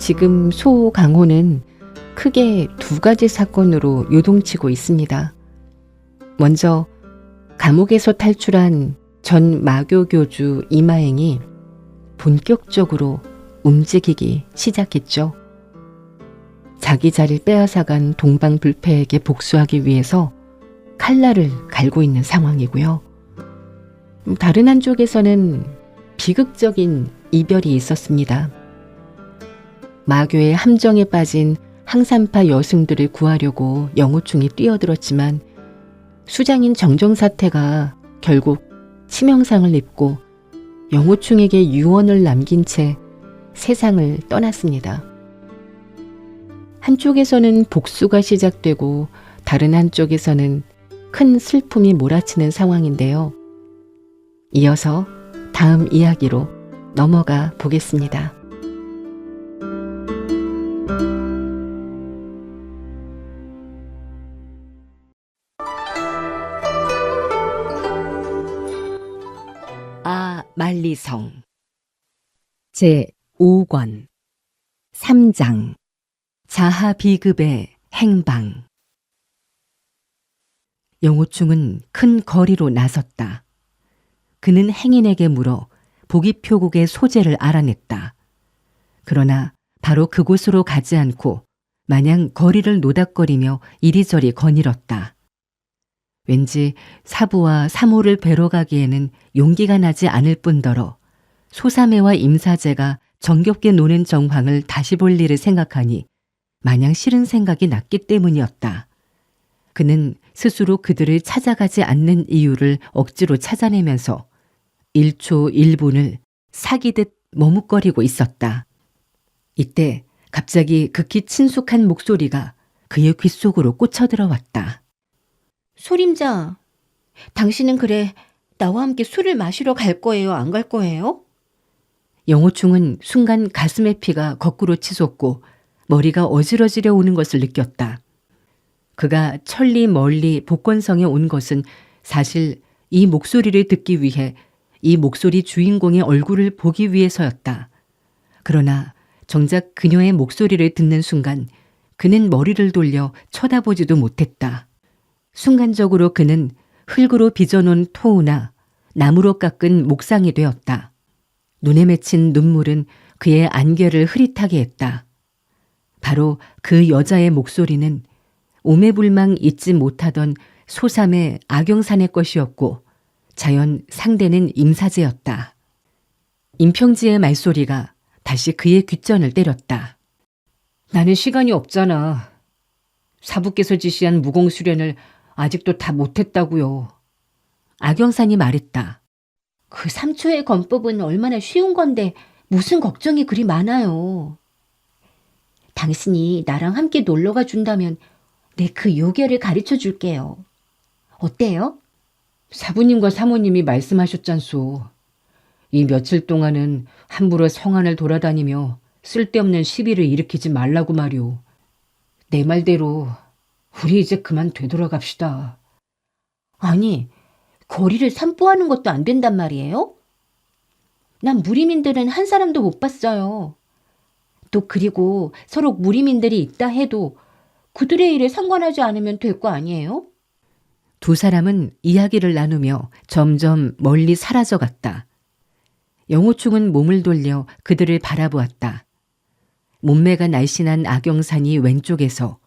지금 소 강호는 크게 두 가지 사건으로 요동치고 있습니다. 먼저 감옥에서 탈출한 전 마교교주 이마행이 본격적으로 움직이기 시작했죠. 자기 자리를 빼앗아간 동방불패에게 복수하기 위해서 칼날을 갈고 있는 상황이고요. 다른 한쪽에서는 비극적인 이별이 있었습니다. 마교의 함정에 빠진 항산파 여승들을 구하려고 영호충이 뛰어들었지만 수장인 정정사태가 결국 치명상을 입고 영호충에게 유언을 남긴 채 세상을 떠났습니다. 한쪽에서는 복수가 시작되고 다른 한쪽에서는 큰 슬픔이 몰아치는 상황인데요. 이어서 다음 이야기로 넘어가 보겠습니다. 만리성 제5권 3장 자하비급의 행방. 영호충은 큰 거리로 나섰다. 그는 행인에게 물어 보기표국의 소재를 알아냈다. 그러나 바로 그곳으로 가지 않고 마냥 거리를 노닥거리며 이리저리 거닐었다. 왠지 사부와 사모를 뵈러 가기에는 용기가 나지 않을 뿐더러 소사매와 임사제가 정겹게 노는 정황을 다시 볼 일을 생각하니 마냥 싫은 생각이 났기 때문이었다. 그는 스스로 그들을 찾아가지 않는 이유를 억지로 찾아내면서 1초 1분을 사기듯 머뭇거리고 있었다. 이때 갑자기 극히 친숙한 목소리가 그의 귓속으로 꽂혀 들어왔다. 소림자, 당신은 그래 나와 함께 술을 마시러 갈 거예요? 안 갈 거예요? 영호충은 순간 가슴의 피가 거꾸로 치솟고 머리가 어지러지려 오는 것을 느꼈다. 그가 천리 멀리 복권성에 온 것은 사실 이 목소리를 듣기 위해 이 목소리 주인공의 얼굴을 보기 위해서였다. 그러나 정작 그녀의 목소리를 듣는 순간 그는 머리를 돌려 쳐다보지도 못했다. 순간적으로 그는 흙으로 빚어놓은 토우나 나무로 깎은 목상이 되었다. 눈에 맺힌 눈물은 그의 안개를 흐릿하게 했다. 바로 그 여자의 목소리는 오매불망 잊지 못하던 소삼의 악영산의 것이었고 자연 상대는 임사제였다. 임평지의 말소리가 다시 그의 귓전을 때렸다. 나는 시간이 없잖아. 사부께서 지시한 무공수련을 아직도 다 못했다고요. 악영산이 말했다. 그 3초의 건법은 얼마나 쉬운 건데 무슨 걱정이 그리 많아요. 당신이 나랑 함께 놀러가 준다면 내 그 요괴를 가르쳐 줄게요. 어때요? 사부님과 사모님이 말씀하셨잖소. 이 며칠 동안은 함부로 성안을 돌아다니며 쓸데없는 시비를 일으키지 말라고 말이오. 내 말대로 우리 이제 그만 되돌아갑시다. 아니, 거리를 산보하는 것도 안 된단 말이에요? 난 무리민들은 한 사람도 못 봤어요. 또 그리고 서로 무리민들이 있다 해도 그들의 일에 상관하지 않으면 될 거 아니에요? 두 사람은 이야기를 나누며 점점 멀리 사라져갔다. 영호충은 몸을 돌려 그들을 바라보았다. 몸매가 날씬한 악영산이 왼쪽에서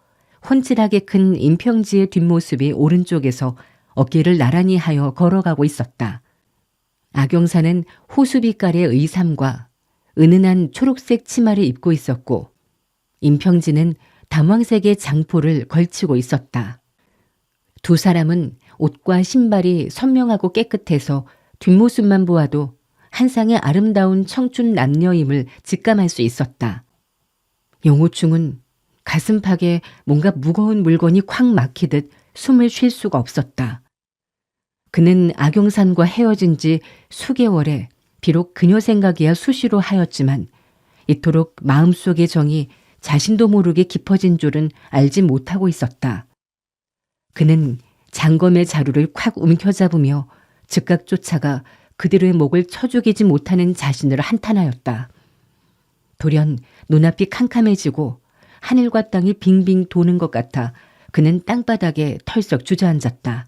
훤칠하게 큰 임평지의 뒷모습이 오른쪽에서 어깨를 나란히 하여 걸어가고 있었다. 악영산은 호수빛깔의 의삼과 은은한 초록색 치마를 입고 있었고 임평지는 담황색의 장포를 걸치고 있었다. 두 사람은 옷과 신발이 선명하고 깨끗해서 뒷모습만 보아도 한 쌍의 아름다운 청춘 남녀임을 직감할 수 있었다. 영호충은 가슴팍에 뭔가 무거운 물건이 콱 막히듯 숨을 쉴 수가 없었다. 그는 악영산과 헤어진 지 수개월에 비록 그녀 생각이야 수시로 하였지만 이토록 마음속의 정이 자신도 모르게 깊어진 줄은 알지 못하고 있었다. 그는 장검의 자루를 콱 움켜잡으며 즉각 쫓아가 그들의 목을 쳐 죽이지 못하는 자신을 한탄하였다. 돌연 눈앞이 캄캄해지고 하늘과 땅이 빙빙 도는 것 같아 그는 땅바닥에 털썩 주저앉았다.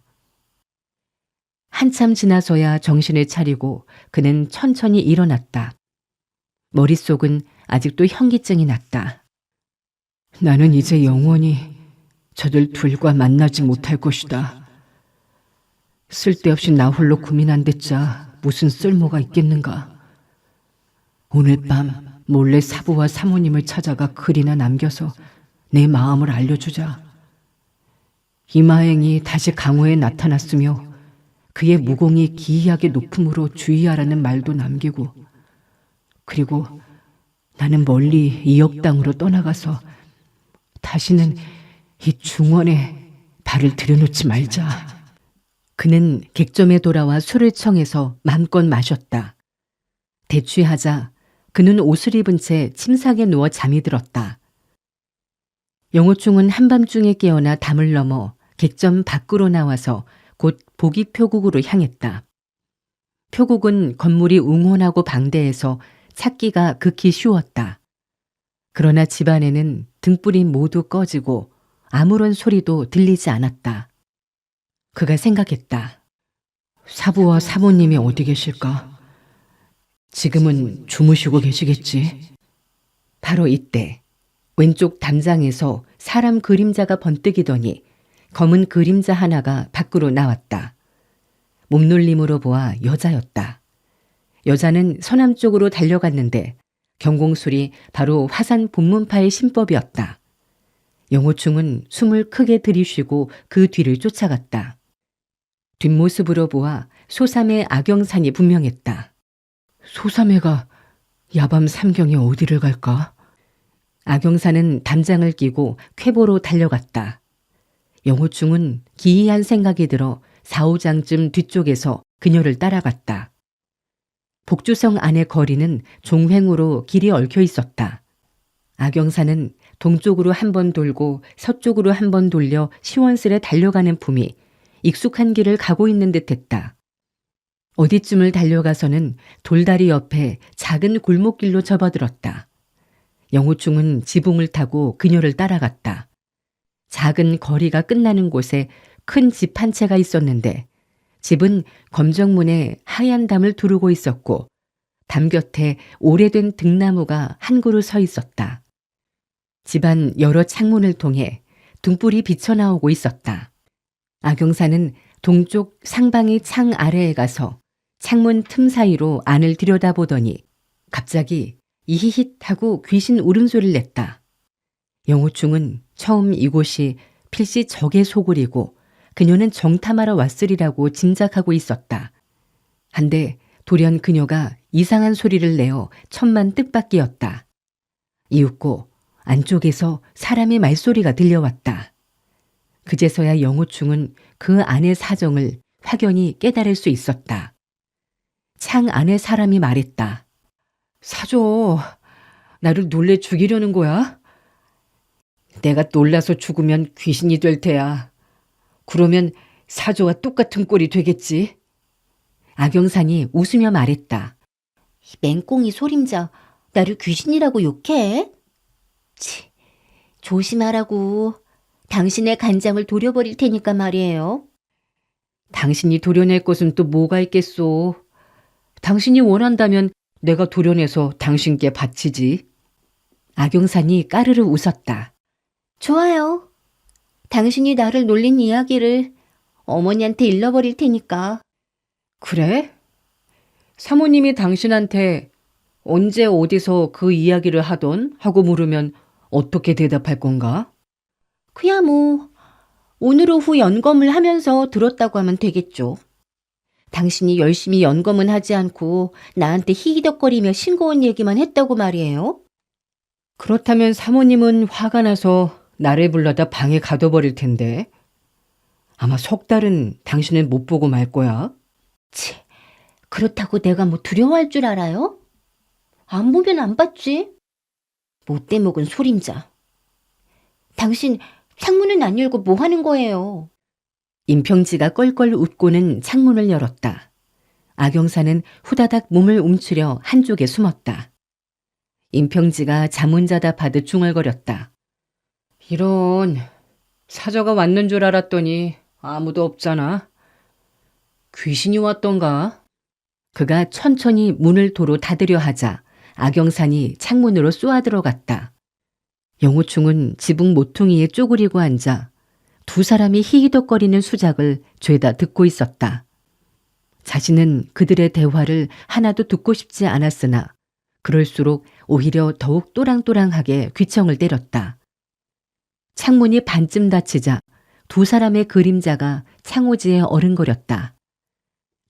한참 지나서야 정신을 차리고 그는 천천히 일어났다. 머릿속은 아직도 현기증이 났다. 나는 이제 영원히 저들 둘과 만나지 못할 것이다. 쓸데없이 나 홀로 고민한댔자 무슨 쓸모가 있겠는가. 오늘 밤 몰래 사부와 사모님을 찾아가 글이나 남겨서 내 마음을 알려주자. 이마행이 다시 강호에 나타났으며 그의 무공이 기이하게 높음으로 주의하라는 말도 남기고, 그리고 나는 멀리 이역 땅으로 떠나가서 다시는 이 중원에 발을 들여놓지 말자. 그는 객점에 돌아와 술을 청해서 맘껏 마셨다. 대취하자 그는 옷을 입은 채 침상에 누워 잠이 들었다. 영호충은 한밤중에 깨어나 담을 넘어 객점 밖으로 나와서 곧 보기 표국으로 향했다. 표국은 건물이 웅혼하고 방대해서 찾기가 극히 쉬웠다. 그러나 집안에는 등불이 모두 꺼지고 아무런 소리도 들리지 않았다. 그가 생각했다. 사부와 사모님이 어디 계실까? 지금은 주무시고 계시겠지. 바로 이때 왼쪽 담장에서 사람 그림자가 번뜩이더니 검은 그림자 하나가 밖으로 나왔다. 몸놀림으로 보아 여자였다. 여자는 서남 쪽으로 달려갔는데 경공술이 바로 화산 본문파의 신법이었다. 영호충은 숨을 크게 들이쉬고 그 뒤를 쫓아갔다. 뒷모습으로 보아 소삼의 악영산이 분명했다. 소삼애가 야밤 삼경에 어디를 갈까? 악영산은 담장을 끼고 쾌보로 달려갔다. 영호충은 기이한 생각이 들어 4, 5장쯤 뒤쪽에서 그녀를 따라갔다. 복주성 안의 거리는 종횡으로 길이 얽혀 있었다. 악영산은 동쪽으로 한 번 돌고 서쪽으로 한 번 돌려 시원스레 달려가는 품이 익숙한 길을 가고 있는 듯했다. 어디쯤을 달려가서는 돌다리 옆에 작은 골목길로 접어들었다. 영호충은 지붕을 타고 그녀를 따라갔다. 작은 거리가 끝나는 곳에 큰 집 한 채가 있었는데 집은 검정문에 하얀 담을 두르고 있었고 담 곁에 오래된 등나무가 한 그루 서 있었다. 집안 여러 창문을 통해 등불이 비쳐나오고 있었다. 악영사는 동쪽 상방의 창 아래에 가서 창문 틈 사이로 안을 들여다보더니 갑자기 이히힛 하고 귀신 울음소리를 냈다. 영호충은 처음 이곳이 필시 적의 소굴이고 그녀는 정탐하러 왔으리라고 짐작하고 있었다. 한데 돌연 그녀가 이상한 소리를 내어 천만 뜻밖이었다. 이윽고 안쪽에서 사람의 말소리가 들려왔다. 그제서야 영호충은 그 안의 사정을 확연히 깨달을 수 있었다. 창 안에 사람이 말했다. 사조, 나를 놀래 죽이려는 거야? 내가 놀라서 죽으면 귀신이 될 테야. 그러면 사조와 똑같은 꼴이 되겠지. 악영산이 웃으며 말했다. 맹꽁이 소림자, 나를 귀신이라고 욕해? 치, 조심하라고. 당신의 간장을 도려버릴 테니까 말이에요. 당신이 도려낼 것은 또 뭐가 있겠소. 당신이 원한다면 내가 도려내서 당신께 바치지. 악영산이 까르르 웃었다. 좋아요. 당신이 나를 놀린 이야기를 어머니한테 일러버릴 테니까. 그래? 사모님이 당신한테 언제 어디서 그 이야기를 하던 하고 물으면 어떻게 대답할 건가? 그야 뭐 오늘 오후 연검을 하면서 들었다고 하면 되겠죠. 당신이 열심히 연검은 하지 않고 나한테 히히덕거리며 싱거운 얘기만 했다고 말이에요. 그렇다면 사모님은 화가 나서 나를 불러다 방에 가둬버릴 텐데 아마 석 달은 당신을 못 보고 말 거야. 치, 그렇다고 내가 뭐 두려워할 줄 알아요? 안 보면 안 봤지. 못돼 먹은 소림자. 당신 창문은 안 열고 뭐 하는 거예요? 임평지가 껄껄 웃고는 창문을 열었다. 악영사는 후다닥 몸을 움츠려 한쪽에 숨었다. 임평지가 자문자답하듯 중얼거렸다. 이런, 사저가 왔는 줄 알았더니 아무도 없잖아. 귀신이 왔던가? 그가 천천히 문을 도로 닫으려 하자 악영산이 창문으로 쏘아 들어갔다. 영호충은 지붕 모퉁이에 쪼그리고 앉아 두 사람이 히히덕거리는 수작을 죄다 듣고 있었다. 자신은 그들의 대화를 하나도 듣고 싶지 않았으나 그럴수록 오히려 더욱 또랑또랑하게 귀청을 때렸다. 창문이 반쯤 닫히자 두 사람의 그림자가 창호지에 어른거렸다.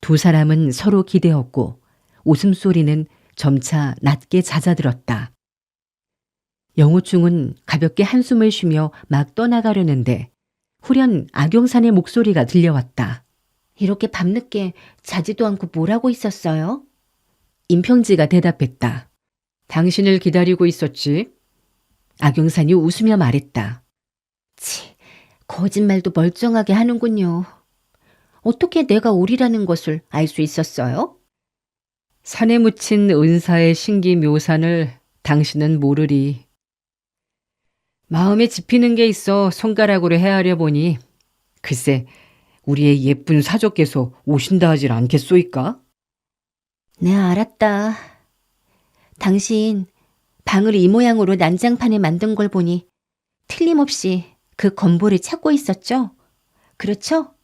두 사람은 서로 기대었고 웃음소리는 점차 낮게 잦아들었다. 영호충은 가볍게 한숨을 쉬며 막 떠나가려는데 후련 악영산의 목소리가 들려왔다. 이렇게 밤늦게 자지도 않고 뭘 하고 있었어요? 임평지가 대답했다. 당신을 기다리고 있었지. 악영산이 웃으며 말했다. 치, 거짓말도 멀쩡하게 하는군요. 어떻게 내가 오리라는 것을 알 수 있었어요? 산에 묻힌 은사의 신기묘산을 당신은 모르리. 마음에 집히는 게 있어 손가락으로 헤아려 보니 글쎄 우리의 예쁜 사족께서 오신다 하질 않겠소이까? 네, 알았다. 당신 방을 이 모양으로 난장판에 만든 걸 보니 틀림없이 그 건보를 찾고 있었죠? 그렇죠?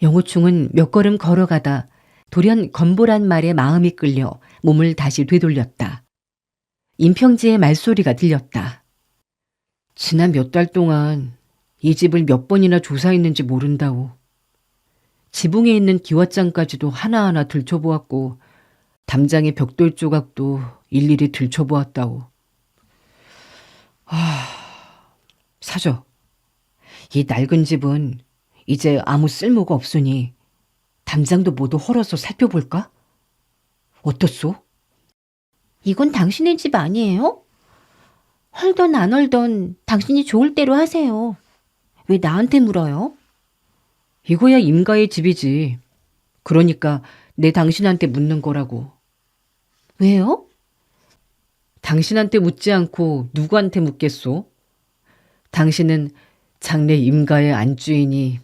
영호충은 몇 걸음 걸어가다 돌연 건보란 말에 마음이 끌려 몸을 다시 되돌렸다. 임평지의 말소리가 들렸다. 지난 몇 달 동안 이 집을 몇 번이나 조사했는지 모른다오. 지붕에 있는 기왓장까지도 하나하나 들춰보았고 담장의 벽돌 조각도 일일이 들춰보았다오. 사저, 이 낡은 집은 이제 아무 쓸모가 없으니 담장도 모두 헐어서 살펴볼까? 어떻소? 이건 당신의 집 아니에요? 헐던 안 헐던 당신이 좋을 대로 하세요. 왜 나한테 물어요? 이거야 임가의 집이지. 그러니까 내 당신한테 묻는 거라고. 왜요? 당신한테 묻지 않고 누구한테 묻겠소? 당신은 장래 임가의 안주이니.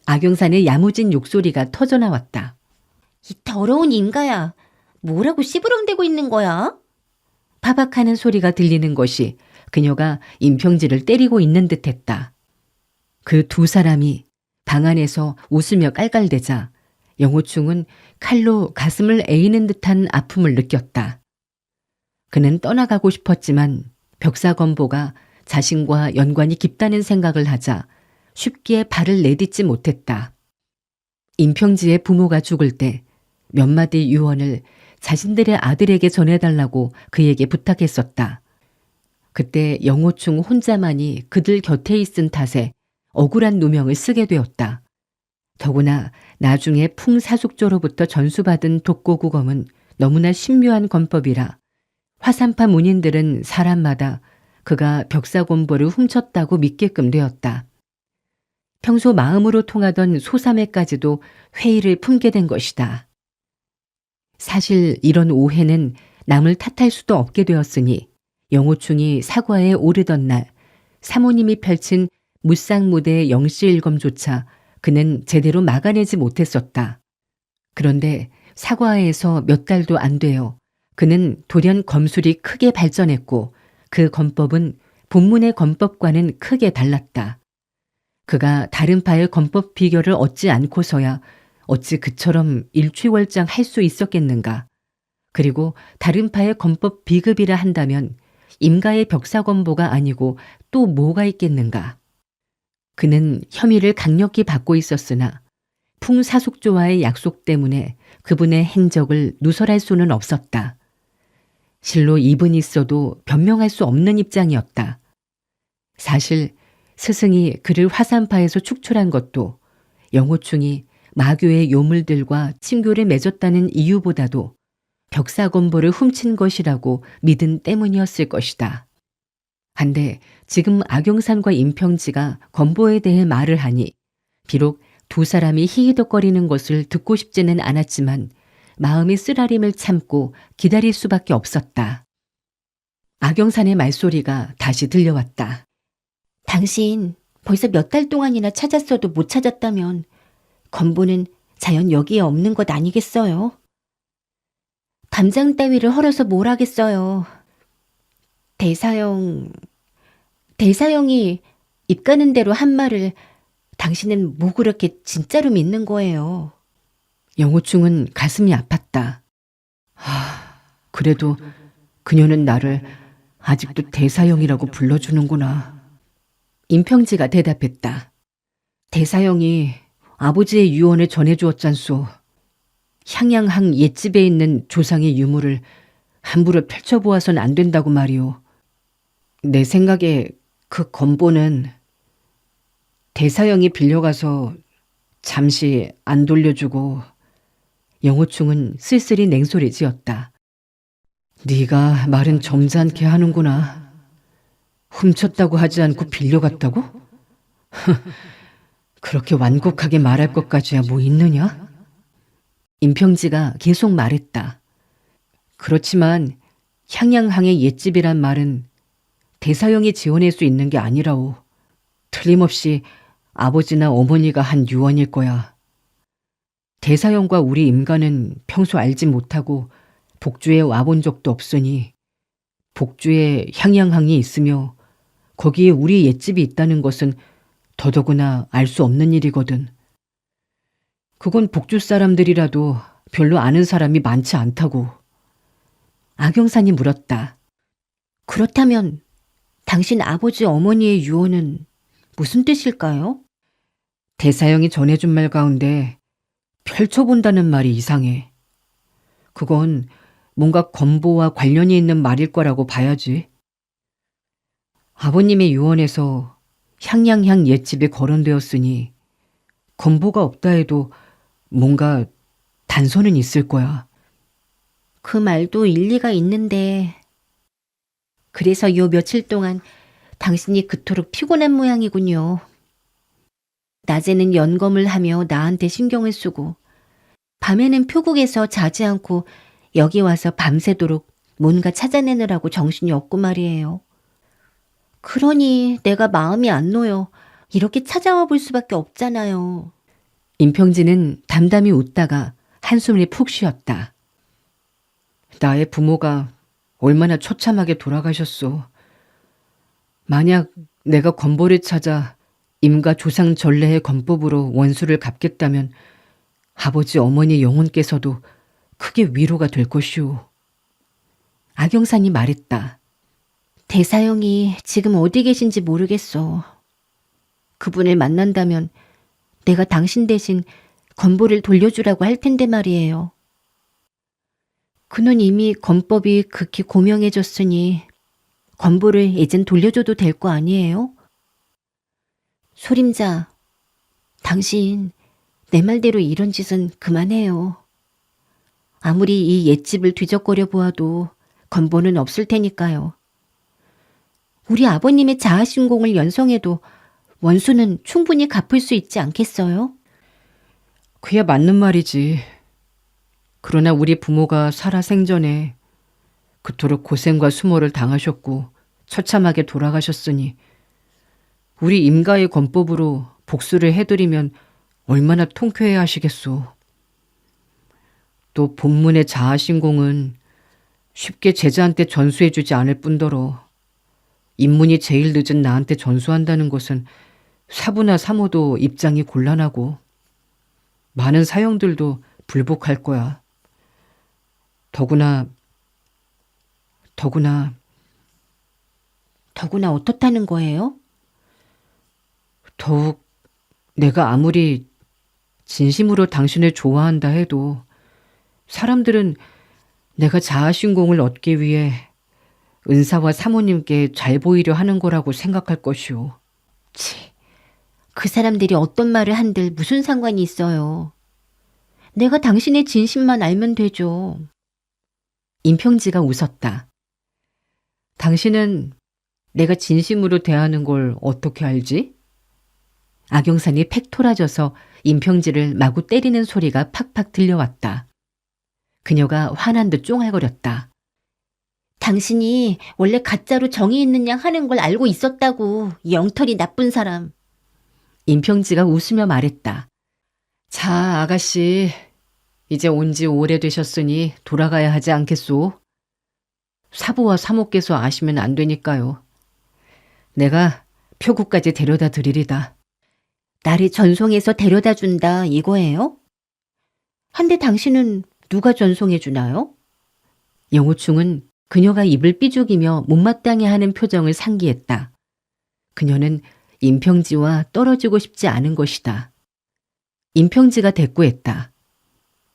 악영산의 야무진 욕소리가 터져나왔다. 이 더러운 인가야. 뭐라고 씨부렁대고 있는 거야? 파박하는 소리가 들리는 것이 그녀가 임평지를 때리고 있는 듯했다. 그 두 사람이 방 안에서 웃으며 깔깔대자 영호충은 칼로 가슴을 에이는 듯한 아픔을 느꼈다. 그는 떠나가고 싶었지만 벽사건보가 자신과 연관이 깊다는 생각을 하자 쉽게 발을 내딛지 못했다. 임평지의 부모가 죽을 때 몇 마디 유언을 자신들의 아들에게 전해달라고 그에게 부탁했었다. 그때 영호충 혼자만이 그들 곁에 있은 탓에 억울한 누명을 쓰게 되었다. 더구나 나중에 풍사숙조로부터 전수받은 독고국엄은 너무나 신묘한 권법이라 화산파 문인들은 사람마다 그가 벽사곤보를 훔쳤다고 믿게끔 되었다. 평소 마음으로 통하던 소삼회까지도 회의를 품게 된 것이다. 사실 이런 오해는 남을 탓할 수도 없게 되었으니 영호충이 사과에 오르던 날 사모님이 펼친 무쌍무대의 영시일검조차 그는 제대로 막아내지 못했었다. 그런데 사과에서 몇 달도 안 되어 그는 돌연 검술이 크게 발전했고 그 검법은 본문의 검법과는 크게 달랐다. 그가 다른 파의 검법 비결을 얻지 않고서야 어찌 그처럼 일취월장 할 수 있었겠는가. 그리고 다른 파의 검법 비급이라 한다면 임가의 벽사검보가 아니고 또 뭐가 있겠는가. 그는 혐의를 강력히 받고 있었으나 풍사숙조와의 약속 때문에 그분의 행적을 누설할 수는 없었다. 실로 입은 있어도 변명할 수 없는 입장이었다. 사실 스승이 그를 화산파에서 축출한 것도 영호충이 마교의 요물들과 친교를 맺었다는 이유보다도 벽사건보를 훔친 것이라고 믿은 때문이었을 것이다. 한데 지금 악영산과 임평지가 건보에 대해 말을 하니 비록 두 사람이 히히덕거리는 것을 듣고 싶지는 않았지만 마음의 쓰라림을 참고 기다릴 수밖에 없었다. 악영산의 말소리가 다시 들려왔다. 당신 벌써 몇 달 동안이나 찾았어도 못 찾았다면 건보는 자연 여기에 없는 것 아니겠어요? 담장 따위를 헐어서 뭘 하겠어요. 대사형이 입 가는 대로 한 말을 당신은 뭐 그렇게 진짜로 믿는 거예요. 영호충은 가슴이 아팠다. 그래도 그녀는 나를 아직도 대사형이라고 불러주는구나. 임평지가 대답했다. 대사형이 아버지의 유언을 전해주었잖소. 향양항 옛집에 있는 조상의 유물을 함부로 펼쳐보아선 안 된다고 말이오. 내 생각에 그 건보는 대사형이 빌려가서 잠시 안 돌려주고. 영호충은 쓸쓸히 냉소리 지었다. 네가 말은 점잖게 하는구나. 훔쳤다고 하지 않고 빌려갔다고? 그렇게 완곡하게 말할 것까지야 뭐 있느냐? 임평지가 계속 말했다. 그렇지만 향양항의 옛집이란 말은 대사형이 지어낼 수 있는 게 아니라오. 틀림없이 아버지나 어머니가 한 유언일 거야. 대사형과 우리 임가는 평소 알지 못하고 복주에 와본 적도 없으니 복주에 향양항이 있으며 거기에 우리 옛집이 있다는 것은 더더구나 알 수 없는 일이거든. 그건 복주 사람들이라도 별로 아는 사람이 많지 않다고. 악영산이 물었다. 그렇다면 당신 아버지 어머니의 유언은 무슨 뜻일까요? 대사형이 전해준 말 가운데 펼쳐본다는 말이 이상해. 그건 뭔가 건보와 관련이 있는 말일 거라고 봐야지. 아버님의 유언에서 향양향 옛집이 거론되었으니 건보가 없다 해도 뭔가 단서는 있을 거야. 그 말도 일리가 있는데 그래서 요 며칠 동안 당신이 그토록 피곤한 모양이군요. 낮에는 연검을 하며 나한테 신경을 쓰고 밤에는 표국에서 자지 않고 여기 와서 밤새도록 뭔가 찾아내느라고 정신이 없고 말이에요. 그러니 내가 마음이 안 놓여 이렇게 찾아와 볼 수밖에 없잖아요. 임평진은 담담히 웃다가 한숨을 푹 쉬었다. 나의 부모가 얼마나 처참하게 돌아가셨소. 만약 내가 건보를 찾아 임가 조상 전례의 건법으로 원수를 갚겠다면 아버지 어머니 영혼께서도 크게 위로가 될 것이오. 악영산이 말했다. 대사형이 지금 어디 계신지 모르겠어. 그분을 만난다면 내가 당신 대신 건보를 돌려주라고 할 텐데 말이에요. 그는 이미 건법이 극히 고명해졌으니 건보를 이젠 돌려줘도 될 거 아니에요? 소림자, 당신 내 말대로 이런 짓은 그만해요. 아무리 이 옛집을 뒤적거려 보아도 건보는 없을 테니까요. 우리 아버님의 자아신공을 연성해도 원수는 충분히 갚을 수 있지 않겠어요? 그야 맞는 말이지. 그러나 우리 부모가 살아 생전에 그토록 고생과 수모를 당하셨고 처참하게 돌아가셨으니 우리 임가의 건법으로 복수를 해드리면 얼마나 통쾌해 하시겠소. 또 본문의 자아신공은 쉽게 제자한테 전수해주지 않을 뿐더러 입문이 제일 늦은 나한테 전수한다는 것은 사부나 사모도 입장이 곤란하고 많은 사형들도 불복할 거야. 더구나 어떻다는 거예요? 더욱 내가 아무리 진심으로 당신을 좋아한다 해도 사람들은 내가 자아신공을 얻기 위해 은사와 사모님께 잘 보이려 하는 거라고 생각할 것이오. 그 사람들이 어떤 말을 한들 무슨 상관이 있어요. 내가 당신의 진심만 알면 되죠. 임평지가 웃었다. 당신은 내가 진심으로 대하는 걸 어떻게 알지? 악영산이 팩 토라져서 임평지를 마구 때리는 소리가 팍팍 들려왔다. 그녀가 화난 듯 쫑알거렸다. 당신이 원래 가짜로 정이 있는 양 하는 걸 알고 있었다고, 이 엉터리 나쁜 사람. 임평지가 웃으며 말했다. 자, 아가씨. 이제 온 지 오래되셨으니 돌아가야 하지 않겠소? 사부와 사모께서 아시면 안 되니까요. 내가 표구까지 데려다 드리리다. 나를 전송해서 데려다 준다 이거예요? 한데 당신은 누가 전송해 주나요? 영우충은 그녀가 입을 삐죽이며 못마땅해하는 표정을 상기했다. 그녀는 임평지와 떨어지고 싶지 않은 것이다. 임평지가 대꾸했다.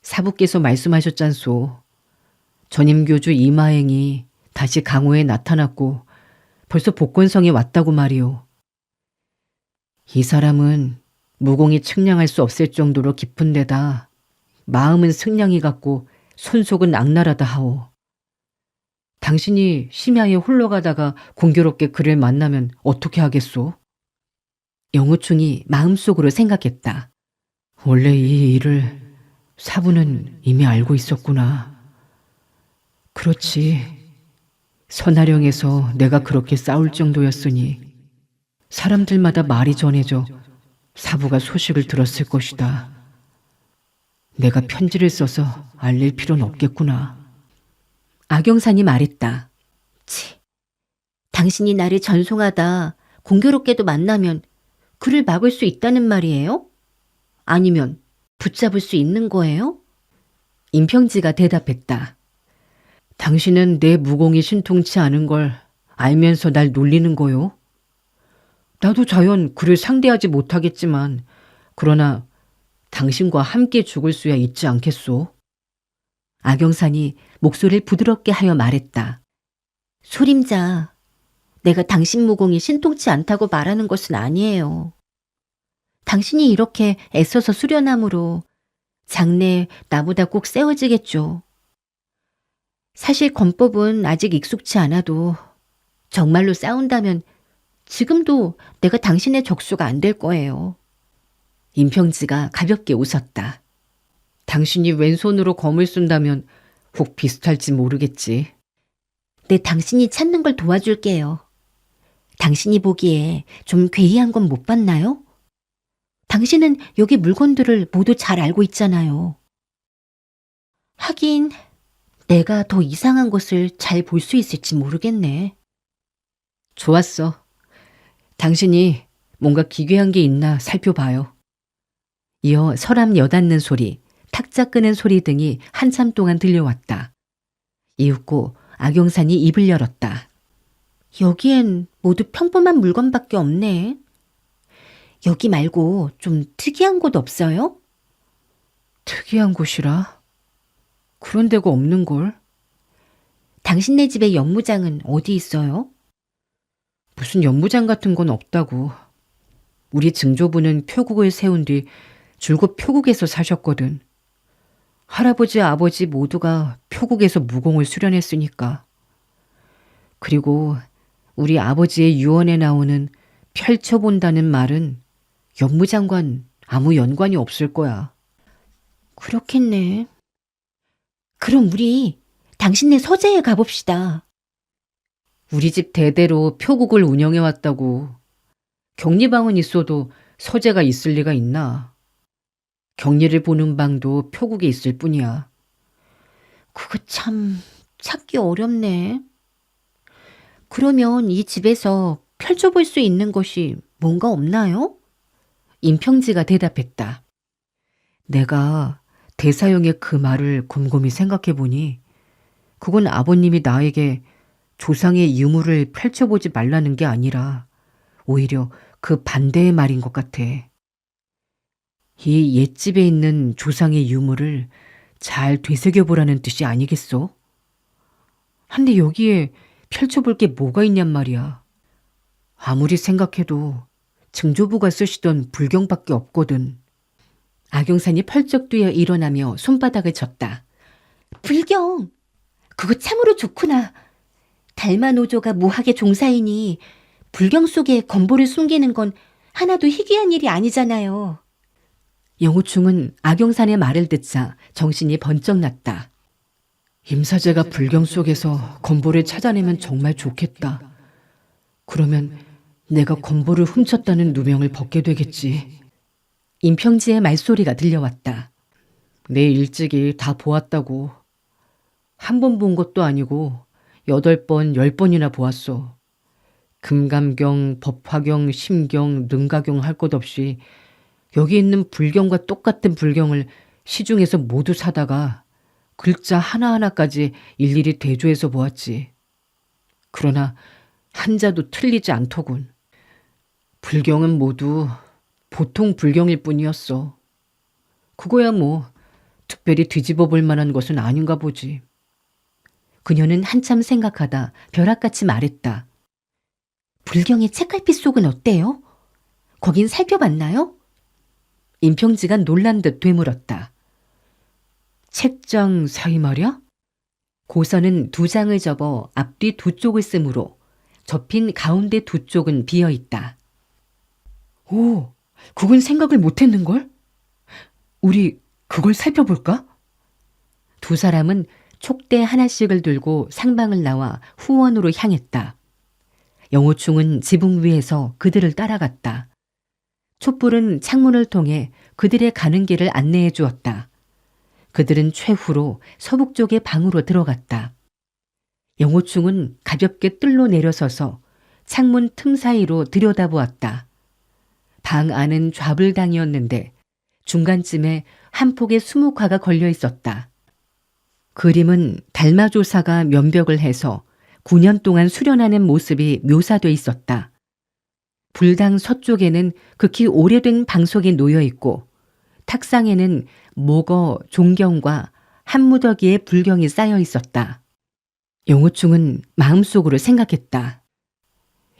사부께서 말씀하셨잖소. 전임교주 이마행이 다시 강호에 나타났고 벌써 복권성에 왔다고 말이오. 이 사람은 무공이 측량할 수 없을 정도로 깊은 데다 마음은 승냥이 같고 손속은 악랄하다 하오. 당신이 심야에 홀로 가다가 공교롭게 그를 만나면 어떻게 하겠소? 영우충이 마음속으로 생각했다. 원래 이 일을 사부는 이미 알고 있었구나. 그렇지. 선하령에서 내가 그렇게 싸울 정도였으니 사람들마다 말이 전해져 사부가 소식을 들었을 것이다. 내가 편지를 써서 알릴 필요는 없겠구나. 악영산이 말했다. 당신이 나를 전송하다 공교롭게도 만나면 그를 막을 수 있다는 말이에요? 아니면 붙잡을 수 있는 거예요? 임평지가 대답했다. 당신은 내 무공이 신통치 않은 걸 알면서 날 놀리는 거요. 나도 자연 그를 상대하지 못하겠지만 그러나 당신과 함께 죽을 수야 있지 않겠소? 악영산이 목소리를 부드럽게 하여 말했다. 소림자, 내가 당신 무공이 신통치 않다고 말하는 것은 아니에요. 당신이 이렇게 애써서 수련함으로 장래 나보다 꼭 세워지겠죠. 사실 권법은 아직 익숙치 않아도 정말로 싸운다면 지금도 내가 당신의 적수가 안 될 거예요. 임평지가 가볍게 웃었다. 당신이 왼손으로 검을 쓴다면 혹 비슷할지 모르겠지. 내 당신이 찾는 걸 도와줄게요. 당신이 보기에 좀 괴이한 건 못 봤나요? 당신은 여기 물건들을 모두 잘 알고 있잖아요. 하긴 내가 더 이상한 것을 잘 볼 수 있을지 모르겠네. 좋았어. 당신이 뭔가 기괴한 게 있나 살펴봐요. 이어 서랍 여닫는 소리, 탁자 끄는 소리 등이 한참 동안 들려왔다. 이윽고 악영산이 입을 열었다. 여기엔 모두 평범한 물건밖에 없네. 여기 말고 좀 특이한 곳 없어요? 특이한 곳이라? 그런 데가 없는걸? 당신네 집의 연무장은 어디 있어요? 무슨 연무장 같은 건 없다고. 우리 증조부는 표국을 세운 뒤 줄곧 표국에서 사셨거든. 할아버지, 아버지 모두가 표국에서 무공을 수련했으니까. 그리고 우리 아버지의 유언에 나오는 펼쳐본다는 말은 연무장과는 아무 연관이 없을 거야. 그렇겠네. 그럼 우리 당신네 서재에 가봅시다. 우리 집 대대로 표국을 운영해왔다고. 격리방은 있어도 서재가 있을 리가 있나. 격리를 보는 방도 표국에 있을 뿐이야. 그거 참 찾기 어렵네. 그러면 이 집에서 펼쳐볼 수 있는 것이 뭔가 없나요? 임평지가 대답했다. 내가 대사형의 그 말을 곰곰이 생각해보니 그건 아버님이 나에게 조상의 유물을 펼쳐보지 말라는 게 아니라 오히려 그 반대의 말인 것 같아. 이 옛집에 있는 조상의 유물을 잘 되새겨보라는 뜻이 아니겠소? 한데 여기에 펼쳐볼 게 뭐가 있냔 말이야. 아무리 생각해도 증조부가 쓰시던 불경밖에 없거든. 악영산이 펄쩍 뛰어 일어나며 손바닥을 쳤다. 불경! 그거 참으로 좋구나. 달마노조가 무학의 종사이니 불경 속에 건보를 숨기는 건 하나도 희귀한 일이 아니잖아요. 영우충은 악영산의 말을 듣자 정신이 번쩍 났다. 임사제가 불경 속에서 건보를 찾아내면 정말 좋겠다. 그러면 내가 건보를 훔쳤다는 누명을 벗게 되겠지. 임평지의 말소리가 들려왔다. 내 일찍이 다 보았다고. 한 번 본 것도 아니고 8번, 10번이나 보았어. 금감경, 법화경, 심경, 능가경 할 것 없이 여기 있는 불경과 똑같은 불경을 시중에서 모두 사다가 글자 하나하나까지 일일이 대조해서 보았지. 그러나 한자도 틀리지 않더군. 불경은 모두 보통 불경일 뿐이었어. 그거야 뭐 특별히 뒤집어 볼 만한 것은 아닌가 보지. 그녀는 한참 생각하다 벼락같이 말했다. 불경의 책갈피 속은 어때요? 거긴 살펴봤나요? 임평지가 놀란 듯 되물었다. 책장 사이 말이야? 고서는 2장을 접어 앞뒤 2쪽을 쓰므로 접힌 가운데 2쪽은 비어있다. 오, 그건 생각을 못했는걸? 우리 그걸 살펴볼까? 2 사람은 촉대 하나씩을 들고 상방을 나와 후원으로 향했다. 영호충은 지붕 위에서 그들을 따라갔다. 촛불은 창문을 통해 그들의 가는 길을 안내해 주었다. 그들은 최후로 서북쪽의 방으로 들어갔다. 영호충은 가볍게 뜰로 내려서서 창문 틈 사이로 들여다보았다. 방 안은 좌불당이었는데 중간쯤에 한 폭의 수묵화가 걸려 있었다. 그림은 달마조사가 면벽을 해서 9년 동안 수련하는 모습이 묘사돼 있었다. 불당 서쪽에는 극히 오래된 방석이 놓여 있고 탁상에는 목어, 종경과 한 무더기의 불경이 쌓여 있었다. 영호충은 마음속으로 생각했다.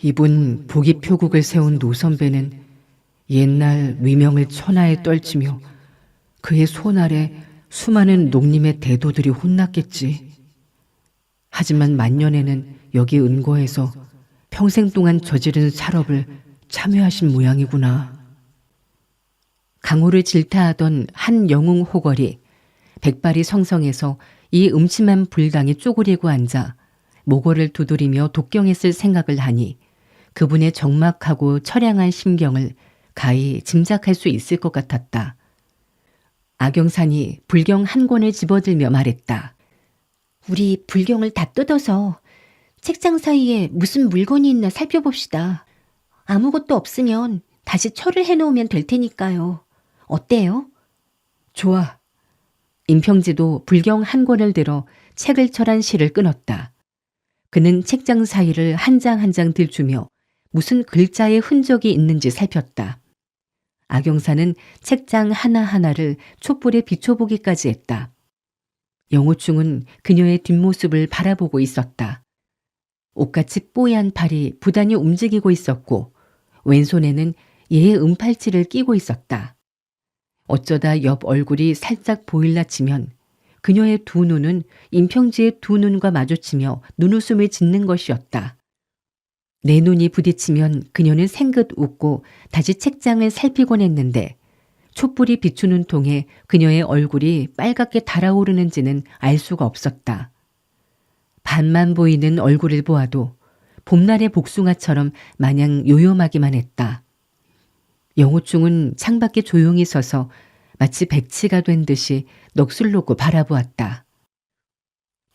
이분 보기표국을 세운 노선배는 옛날 위명을 천하에 떨치며 그의 손 아래 수많은 농림의 대도들이 혼났겠지. 하지만 만년에는 여기 은고에서 평생 동안 저지른 살업을 참여하신 모양이구나. 강호를 질타하던 한 영웅 호걸이 백발이 성성에서 이 음침한 불당에 쪼그리고 앉아 모고를 두드리며 독경했을 생각을 하니 그분의 적막하고 처량한 심경을 가히 짐작할 수 있을 것 같았다. 악영산이 불경 한 권을 집어들며 말했다. 우리 불경을 다 뜯어서 책장 사이에 무슨 물건이 있나 살펴봅시다. 아무것도 없으면 다시 철을 해놓으면 될 테니까요. 어때요? 좋아. 임평지도 불경 한 권을 들어 책을 철한 실을 끊었다. 그는 책장 사이를 한 장 한 장 들추며 무슨 글자의 흔적이 있는지 살폈다. 악영사는 책장 하나하나를 촛불에 비춰보기까지 했다. 영호충은 그녀의 뒷모습을 바라보고 있었다. 옷같이 뽀얀 팔이 부단히 움직이고 있었고 왼손에는 얘의 은팔찌를 끼고 있었다. 어쩌다 옆 얼굴이 살짝 보일라 치면 그녀의 2 눈은 임평지의 2 눈과 마주치며 눈웃음을 짓는 것이었다. 내 눈이 부딪히면 그녀는 생긋 웃고 다시 책장을 살피곤 했는데 촛불이 비추는 통에 그녀의 얼굴이 빨갛게 달아오르는지는 알 수가 없었다. 반만 보이는 얼굴을 보아도 봄날의 복숭아처럼 마냥 요염하기만 했다. 영호충은 창밖에 조용히 서서 마치 백치가 된 듯이 넋을 놓고 바라보았다.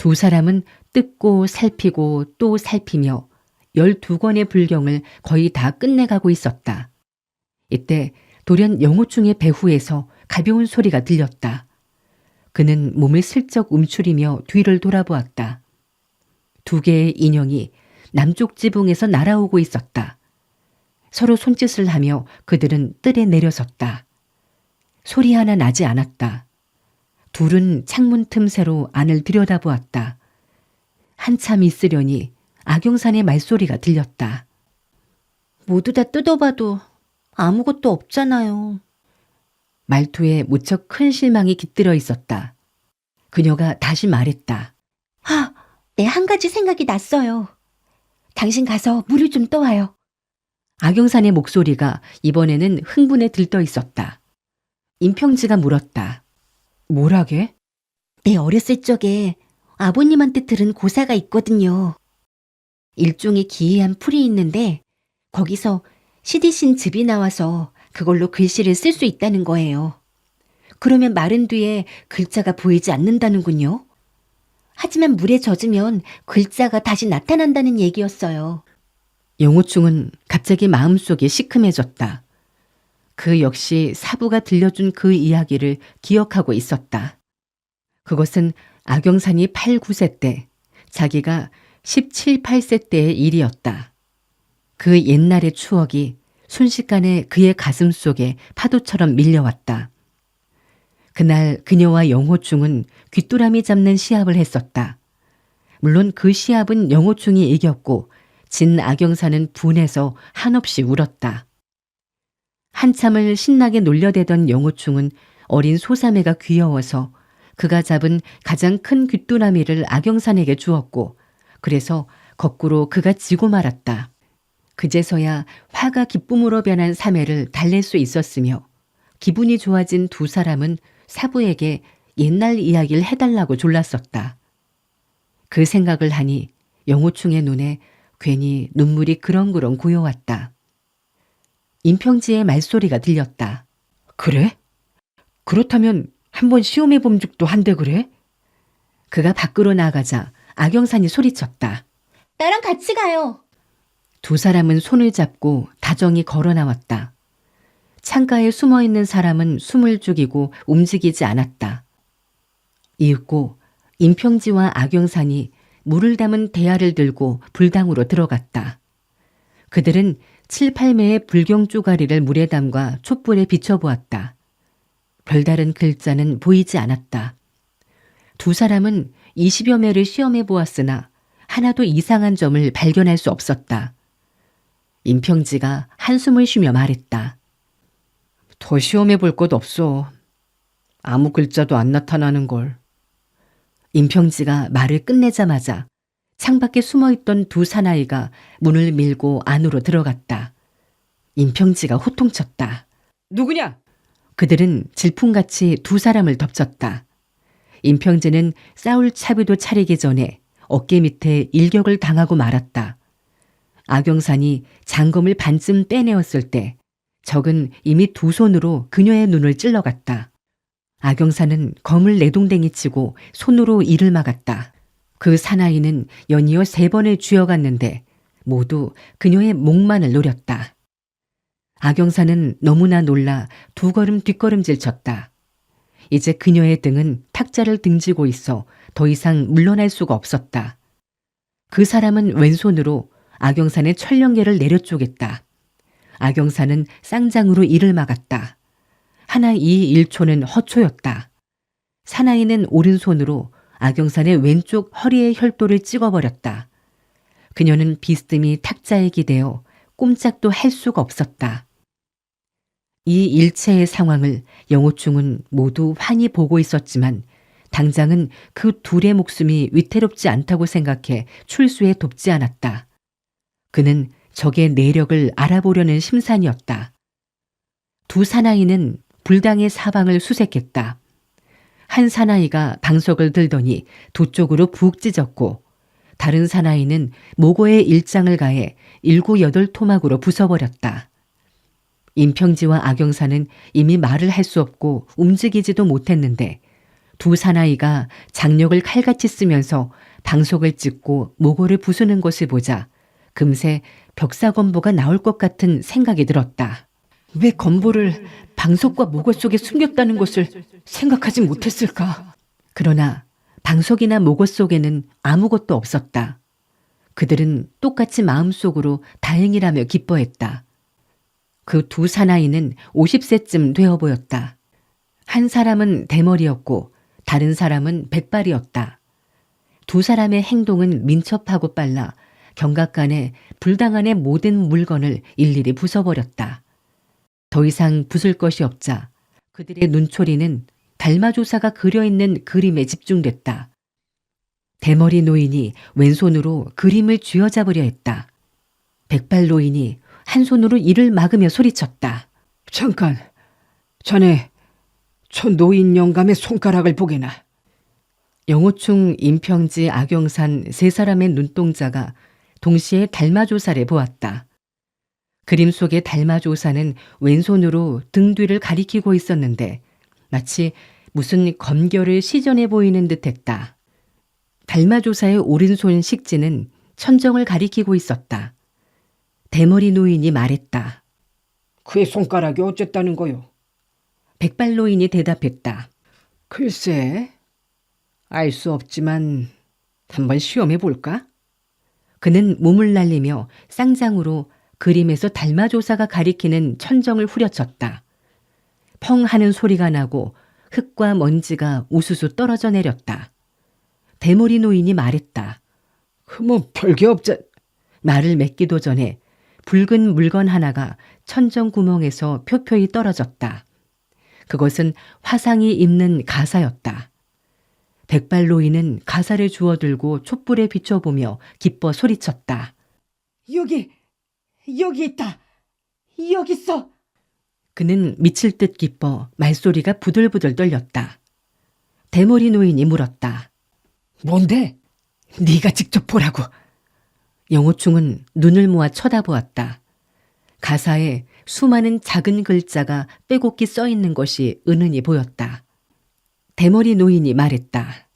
2 사람은 뜯고 살피고 또 살피며 12권의 불경을 거의 다 끝내가고 있었다. 이때 돌연 영호충의 배후에서 가벼운 소리가 들렸다. 그는 몸을 슬쩍 움츠리며 뒤를 돌아보았다. 2 개의 인형이 남쪽 지붕에서 날아오고 있었다. 서로 손짓을 하며 그들은 뜰에 내려섰다. 소리 하나 나지 않았다. 둘은 창문 틈새로 안을 들여다보았다. 한참 있으려니 악영산의 말소리가 들렸다. 모두 다 뜯어봐도 아무것도 없잖아요. 말투에 무척 큰 실망이 깃들어 있었다. 그녀가 다시 말했다. 네, 한 가지 생각이 났어요. 당신 가서 물을 좀 떠와요. 악영산의 목소리가 이번에는 흥분에 들떠 있었다. 임평지가 물었다. 뭐라게? 내 어렸을 적에 아버님한테 들은 고사가 있거든요. 일종의 기이한 풀이 있는데 거기서 시디신 즙이 나와서 그걸로 글씨를 쓸 수 있다는 거예요. 그러면 마른 뒤에 글자가 보이지 않는다는군요. 하지만 물에 젖으면 글자가 다시 나타난다는 얘기였어요. 영호충은 갑자기 마음속이 시큼해졌다. 그 역시 사부가 들려준 그 이야기를 기억하고 있었다. 그것은 악영산이 8, 9세 때, 자기가 17, 8세 때의 일이었다. 그 옛날의 추억이 순식간에 그의 가슴 속에 파도처럼 밀려왔다. 그날 그녀와 영호충은 귀뚜라미 잡는 시합을 했었다. 물론 그 시합은 영호충이 이겼고 진 악영산은 분해서 한없이 울었다. 한참을 신나게 놀려대던 영호충은 어린 소사매가 귀여워서 그가 잡은 가장 큰 귀뚜라미를 악영산에게 주었고 그래서 거꾸로 그가 지고 말았다. 그제서야 화가 기쁨으로 변한 사매를 달랠 수 있었으며 기분이 좋아진 두 사람은 사부에게 옛날 이야기를 해달라고 졸랐었다. 그 생각을 하니 영호충의 눈에 괜히 눈물이 그렁그렁 고여왔다. 임평지의 말소리가 들렸다. 그래? 그렇다면 한번 시험해 본 적도 한데 그래? 그가 밖으로 나가자 악영산이 소리쳤다. 나랑 같이 가요. 두 사람은 손을 잡고 다정히 걸어 나왔다. 창가에 숨어있는 사람은 숨을 죽이고 움직이지 않았다. 이윽고 임평지와 악영산이 물을 담은 대야를 들고 불당으로 들어갔다. 그들은 7, 8매의 불경 쪼가리를 물에 담가 촛불에 비춰보았다. 별다른 글자는 보이지 않았다. 두 사람은 20여 매를 시험해 보았으나 하나도 이상한 점을 발견할 수 없었다. 임평지가 한숨을 쉬며 말했다. 더 시험해 볼 것 없어. 아무 글자도 안 나타나는 걸. 임평지가 말을 끝내자마자 창밖에 숨어있던 두 사나이가 문을 밀고 안으로 들어갔다. 임평지가 호통쳤다. 누구냐? 그들은 질풍같이 두 사람을 덮쳤다. 임평지는 싸울 차비도 차리기 전에 어깨 밑에 일격을 당하고 말았다. 악영산이 장검을 반쯤 빼내었을 때 적은 이미 두 손으로 그녀의 눈을 찔러갔다. 악영산은 검을 내동댕이 치고 손으로 이를 막았다. 그 사나이는 연이어 3번을 쥐어갔는데 모두 그녀의 목만을 노렸다. 악영산은 너무나 놀라 2걸음 뒷걸음질 쳤다. 이제 그녀의 등은 탁자를 등지고 있어 더 이상 물러날 수가 없었다. 그 사람은 왼손으로 악영산의 철령개를 내려쪼겠다. 악영산은 쌍장으로 이를 막았다. 하나 이 1초는 허초였다. 사나이는 오른손으로 악영산의 왼쪽 허리의 혈도를 찍어버렸다. 그녀는 비스듬히 탁자에 기대어 꼼짝도 할 수가 없었다. 이 일체의 상황을 영호충은 모두 환히 보고 있었지만 당장은 그 둘의 목숨이 위태롭지 않다고 생각해 출수에 돕지 않았다. 그는 적의 내력을 알아보려는 심산이었다. 두 사나이는 불당의 사방을 수색했다. 한 사나이가 방석을 들더니 두 쪽으로 푹 찢었고 다른 사나이는 모고에 일장을 가해 7, 8토막으로 부숴버렸다. 임평지와 악영산은 이미 말을 할 수 없고 움직이지도 못했는데 두 사나이가 장력을 칼같이 쓰면서 방석을 찢고 모고를 부수는 것을 보자 금세 벽사건보가 나올 것 같은 생각이 들었다. 왜 건보를 방석과 모고 속에 숨겼다는 것을 생각하지 못했을까? 그러나 방석이나 모고 속에는 아무것도 없었다. 그들은 똑같이 마음속으로 다행이라며 기뻐했다. 그 두 사나이는 50세쯤 되어 보였다. 한 사람은 대머리였고 다른 사람은 백발이었다. 두 사람의 행동은 민첩하고 빨라 경각간에 불당 안의 모든 물건을 일일이 부숴버렸다. 더 이상 부술 것이 없자 그들의 눈초리는 달마조사가 그려있는 그림에 집중됐다. 대머리 노인이 왼손으로 그림을 쥐어잡으려 했다. 백발 노인이 한 손으로 이를 막으며 소리쳤다. 잠깐, 자네 저 노인 영감의 손가락을 보게나. 영호충, 임평지, 악영산 세 사람의 눈동자가 동시에 달마조사를 보았다. 그림 속의 달마조사는 왼손으로 등 뒤를 가리키고 있었는데 마치 무슨 검결을 시전해 보이는 듯했다. 달마조사의 오른손 식지는 천정을 가리키고 있었다. 대머리 노인이 말했다. 그의 손가락이 어쨌다는 거요? 백발 노인이 대답했다. 글쎄, 알 수 없지만 한번 시험해 볼까? 그는 몸을 날리며 쌍장으로 그림에서 달마조사가 가리키는 천정을 후려쳤다. 펑 하는 소리가 나고 흙과 먼지가 우수수 떨어져 내렸다. 대머리 노인이 말했다. 뭐 별게 없자. 말을 맺기도 전에 붉은 물건 하나가 천정 구멍에서 표표히 떨어졌다. 그것은 화상이 입는 가사였다. 백발 노인은 가사를 주워들고 촛불에 비춰보며 기뻐 소리쳤다. 여기 있다. 여기 있어. 그는 미칠 듯 기뻐 말소리가 부들부들 떨렸다. 대머리 노인이 물었다. 뭔데? 네가 직접 보라고. 영호충은 눈을 모아 쳐다보았다. 가사에 수많은 작은 글자가 빼곡히 써 있는 것이 은은히 보였다. 대머리 노인이 말했다.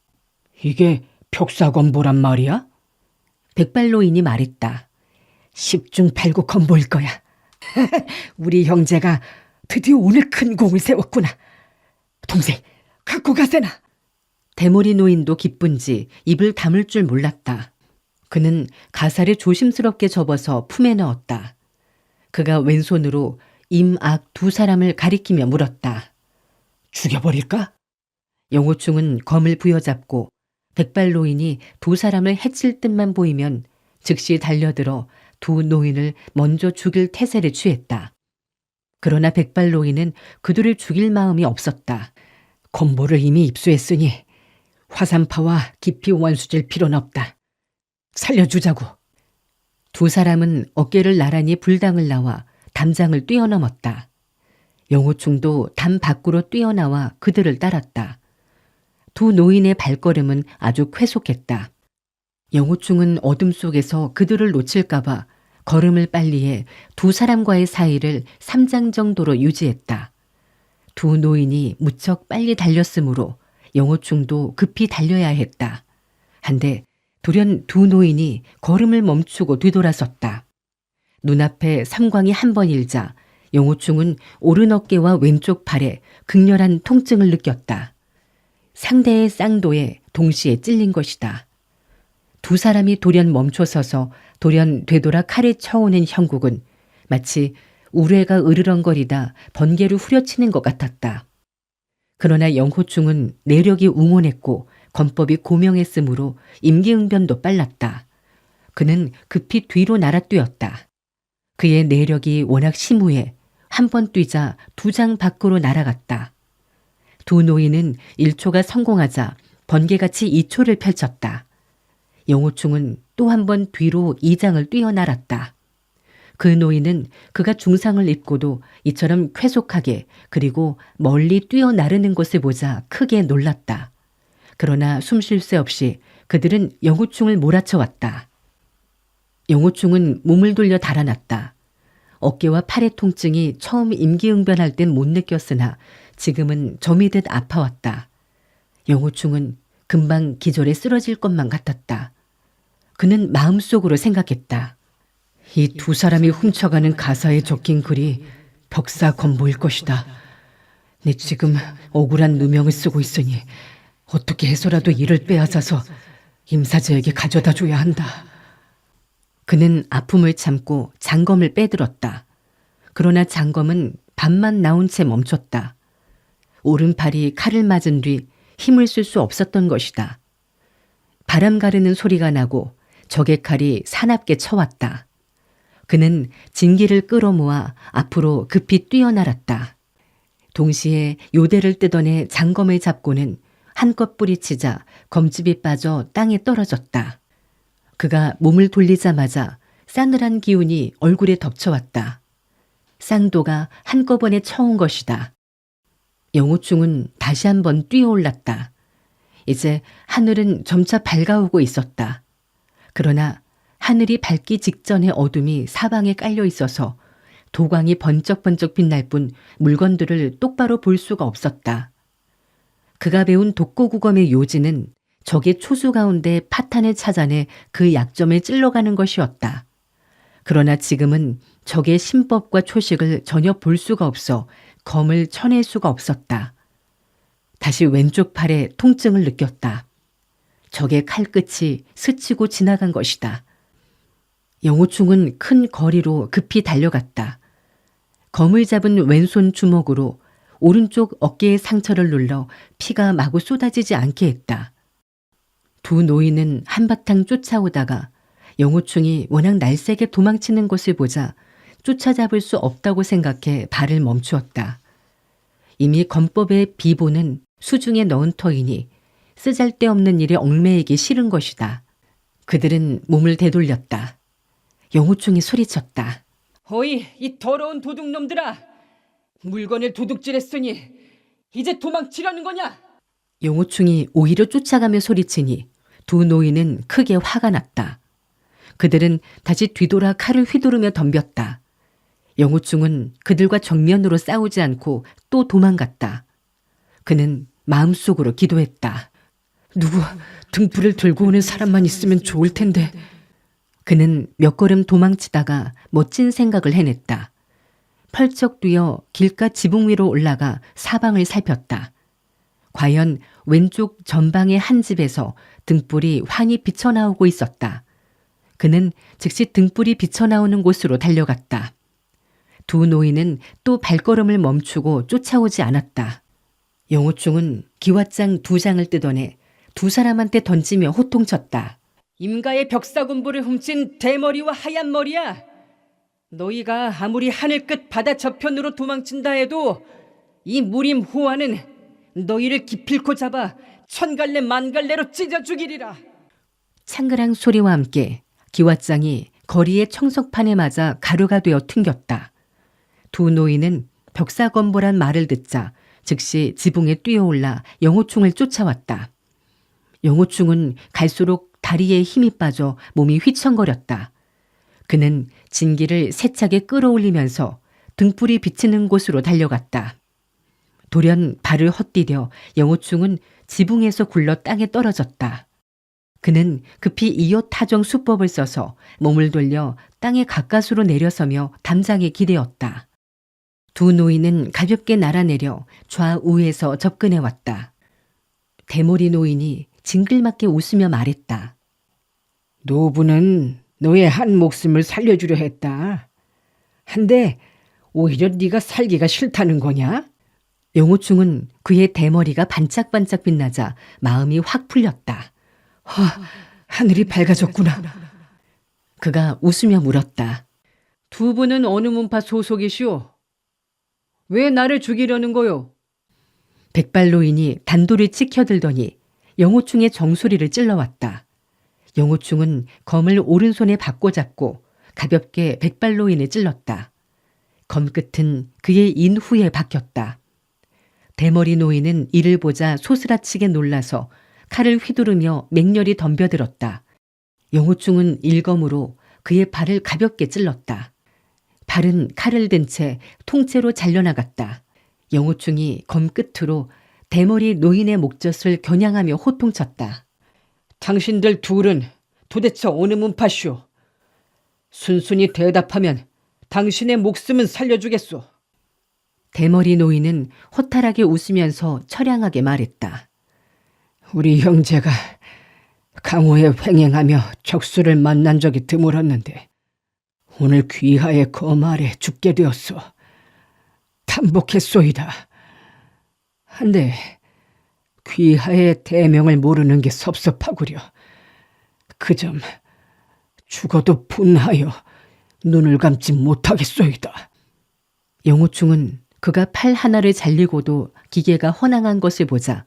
이게 벽사건보란 말이야? 백발 노인이 말했다. 10중 8구 건보일 거야. 우리 형제가 드디어 오늘 큰 공을 세웠구나. 동생, 갖고 가세나. 대머리 노인도 기쁜지 입을 다물 줄 몰랐다. 그는 가사를 조심스럽게 접어서 품에 넣었다. 그가 왼손으로 임, 악 두 사람을 가리키며 물었다. 죽여버릴까? 영호충은 검을 부여잡고 백발 노인이 두 사람을 해칠 듯만 보이면 즉시 달려들어 두 노인을 먼저 죽일 태세를 취했다. 그러나 백발 노인은 그들을 죽일 마음이 없었다. 건보를 이미 입수했으니 화산파와 깊이 원수질 필요는 없다. 살려주자고. 두 사람은 어깨를 나란히 불당을 나와 담장을 뛰어넘었다. 영호충도 담 밖으로 뛰어나와 그들을 따랐다. 두 노인의 발걸음은 아주 쾌속했다. 영호충은 어둠 속에서 그들을 놓칠까봐 걸음을 빨리해 두 사람과의 사이를 3장 정도로 유지했다. 두 노인이 무척 빨리 달렸으므로 영호충도 급히 달려야 했다. 한데 돌연 두 노인이 걸음을 멈추고 뒤돌아섰다. 눈앞에 삼광이 한 번 일자 영호충은 오른 어깨와 왼쪽 팔에 극렬한 통증을 느꼈다. 상대의 쌍도에 동시에 찔린 것이다. 두 사람이 돌연 멈춰서서 돌연 되돌아 칼을 쳐오는 형국은 마치 우레가 으르렁거리다 번개를 후려치는 것 같았다. 그러나 영호충은 내력이 웅온했고 권법이 고명했으므로 임기응변도 빨랐다. 그는 급히 뒤로 날아뛰었다. 그의 내력이 워낙 심우해 한 번 뛰자 두 장 밖으로 날아갔다. 두 노인은 1초가 성공하자 번개같이 2초를 펼쳤다. 영호충은 또 한 번 뒤로 2장을 뛰어날았다. 그 노인은 그가 중상을 입고도 이처럼 쾌속하게 그리고 멀리 뛰어나르는 것을 보자 크게 놀랐다. 그러나 숨 쉴 새 없이 그들은 영호충을 몰아쳐왔다. 영호충은 몸을 돌려 달아났다. 어깨와 팔의 통증이 처음 임기응변할 땐 못 느꼈으나 지금은 점이듯 아파왔다. 영호충은 금방 기절에 쓰러질 것만 같았다. 그는 마음속으로 생각했다. 이 두 사람이 훔쳐가는 가사에 적힌 글이 벽사건보일 것이다. 내 지금 억울한 누명을 쓰고 있으니 어떻게 해서라도 이를 빼앗아서 임사제에게 가져다 줘야 한다. 그는 아픔을 참고 장검을 빼들었다. 그러나 장검은 반만 나온 채 멈췄다. 오른팔이 칼을 맞은 뒤 힘을 쓸 수 없었던 것이다. 바람 가르는 소리가 나고 적의 칼이 사납게 쳐왔다. 그는 진기를 끌어모아 앞으로 급히 뛰어날았다. 동시에 요대를 뜯어내 장검을 잡고는 한껏 뿌리치자 검집이 빠져 땅에 떨어졌다. 그가 몸을 돌리자마자 싸늘한 기운이 얼굴에 덮쳐왔다. 쌍도가 한꺼번에 쳐온 것이다. 영호충은 다시 한번 뛰어올랐다. 이제 하늘은 점차 밝아오고 있었다. 그러나 하늘이 밝기 직전의 어둠이 사방에 깔려 있어서 도광이 번쩍번쩍 빛날 뿐 물건들을 똑바로 볼 수가 없었다. 그가 배운 독고국엄의 요지는 적의 초수 가운데 파탄을 찾아내 그 약점을 찔러가는 것이었다. 그러나 지금은 적의 신법과 초식을 전혀 볼 수가 없어 검을 쳐낼 수가 없었다. 다시 왼쪽 팔에 통증을 느꼈다. 적의 칼끝이 스치고 지나간 것이다. 영호충은 큰 거리로 급히 달려갔다. 검을 잡은 왼손 주먹으로 오른쪽 어깨의 상처를 눌러 피가 마구 쏟아지지 않게 했다. 두 노인은 한바탕 쫓아오다가 영호충이 워낙 날쌔게 도망치는 것을 보자 쫓아잡을 수 없다고 생각해 발을 멈추었다. 이미 검법의 비보는 수중에 넣은 터이니 쓰잘데없는 일에 얽매이기 싫은 것이다. 그들은 몸을 되돌렸다. 영호충이 소리쳤다. 어이, 이 더러운 도둑놈들아! 물건을 도둑질했으니 이제 도망치려는 거냐? 영호충이 오히려 쫓아가며 소리치니 두 노인은 크게 화가 났다. 그들은 다시 뒤돌아 칼을 휘두르며 덤볐다. 영호충은 그들과 정면으로 싸우지 않고 또 도망갔다. 그는 마음속으로 기도했다. 누구 등불을 들고 오는 사람만 있으면 좋을 텐데. 그는 몇 걸음 도망치다가 멋진 생각을 해냈다. 펄쩍 뛰어 길가 지붕 위로 올라가 사방을 살폈다. 과연 왼쪽 전방의 한 집에서 등불이 환히 비쳐나오고 있었다. 그는 즉시 등불이 비쳐나오는 곳으로 달려갔다. 두 노인은 또 발걸음을 멈추고 쫓아오지 않았다. 영호충은 기왓장 2장을 뜯어내 두 사람한테 던지며 호통쳤다. 임가의 벽사군부를 훔친 대머리와 하얀 머리야. 너희가 아무리 하늘 끝 바다 저편으로 도망친다 해도 이 무림 호화는 너희를 기필코 잡아 천갈래 만갈래로 찢어 죽이리라. 창그랑 소리와 함께 기왓장이 거리의 청석판에 맞아 가루가 되어 튕겼다. 두 노인은 벽사건보란 말을 듣자 즉시 지붕에 뛰어올라 영호충을 쫓아왔다. 영호충은 갈수록 다리에 힘이 빠져 몸이 휘청거렸다. 그는 진기를 세차게 끌어올리면서 등불이 비치는 곳으로 달려갔다. 돌연 발을 헛디뎌 영호충은 지붕에서 굴러 땅에 떨어졌다. 그는 급히 이옷 타정 수법을 써서 몸을 돌려 땅에 가까스로 내려서며 담장에 기대었다. 두 노인은 가볍게 날아내려 좌우에서 접근해 왔다. 대머리 노인이 징글맞게 웃으며 말했다. 노부는 너의 한 목숨을 살려주려 했다. 한데 오히려 네가 살기가 싫다는 거냐? 영호충은 그의 대머리가 반짝반짝 빛나자 마음이 확 풀렸다. 하늘이 밝아졌구나. 그가 웃으며 물었다. 두 분은 어느 문파 소속이시오? 왜 나를 죽이려는 거요? 백발노인이 단도를 치켜들더니 영호충의 정수리를 찔러왔다. 영호충은 검을 오른손에 바꿔잡고 가볍게 백발노인을 찔렀다. 검 끝은 그의 인후에 박혔다. 대머리 노인은 이를 보자 소스라치게 놀라서 칼을 휘두르며 맹렬히 덤벼들었다. 영호충은 일검으로 그의 발을 가볍게 찔렀다. 발은 칼을 든 채 통째로 잘려나갔다. 영호충이 검 끝으로 대머리 노인의 목젖을 겨냥하며 호통쳤다. 당신들 둘은 도대체 어느 문파시오? 순순히 대답하면 당신의 목숨은 살려주겠소. 대머리 노인은 허탈하게 웃으면서 처량하게 말했다. 우리 형제가 강호에 횡행하며 적수를 만난 적이 드물었는데 오늘 귀하의 검 아래 죽게 되었소. 탐복했소이다. 한데 귀하의 대명을 모르는 게 섭섭하구려. 그 점 죽어도 분하여 눈을 감지 못하겠소이다. 영호충은 그가 팔 하나를 잘리고도 기계가 허낭한 것을 보자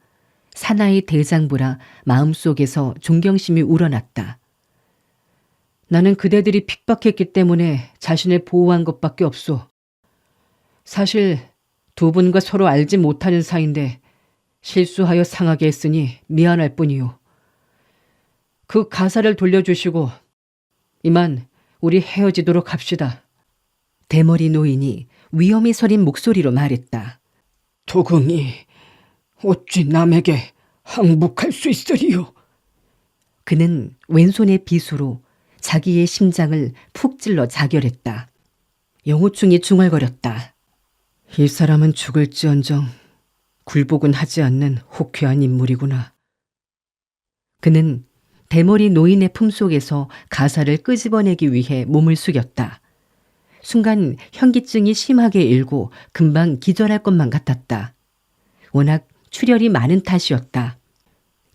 사나이 대장부라 마음속에서 존경심이 우러났다. 나는 그대들이 핍박했기 때문에 자신을 보호한 것밖에 없소. 사실 두 분과 서로 알지 못하는 사이인데 실수하여 상하게 했으니 미안할 뿐이요. 그 가사를 돌려주시고 이만 우리 헤어지도록 합시다. 대머리 노인이 위험이 서린 목소리로 말했다. 도궁이 어찌 남에게 항복할 수 있으리요? 그는 왼손의 비수로 자기의 심장을 푹 찔러 자결했다. 영호충이 중얼거렸다. 이 사람은 죽을지언정 굴복은 하지 않는 호쾌한 인물이구나. 그는 대머리 노인의 품속에서 가사를 끄집어내기 위해 몸을 숙였다. 순간 현기증이 심하게 일고 금방 기절할 것만 같았다. 워낙 출혈이 많은 탓이었다.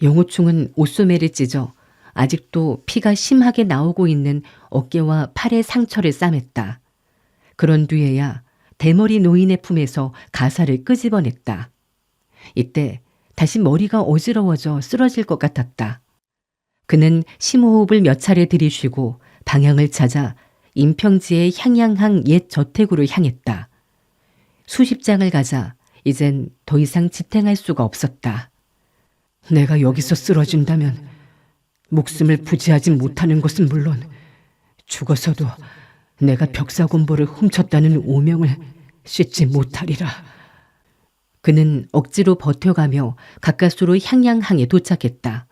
영호충은 옷소매를 찢어 아직도 피가 심하게 나오고 있는 어깨와 팔의 상처를 싸맸다. 그런 뒤에야 대머리 노인의 품에서 가사를 끄집어냈다. 이때 다시 머리가 어지러워져 쓰러질 것 같았다. 그는 심호흡을 몇 차례 들이쉬고 방향을 찾아 임평지의 향양항 옛 저택으로 향했다. 수십 장을 가자 이젠 더 이상 지탱할 수가 없었다. 내가 여기서 쓰러진다면 목숨을 부지하지 못하는 것은 물론 죽어서도 내가 벽사공보를 훔쳤다는 오명을 씻지 못하리라. 그는 억지로 버텨가며 가까스로 향양항에 도착했다.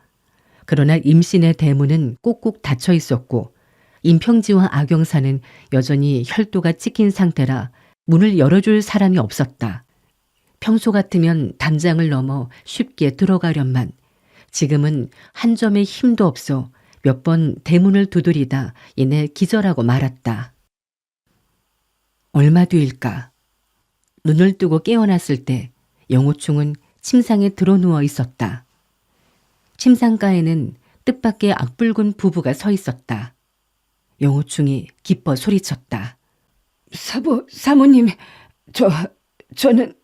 그러나 임신의 대문은 꼭꼭 닫혀 있었고 임평지와 악영사는 여전히 혈도가 찍힌 상태라 문을 열어줄 사람이 없었다. 평소 같으면 담장을 넘어 쉽게 들어가련만 지금은 한 점의 힘도 없어 몇 번 대문을 두드리다 이내 기절하고 말았다. 얼마 뒤일까? 눈을 뜨고 깨어났을 때 영호충은 침상에 드러누워 있었다. 침상가에는 뜻밖의 악붉은 부부가 서 있었다. 영호충이 기뻐 소리쳤다. 사모님, 저는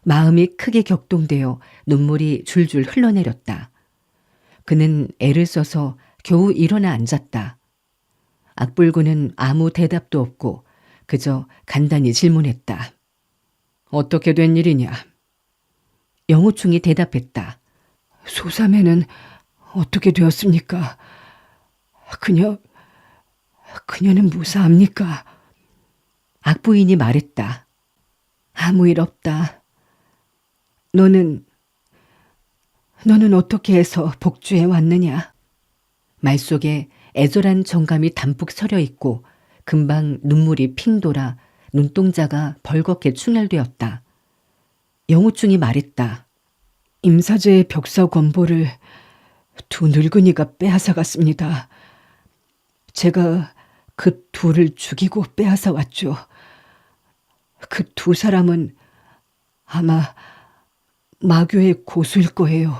마음이 크게 격동되어 눈물이 줄줄 흘러내렸다. 그는 애를 써서 겨우 일어나 앉았다. 악불구는 아무 대답도 없고 그저 간단히 질문했다. 어떻게 된 일이냐? 영호충이 대답했다. 소사매는 어떻게 되었습니까? 그녀는 무사합니까? 악부인이 말했다. 아무 일 없다. 너는 어떻게 해서 복주해 왔느냐? 말 속에 애절한 정감이 담뿍 서려 있고 금방 눈물이 핑 돌아 눈동자가 벌겋게 충혈되었다. 영호충이 말했다. 임사제의 벽사 권보를 두 늙은이가 빼앗아 갔습니다. 제가 그 둘을 죽이고 빼앗아 왔죠. 그 두 사람은 아마 마교의 고수일 거예요.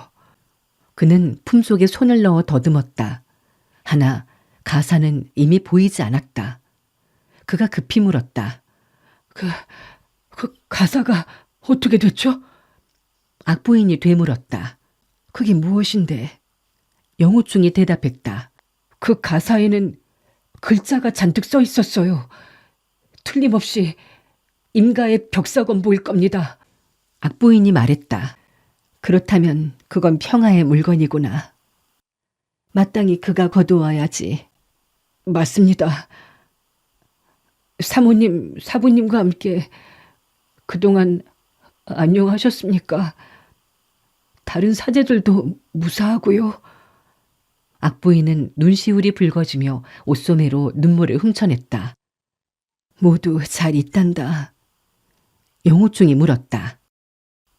그는 품속에 손을 넣어 더듬었다. 하나 가사는 이미 보이지 않았다. 그가 급히 물었다. 그 가사가 어떻게 됐죠? 악부인이 되물었다. 그게 무엇인데? 영호충이 대답했다. 그 가사에는 글자가 잔뜩 써 있었어요. 틀림없이 임가의 벽사건보일 겁니다. 악부인이 말했다. 그렇다면 그건 평화의 물건이구나. 마땅히 그가 거두어야지. 맞습니다. 사부님과 함께 그동안 안녕하셨습니까? 다른 사제들도 무사하고요. 악부인은 눈시울이 붉어지며 옷소매로 눈물을 훔쳐냈다. 모두 잘 있단다. 영호충이 물었다.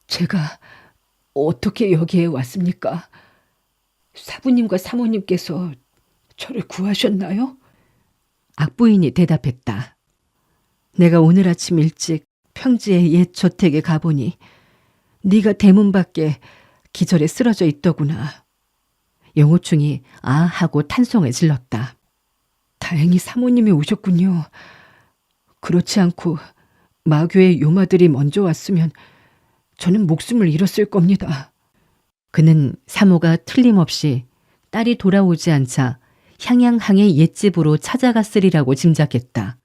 제가 어떻게 여기에 왔습니까? 사부님과 사모님께서 저를 구하셨나요? 악부인이 대답했다. 내가 오늘 아침 일찍 평지의 옛 저택에 가보니 네가 대문 밖에 기절에 쓰러져 있더구나. 영호충이 아 하고 탄성을 질렀다. 다행히 사모님이 오셨군요. 그렇지 않고 마교의 요마들이 먼저 왔으면 저는 목숨을 잃었을 겁니다. 그는 사모가 틀림없이 딸이 돌아오지 않자 향양항의 옛집으로 찾아갔으리라고 짐작했다.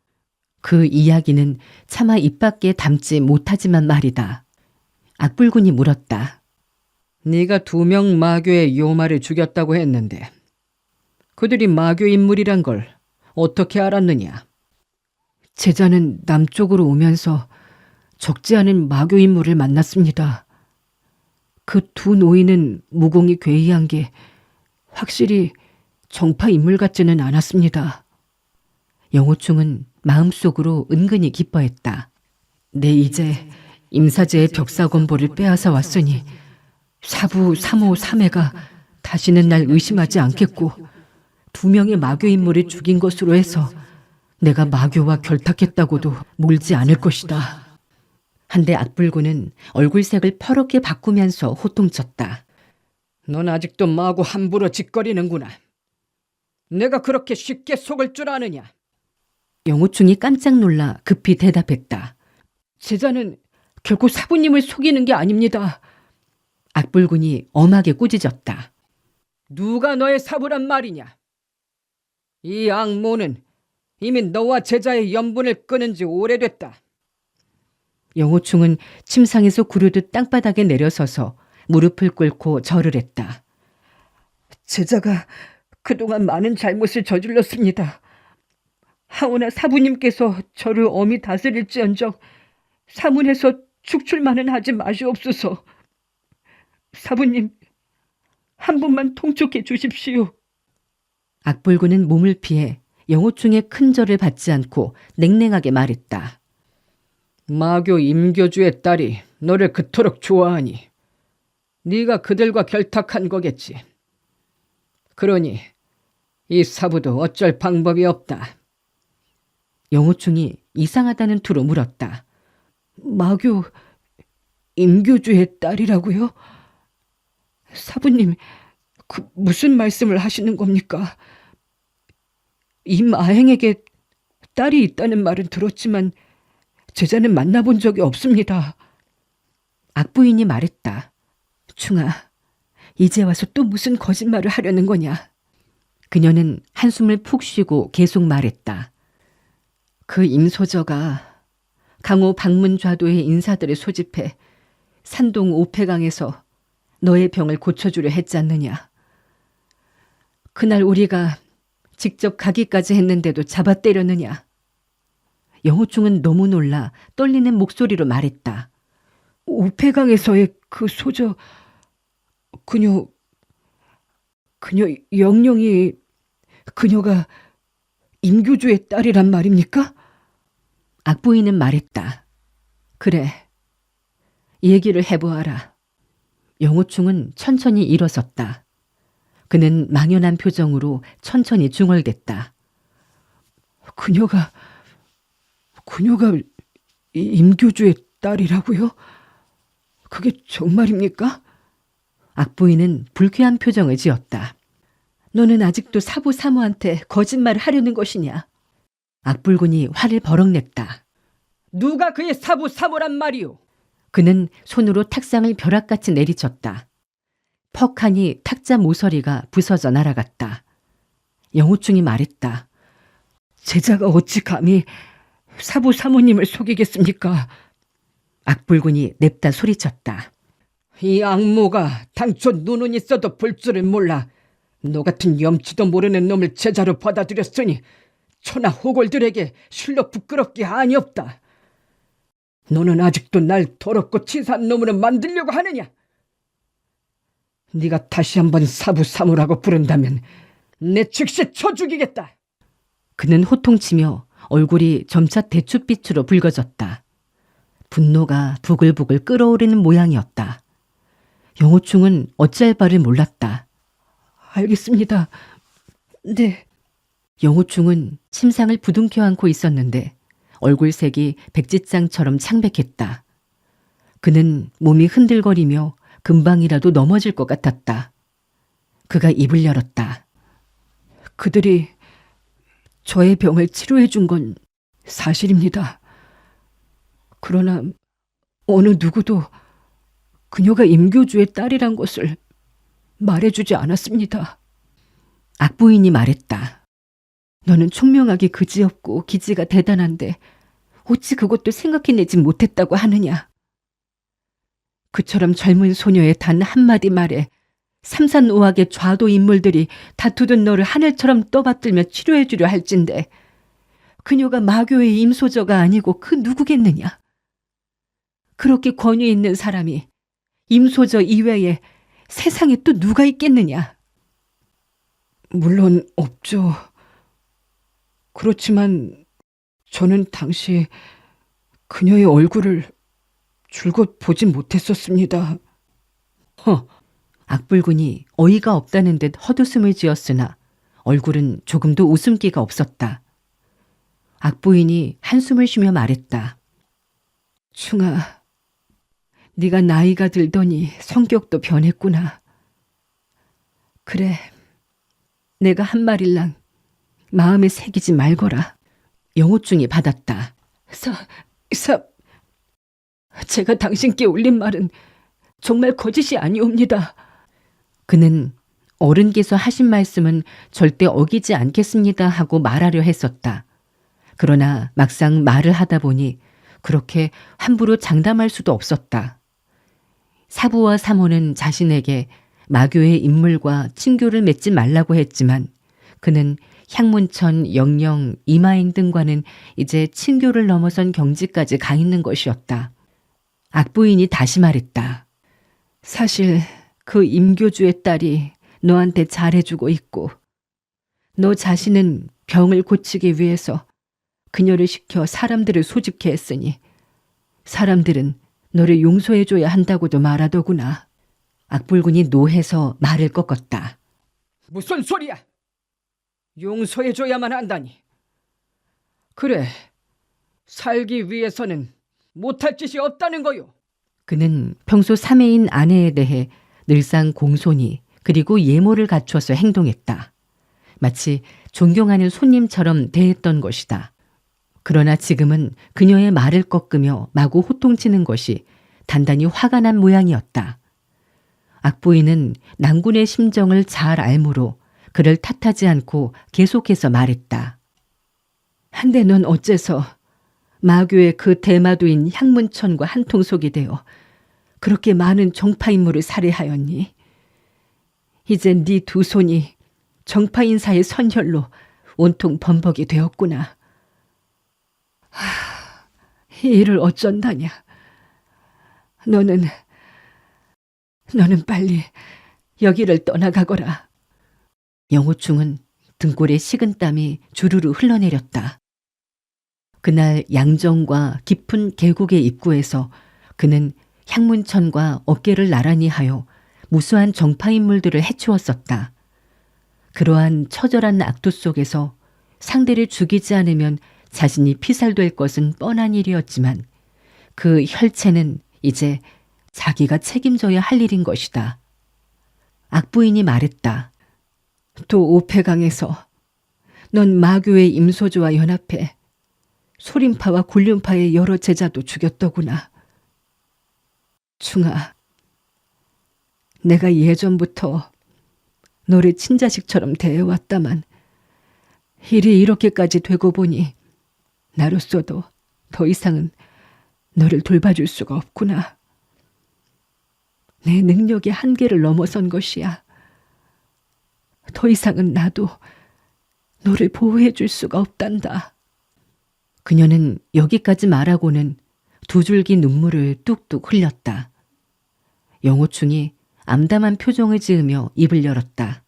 그 이야기는 차마 입 밖에 담지 못하지만 말이다. 악불군이 물었다. 네가 2명 마교의 요마를 죽였다고 했는데 그들이 마교 인물이란 걸 어떻게 알았느냐? 제자는 남쪽으로 오면서 적지 않은 마교 인물을 만났습니다. 그 두 노인은 무공이 괴이한 게 확실히 정파 인물 같지는 않았습니다. 영호충은 마음속으로 은근히 기뻐했다. 내 이제 임사제의 벽사건보를 빼앗아 왔으니 사부 3호 3회가 다시는 날 의심하지 않겠고 2명의 마교 인물을 죽인 것으로 해서 내가 마교와 결탁했다고도 몰지 않을 것이다. 한데 악불군은 얼굴색을 퍼렇게 바꾸면서 호통쳤다. 넌 아직도 마구 함부로 짓거리는구나. 내가 그렇게 쉽게 속을 줄 아느냐? 영호충이 깜짝 놀라 급히 대답했다. 제자는 결코 사부님을 속이는 게 아닙니다. 악불군이 엄하게 꾸짖었다. 누가 너의 사부란 말이냐? 이 악모는 이미 너와 제자의 연분을 끊은 지 오래됐다. 영호충은 침상에서 구르듯 땅바닥에 내려서서 무릎을 꿇고 절을 했다. 제자가 그동안 많은 잘못을 저질렀습니다. 하오나 사부님께서 저를 엄히 다스릴지언정 사문에서 축출만은 하지 마시옵소서. 사부님, 한 번만 통촉해 주십시오. 악불군은 몸을 피해 영호충의 큰 절을 받지 않고 냉랭하게 말했다. 마교 임교주의 딸이 너를 그토록 좋아하니 네가 그들과 결탁한 거겠지. 그러니 이 사부도 어쩔 방법이 없다. 영호충이 이상하다는 투로 물었다. 마교 임교주의 딸이라고요? 사부님, 그 무슨 말씀을 하시는 겁니까? 임아행에게 딸이 있다는 말은 들었지만 제자는 만나본 적이 없습니다. 악부인이 말했다. 충아, 이제 와서 또 무슨 거짓말을 하려는 거냐? 그녀는 한숨을 푹 쉬고 계속 말했다. 그 임소저가 강호 방문좌도의 인사들을 소집해 산동 오폐강에서 너의 병을 고쳐주려 했지 않느냐. 그날 우리가 직접 가기까지 했는데도 잡아 때렸느냐. 영호충은 너무 놀라 떨리는 목소리로 말했다. 오폐강에서의 그 소저, 그녀 영영이 그녀가 임교주의 딸이란 말입니까? 악부인은 말했다. 그래, 얘기를 해보아라. 영호충은 천천히 일어섰다. 그는 망연한 표정으로 천천히 중얼댔다. 그녀가 임교주의 딸이라고요? 그게 정말입니까? 악부인은 불쾌한 표정을 지었다. 너는 아직도 사부 사모한테 거짓말을 하려는 것이냐? 악불군이 화를 버럭 냈다. 누가 그의 사부 사모란 말이오? 그는 손으로 탁상을 벼락같이 내리쳤다. 퍽하니 탁자 모서리가 부서져 날아갔다. 영호충이 말했다. 제자가 어찌 감히 사부 사모님을 속이겠습니까? 악불군이 냅다 소리쳤다. 이 악모가 당초 눈은 있어도 볼 줄을 몰라 너 같은 염치도 모르는 놈을 제자로 받아들였으니 천하 호골들에게 실로 부끄럽게 아니없다. 너는 아직도 날 더럽고 치사한 놈으로 만들려고 하느냐? 네가 다시 한번 사부 사모라고 부른다면 내 즉시 쳐 죽이겠다. 그는 호통치며 얼굴이 점차 대추빛으로 붉어졌다. 분노가 부글부글 끓어오르는 모양이었다. 영호충은 어찌할 바를 몰랐다. 알겠습니다. 네. 영호충은 침상을 부둥켜 안고 있었는데 얼굴색이 백지장처럼 창백했다. 그는 몸이 흔들거리며 금방이라도 넘어질 것 같았다. 그가 입을 열었다. 그들이 저의 병을 치료해 준 건 사실입니다. 그러나 어느 누구도 그녀가 임교주의 딸이란 것을 말해주지 않았습니다. 악부인이 말했다. 너는 총명하기 그지없고 기지가 대단한데 어찌 그것도 생각해내지 못했다고 하느냐. 그처럼 젊은 소녀의 단 한마디 말에 삼산오학의 좌도 인물들이 다투던 너를 하늘처럼 떠받들며 치료해주려 할진데 그녀가 마교의 임소저가 아니고 그 누구겠느냐? 그렇게 권위 있는 사람이 임소저 이외에 세상에 또 누가 있겠느냐? 물론 없죠. 그렇지만 저는 당시 그녀의 얼굴을 줄곧 보진 못했었습니다. 악불군이 어이가 없다는 듯 헛웃음을 지었으나 얼굴은 조금도 웃음기가 없었다. 악부인이 한숨을 쉬며 말했다. 충아, 네가 나이가 들더니 성격도 변했구나. 그래, 내가 한 말일랑 마음에 새기지 말거라. 영호충이 받았다. 제가 당신께 올린 말은 정말 거짓이 아니옵니다. 그는 어른께서 하신 말씀은 절대 어기지 않겠습니다 하고 말하려 했었다. 그러나 막상 말을 하다 보니 그렇게 함부로 장담할 수도 없었다. 사부와 사모는 자신에게 마교의 인물과 친교를 맺지 말라고 했지만 그는 향문천, 영영, 이마행 등과는 이제 친교를 넘어선 경지까지 가 있는 것이었다. 악부인이 다시 말했다. 사실 그 임교주의 딸이 너한테 잘해주고 있고 너 자신은 병을 고치기 위해서 그녀를 시켜 사람들을 소집케 했으니 사람들은 너를 용서해줘야 한다고도 말하더구나. 악불군이 노해서 말을 꺾었다. 무슨 소리야? 용서해줘야만 한다니. 그래, 살기 위해서는 못할 짓이 없다는 거요. 그는 평소 사매인 아내에 대해 늘상 공손히 그리고 예모를 갖춰서 행동했다. 마치 존경하는 손님처럼 대했던 것이다. 그러나 지금은 그녀의 말을 꺾으며 마구 호통치는 것이 단단히 화가 난 모양이었다. 악부인은 낭군의 심정을 잘 알므로 그를 탓하지 않고 계속해서 말했다. 한데 넌 어째서 마교의 그 대마도인 향문천과 한통속이 되어 그렇게 많은 정파 인물을 살해하였니? 이제 네 두 손이 정파 인사의 선혈로 온통 범벅이 되었구나. 이 일을 어쩐다냐. 너는 빨리 여기를 떠나가거라. 영호충은 등골에 식은땀이 주르르 흘러내렸다. 그날 양정과 깊은 계곡의 입구에서 그는 향문천과 어깨를 나란히 하여 무수한 정파 인물들을 해치웠었다. 그러한 처절한 악도 속에서 상대를 죽이지 않으면 자신이 피살될 것은 뻔한 일이었지만 그 혈체는 이제 자기가 책임져야 할 일인 것이다. 악부인이 말했다. 또 오패강에서 넌 마교의 임소조와 연합해 소림파와 굴륜파의 여러 제자도 죽였더구나. 충아, 내가 예전부터 너를 친자식처럼 대해왔다만 일이 이렇게까지 되고 보니 나로서도 더 이상은 너를 돌봐줄 수가 없구나. 내 능력의 한계를 넘어선 것이야. 더 이상은 나도 너를 보호해줄 수가 없단다. 그녀는 여기까지 말하고는 두 줄기 눈물을 뚝뚝 흘렸다. 영호충이 암담한 표정을 지으며 입을 열었다.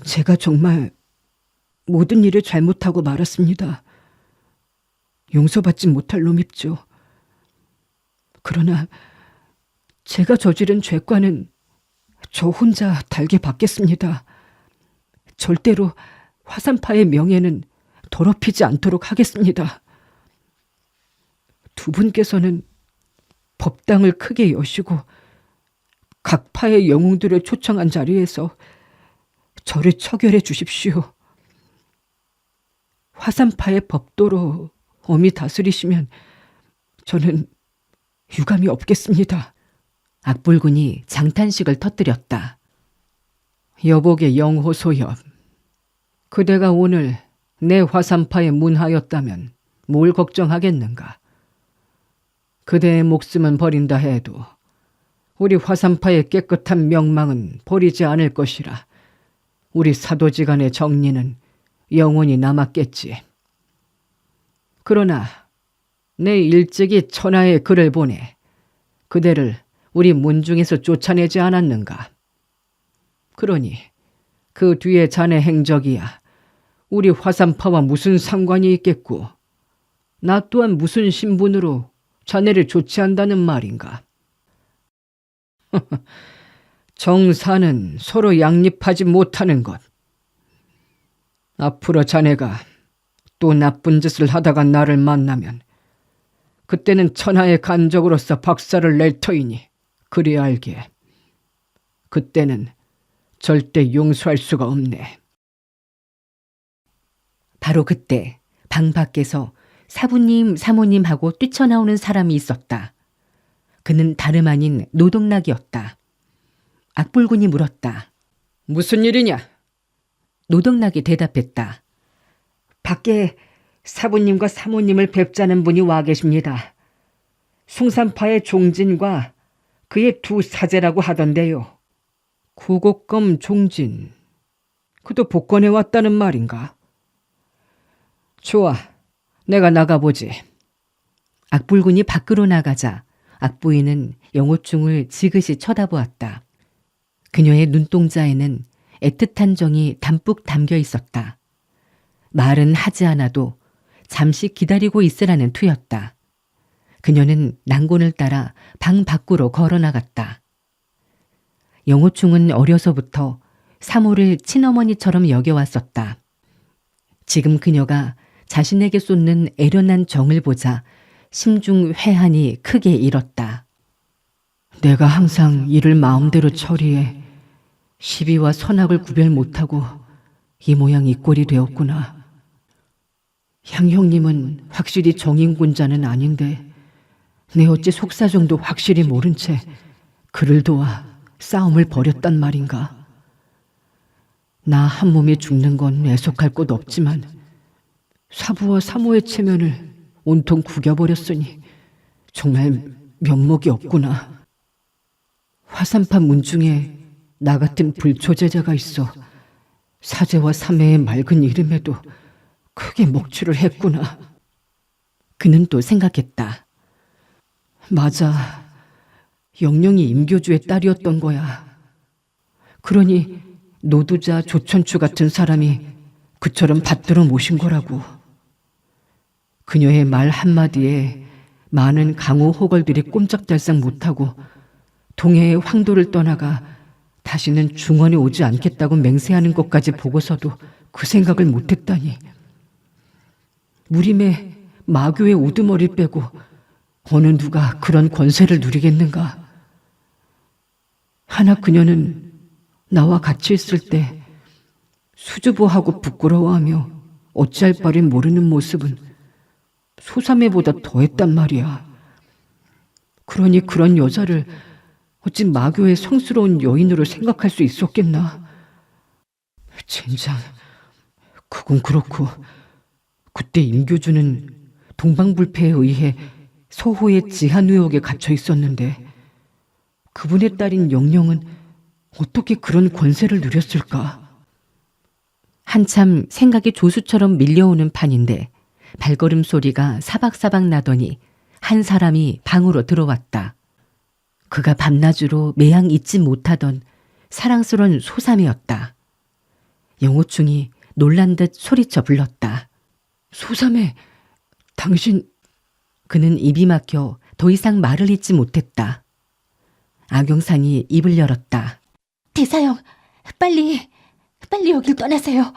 제가 정말 모든 일을 잘못하고 말았습니다. 용서받지 못할 놈입죠. 그러나 제가 저지른 죄과는 저 혼자 달게 받겠습니다. 절대로 화산파의 명예는 더럽히지 않도록 하겠습니다. 두 분께서는 법당을 크게 여시고 각 파의 영웅들을 초청한 자리에서 저를 처결해 주십시오. 화산파의 법도로 엄히 다스리시면 저는 유감이 없겠습니다. 악불군이 장탄식을 터뜨렸다. 여복의 영호소엽, 그대가 오늘 내 화산파에 문하였다면 뭘 걱정하겠는가? 그대의 목숨은 버린다 해도 우리 화산파의 깨끗한 명망은 버리지 않을 것이라 우리 사도지간의 정리는 영원히 남았겠지. 그러나 내 일찍이 천하에 글을 보내 그대를 우리 문중에서 쫓아내지 않았는가? 그러니 그 뒤에 자네 행적이야 우리 화산파와 무슨 상관이 있겠고 나 또한 무슨 신분으로 자네를 조치한다는 말인가? 정사는 서로 양립하지 못하는 것. 앞으로 자네가 또 나쁜 짓을 하다가 나를 만나면 그때는 천하의 간적으로서 박살을 낼 터이니 그리 알게. 그때는 절대 용서할 수가 없네. 바로 그때 방 밖에서 사부님, 사모님하고 뛰쳐나오는 사람이 있었다. 그는 다름 아닌 노덕락이었다. 악불군이 물었다. 무슨 일이냐? 노덕락이 대답했다. 밖에 사부님과 사모님을 뵙자는 분이 와 계십니다. 숭산파의 종진과 그의 두 사제라고 하던데요. 구곡검 종진, 그도 복권에 왔다는 말인가? 좋아, 내가 나가보지. 악불군이 밖으로 나가자 악부인은 영호충을 지그시 쳐다보았다. 그녀의 눈동자에는 애틋한 정이 담뿍 담겨 있었다. 말은 하지 않아도 잠시 기다리고 있으라는 투였다. 그녀는 난곤을 따라 방 밖으로 걸어나갔다. 영호충은 어려서부터 사모를 친어머니처럼 여겨왔었다. 지금 그녀가 자신에게 쏟는 애련한 정을 보자 심중 회한이 크게 일었다. 내가 항상 일을 마음대로 처리해 시비와 선악을 구별 못하고 이 모양 이 꼴이 되었구나. 향형님은 확실히 정인군자는 아닌데 내 어찌 속사정도 확실히 모른 채 그를 도와 싸움을 벌였단 말인가. 나 한 몸이 죽는 건 애석할 것 없지만 사부와 사모의 체면을 온통 구겨버렸으니 정말 면목이 없구나. 화산파 문중에 나 같은 불초제자가 있어 사제와 사매의 맑은 이름에도 크게 먹칠을 했구나. 그는 또 생각했다. 맞아. 영령이 임교주의 딸이었던 거야. 그러니 노두자 조천추 같은 사람이 그처럼 받들어 모신 거라고. 그녀의 말 한마디에 많은 강호 호걸들이 꼼짝달싹 못하고 동해의 황도를 떠나가 다시는 중원에 오지 않겠다고 맹세하는 것까지 보고서도 그 생각을 못했다니. 무림에 마교의 우두머리를 빼고 어느 누가 그런 권세를 누리겠는가. 하나 그녀는 나와 같이 있을 때 수줍어하고 부끄러워하며 어찌할 바를 모르는 모습은 소삼애보다 더했단 말이야. 그러니 그런 여자를 어찌 마교의 성스러운 여인으로 생각할 수 있었겠나. 젠장, 그건 그렇고 그때 임교주는 동방불패에 의해 서호의 지한의혹에 갇혀 있었는데 그분의 딸인 영령은 어떻게 그런 권세를 누렸을까? 한참 생각이 조수처럼 밀려오는 판인데 발걸음 소리가 사박사박 나더니 한 사람이 방으로 들어왔다. 그가 밤낮으로 매양 잊지 못하던 사랑스러운 소삼이었다. 영호충이 놀란 듯 소리쳐 불렀다. 소삼애, 당신... 그는 입이 막혀 더 이상 말을 잇지 못했다. 악영산이 입을 열었다. 대사형, 빨리 여길 떠나세요.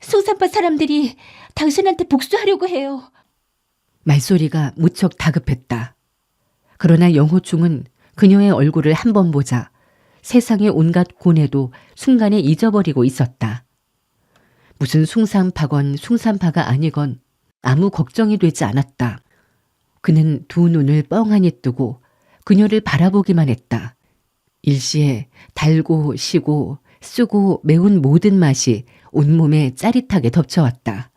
소산파 사람들이 당신한테 복수하려고 해요. 말소리가 무척 다급했다. 그러나 영호충은 그녀의 얼굴을 한 번 보자 세상의 온갖 고뇌도 순간에 잊어버리고 있었다. 무슨 숭산파건 숭산파가 아니건 아무 걱정이 되지 않았다. 그는 두 눈을 뻥하니 뜨고 그녀를 바라보기만 했다. 일시에 달고 시고 쓰고 매운 모든 맛이 온몸에 짜릿하게 덮쳐왔다.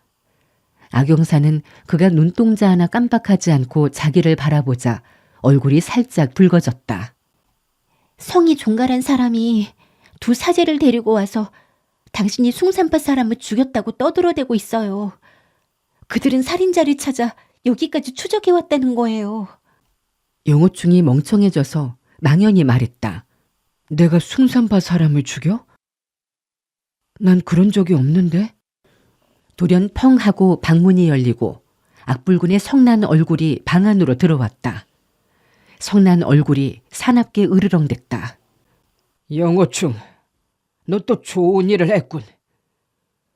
악영사는 그가 눈동자 하나 깜빡하지 않고 자기를 바라보자 얼굴이 살짝 붉어졌다. 성이 종갈한 사람이 두 사제를 데리고 와서 당신이 숭산파 사람을 죽였다고 떠들어대고 있어요. 그들은 살인자를 찾아 여기까지 추적해왔다는 거예요. 영호충이 멍청해져서 망연히 말했다. 내가 숭산파 사람을 죽여? 난 그런 적이 없는데? 돌연 펑 하고 방문이 열리고 악불군의 성난 얼굴이 방 안으로 들어왔다. 성난 얼굴이 사납게 으르렁댔다. 영호충, 너 또 좋은 일을 했군.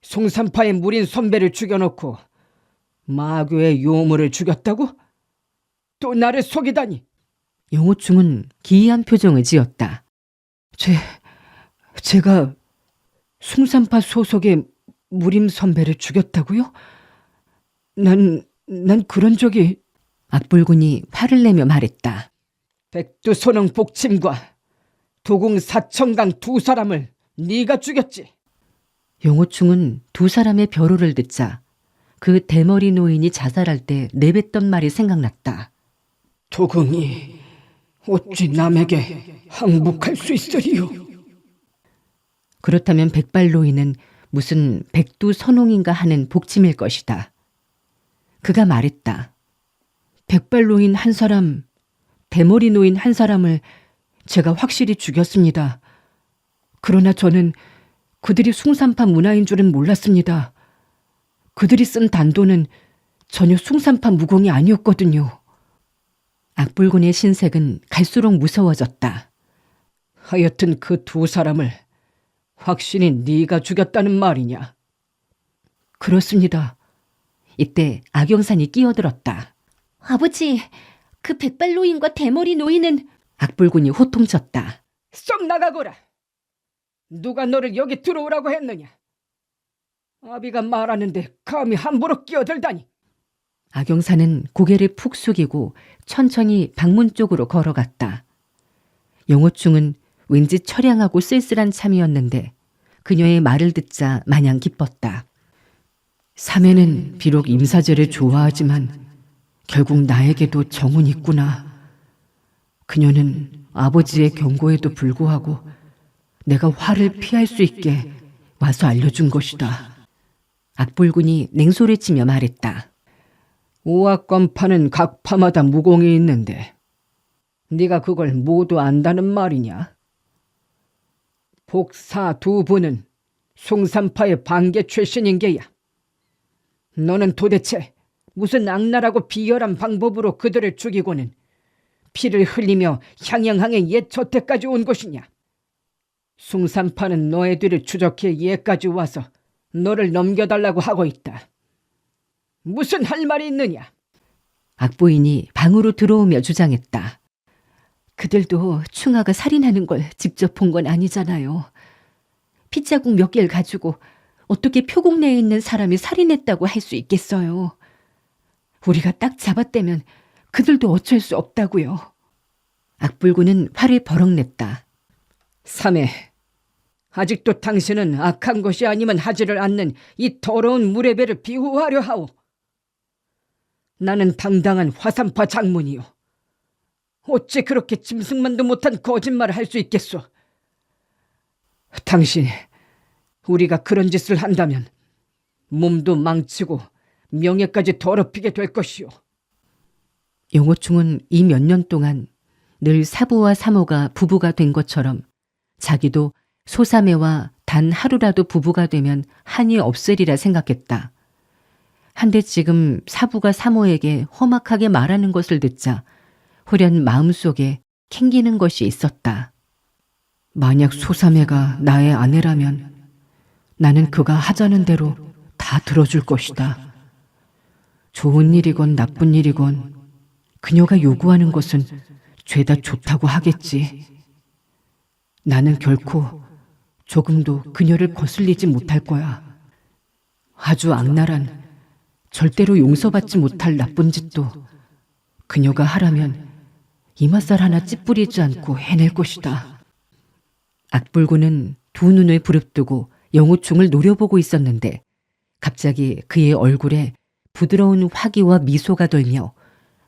숭산파의 무린 선배를 죽여놓고 마교의 요물을 죽였다고? 또 나를 속이다니. 영호충은 기이한 표정을 지었다. 제가 숭산파 소속의 무림 선배를 죽였다고요? 난 그런 적이... 악불군이 화를 내며 말했다. 백두소능 복침과 도궁 사천강 두 사람을 네가 죽였지. 영호충은 두 사람의 벼로를 듣자 그 대머리 노인이 자살할 때 내뱉던 말이 생각났다. 도궁이 어찌 남에게 항복할 수 있으리요? 그렇다면 백발 노인은 무슨 백두선홍인가 하는 복침일 것이다. 그가 말했다. 백발 노인 한 사람, 대머리 노인 한 사람을 제가 확실히 죽였습니다. 그러나 저는 그들이 숭산파 문화인 줄은 몰랐습니다. 그들이 쓴 단도는 전혀 숭산파 무공이 아니었거든요. 악불군의 신색은 갈수록 무서워졌다. 하여튼 그 두 사람을 확실히 네가 죽였다는 말이냐? 그렇습니다. 이때 악영산이 끼어들었다. 아버지, 그 백발 노인과 대머리 노인은... 악불군이 호통쳤다. 썩 나가거라. 누가 너를 여기 들어오라고 했느냐? 아비가 말하는데 감히 함부로 끼어들다니. 악영산은 고개를 푹 숙이고 천천히 방문 쪽으로 걸어갔다. 영호충은 왠지 처량하고 쓸쓸한 참이었는데 그녀의 말을 듣자 마냥 기뻤다. 사매는 비록 임사제를 좋아하지만 결국 나에게도 정은 있구나. 그녀는 아버지의 경고에도 불구하고 내가 화를 피할 수 있게 와서 알려준 것이다. 악불군이 냉소리치며 말했다. 오악관파는 각 파마다 무공이 있는데 네가 그걸 모두 안다는 말이냐? 복사 두 분은 숭산파의 반계 출신인 게야. 너는 도대체 무슨 악랄하고 비열한 방법으로 그들을 죽이고는 피를 흘리며 향양항의 옛 저택까지 온 것이냐? 숭산파는 너의 뒤를 추적해 얘까지 와서 너를 넘겨달라고 하고 있다. 무슨 할 말이 있느냐? 악보인이 방으로 들어오며 주장했다. 그들도 충하가 살인하는 걸 직접 본 건 아니잖아요. 핏자국 몇 개를 가지고 어떻게 표국 내에 있는 사람이 살인했다고 할 수 있겠어요. 우리가 딱 잡았다면 그들도 어쩔 수 없다고요. 악불군은 화를 버럭 냈다. 삼해, 아직도 당신은 악한 것이 아니면 하지를 않는 이 더러운 무례배를 비호하려 하오. 나는 당당한 화산파 장문이요. 어찌 그렇게 짐승만도 못한 거짓말을 할 수 있겠소? 당신, 우리가 그런 짓을 한다면 몸도 망치고 명예까지 더럽히게 될 것이오. 영호충은 이 몇 년 동안 늘 사부와 사모가 부부가 된 것처럼 자기도 소사매와 단 하루라도 부부가 되면 한이 없으리라 생각했다. 한데 지금 사부가 사모에게 험악하게 말하는 것을 듣자 후련 마음속에 캥기는 것이 있었다. 만약 소사매가 나의 아내라면 나는 그가 하자는 대로 다 들어줄 것이다. 좋은 일이건 나쁜 일이건 그녀가 요구하는 것은 죄다 좋다고 하겠지. 나는 결코 조금도 그녀를 거슬리지 못할 거야. 아주 악랄한, 절대로 용서받지 못할 나쁜 짓도 그녀가 하라면 이맛살 하나 찌푸리지 않고 해낼 것이다. 악불군은 두 눈을 부릅뜨고 영호충을 노려보고 있었는데 갑자기 그의 얼굴에 부드러운 화기와 미소가 돌며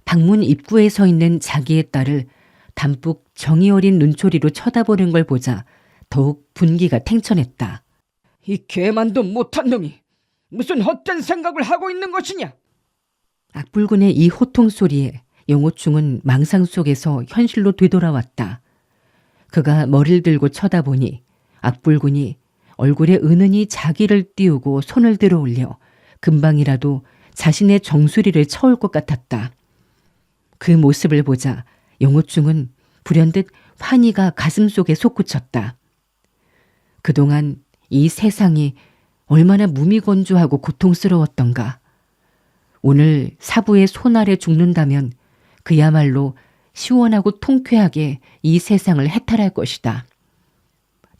방문 입구에 서 있는 자기의 딸을 담뿍 정이 어린 눈초리로 쳐다보는 걸 보자 더욱 분기가 탱천했다. 이 개만도 못한 놈이 무슨 헛된 생각을 하고 있는 것이냐? 악불군의 이 호통 소리에 영호충은 망상 속에서 현실로 되돌아왔다. 그가 머리를 들고 쳐다보니 악불군이 얼굴에 은은히 자기를 띄우고 손을 들어 올려 금방이라도 자신의 정수리를 쳐올 것 같았다. 그 모습을 보자 영호충은 불현듯 환희가 가슴속에 솟구쳤다. 그동안 이 세상이 얼마나 무미건조하고 고통스러웠던가. 오늘 사부의 손 아래 죽는다면 그야말로 시원하고 통쾌하게 이 세상을 해탈할 것이다.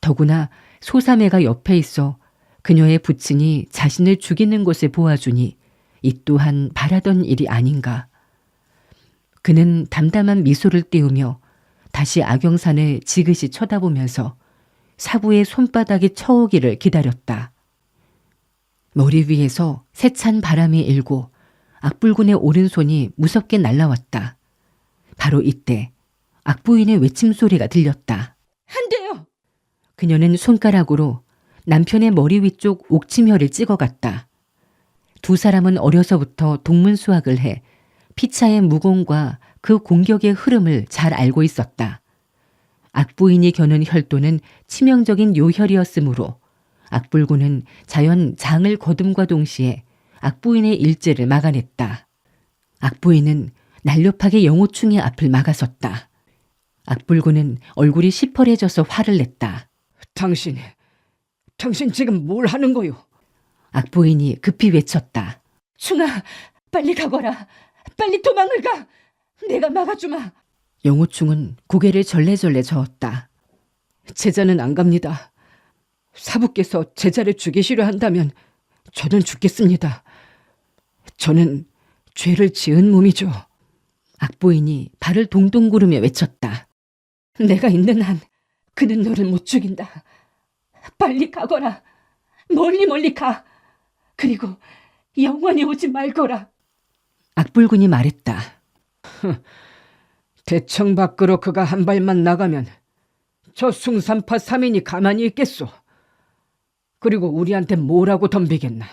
더구나 소사매가 옆에 있어 그녀의 부친이 자신을 죽이는 것을 보아주니 이 또한 바라던 일이 아닌가. 그는 담담한 미소를 띄우며 다시 악영산을 지그시 쳐다보면서 사부의 손바닥이 쳐오기를 기다렸다. 머리 위에서 세찬 바람이 일고 악불군의 오른손이 무섭게 날라왔다. 바로 이때 악부인의 외침소리가 들렸다. 안 돼요. 그녀는 손가락으로 남편의 머리 위쪽 옥침혈을 찍어갔다. 두 사람은 어려서부터 동문수학을 해 피차의 무공과 그 공격의 흐름을 잘 알고 있었다. 악부인이 겨눈 혈도는 치명적인 요혈이었으므로 악불군은 자연 장을 거둠과 동시에 악부인의 일제를 막아냈다. 악부인은 날렵하게 영호충의 앞을 막아섰다. 악불군은 얼굴이 시퍼래져서 화를 냈다. 당신 지금 뭘 하는 거요? 악부인이 급히 외쳤다. 충아, 빨리 가거라. 빨리 도망을 가. 내가 막아주마. 영호충은 고개를 절레절레 저었다. 제자는 안 갑니다. 사부께서 제자를 죽이시려 한다면 저는 죽겠습니다. 저는 죄를 지은 몸이죠. 악부인이 발을 동동 구르며 외쳤다. 내가 있는 한 그는 너를 못 죽인다. 빨리 가거라. 멀리 가. 그리고 영원히 오지 말거라. 악불군이 말했다. 대청 밖으로 그가 한 발만 나가면 저 숭산파 3인이 가만히 있겠소. 그리고 우리한테 뭐라고 덤비겠나.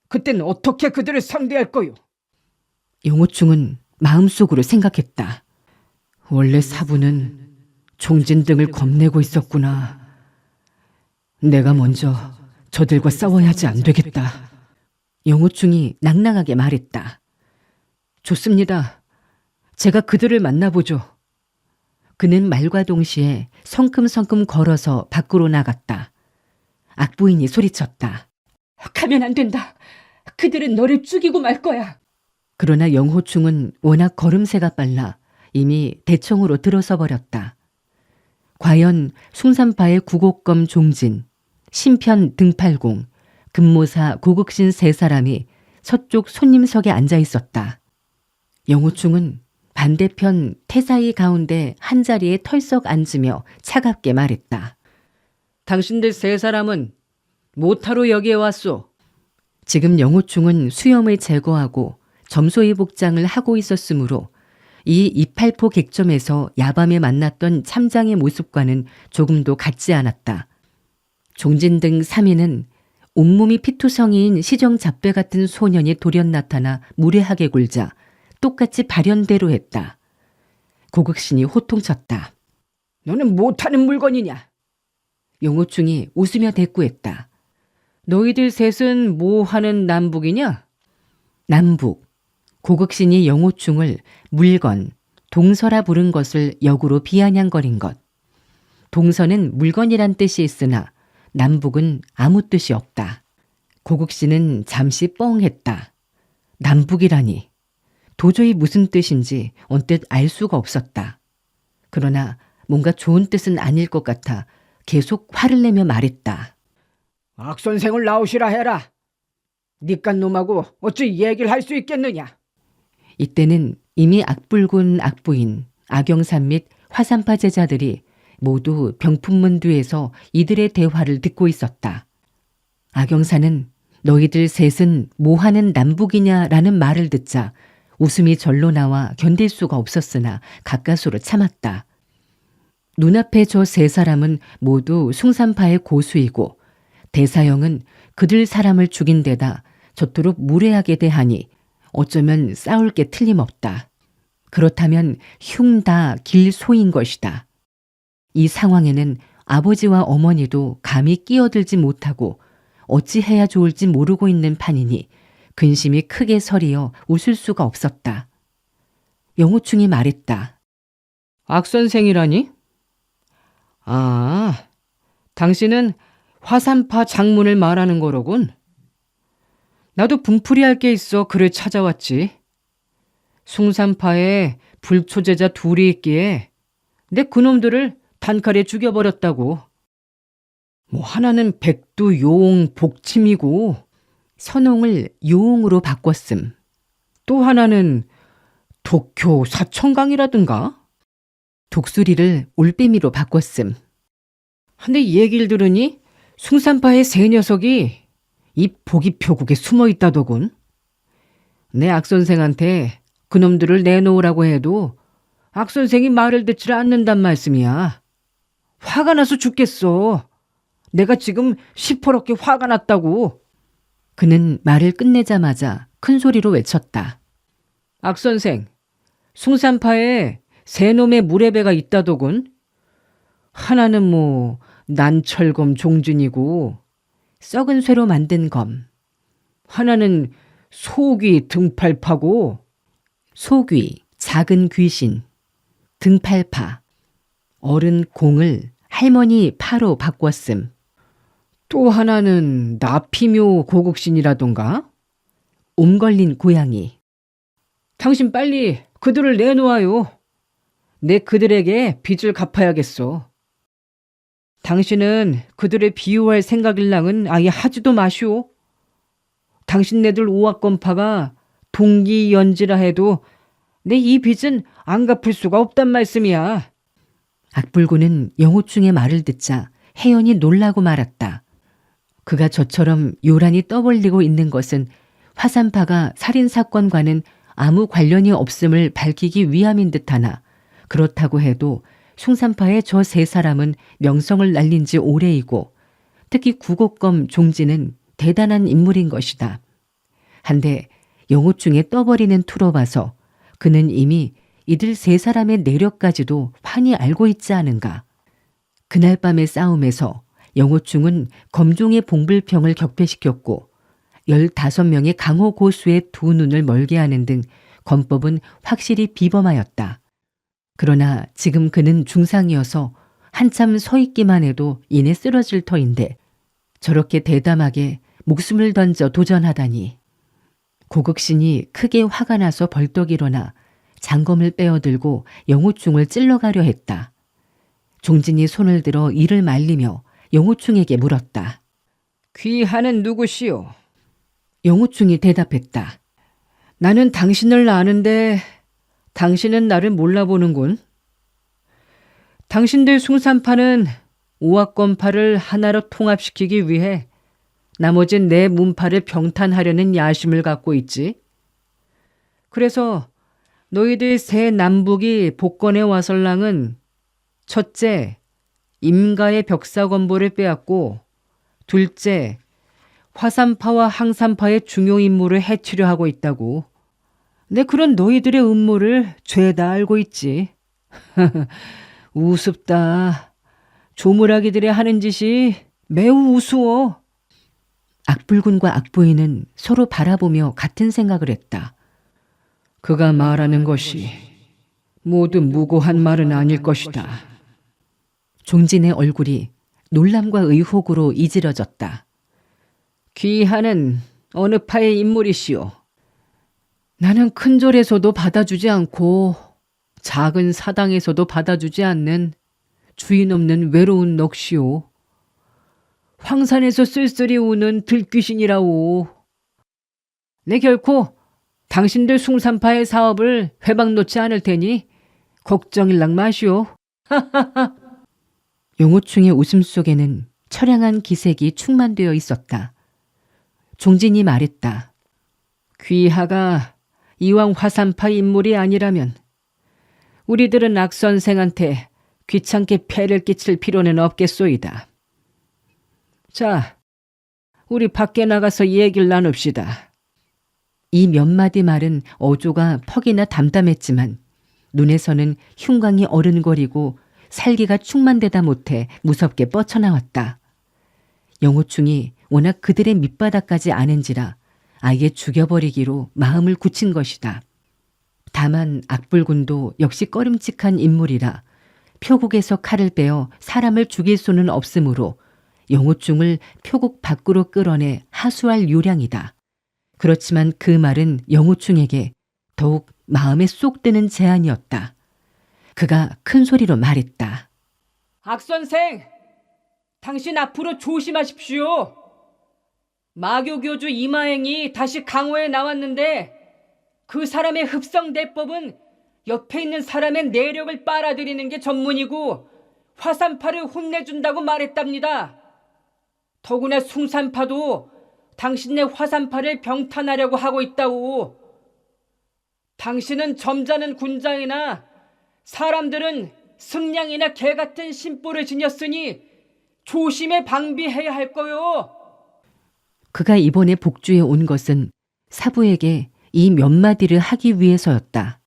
그땐 어떻게 그들을 상대할 거요? 영호충은 마음속으로 생각했다. 원래 사부는 종진 등을 겁내고 있었구나. 내가 먼저 저들과 싸워야지 안 되겠다. 영호충이 낭낭하게 말했다. 좋습니다. 제가 그들을 만나보죠. 그는 말과 동시에 성큼성큼 걸어서 밖으로 나갔다. 악부인이 소리쳤다. 가면 안 된다. 그들은 너를 죽이고 말 거야. 그러나 영호충은 워낙 걸음새가 빨라 이미 대청으로 들어서 버렸다. 과연 숭산파의 구곡검 종진, 신편 등팔공, 금모사 고극신 세 사람이 서쪽 손님석에 앉아 있었다. 영호충은 반대편 태사이 가운데 한자리에 털썩 앉으며 차갑게 말했다. 당신들 세 사람은 뭐하러 여기에 왔소? 지금 영호충은 수염을 제거하고 점소이 복장을 하고 있었으므로 이 이팔포 객점에서 야밤에 만났던 참장의 모습과는 조금도 같지 않았다. 종진 등 3인은 온몸이 피투성이인 시정잡배 같은 소년이 돌연 나타나 무례하게 굴자 똑같이 발현대로 했다. 고극신이 호통쳤다. 너는 못하는 물건이냐? 영호충이 웃으며 대꾸했다. 너희들 셋은 뭐 하는 남북이냐? 남북. 고극신이 영호충을 물건, 동서라 부른 것을 역으로 비아냥거린 것. 동서는 물건이란 뜻이 있으나 남북은 아무 뜻이 없다. 고극신은 잠시 뻥했다. 남북이라니. 도저히 무슨 뜻인지 언뜻 알 수가 없었다. 그러나 뭔가 좋은 뜻은 아닐 것 같아 계속 화를 내며 말했다. 악선생을 나오시라 해라. 니깟 놈하고 어찌 얘기를 할 수 있겠느냐? 이때는 이미 악불군 악부인, 악영산 및 화산파 제자들이 모두 병품문 뒤에서 이들의 대화를 듣고 있었다. 악영산은 너희들 셋은 뭐하는 남북이냐라는 말을 듣자 웃음이 절로 나와 견딜 수가 없었으나 가까스로 참았다. 눈앞에 저 세 사람은 모두 숭산파의 고수이고 대사형은 그들 사람을 죽인 데다 저토록 무례하게 대하니 어쩌면 싸울 게 틀림없다. 그렇다면 흉다 길소인 것이다. 이 상황에는 아버지와 어머니도 감히 끼어들지 못하고 어찌해야 좋을지 모르고 있는 판이니 근심이 크게 서리어 웃을 수가 없었다. 영호충이 말했다. 악선생이라니? 아, 당신은 화산파 장문을 말하는 거로군. 나도 분풀이할 게 있어 그를 찾아왔지. 숭산파에 불초제자 둘이 있기에 내 그놈들을 단칼에 죽여버렸다고. 뭐 하나는 백두 요옹 복침이고 선홍을 요옹으로 바꿨음. 또 하나는 도쿄 사천강이라든가. 독수리를 올빼미로 바꿨음. 근데 얘기를 들으니 숭산파의 세 녀석이 이 보기표국에 숨어 있다더군. 내 악선생한테 그놈들을 내놓으라고 해도 악선생이 말을 듣질 않는단 말씀이야. 화가 나서 죽겠어. 내가 지금 시퍼렇게 화가 났다고. 그는 말을 끝내자마자 큰 소리로 외쳤다. 악선생, 숭산파에 세 놈의 무례배가 있다더군. 하나는 뭐 난철검 종진이고 썩은 쇠로 만든 검. 하나는 소귀 등팔파고 소귀, 작은 귀신. 등팔파. 어른 공을 할머니 파로 바꿨음. 또 하나는 나피묘 고국신이라던가. 옴걸린 고양이. 당신 빨리 그들을 내놓아요. 내 그들에게 빚을 갚아야겠어. 당신은 그들을 비유할 생각일랑은 아예 하지도 마시오. 당신네들 오악건파가 동기연지라 해도 내 이 빚은 안 갚을 수가 없단 말씀이야. 악불고는 영호충의 말을 듣자 혜연이 놀라고 말았다. 그가 저처럼 요란히 떠벌리고 있는 것은 화산파가 살인사건과는 아무 관련이 없음을 밝히기 위함인 듯하나 그렇다고 해도 숭산파의 저 세 사람은 명성을 날린 지 오래이고 특히 구곡검 종지는 대단한 인물인 것이다. 한데 영호충의 떠버리는 투로 봐서 그는 이미 이들 세 사람의 내력까지도 환히 알고 있지 않은가. 그날 밤의 싸움에서 영호충은 검종의 봉불평을 격패시켰고 15명의 강호 고수의 두 눈을 멀게 하는 등 권법은 확실히 비범하였다. 그러나 지금 그는 중상이어서 한참 서 있기만 해도 이내 쓰러질 터인데 저렇게 대담하게 목숨을 던져 도전하다니. 고극신이 크게 화가 나서 벌떡 일어나 장검을 빼어들고 영호충을 찔러가려 했다. 종진이 손을 들어 이를 말리며 영호충에게 물었다. 귀하는 누구시오? 영호충이 대답했다. 나는 당신을 아는데 당신은 나를 몰라보는군. 당신들 숭산파는 오악건파를 하나로 통합시키기 위해 나머지 네 문파를 병탄하려는 야심을 갖고 있지. 그래서 너희들 새 남북이 복권에 와설랑은 첫째, 임가의 벽사건보를 빼앗고 둘째, 화산파와 항산파의 중요 인물을 해치려 하고 있다고. 내 그런 너희들의 음모를 죄다 알고 있지. 우습다. 조물아기들의 하는 짓이 매우 우스워. 악불군과 악부인은 서로 바라보며 같은 생각을 했다. 그가 말하는 것이 모두 무고한 말은 아닐 것이다. 종진의 얼굴이 놀람과 의혹으로 이지러졌다. 귀하는 어느 파의 인물이시오? 나는 큰 절에서도 받아주지 않고 작은 사당에서도 받아주지 않는 주인 없는 외로운 넋이오. 황산에서 쓸쓸히 우는 들귀신이라오. 내 결코 당신들 숭산파의 사업을 회방 놓지 않을 테니 걱정일랑 마시오. 용호충의 웃음 속에는 처량한 기색이 충만되어 있었다. 종진이 말했다. 귀하가 이왕 화산파 인물이 아니라면 우리들은 악선생한테 귀찮게 폐를 끼칠 필요는 없겠소이다. 자, 우리 밖에 나가서 얘기를 나눕시다. 이 몇 마디 말은 어조가 퍽이나 담담했지만 눈에서는 흉광이 어른거리고 살기가 충만되다 못해 무섭게 뻗쳐나왔다. 영호충이 워낙 그들의 밑바닥까지 아는지라 아예 죽여버리기로 마음을 굳힌 것이다. 다만 악불군도 역시 꺼림칙한 인물이라 표국에서 칼을 빼어 사람을 죽일 수는 없으므로 영호충을 표국 밖으로 끌어내 하수할 요량이다. 그렇지만 그 말은 영호충에게 더욱 마음에 쏙 드는 제안이었다. 그가 큰 소리로 말했다. 악 선생, 당신 앞으로 조심하십시오. 마교교주 이마행이 다시 강호에 나왔는데 그 사람의 흡성대법은 옆에 있는 사람의 내력을 빨아들이는 게 전문이고 화산파를 혼내준다고 말했답니다. 더구나 숭산파도 당신네 화산파를 병탄하려고 하고 있다고. 당신은 점잖은 군장이나 사람들은 승냥이나 개 같은 심보를 지녔으니 조심해 방비해야 할 거요. 그가 이번에 복주에 온 것은 사부에게 이 몇 마디를 하기 위해서였다.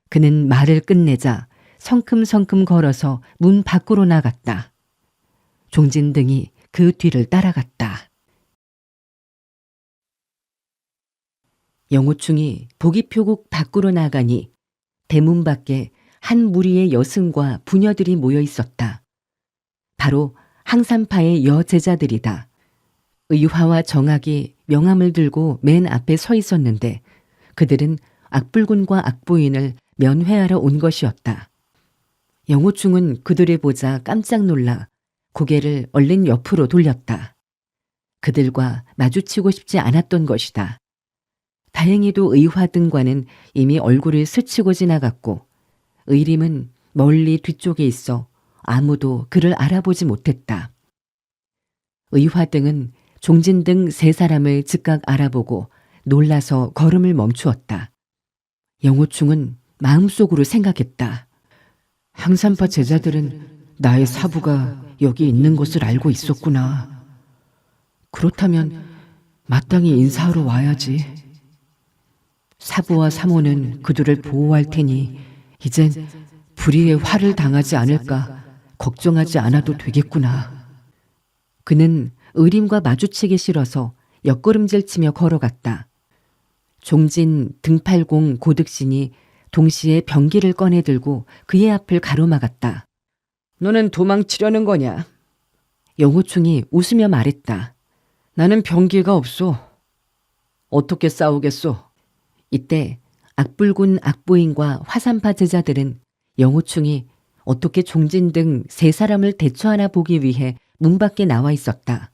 그는 말을 끝내자 성큼성큼 걸어서 문 밖으로 나갔다. 종진 등이 그 뒤를 따라갔다. 영호충이 보기표국 밖으로 나가니 대문 밖에 한 무리의 여승과 부녀들이 모여 있었다. 바로 항산파의 여제자들이다. 의화와 정학이 명함을 들고 맨 앞에 서 있었는데 그들은 악불군과 악부인을 면회하러 온 것이었다. 영호충은 그들을 보자 깜짝 놀라 고개를 얼른 옆으로 돌렸다. 그들과 마주치고 싶지 않았던 것이다. 다행히도 의화 등과는 이미 얼굴을 스치고 지나갔고 의림은 멀리 뒤쪽에 있어 아무도 그를 알아보지 못했다. 의화 등은 종진 등 세 사람을 즉각 알아보고 놀라서 걸음을 멈추었다. 영호충은 마음속으로 생각했다. 항산파 제자들은 나의 사부가 여기 있는 것을 알고 있었구나. 그렇다면 마땅히 인사하러 와야지. 사부와 사모는 그들을 보호할 테니 이젠 불의의 화를 당하지 않을까 걱정하지 않아도 되겠구나. 그는 의림과 마주치기 싫어서 옆걸음질 치며 걸어갔다. 종진 등팔공 고득신이 동시에 병기를 꺼내들고 그의 앞을 가로막았다. 너는 도망치려는 거냐? 영호충이 웃으며 말했다. 나는 병기가 없소. 어떻게 싸우겠소? 이때 악불군 악부인과 화산파 제자들은 영호충이 어떻게 종진 등 세 사람을 대처하나 보기 위해 문 밖에 나와 있었다.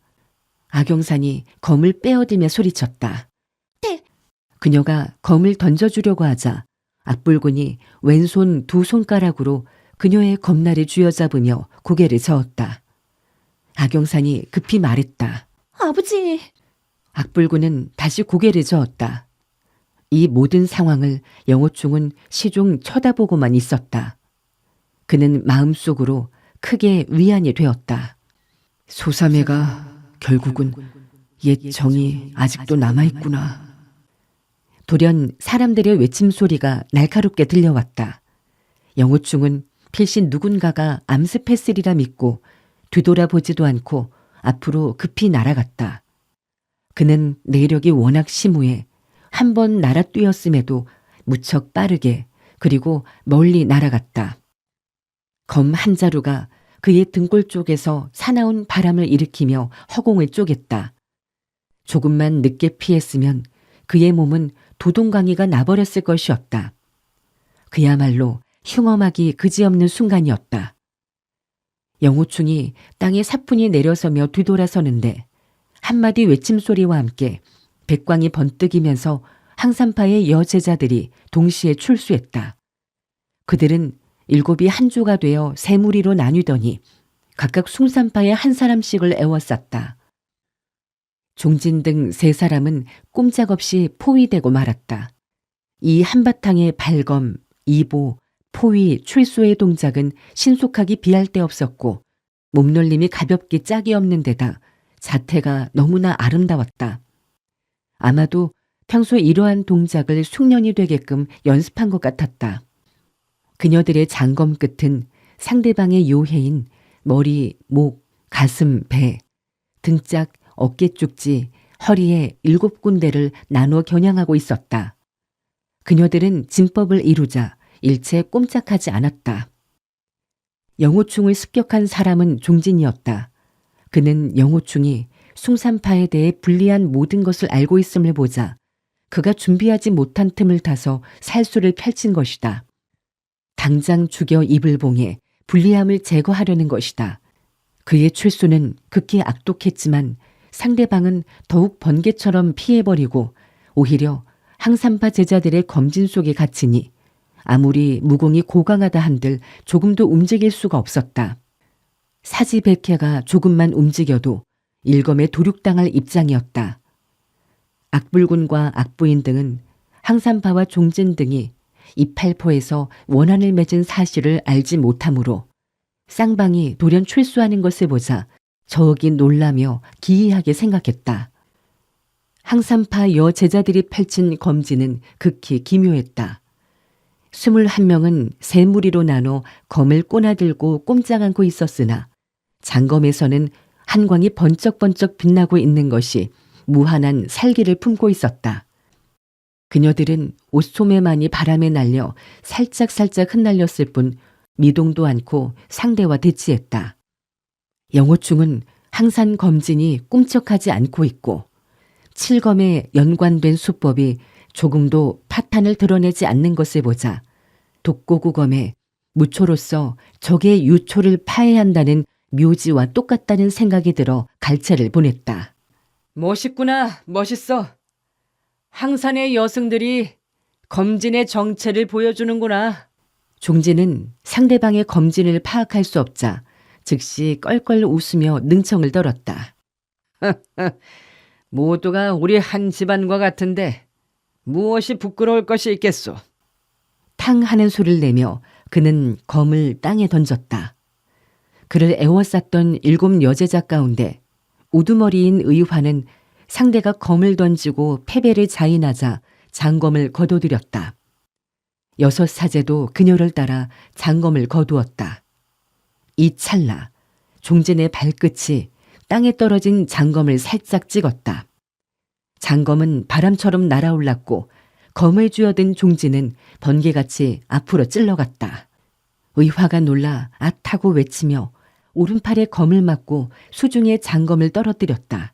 악영산이 검을 빼어들며 소리쳤다. 네. 그녀가 검을 던져주려고 하자 악불군이 왼손 두 손가락으로 그녀의 검날을 쥐어잡으며 고개를 저었다. 악영산이 급히 말했다. 아버지. 악불군은 다시 고개를 저었다. 이 모든 상황을 영호충은 시종 쳐다보고만 있었다. 그는 마음속으로 크게 위안이 되었다. 소사매가 결국은 옛 정이 아직도 남아있구나. 돌연 사람들의 외침소리가 날카롭게 들려왔다. 영호충은 필신 누군가가 암습했으리라 믿고 뒤돌아보지도 않고 앞으로 급히 날아갔다. 그는 내력이 워낙 심우해 한 번 날아뛰었음에도 무척 빠르게 그리고 멀리 날아갔다. 검 한 자루가 그의 등골 쪽에서 사나운 바람을 일으키며 허공을 쪼갰다. 조금만 늦게 피했으면 그의 몸은 도동강이가 나버렸을 것이었다. 그야말로 흉엄하기 그지없는 순간이었다. 영호충이 땅에 사뿐히 내려서며 뒤돌아서는데 한마디 외침소리와 함께 백광이 번뜩이면서 항산파의 여제자들이 동시에 출수했다. 그들은 일곱이 한 조가 되어 세 무리로 나뉘더니 각각 숭산파의 한 사람씩을 에워쌌다. 종진 등 세 사람은 꼼짝없이 포위되고 말았다. 이 한바탕의 발검, 이보, 포위, 출소의 동작은 신속하기 비할 데 없었고 몸놀림이 가볍기 짝이 없는 데다 자태가 너무나 아름다웠다. 아마도 평소 이러한 동작을 숙련이 되게끔 연습한 것 같았다. 그녀들의 장검 끝은 상대방의 요해인 머리, 목, 가슴, 배, 등짝, 어깨 쪽지, 허리에 7군데를 나누어 겨냥하고 있었다. 그녀들은 진법을 이루자 일체 꼼짝하지 않았다. 영호충을 습격한 사람은 종진이었다. 그는 영호충이 숭산파에 대해 불리한 모든 것을 알고 있음을 보자 그가 준비하지 못한 틈을 타서 살수를 펼친 것이다. 당장 죽여 입을 봉해 불리함을 제거하려는 것이다. 그의 출소는 극히 악독했지만 상대방은 더욱 번개처럼 피해버리고 오히려 항산파 제자들의 검진 속에 갇히니 아무리 무공이 고강하다 한들 조금도 움직일 수가 없었다. 사지백해가 조금만 움직여도 일검에 도륙당할 입장이었다. 악불군과 악부인 등은 항산파와 종진 등이 이팔포에서 원한을 맺은 사실을 알지 못하므로 쌍방이 돌연 출소하는 것을 보자 저기 놀라며 기이하게 생각했다. 항산파 여제자들이 펼친 검진은 극히 기묘했다. 21명은 세 무리로 나눠 검을 꼬나들고 꼼짝 않고 있었으나 장검에서는 한광이 번쩍번쩍 빛나고 있는 것이 무한한 살기를 품고 있었다. 그녀들은 옷소매만이 바람에 날려 살짝살짝 흩날렸을 뿐 미동도 않고 상대와 대치했다. 영호충은 항산 검진이 꿈쩍하지 않고 있고 칠검에 연관된 수법이 조금도 파탄을 드러내지 않는 것을 보자 독고구검에 무초로서 적의 유초를 파해한다는 묘지와 똑같다는 생각이 들어 갈채를 보냈다. 멋있구나, 멋있어. 항산의 여승들이 검진의 정체를 보여주는구나. 종진은 상대방의 검진을 파악할 수 없자 즉시 껄껄 웃으며 능청을 떨었다. 모두가 우리 한 집안과 같은데 무엇이 부끄러울 것이 있겠소. 탕 하는 소리를 내며 그는 검을 땅에 던졌다. 그를 애워쌌던 7 여제자 가운데 우두머리인 의화는 상대가 검을 던지고 패배를 자인하자 장검을 거둬들였다. 6 사제도 그녀를 따라 장검을 거두었다. 이 찰나 종진의 발끝이 땅에 떨어진 장검을 살짝 찍었다. 장검은 바람처럼 날아올랐고 검을 쥐어든 종진은 번개같이 앞으로 찔러갔다. 의화가 놀라 앗하고 외치며 오른팔에 검을 맞고 수중에 장검을 떨어뜨렸다.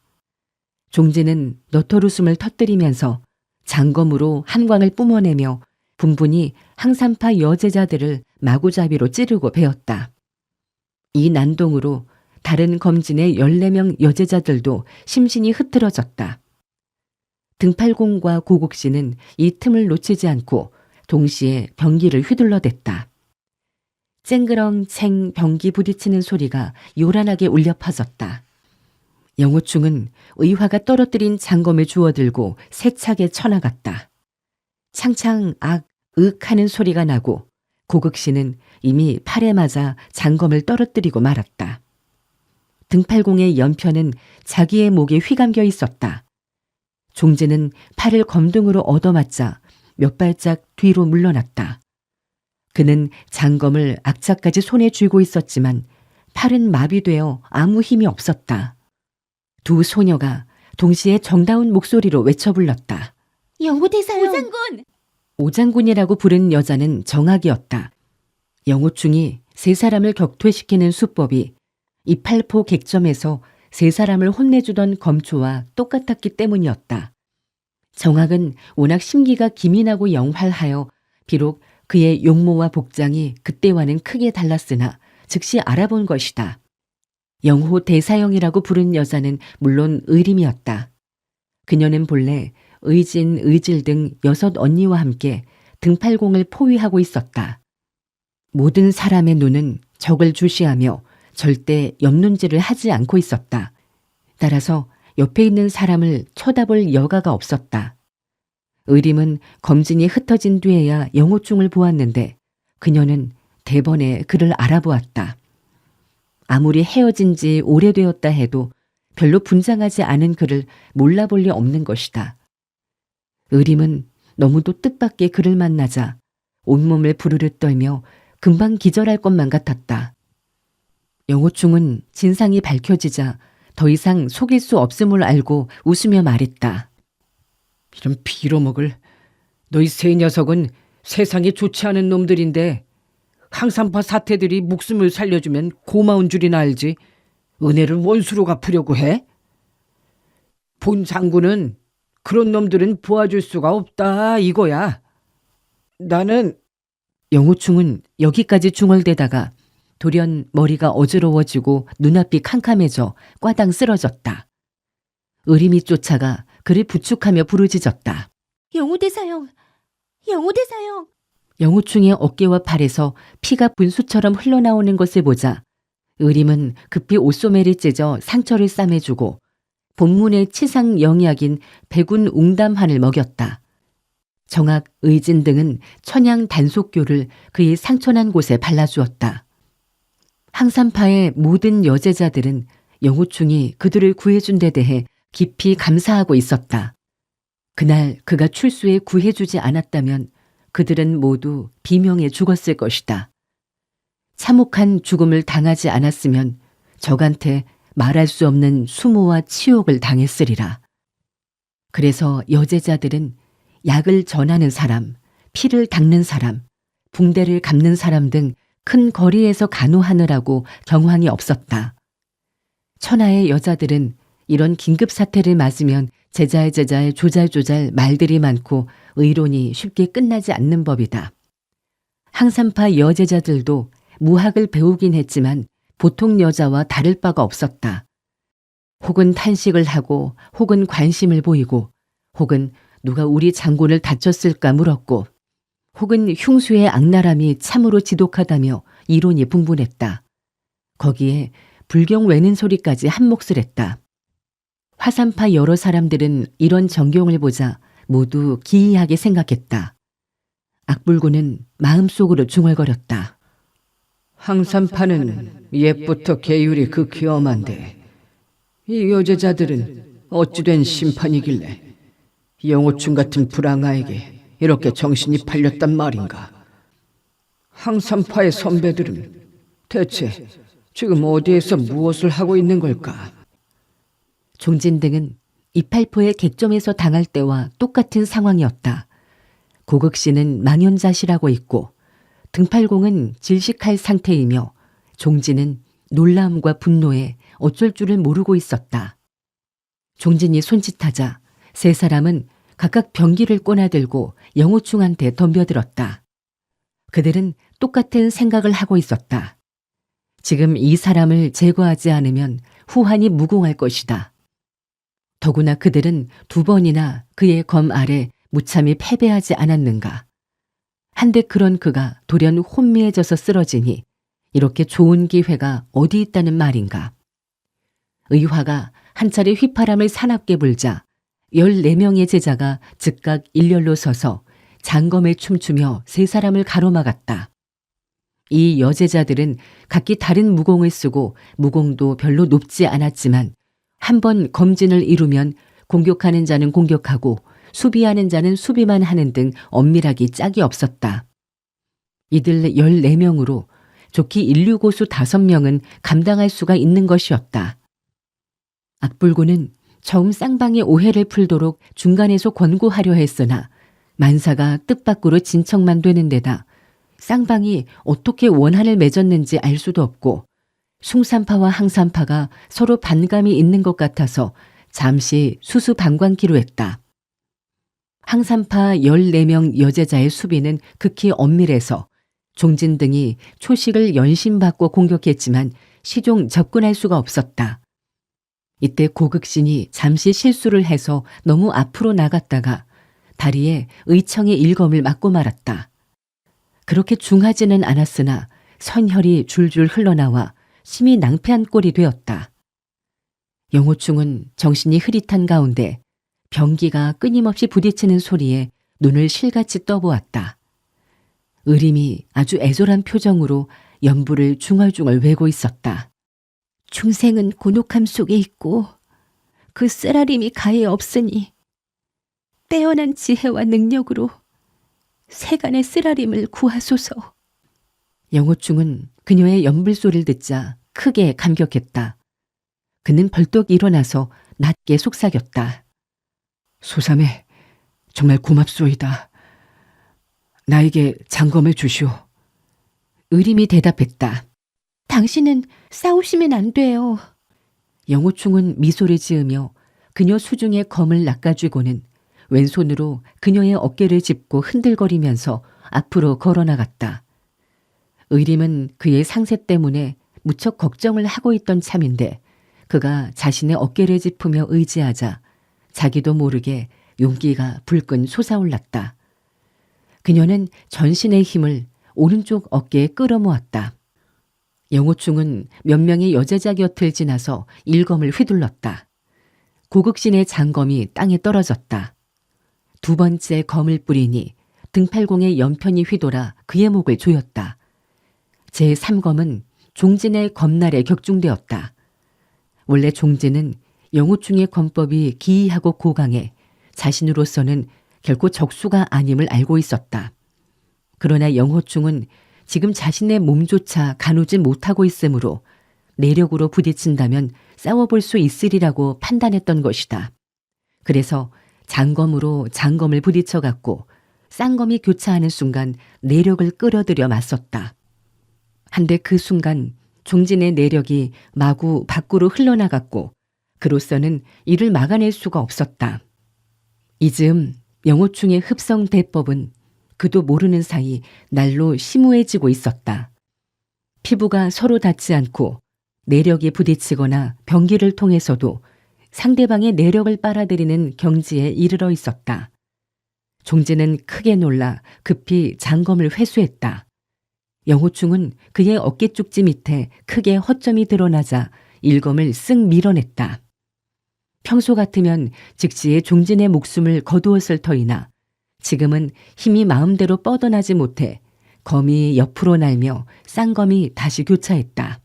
종진은 너털웃음을 터뜨리면서 장검으로 한광을 뿜어내며 분분히 항산파 여제자들을 마구잡이로 찌르고 베었다. 이 난동으로 다른 검진의 14명 여제자들도 심신이 흐트러졌다. 등팔공과 고국씨는 이 틈을 놓치지 않고 동시에 병기를 휘둘러댔다. 쨍그렁챙 병기 부딪히는 소리가 요란하게 울려 퍼졌다. 영호충은 의화가 떨어뜨린 장검을 주워들고 세차게 쳐나갔다. 창창 윽 하는 소리가 나고 고극씨는 이미 팔에 맞아 장검을 떨어뜨리고 말았다. 등팔공의 연편은 자기의 목에 휘감겨 있었다. 종진은 팔을 검둥으로 얻어맞자 몇 발짝 뒤로 물러났다. 그는 장검을 악착까지 손에 쥐고 있었지만 팔은 마비되어 아무 힘이 없었다. 2 소녀가 동시에 정다운 목소리로 외쳐 불렀다. 영호대사요. 오장군! 오장군이라고 부른 여자는 정학이었다. 영호충이 3사람을 격퇴시키는 수법이 이팔포 객점에서 3사람을 혼내주던 검초와 똑같았기 때문이었다. 정학은 워낙 심기가 기민하고 영활하여 비록 그의 용모와 복장이 그때와는 크게 달랐으나 즉시 알아본 것이다. 영호 대사영이라고 부른 여자는 물론 의림이었다. 그녀는 본래 의진, 의질 등 6 언니와 함께 등팔공을 포위하고 있었다. 모든 사람의 눈은 적을 주시하며 절대 옆눈질을 하지 않고 있었다. 따라서 옆에 있는 사람을 쳐다볼 여가가 없었다. 의림은 검진이 흩어진 뒤에야 영호충을 보았는데 그녀는 대번에 그를 알아보았다. 아무리 헤어진 지 오래되었다 해도 별로 분장하지 않은 그를 몰라볼 리 없는 것이다. 의림은 너무도 뜻밖의 그를 만나자 온몸을 부르르 떨며 금방 기절할 것만 같았다. 영호충은 진상이 밝혀지자 더 이상 속일 수 없음을 알고 웃으며 말했다. 이런 빌어먹을. 너희 세 녀석은 세상에 좋지 않은 놈들인데 항산파 사태들이 목숨을 살려주면 고마운 줄이나 알지. 은혜를 원수로 갚으려고 해? 본 장군은 그런 놈들은 보아줄 수가 없다 이거야. 나는 영호충은 여기까지 중얼대다가 돌연 머리가 어지러워지고 눈앞이 캄캄해져 꽈당 쓰러졌다. 의림이 쫓아가 그를 부축하며 부르짖었다. 영호대사형! 영호대사형! 영호충의 어깨와 팔에서 피가 분수처럼 흘러나오는 것을 보자 의림은 급히 옷소매를 찢어 상처를 싸매주고 본문의 치상 영약인 백운 웅담환을 먹였다. 정학, 의진 등은 천양 단속교를 그의 상처난 곳에 발라주었다. 항산파의 모든 여제자들은 영호충이 그들을 구해준 데 대해 깊이 감사하고 있었다. 그날 그가 출소에 구해주지 않았다면 그들은 모두 비명에 죽었을 것이다. 참혹한 죽음을 당하지 않았으면 적한테 말할 수 없는 수모와 치욕을 당했으리라. 그래서 여제자들은 약을 전하는 사람, 피를 닦는 사람, 붕대를 감는 사람 등 큰 거리에서 간호하느라고 경황이 없었다. 천하의 여자들은 이런 긴급 사태를 맞으면 제자의 조잘조잘 말들이 많고 의론이 쉽게 끝나지 않는 법이다. 항산파 여제자들도 무학을 배우긴 했지만 보통 여자와 다를 바가 없었다. 혹은 탄식을 하고 혹은 관심을 보이고 혹은 누가 우리 장군을 다쳤을까 물었고 혹은 흉수의 악랄함이 참으로 지독하다며 이론이 분분했다. 거기에 불경 외는 소리까지 한몫을 했다. 화산파 여러 사람들은 이런 전경을 보자 모두 기이하게 생각했다. 악불구는 마음속으로 중얼거렸다. 항산파는 옛부터 계율이 극히 엄한데 이 여제자들은 어찌된 심판이길래 영호충 같은 불황아에게 이렇게 정신이 팔렸단 말인가. 항산파의 선배들은 대체 지금 어디에서 무엇을 하고 있는 걸까? 종진 등은 이팔포의 객점에서 당할 때와 똑같은 상황이었다. 고극씨는 망연자실하고 있고 등팔공은 질식할 상태이며 종진은 놀라움과 분노에 어쩔 줄을 모르고 있었다. 종진이 손짓하자 세 사람은 각각 병기를 꺼내들고 영호충한테 덤벼들었다. 그들은 똑같은 생각을 하고 있었다. 지금 이 사람을 제거하지 않으면 후한이 무공할 것이다. 더구나 그들은 두 번이나 그의 검 아래 무참히 패배하지 않았는가. 한데 그런 그가 돌연 혼미해져서 쓰러지니 이렇게 좋은 기회가 어디 있다는 말인가. 의화가 한 차례 휘파람을 사납게 불자 14명의 제자가 즉각 일렬로 서서 장검에 춤추며 세 사람을 가로막았다. 이 여제자들은 각기 다른 무공을 쓰고 무공도 별로 높지 않았지만 한 번 검진을 이루면 공격하는 자는 공격하고 수비하는 자는 수비만 하는 등 엄밀하기 짝이 없었다. 이들 14명으로 좋기 인류고수 5명은 감당할 수가 있는 것이었다. 악불구는 처음 쌍방의 오해를 풀도록 중간에서 권고하려 했으나 만사가 뜻밖으로 진척만 되는 데다 쌍방이 어떻게 원한을 맺었는지 알 수도 없고 숭산파와 항산파가 서로 반감이 있는 것 같아서 잠시 수수방관키로 했다. 항산파 14명 여제자의 수비는 극히 엄밀해서 종진 등이 초식을 연신받고 공격했지만 시종 접근할 수가 없었다. 이때 고극신이 잠시 실수를 해서 너무 앞으로 나갔다가 다리에 의청의 일검을 맞고 말았다. 그렇게 중하지는 않았으나 선혈이 줄줄 흘러나와 심히 낭패한 꼴이 되었다. 영호충은 정신이 흐릿한 가운데 병기가 끊임없이 부딪히는 소리에 눈을 실같이 떠보았다. 의림이 아주 애절한 표정으로 연부를 중얼중얼 외고 있었다. 중생은 곤혹함 속에 있고 그 쓰라림이 가에 없으니 빼어난 지혜와 능력으로 세간의 쓰라림을 구하소서. 영호충은 그녀의 연불소리를 듣자 크게 감격했다. 그는 벌떡 일어나서 낮게 속삭였다. 소삼해, 정말 고맙소이다. 나에게 장검을 주시오. 의림이 대답했다. 당신은 싸우시면 안 돼요. 영호충은 미소를 지으며 그녀 수중에 검을 낚아쥐고는 왼손으로 그녀의 어깨를 짚고 흔들거리면서 앞으로 걸어나갔다. 의림은 그의 상세 때문에 무척 걱정을 하고 있던 참인데 그가 자신의 어깨를 짚으며 의지하자 자기도 모르게 용기가 불끈 솟아올랐다. 그녀는 전신의 힘을 오른쪽 어깨에 끌어모았다. 영호충은 몇 명의 여제자 곁을 지나서 일검을 휘둘렀다. 고극신의 장검이 땅에 떨어졌다. 두 번째 검을 뿌리니 등팔공의 연편이 휘돌아 그의 목을 조였다. 제3검은 종진의 검날에 격중되었다. 원래 종진은 영호충의 검법이 기이하고 고강해 자신으로서는 결코 적수가 아님을 알고 있었다. 그러나 영호충은 지금 자신의 몸조차 가누지 못하고 있으므로 내력으로 부딪힌다면 싸워볼 수 있으리라고 판단했던 것이다. 그래서 장검으로 장검을 부딪혀갔고 쌍검이 교차하는 순간 내력을 끌어들여 맞섰다. 한데 그 순간 종진의 내력이 마구 밖으로 흘러나갔고 그로서는 이를 막아낼 수가 없었다. 이즈음 영호충의 흡성 대법은 그도 모르는 사이 날로 심오해지고 있었다. 피부가 서로 닿지 않고 내력이 부딪히거나 병기를 통해서도 상대방의 내력을 빨아들이는 경지에 이르러 있었다. 종진은 크게 놀라 급히 장검을 회수했다. 영호충은 그의 어깨쪽지 밑에 크게 허점이 드러나자 일검을 쓱 밀어냈다. 평소 같으면 즉시에 종진의 목숨을 거두었을 터이나 지금은 힘이 마음대로 뻗어나지 못해 검이 옆으로 날며 쌍검이 다시 교차했다.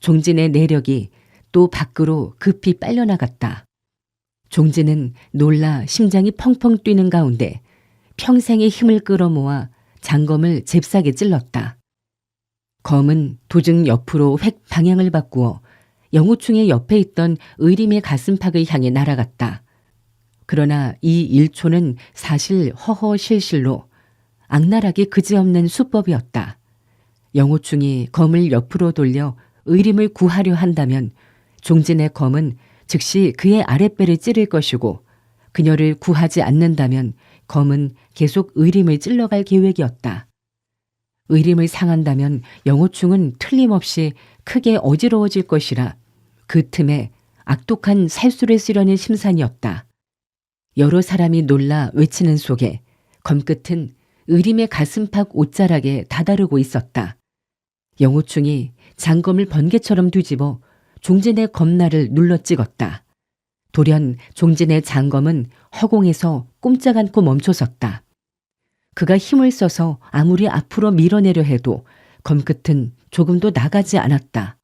종진의 내력이 또 밖으로 급히 빨려나갔다. 종진은 놀라 심장이 펑펑 뛰는 가운데 평생의 힘을 끌어모아 장검을 잽싸게 찔렀다. 검은 도중 옆으로 획 방향을 바꾸어 영호충의 옆에 있던 의림의 가슴팍을 향해 날아갔다. 그러나 이 일초는 사실 허허실실로 악랄하기 그지없는 수법이었다. 영호충이 검을 옆으로 돌려 의림을 구하려 한다면 종진의 검은 즉시 그의 아랫배를 찌를 것이고 그녀를 구하지 않는다면 검은 계속 의림을 찔러갈 계획이었다. 의림을 상한다면 영호충은 틀림없이 크게 어지러워질 것이라 그 틈에 악독한 살수를 쓰려는 심산이었다. 여러 사람이 놀라 외치는 속에 검끝은 의림의 가슴팍 옷자락에 다다르고 있었다. 영호충이 장검을 번개처럼 뒤집어 종진의 검날을 눌러 찍었다. 돌연 종진의 장검은 허공에서 꼼짝 않고 멈춰섰다. 그가 힘을 써서 아무리 앞으로 밀어내려 해도 검끝은 조금도 나가지 않았다.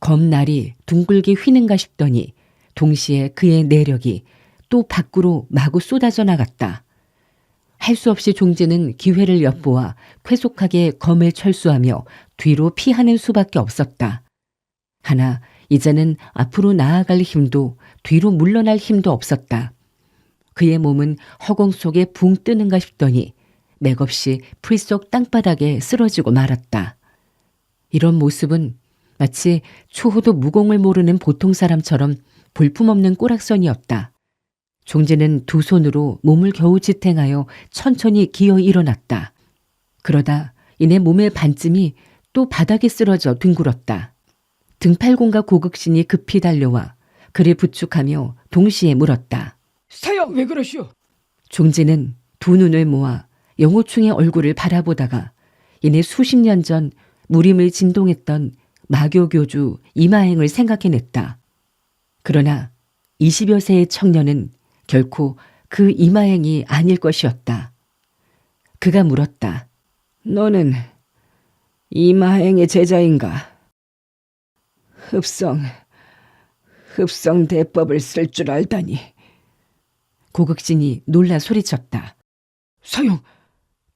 검날이 둥글게 휘는가 싶더니 동시에 그의 내력이 또 밖으로 마구 쏟아져 나갔다. 할 수 없이 종진은 기회를 엿보아 쾌속하게 검을 철수하며 뒤로 피하는 수밖에 없었다. 하나 이제는 앞으로 나아갈 힘도 뒤로 물러날 힘도 없었다. 그의 몸은 허공 속에 붕 뜨는가 싶더니 맥없이 풀썩 땅바닥에 쓰러지고 말았다. 이런 모습은 마치 초호도 무공을 모르는 보통 사람처럼 볼품없는 꼬락선이었다. 종진은 두 손으로 몸을 겨우 지탱하여 천천히 기어 일어났다. 그러다 이내 몸의 반쯤이 또 바닥에 쓰러져 뒹굴었다. 등팔공과 고극신이 급히 달려와 그를 부축하며 동시에 물었다. 사형 왜 그러시오? 종진은 두 눈을 모아 영호충의 얼굴을 바라보다가 이내 수십 년 전 무림을 진동했던 마교교주 이마행을 생각해냈다. 그러나 20여 세의 청년은 결코 그 이마행이 아닐 것이었다. 그가 물었다. 너는 이마행의 제자인가? 흡성 대법을 쓸 줄 알다니. 고극진이 놀라 소리쳤다. 사형,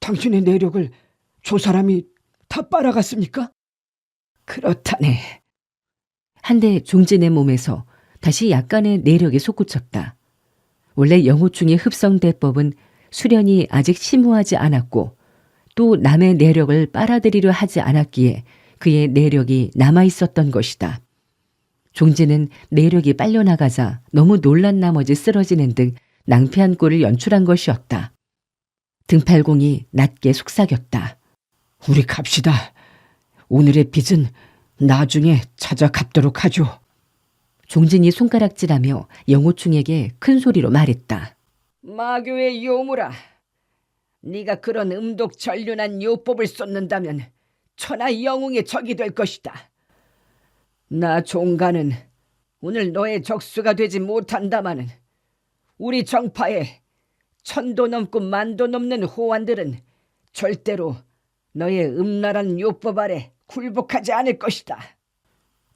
당신의 내력을 저 사람이 다 빨아갔습니까? 그렇다네. 한데 종진의 몸에서 다시 약간의 내력이 솟구쳤다. 원래 영호충의 흡성대법은 수련이 아직 심오하지 않았고 또 남의 내력을 빨아들이려 하지 않았기에 그의 내력이 남아있었던 것이다. 종진은 내력이 빨려나가자 너무 놀란 나머지 쓰러지는 등 낭패한 꼴을 연출한 것이었다. 등팔공이 낮게 속삭였다. 우리 갑시다. 오늘의 빚은 나중에 찾아 갚도록 하죠. 종진이 손가락질하며 영호충에게 큰 소리로 말했다. 마교의 요무라, 네가 그런 음독전륜한 요법을 쏟는다면 천하 영웅의 적이 될 것이다. 나 종가는 오늘 너의 적수가 되지 못한다마는 우리 정파에 1000도 넘고 10,000도 넘는 호환들은 절대로 너의 음란한 요법 아래 굴복하지 않을 것이다.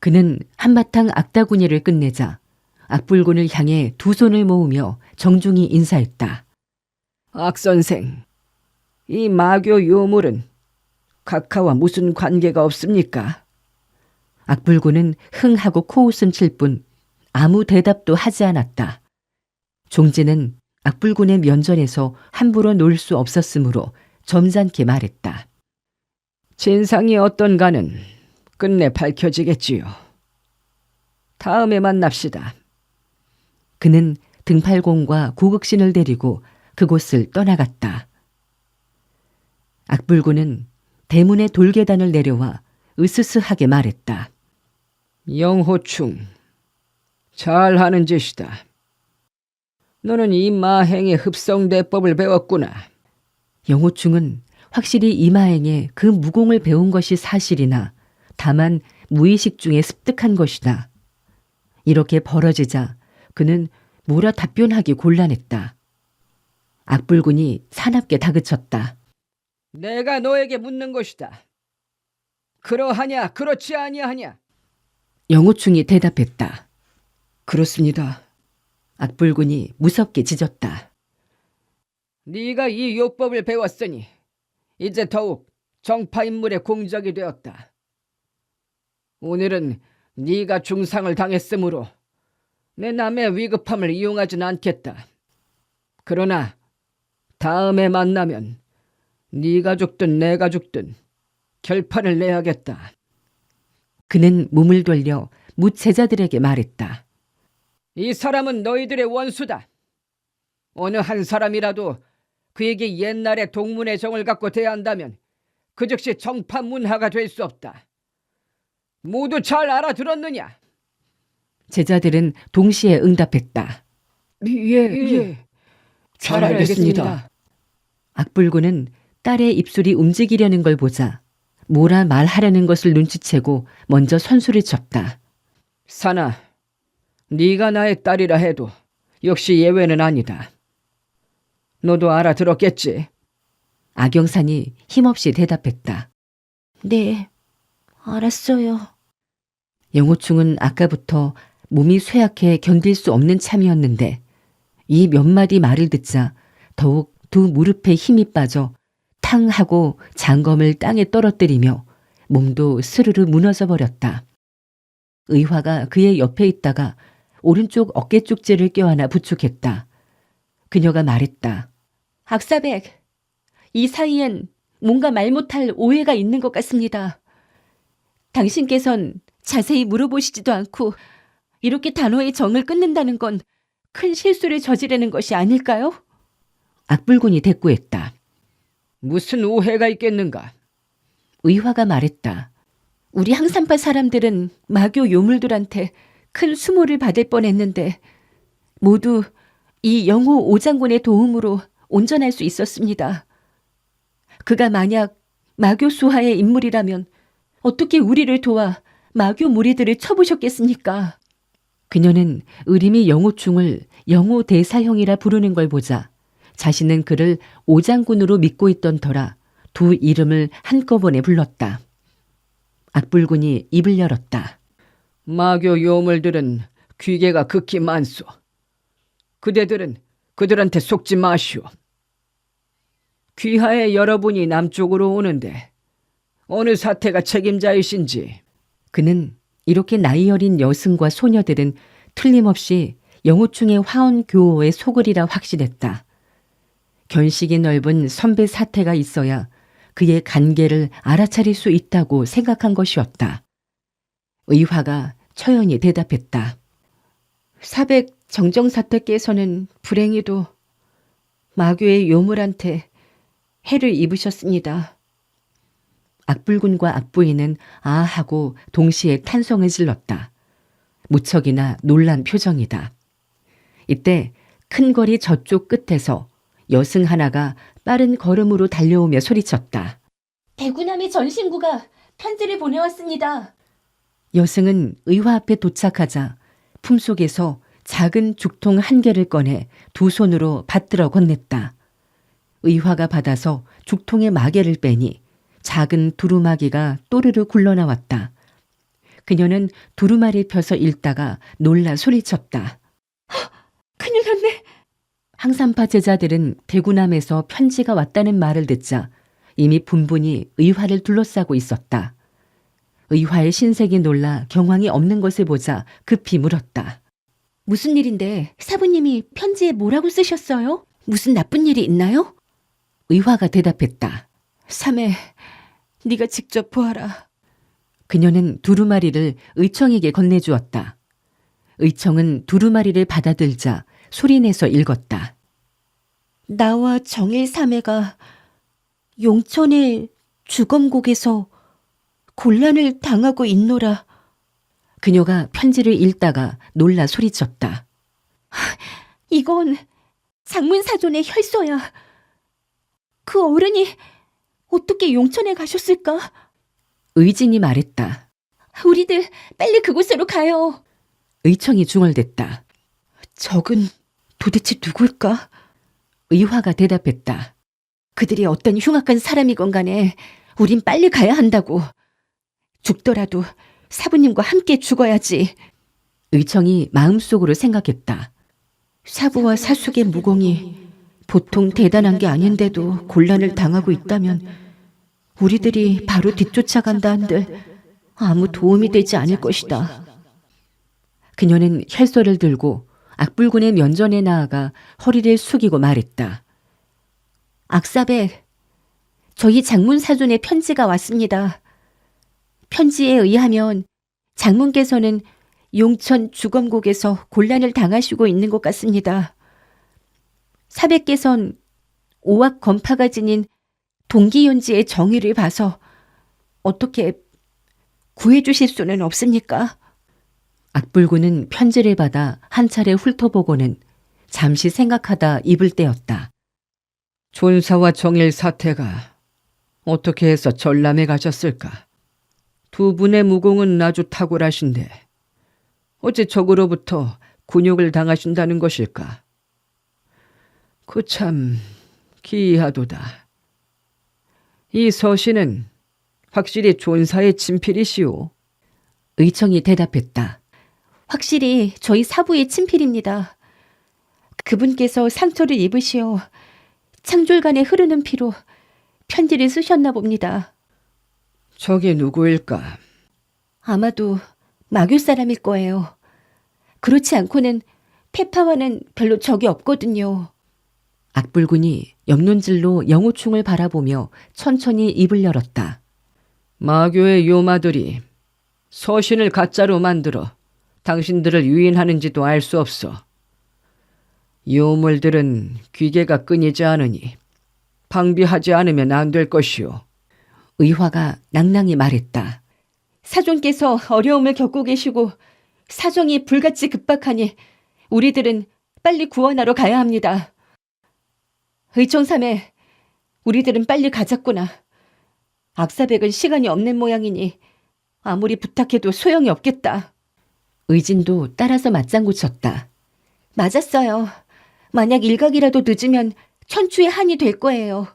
그는 한바탕 악다구니를 끝내자 악불군을 향해 두 손을 모으며 정중히 인사했다. 악선생, 이 마교 요물은 각하와 무슨 관계가 없습니까? 악불군은 흥하고 코웃음 칠 뿐 아무 대답도 하지 않았다. 종진은 악불군의 면전에서 함부로 놀 수 없었으므로 점잖게 말했다. 진상이 어떤가는 끝내 밝혀지겠지요. 다음에 만납시다. 그는 등팔공과 고극신을 데리고 그곳을 떠나갔다. 악불군은 대문의 돌계단을 내려와 으스스하게 말했다. 영호충, 잘하는 짓이다. 너는 이 마행의 흡성대법을 배웠구나. 영호충은 확실히 이마행에 그 무공을 배운 것이 사실이나 다만 무의식 중에 습득한 것이다. 이렇게 벌어지자 그는 뭐라 답변하기 곤란했다. 악불군이 사납게 다그쳤다. 내가 너에게 묻는 것이다. 그러하냐, 그렇지 아니하냐? 영호충이 대답했다. 그렇습니다. 악불군이 무섭게 짖었다. 네가 이 요법을 배웠으니 이제 더욱 정파 인물의 공적이 되었다. 오늘은 네가 중상을 당했으므로 내 남의 위급함을 이용하진 않겠다. 그러나 다음에 만나면 네가 죽든 내가 죽든 결판을 내야겠다. 그는 몸을 돌려 묻 제자들에게 말했다. 이 사람은 너희들의 원수다. 어느 한 사람이라도 그에게 옛날의 동문의 정을 갖고 대한다면 그 즉시 정파 문하가 될 수 없다. 모두 잘 알아들었느냐? 제자들은 동시에 응답했다. 예. 잘 알겠습니다. 악불군은 딸의 입술이 움직이려는 걸 보자 뭐라 말하려는 것을 눈치채고 먼저 선수를 쳤다. 사나, 네가 나의 딸이라 해도 역시 예외는 아니다. 너도 알아들었겠지? 악영산이 힘없이 대답했다. 네, 알았어요. 영호충은 아까부터 몸이 쇠약해 견딜 수 없는 참이었는데 이 몇 마디 말을 듣자 더욱 두 무릎에 힘이 빠져 탕 하고 장검을 땅에 떨어뜨리며 몸도 스르르 무너져 버렸다. 의화가 그의 옆에 있다가 오른쪽 어깨 쪽지를 껴안아 부축했다. 그녀가 말했다. 악사백, 이 사이엔 뭔가 말 못할 오해가 있는 것 같습니다. 당신께선 자세히 물어보시지도 않고 이렇게 단호히 정을 끊는다는 건 큰 실수를 저지르는 것이 아닐까요? 악불군이 대꾸했다. 무슨 오해가 있겠는가? 의화가 말했다. 우리 항산파 사람들은 마교 요물들한테 큰 수모를 받을 뻔했는데 모두 이 영호 오장군의 도움으로 온전할 수 있었습니다. 그가 만약 마교 수하의 인물이라면 어떻게 우리를 도와 마교 무리들을 쳐부셨겠습니까? 그녀는 의림이 영호충을 영호 대사형이라 부르는 걸 보자 자신은 그를 오장군으로 믿고 있던 터라 두 이름을 한꺼번에 불렀다. 악불군이 입을 열었다. 마교 요물들은 귀계가 극히 많소. 그대들은 그들한테 속지 마시오. 귀하의 여러분이 남쪽으로 오는데 어느 사태가 책임자이신지. 그는 이렇게 나이 어린 여승과 소녀들은 틀림없이 영호충의 화원 교호에 속으리라 확신했다. 견식이 넓은 선배 사태가 있어야 그의 간계를 알아차릴 수 있다고 생각한 것이었다. 의화가 처연히 대답했다. 사백 정정사태께서는 불행히도 마교의 요물한테 해를 입으셨습니다. 악불군과 악부인은 아하고 동시에 탄성을 질렀다. 무척이나 놀란 표정이다. 이때 큰 거리 저쪽 끝에서 여승 하나가 빠른 걸음으로 달려오며 소리쳤다. 대구남의 전신구가 편지를 보내왔습니다. 여승은 의화 앞에 도착하자 품속에서 작은 죽통 한 개를 꺼내 두 손으로 받들어 건넸다. 의화가 받아서 죽통의 마개를 빼니 작은 두루마기가 또르르 굴러나왔다. 그녀는 두루마리 펴서 읽다가 놀라 소리쳤다. 큰일 났네. 항산파 제자들은 대구남에서 편지가 왔다는 말을 듣자 이미 분분히 의화를 둘러싸고 있었다. 의화의 신색이 놀라 경황이 없는 것을 보자 급히 물었다. 무슨 일인데 사부님이 편지에 뭐라고 쓰셨어요? 무슨 나쁜 일이 있나요? 의화가 대답했다. 삼해, 네가 직접 보아라. 그녀는 두루마리를 의청에게 건네주었다. 의청은 두루마리를 받아들자 소리내서 읽었다. 나와 정일 사매가 용천의 주검곡에서 곤란을 당하고 있노라. 그녀가 편지를 읽다가 놀라 소리쳤다. 이건 장문사존의 혈서야. 그 어른이 어떻게 용천에 가셨을까? 의진이 말했다. 우리들 빨리 그곳으로 가요. 의청이 중얼댔다. 적은 도대체 누굴까? 의화가 대답했다. 그들이 어떤 흉악한 사람이건 간에 우린 빨리 가야 한다고. 죽더라도 사부님과 함께 죽어야지. 의청이 마음속으로 생각했다. 사부와 사숙의 무공이 보통 대단한 게 아닌데도 곤란을 당하고 있다면 우리들이 바로 뒤쫓아간다 한들 아무 도움이 되지 않을 것이다. 그녀는 혈서를 들고 악불군의 면전에 나아가 허리를 숙이고 말했다. 악사백, 저희 장문사존의 편지가 왔습니다. 편지에 의하면 장문께서는 용천 주검곡에서 곤란을 당하시고 있는 것 같습니다. 사백께선 오악 건파가 지닌 동기연지의 정의를 봐서 어떻게 구해주실 수는 없습니까? 악불군은 편지를 받아 한 차례 훑어보고는 잠시 생각하다 입을 떼었다. 존사와 정일 사태가 어떻게 해서 전람에 가셨을까? 두 분의 무공은 아주 탁월하신데 어째 적으로부터 굴욕을 당하신다는 것일까? 그 참 기이하도다. 이 서신은 확실히 존사의 친필이시오. 의청이 대답했다. 확실히 저희 사부의 친필입니다. 그분께서 상처를 입으시어 창졸간에 흐르는 피로 편지를 쓰셨나 봅니다. 저게 누구일까? 아마도 마교 사람일 거예요. 그렇지 않고는 페파와는 별로 적이 없거든요. 악불군이 옆눈질로 영호충을 바라보며 천천히 입을 열었다. 마교의 요마들이 서신을 가짜로 만들어 당신들을 유인하는지도 알 수 없어. 요물들은 귀계가 끊이지 않으니 방비하지 않으면 안 될 것이오. 의화가 낭낭히 말했다. 사존께서 어려움을 겪고 계시고 사정이 불같이 급박하니 우리들은 빨리 구원하러 가야 합니다. 의청삼에 우리들은 빨리 가자꾸나. 악사백은 시간이 없는 모양이니 아무리 부탁해도 소용이 없겠다. 의진도 따라서 맞장구 쳤다. 맞았어요. 만약 일각이라도 늦으면 천추의 한이 될 거예요.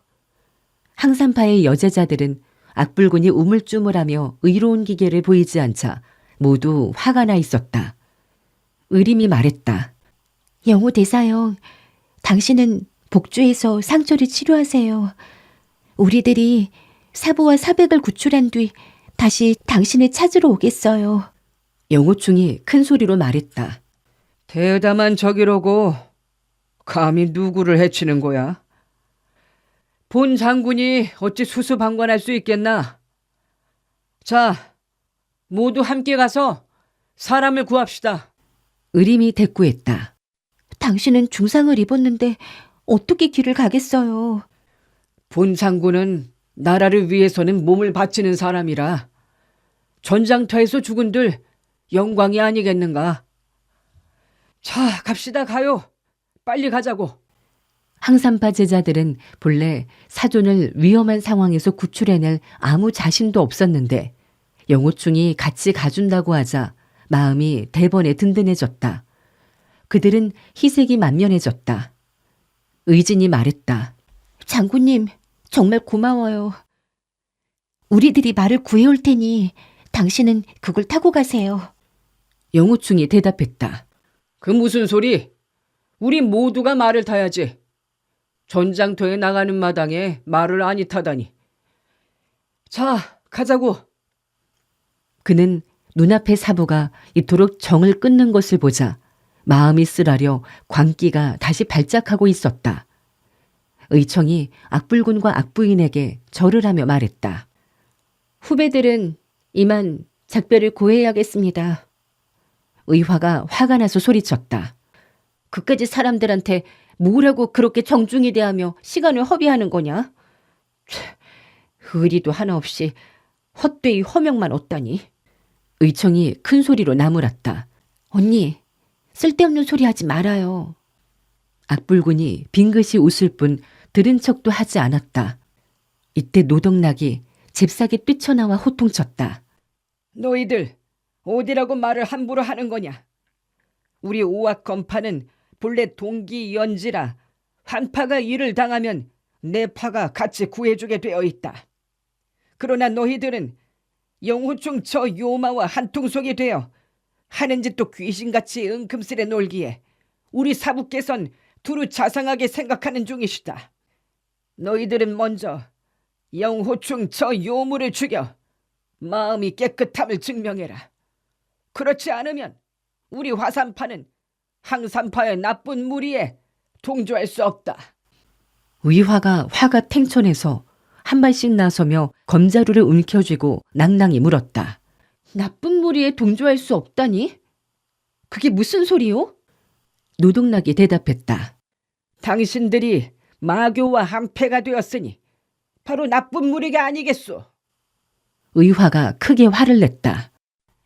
항산파의 여제자들은 악불군이 우물쭈물하며 의로운 기계를 보이지 않자 모두 화가 나 있었다. 의림이 말했다. 영호 대사형, 당신은 복주에서 상처를 치료하세요. 우리들이 사부와 사백을 구출한 뒤 다시 당신을 찾으러 오겠어요. 영호충이 큰 소리로 말했다. 대담한 적이로고 감히 누구를 해치는 거야? 본 장군이 어찌 수수방관할 수 있겠나? 자, 모두 함께 가서 사람을 구합시다. 의림이 대꾸했다. 당신은 중상을 입었는데 어떻게 길을 가겠어요? 본 장군은 나라를 위해서는 몸을 바치는 사람이라 전장터에서 죽은들 영광이 아니겠는가? 자, 갑시다 가요. 빨리 가자고. 항산파 제자들은 본래 사존을 위험한 상황에서 구출해낼 아무 자신도 없었는데 영호충이 같이 가준다고 하자 마음이 대번에 든든해졌다. 그들은 희색이 만면해졌다. 의진이 말했다. 장군님, 정말 고마워요. 우리들이 말을 구해올 테니 당신은 그걸 타고 가세요. 영호충이 대답했다. 그 무슨 소리? 우리 모두가 말을 타야지. 전장터에 나가는 마당에 말을 아니 타다니. 자, 가자고. 그는 눈앞의 사부가 이토록 정을 끊는 것을 보자 마음이 쓰라려 광기가 다시 발작하고 있었다. 의청이 악불군과 악부인에게 절을 하며 말했다. 후배들은 이만 작별을 고해야겠습니다. 의화가 화가 나서 소리쳤다. 그까지 사람들한테 뭐라고 그렇게 정중히 대하며 시간을 허비하는 거냐? 의리도 하나 없이 헛되이 허명만 얻다니. 의청이 큰 소리로 나무랐다. 언니, 쓸데없는 소리 하지 말아요. 악불군이 빙긋이 웃을 뿐 들은 척도 하지 않았다. 이때 노덕락이 잽싸게 뛰쳐나와 호통쳤다. 너희들 어디라고 말을 함부로 하는 거냐? 우리 오악건파는 본래 동기연지라 한파가 이를 당하면 내 파가 같이 구해주게 되어 있다. 그러나 너희들은 영호충 저 요마와 한통속이 되어 하는 짓도 귀신같이 은큼스레 놀기에 우리 사부께선 두루 자상하게 생각하는 중이시다. 너희들은 먼저 영호충 저 요물을 죽여 마음이 깨끗함을 증명해라. 그렇지 않으면 우리 화산파는 항산파의 나쁜 무리에 동조할 수 없다. 의화가 화가 탱천해서 한 발씩 나서며 검자루를 움켜쥐고 낭낭히 물었다. 나쁜 무리에 동조할 수 없다니? 그게 무슨 소리요? 노동락이 대답했다. 당신들이 마교와 한패가 되었으니 바로 나쁜 무리가 아니겠소. 의화가 크게 화를 냈다.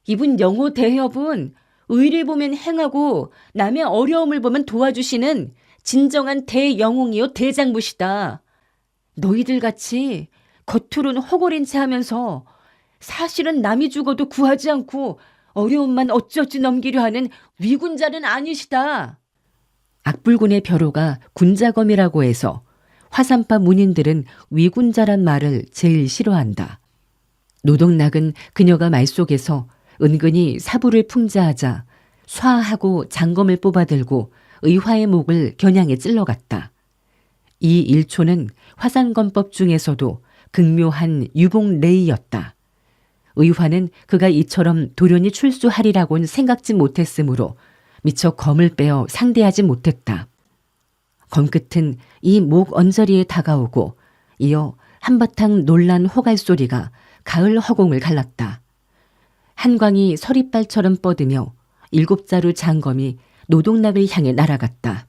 이분 영호 대협은 의를 보면 행하고 남의 어려움을 보면 도와주시는 진정한 대영웅이요 대장부시다. 너희들 같이 겉으로는 허거린 체 하면서 사실은 남이 죽어도 구하지 않고 어려움만 어찌어찌 넘기려 하는 위군자는 아니시다. 악불군의 벼로가 군자검이라고 해서 화산파 문인들은 위군자란 말을 제일 싫어한다. 노동락은 그녀가 말 속에서 은근히 사부를 풍자하자 쏴하고 장검을 뽑아들고 의화의 목을 겨냥에 찔러갔다. 이 일초는 화산검법 중에서도 극묘한 유봉레이였다. 의화는 그가 이처럼 돌연히 출수하리라고는 생각지 못했으므로 미처 검을 빼어 상대하지 못했다. 검끝은 이 목 언저리에 다가오고 이어 한바탕 놀란 호갈 소리가 가을 허공을 갈랐다. 한광이 서리빨처럼 뻗으며 7자루 장검이 노동락을 향해 날아갔다.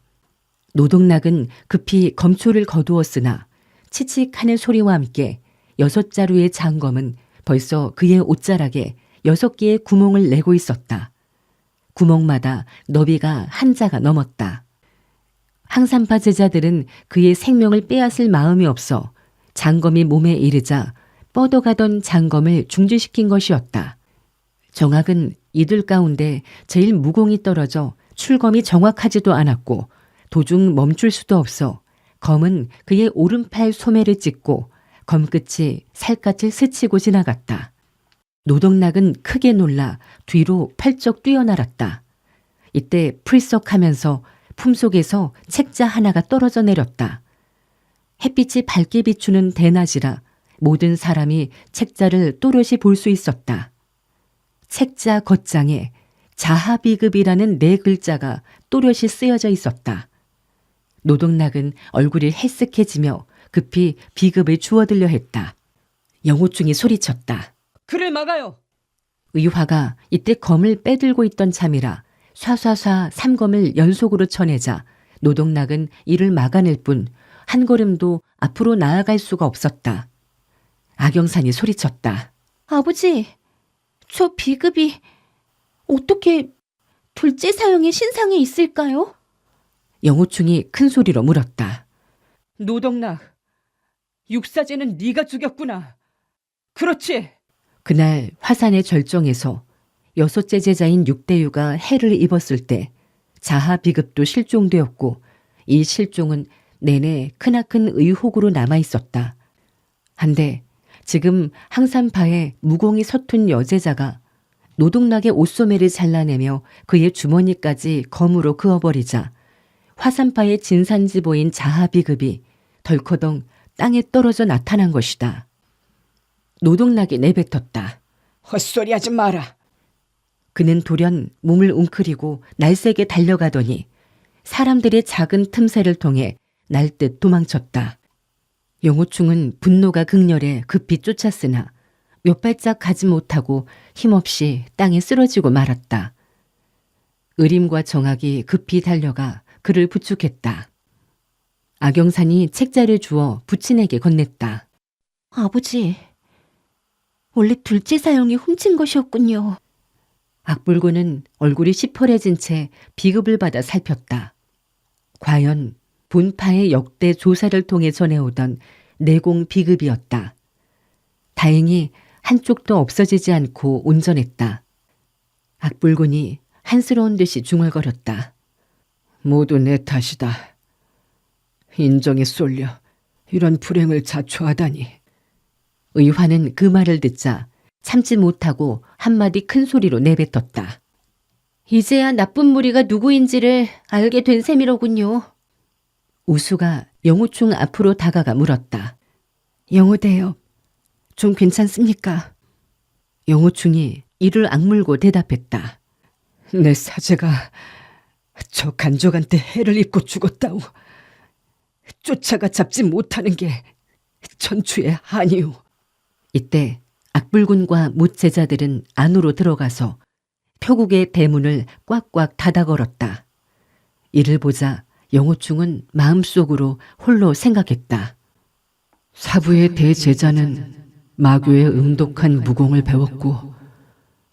노동락은 급히 검초를 거두었으나 치칙하는 소리와 함께 6자루의 장검은 벌써 그의 옷자락에 6개의 구멍을 내고 있었다. 구멍마다 너비가 한 자가 넘었다. 항산파 제자들은 그의 생명을 빼앗을 마음이 없어 장검이 몸에 이르자 뻗어가던 장검을 중지시킨 것이었다. 정학은 이들 가운데 제일 무공이 떨어져 출검이 정확하지도 않았고 도중 멈출 수도 없어 검은 그의 오른팔 소매를 찍고 검끝이 살갗을 스치고 지나갔다. 노동락은 크게 놀라 뒤로 펄쩍 뛰어날았다. 이때 풀썩하면서 품속에서 책자 하나가 떨어져 내렸다. 햇빛이 밝게 비추는 대낮이라 모든 사람이 책자를 또렷이 볼 수 있었다. 책자 겉장에 자하비급이라는 네 글자가 또렷이 쓰여져 있었다. 노동락은 얼굴이 헬쓱해지며 급히 비급을 주워들려 했다. 영호충이 소리쳤다. 그를 막아요. 의화가 이때 검을 빼들고 있던 참이라 쏴쏴쏴 3검을 연속으로 쳐내자 노동락은 이를 막아낼 뿐 한 걸음도 앞으로 나아갈 수가 없었다. 악영산이 소리쳤다. 아버지, 저 비급이 어떻게 둘째 사형의 신상에 있을까요? 영호충이 큰 소리로 물었다. 노동락, 육사제는 네가 죽였구나. 그렇지. 그날 화산의 절정에서 여섯째 제자인 육대유가 해를 입었을 때 자하 비급도 실종되었고 이 실종은 내내 크나큰 의혹으로 남아 있었다. 한데 지금 항산파에 무공이 서툰 여제자가 노동락의 옷소매를 잘라내며 그의 주머니까지 검으로 그어버리자 화산파의 진산지보인 자하 비급이 덜커덩 땅에 떨어져 나타난 것이다. 노동락이 내뱉었다. 헛소리하지 마라. 그는 돌연 몸을 웅크리고 날쌔게 달려가더니 사람들의 작은 틈새를 통해 날듯 도망쳤다. 영호충은 분노가 극렬해 급히 쫓았으나 몇 발짝 가지 못하고 힘없이 땅에 쓰러지고 말았다. 의림과 정학이 급히 달려가 그를 부축했다. 악영산이 책자를 주어 부친에게 건넸다. 아버지, 원래 둘째 사형이 훔친 것이었군요. 악불고는 얼굴이 시퍼래진 채 비급을 받아 살폈다. 과연 본파의 역대 조사를 통해 전해오던 내공 비급이었다. 다행히 한쪽도 없어지지 않고 온전했다. 악불곤이 한스러운 듯이 중얼거렸다. 모두 내 탓이다. 인정에 쏠려 이런 불행을 자초하다니. 의화는 그 말을 듣자 참지 못하고 한마디 큰 소리로 내뱉었다. 이제야 나쁜 무리가 누구인지를 알게 된 셈이로군요. 우수가 영호충 앞으로 다가가 물었다. 영호대요. 좀 괜찮습니까? 영호충이 이를 악물고 대답했다. 내 사제가 저 간적한테 해를 입고 죽었다오. 쫓아가 잡지 못하는 게 전추의 한이오. 이때 악불군과 못제자들은 안으로 들어가서 표국의 대문을 꽉꽉 닫아 걸었다. 이를 보자 영호충은 마음속으로 홀로 생각했다. 사부의 대제자는 마교의 응독한 무공을 배웠고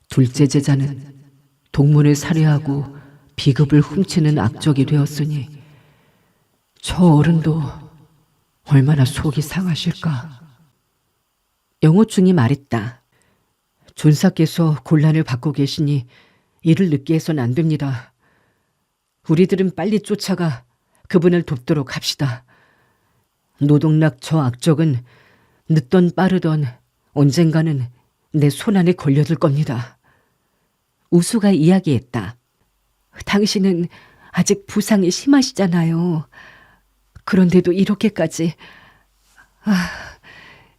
둘째 제자는 동문을 살해하고 비급을 훔치는 악적이 되었으니 저 어른도 얼마나 속이 상하실까. 영호충이 말했다. 존사께서 곤란을 받고 계시니 이를 늦게 해선 안 됩니다. 우리들은 빨리 쫓아가 그분을 돕도록 합시다. 노동락 저 악적은 늦던 빠르던 언젠가는 내 손안에 걸려들 겁니다. 우수가 이야기했다. 당신은 아직 부상이 심하시잖아요. 그런데도 이렇게까지...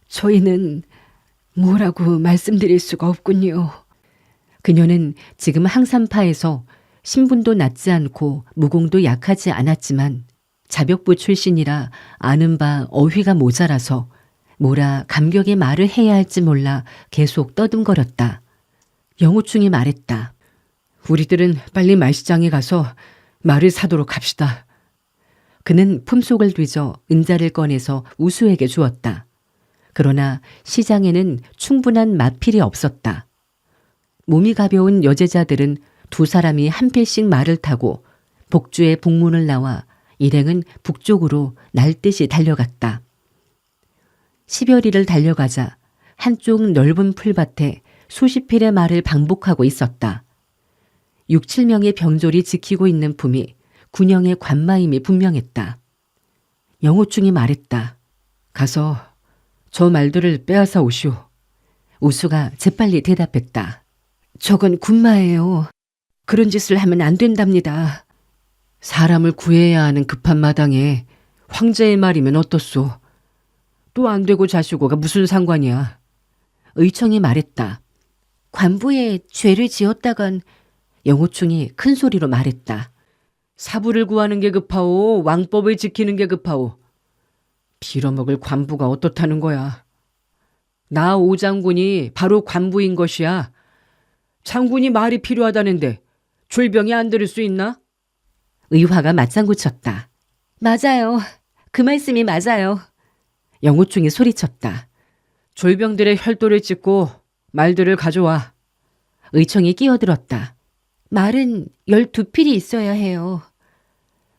저희는 뭐라고 말씀드릴 수가 없군요. 그녀는 지금 항산파에서 신분도 낮지 않고 무공도 약하지 않았지만 자벽부 출신이라 아는 바 어휘가 모자라서 뭐라 감격의 말을 해야 할지 몰라 계속 떠듬거렸다. 영호충이 말했다. 우리들은 빨리 말시장에 가서 말을 사도록 합시다. 그는 품속을 뒤져 은자를 꺼내서 우수에게 주었다. 그러나 시장에는 충분한 마필이 없었다. 몸이 가벼운 여제자들은 두 사람이 한 필씩 말을 타고 복주의 북문을 나와 일행은 북쪽으로 날듯이 달려갔다. 10여리를 달려가자 한쪽 넓은 풀밭에 수십 필의 말을 방복하고 있었다. 6, 7명의 병졸이 지키고 있는 품이 군영의 관마임이 분명했다. 영호충이 말했다. 가서 저 말들을 빼앗아 오시오. 우수가 재빨리 대답했다. 저건 군마예요. 그런 짓을 하면 안 된답니다. 사람을 구해야 하는 급한 마당에 황제의 말이면 어떻소? 또 안 되고 자시고가 무슨 상관이야? 의청이 말했다. 관부에 죄를 지었다간 영호충이 큰 소리로 말했다. 사부를 구하는 게 급하오, 왕법을 지키는 게 급하오. 빌어먹을 관부가 어떻다는 거야. 나 오장군이 바로 관부인 것이야. 장군이 말이 필요하다는데 졸병이 안 들을 수 있나? 의화가 맞장구 쳤다. 맞아요. 그 말씀이 맞아요. 영호충이 소리쳤다. 졸병들의 혈도를 찍고 말들을 가져와. 의청이 끼어들었다. 말은 12필이 있어야 해요.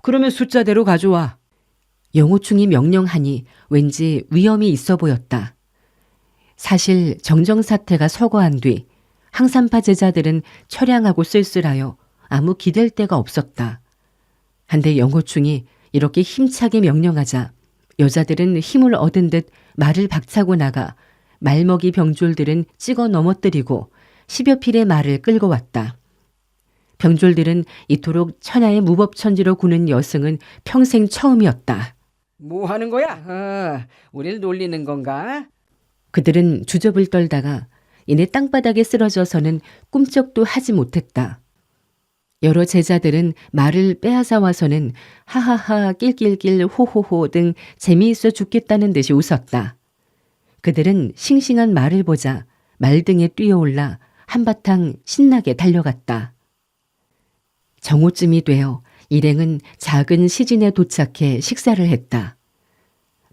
그러면 숫자대로 가져와. 영호충이 명령하니 왠지 위험이 있어 보였다. 사실 정정사태가 서거한 뒤 항산파 제자들은 처량하고 쓸쓸하여 아무 기댈 데가 없었다. 한데 영호충이 이렇게 힘차게 명령하자 여자들은 힘을 얻은 듯 말을 박차고 나가 말먹이 병졸들은 찍어 넘어뜨리고 10여 필의 말을 끌고 왔다. 병졸들은 이토록 천하의 무법천지로 구는 여승은 평생 처음이었다. 뭐 하는 거야? 우릴 놀리는 건가? 그들은 주접을 떨다가 이내 땅바닥에 쓰러져서는 꿈쩍도 하지 못했다. 여러 제자들은 말을 빼앗아 와서는 하하하 낄낄낄 호호호 등 재미있어 죽겠다는 듯이 웃었다. 그들은 싱싱한 말을 보자 말등에 뛰어올라 한바탕 신나게 달려갔다. 정오쯤이 되어 일행은 작은 시진에 도착해 식사를 했다.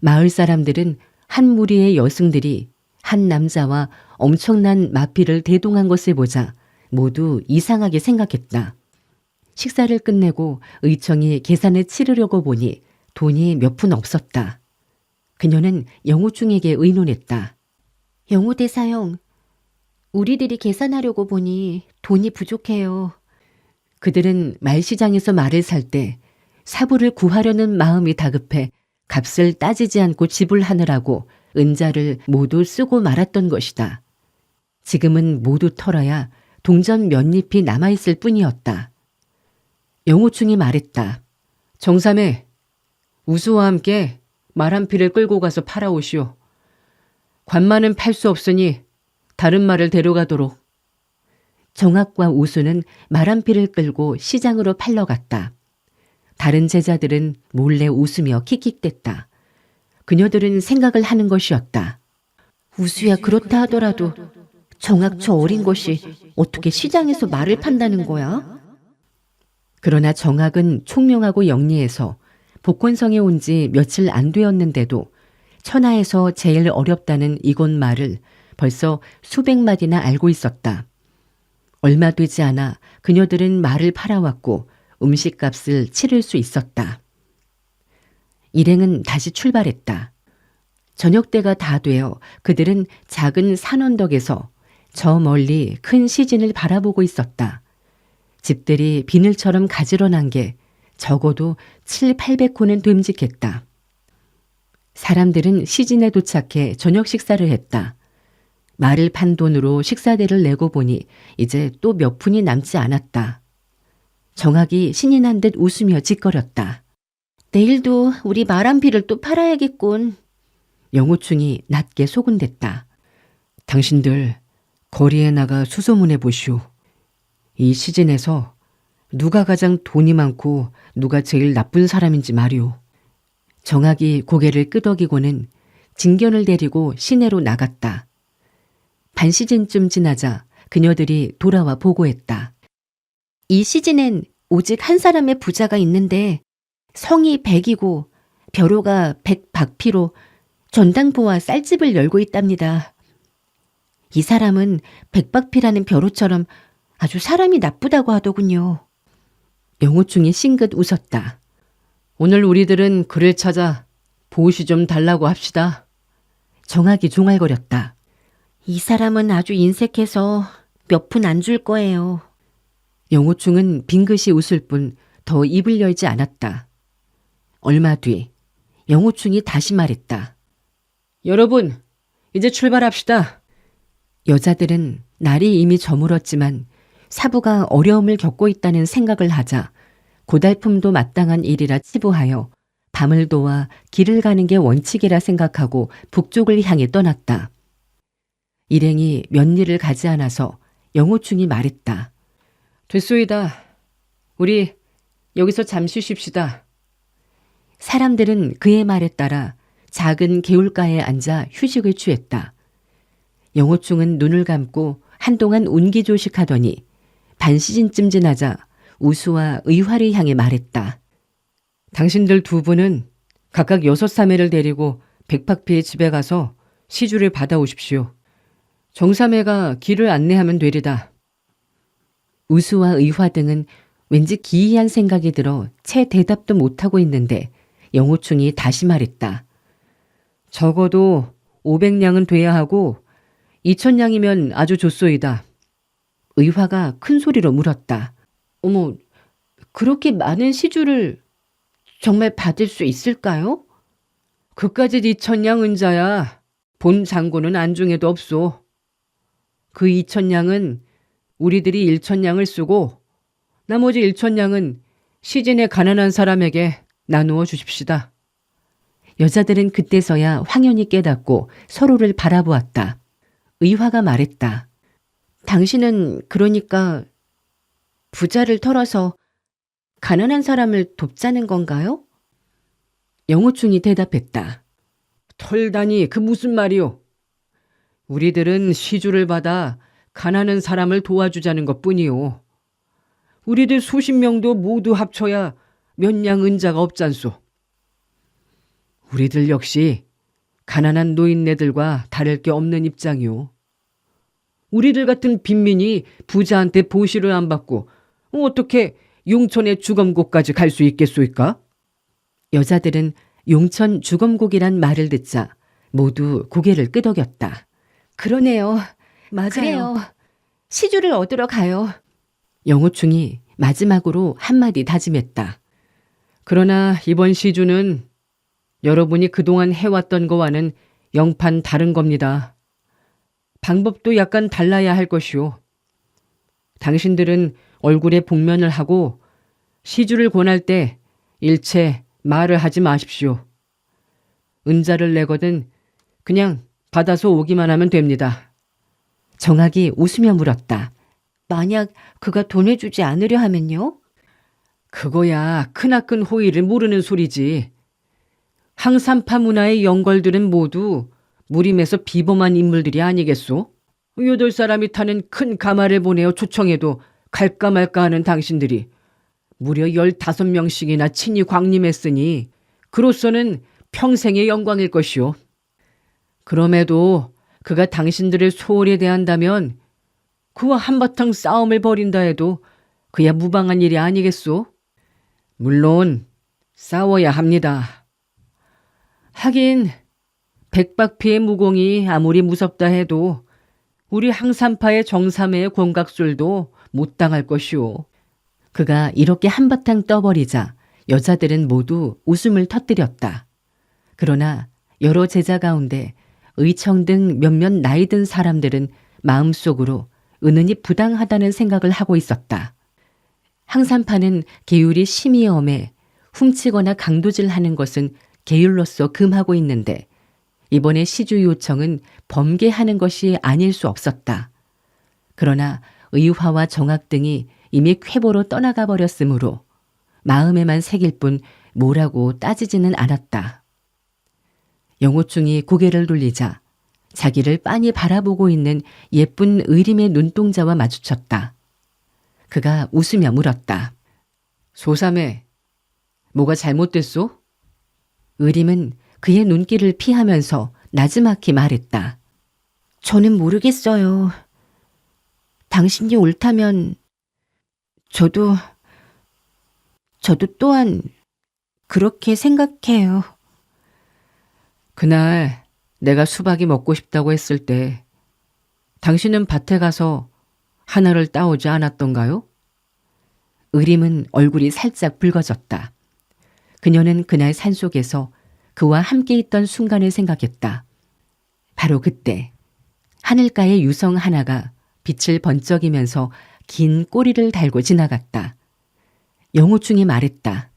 마을 사람들은 한 무리의 여승들이 한 남자와 엄청난 마피를 대동한 것을 보자 모두 이상하게 생각했다. 식사를 끝내고 의청이 계산을 치르려고 보니 돈이 몇 푼 없었다. 그녀는 영호충에게 의논했다. 영호대사형, 우리들이 계산하려고 보니 돈이 부족해요. 그들은 말시장에서 말을 살 때 사부를 구하려는 마음이 다급해 값을 따지지 않고 지불하느라고 은자를 모두 쓰고 말았던 것이다. 지금은 모두 털어야 동전 몇 잎이 남아있을 뿐이었다. 영호충이 말했다. 정삼해, 우수와 함께 말 한 피를 끌고 가서 팔아오시오. 관만은 팔 수 없으니 다른 말을 데려가도록. 정학과 우수는 말 한 피를 끌고 시장으로 팔러 갔다. 다른 제자들은 몰래 웃으며 킥킥댔다. 그녀들은 생각을 하는 것이었다. 우수야 그렇다 하더라도 정학 저 어린 것이 어떻게 시장에서 말을 판다는 거야? 그러나 정학은 총명하고 영리해서 복권성에 온 지 며칠 안 되었는데도 천하에서 제일 어렵다는 이곳 말을 벌써 수백 마디나 알고 있었다. 얼마 되지 않아 그녀들은 말을 팔아왔고 음식값을 치를 수 있었다. 일행은 다시 출발했다. 저녁 때가 다 되어 그들은 작은 산 언덕에서 저 멀리 큰 시진을 바라보고 있었다. 집들이 비늘처럼 가지런한 게 적어도 700~800호는 됨직했다. 사람들은 시진에 도착해 저녁 식사를 했다. 말을 판 돈으로 식사대를 내고 보니 이제 또 몇 푼이 남지 않았다. 정학이 신이 난 듯 웃으며 짓거렸다. 내일도 우리 말 한 피를 또 팔아야겠군. 영호충이 낮게 소곤댔다. 당신들 거리에 나가 수소문해 보시오. 이 시즌에서 누가 가장 돈이 많고 누가 제일 나쁜 사람인지 말이오. 정학이 고개를 끄덕이고는 진견을 데리고 시내로 나갔다. 반 시즌쯤 지나자 그녀들이 돌아와 보고했다. 이 시즌엔 오직 한 사람의 부자가 있는데 성이 백이고 벼로가 100박피로 전당포와 쌀집을 열고 있답니다. 이 사람은 100박피라는 벼로처럼 아주 사람이 나쁘다고 하더군요. 영호충이 싱긋 웃었다. 오늘 우리들은 그를 찾아 보시 좀 달라고 합시다. 정학이 중얼거렸다. 이 사람은 아주 인색해서 몇 푼 안 줄 거예요. 영호충은 빙긋이 웃을 뿐 더 입을 열지 않았다. 얼마 뒤 영호충이 다시 말했다. 여러분, 이제 출발합시다. 여자들은 날이 이미 저물었지만 사부가 어려움을 겪고 있다는 생각을 하자 고달픔도 마땅한 일이라 치부하여 밤을 도와 길을 가는 게 원칙이라 생각하고 북쪽을 향해 떠났다. 일행이 몇 리를 가지 않아서 영호충이 말했다. 됐소이다. 우리 여기서 잠시 쉽시다. 사람들은 그의 말에 따라 작은 개울가에 앉아 휴식을 취했다. 영호충은 눈을 감고 한동안 운기조식하더니 반시즌쯤 지나자 우수와 의화를 향해 말했다. 당신들 두 분은 각각 6사매를 데리고 백박피의 집에 가서 시주를 받아오십시오. 정사매가 길을 안내하면 되리다. 우수와 의화 등은 왠지 기이한 생각이 들어 채 대답도 못하고 있는데 영호충이 다시 말했다. 적어도 500냥은 돼야 하고 2000냥이면 아주 좋소이다. 의화가 큰 소리로 물었다. 어머, 그렇게 많은 시주를 정말 받을 수 있을까요? 그까짓 2000냥 은자야 본 장고는 안중에도 없소. 그 2000냥은 우리들이 1000냥을 쓰고 나머지 1000냥은 시진의 가난한 사람에게 나누어 주십시다. 여자들은 그때서야 황연히 깨닫고 서로를 바라보았다. 의화가 말했다. 당신은 그러니까 부자를 털어서 가난한 사람을 돕자는 건가요? 영호충이 대답했다. 털다니 그 무슨 말이오. 우리들은 시주를 받아 가난한 사람을 도와주자는 것뿐이오. 우리들 수십 명도 모두 합쳐야 몇 냥 은자가 없잖소. 우리들 역시 가난한 노인네들과 다를 게 없는 입장이오. 우리들 같은 빈민이 부자한테 보시를 안 받고 어떻게 용천의 주검곡까지 갈 수 있겠소이까? 여자들은 용천 주검곡이란 말을 듣자 모두 고개를 끄덕였다. 그러네요. 맞아요. 그래요. 시주를 얻으러 가요. 영호충이 마지막으로 한마디 다짐했다. 그러나 이번 시주는 여러분이 그동안 해왔던 거와는 영판 다른 겁니다. 방법도 약간 달라야 할 것이오. 당신들은 얼굴에 복면을 하고 시주를 권할 때 일체 말을 하지 마십시오. 은자를 내거든 그냥 받아서 오기만 하면 됩니다. 정학이 웃으며 물었다. 만약 그가 돈을 주지 않으려 하면요? 그거야 크나큰 호의를 모르는 소리지. 항산파 문화의 영걸들은 모두 무림에서 비범한 인물들이 아니겠소? 8사람이 타는 큰 가마를 보내어 초청해도 갈까 말까 하는 당신들이 무려 15명씩이나 친히 광림했으니 그로서는 평생의 영광일 것이오. 그럼에도 그가 당신들을 소홀히 대한다면 그와 한바탕 싸움을 벌인다 해도 그야 무방한 일이 아니겠소? 물론 싸워야 합니다. 하긴 백박피의 무공이 아무리 무섭다 해도 우리 항산파의 정사매의 권각술도 못 당할 것이오. 그가 이렇게 한바탕 떠버리자 여자들은 모두 웃음을 터뜨렸다. 그러나 여러 제자 가운데 의청 등 몇몇 나이 든 사람들은 마음속으로 은은히 부당하다는 생각을 하고 있었다. 항산파는 계율이 심히 엄해 훔치거나 강도질하는 것은 계율로서 금하고 있는데 이번에 시주 요청은 범계하는 것이 아닐 수 없었다. 그러나 의화와 정학 등이 이미 쾌보로 떠나가 버렸으므로 마음에만 새길 뿐 뭐라고 따지지는 않았다. 영호충이 고개를 돌리자 자기를 빤히 바라보고 있는 예쁜 의림의 눈동자와 마주쳤다. 그가 웃으며 물었다. 소삼해, 뭐가 잘못됐소? 의림은 그의 눈길을 피하면서 나지막히 말했다. 저는 모르겠어요. 당신이 옳다면 저도 또한 그렇게 생각해요. 그날 내가 수박이 먹고 싶다고 했을 때 당신은 밭에 가서 하나를 따오지 않았던가요? 의림은 얼굴이 살짝 붉어졌다. 그녀는 그날 산속에서 그와 함께 있던 순간을 생각했다. 바로 그때 하늘가의 유성 하나가 빛을 번쩍이면서 긴 꼬리를 달고 지나갔다. 영호충이 말했다.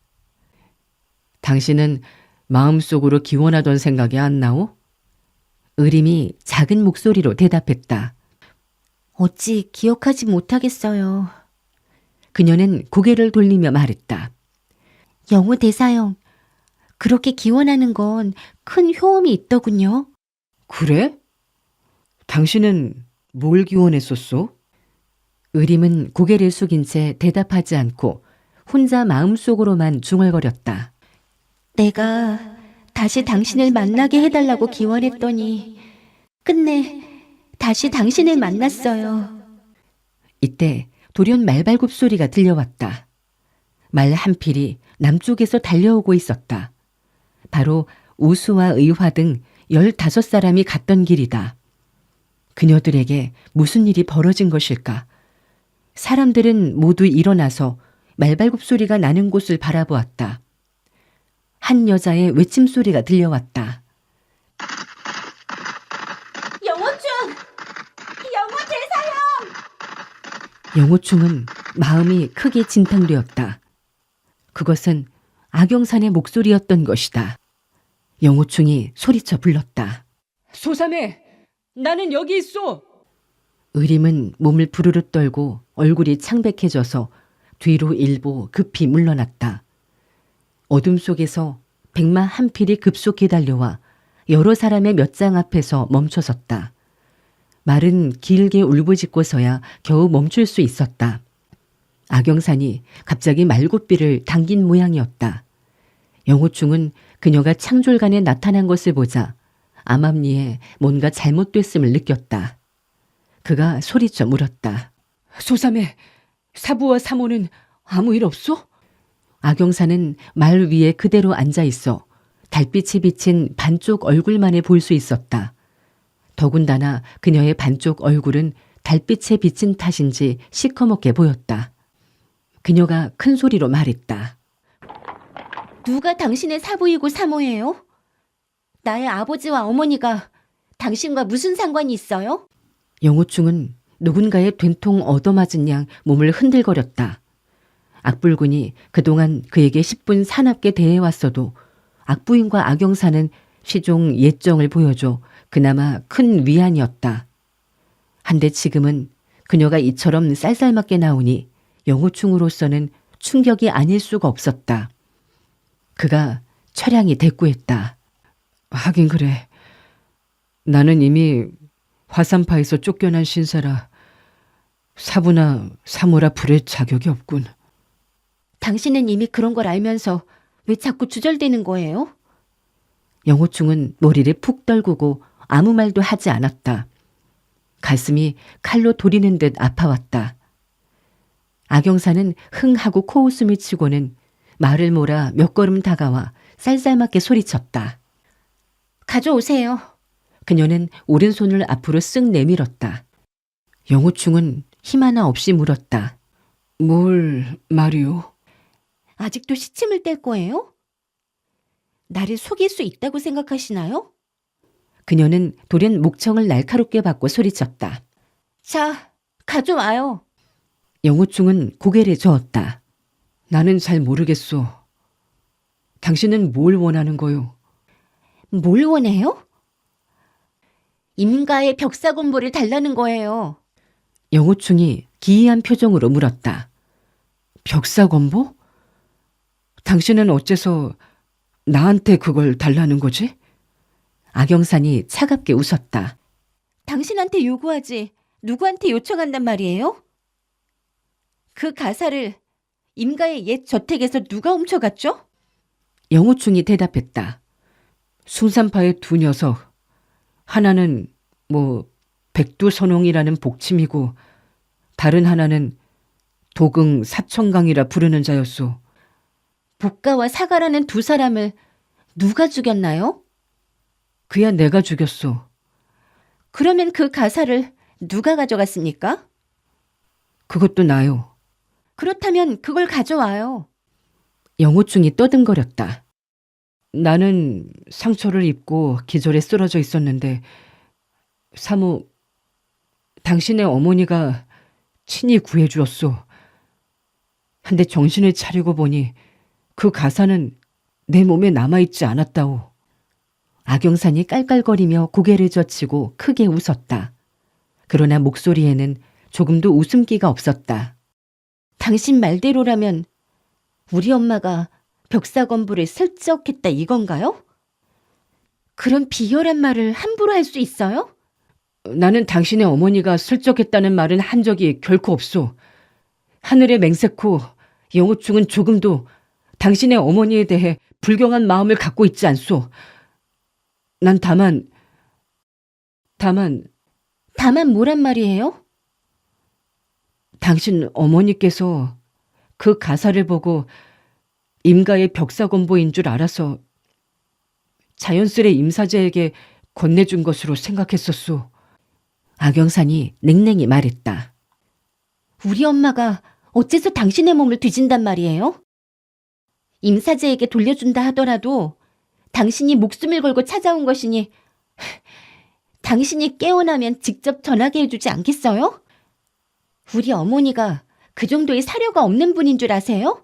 당신은 마음속으로 기원하던 생각이 안 나오? 의림이 작은 목소리로 대답했다. 어찌 기억하지 못하겠어요. 그녀는 고개를 돌리며 말했다. 영호 대사형, 그렇게 기원하는 건 큰 효험이 있더군요. 그래? 당신은 뭘 기원했었소? 의림은 고개를 숙인 채 대답하지 않고 혼자 마음속으로만 중얼거렸다. 내가 다시 당신을 만나게 해달라고 기원했더니 끝내 다시 당신을 만났어요. 이때 돌연 말발굽 소리가 들려왔다. 말 한 필이 남쪽에서 달려오고 있었다. 바로 우수와 의화 등 15사람이 갔던 길이다. 그녀들에게 무슨 일이 벌어진 것일까? 사람들은 모두 일어나서 말발굽 소리가 나는 곳을 바라보았다. 한 여자의 외침 소리가 들려왔다. 영호충! 영호 대사형! 영호충은 마음이 크게 진탕되었다. 그것은 악영산의 목소리였던 것이다. 영호충이 소리쳐 불렀다. 소삼해, 나는 여기 있어. 의림은 몸을 부르르 떨고 얼굴이 창백해져서 뒤로 일보 급히 물러났다. 어둠 속에서 백마 한 필이 급속히 달려와 여러 사람의 몇 장 앞에서 멈춰섰다. 말은 길게 울부짖고서야 겨우 멈출 수 있었다. 악영산이 갑자기 말굽비를 당긴 모양이었다. 영호충은 그녀가 창졸간에 나타난 것을 보자 암암리에 뭔가 잘못됐음을 느꼈다. 그가 소리쳐 물었다. 소삼해, 사부와 사모는 아무 일 없소? 악영산은 말 위에 그대로 앉아 있어 달빛이 비친 반쪽 얼굴만에 볼 수 있었다. 더군다나 그녀의 반쪽 얼굴은 달빛에 비친 탓인지 시커멓게 보였다. 그녀가 큰 소리로 말했다. 누가 당신의 사부이고 사모예요? 나의 아버지와 어머니가 당신과 무슨 상관이 있어요? 영호충은 누군가의 된통 얻어맞은 양 몸을 흔들거렸다. 악불군이 그동안 그에게 10분 사납게 대해왔어도 악부인과 악영사는 시종 예정을 보여줘 그나마 큰 위안이었다. 한데 지금은 그녀가 이처럼 쌀쌀맞게 나오니 영호충으로서는 충격이 아닐 수가 없었다. 그가 처량히 대꾸했다. 하긴 그래. 나는 이미 화산파에서 쫓겨난 신사라 사부나 사모라 부를 자격이 없군. 당신은 이미 그런 걸 알면서 왜 자꾸 주절대는 거예요? 영호충은 머리를 푹 떨구고 아무 말도 하지 않았다. 가슴이 칼로 도리는 듯 아파왔다. 악영사는 흥하고 코웃음을 치고는 말을 몰아 몇 걸음 다가와 쌀쌀맞게 소리쳤다. 가져오세요. 그녀는 오른손을 앞으로 쓱 내밀었다. 영호충은 힘 하나 없이 물었다. 뭘 말이오? 아직도 시침을 뗄 거예요? 나를 속일 수 있다고 생각하시나요? 그녀는 돌연 목청을 날카롭게 받고 소리쳤다. 자, 가져와요. 영호충은 고개를 저었다. 나는 잘 모르겠소. 당신은 뭘 원하는 거요? 뭘 원해요? 임가의 벽사공보를 달라는 거예요. 영호충이 기이한 표정으로 물었다. 벽사건보? 당신은 어째서 나한테 그걸 달라는 거지? 악영산이 차갑게 웃었다. 당신한테 요구하지 누구한테 요청한단 말이에요? 그 가사를 임가의 옛 저택에서 누가 훔쳐갔죠? 영호충이 대답했다. 숭산파의 두 녀석. 하나는 백두선홍이라는 복침이고 다른 하나는 도긍 사천강이라 부르는 자였소. 복가와 사가라는 두 사람을 누가 죽였나요? 그야 내가 죽였소. 그러면 그 가사를 누가 가져갔습니까? 그것도 나요. 그렇다면 그걸 가져와요. 영호충이 떠듬거렸다. 나는 상처를 입고 기절에 쓰러져 있었는데 사모, 당신의 어머니가 친히 구해주었소. 한데 정신을 차리고 보니 그 가사는 내 몸에 남아있지 않았다오. 악영산이 깔깔거리며 고개를 젖히고 크게 웃었다. 그러나 목소리에는 조금도 웃음기가 없었다. 당신 말대로라면 우리 엄마가 벽사건부를 슬쩍 했다 이건가요? 그런 비열한 말을 함부로 할 수 있어요? 나는 당신의 어머니가 슬쩍했다는 말은 한 적이 결코 없소. 하늘의 맹세코 영호충은 조금도 당신의 어머니에 대해 불경한 마음을 갖고 있지 않소. 난 다만 뭐란 말이에요? 당신 어머니께서 그 가사를 보고 임가의 벽사건보인 줄 알아서 자연스레 임사제에게 건네준 것으로 생각했었소. 악영산이 냉랭히 말했다. 우리 엄마가 어째서 당신의 몸을 뒤진단 말이에요? 임사제에게 돌려준다 하더라도 당신이 목숨을 걸고 찾아온 것이니 당신이 깨어나면 직접 전하게 해주지 않겠어요? 우리 어머니가 그 정도의 사려가 없는 분인 줄 아세요?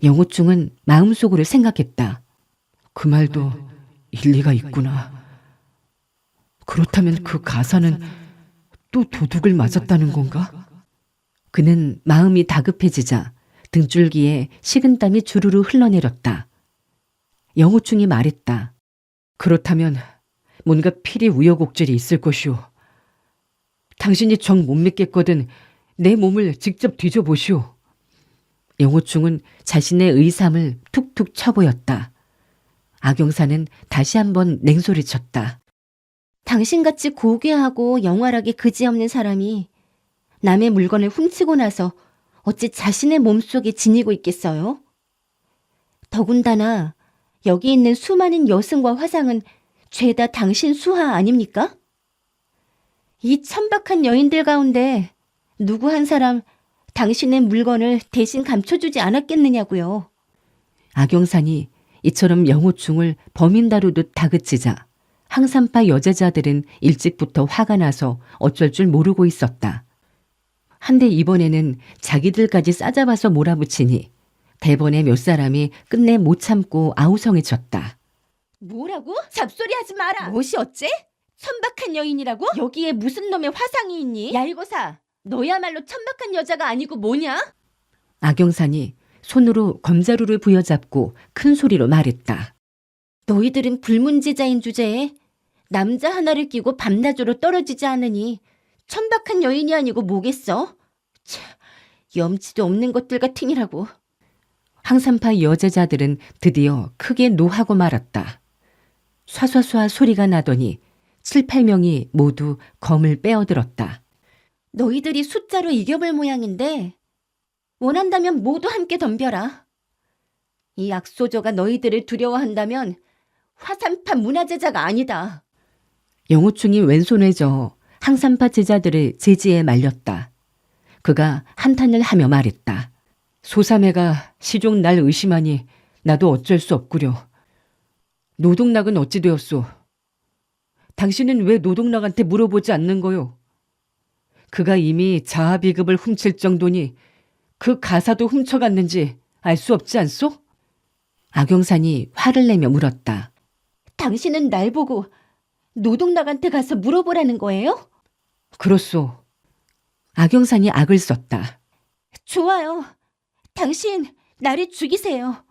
영호충은 마음속으로 생각했다. 그 말도 일리가 있구나. 그렇다면 그 가사는 또 도둑을 맞았다는 건가? 그는 마음이 다급해지자 등줄기에 식은땀이 주르르 흘러내렸다. 영호충이 말했다. 그렇다면 뭔가 필히 우여곡절이 있을 것이오. 당신이 정 못 믿겠거든 내 몸을 직접 뒤져보시오. 영호충은 자신의 의삼을 툭툭 쳐보였다. 악영사는 다시 한번 냉소리쳤다. 당신같이 고귀하고 영활하게 그지없는 사람이 남의 물건을 훔치고 나서 어찌 자신의 몸속에 지니고 있겠어요? 더군다나 여기 있는 수많은 여승과 화상은 죄다 당신 수하 아닙니까? 이 천박한 여인들 가운데 누구 한 사람 당신의 물건을 대신 감춰주지 않았겠느냐고요. 악영산이 이처럼 영호충을 범인 다루듯 다그치자 항산파 여제자들은 일찍부터 화가 나서 어쩔 줄 모르고 있었다. 한데 이번에는 자기들까지 싸잡아서 몰아붙이니 대번에 몇 사람이 끝내 못 참고 아우성해졌다. 뭐라고? 잡소리 하지 마라. 무엇이 어째? 천박한 여인이라고? 여기에 무슨 놈의 화상이 있니? 얄고사, 너야말로 천박한 여자가 아니고 뭐냐? 악영산이 손으로 검자루를 부여잡고 큰 소리로 말했다. 너희들은 불문제자인 주제에 남자 하나를 끼고 밤낮으로 떨어지지 않으니 천박한 여인이 아니고 뭐겠어? 참, 염치도 없는 것들 같으니라고. 항산파 여제자들은 드디어 크게 노하고 말았다. 쏴쏴쏴 소리가 나더니 7, 8명이 모두 검을 빼어들었다. 너희들이 숫자로 이겨볼 모양인데 원한다면 모두 함께 덤벼라. 이 악소저가 너희들을 두려워한다면 화산파 문화제자가 아니다. 영호충이 왼손에 저 항산파 제자들을 제지에 말렸다. 그가 한탄을 하며 말했다. 소사매가 시종 날 의심하니 나도 어쩔 수 없구려. 노동락은 어찌 되었소? 당신은 왜 노동락한테 물어보지 않는 거요? 그가 이미 자아비급을 훔칠 정도니 그 가사도 훔쳐갔는지 알 수 없지 않소? 악영산이 화를 내며 물었다. 당신은 날 보고 노동락한테 가서 물어보라는 거예요? 그렇소. 악영산이 악을 썼다. 좋아요. 당신 나를 죽이세요.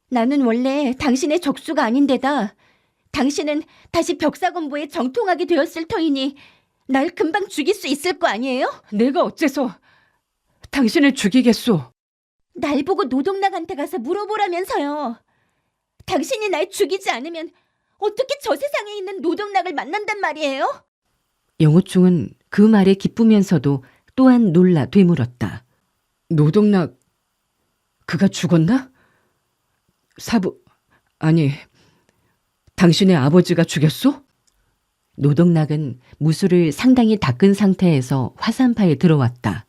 나는 원래 당신의 적수가 아닌데다 당신은 다시 벽사건부에 정통하게 되었을 터이니 날 금방 죽일 수 있을 거 아니에요? 내가 어째서 당신을 죽이겠소? 날 보고 노동락한테 가서 물어보라면서요. 당신이 날 죽이지 않으면 어떻게 저 세상에 있는 노동락을 만난단 말이에요? 영호충은 그 말에 기쁘면서도 또한 놀라 되물었다. 노동락, 그가 죽었나? 아니, 당신의 아버지가 죽였소? 노동락은 무술을 상당히 닦은 상태에서 화산파에 들어왔다.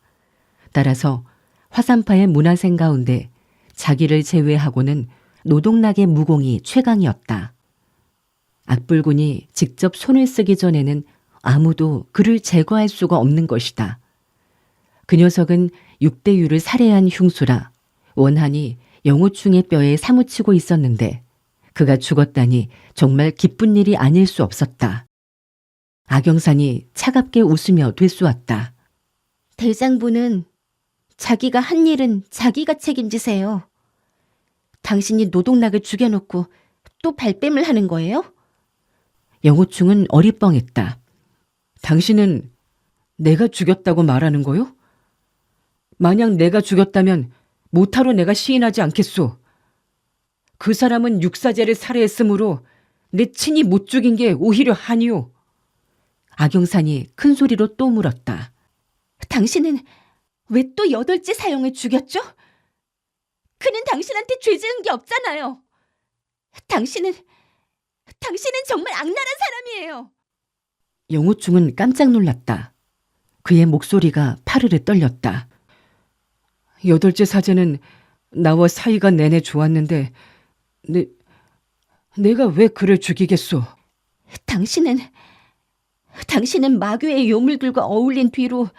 따라서 화산파의 문화생 가운데 자기를 제외하고는 노동락의 무공이 최강이었다. 악불군이 직접 손을 쓰기 전에는 아무도 그를 제거할 수가 없는 것이다. 그 녀석은 6대유를 살해한 흉수라 원한이 영호충의 뼈에 사무치고 있었는데 그가 죽었다니 정말 기쁜 일이 아닐 수 없었다. 악영산이 차갑게 웃으며 되쏘았다. 대장부는 자기가 한 일은 자기가 책임지세요. 당신이 노동락을 죽여놓고 또 발뺌을 하는 거예요? 영호충은 어리뻥했다. 당신은 내가 죽였다고 말하는 거요? 만약 내가 죽였다면 못하러 내가 시인하지 않겠소. 그 사람은 육사제를 살해했으므로 내 친히 못 죽인 게 오히려 한이요. 악영산이 큰 소리로 또 물었다. 당신은 왜 또 8째 사형을 죽였죠? 그는 당신한테 죄 지은 게 없잖아요. 당신은 정말 악랄한 사람이에요. 영호충은 깜짝 놀랐다. 그의 목소리가 파르르 떨렸다. 8째 사제는 나와 사이가 내내 좋았는데 내가 왜 그를 죽이겠소? 당신은 마귀의 요물들과 어울린 뒤로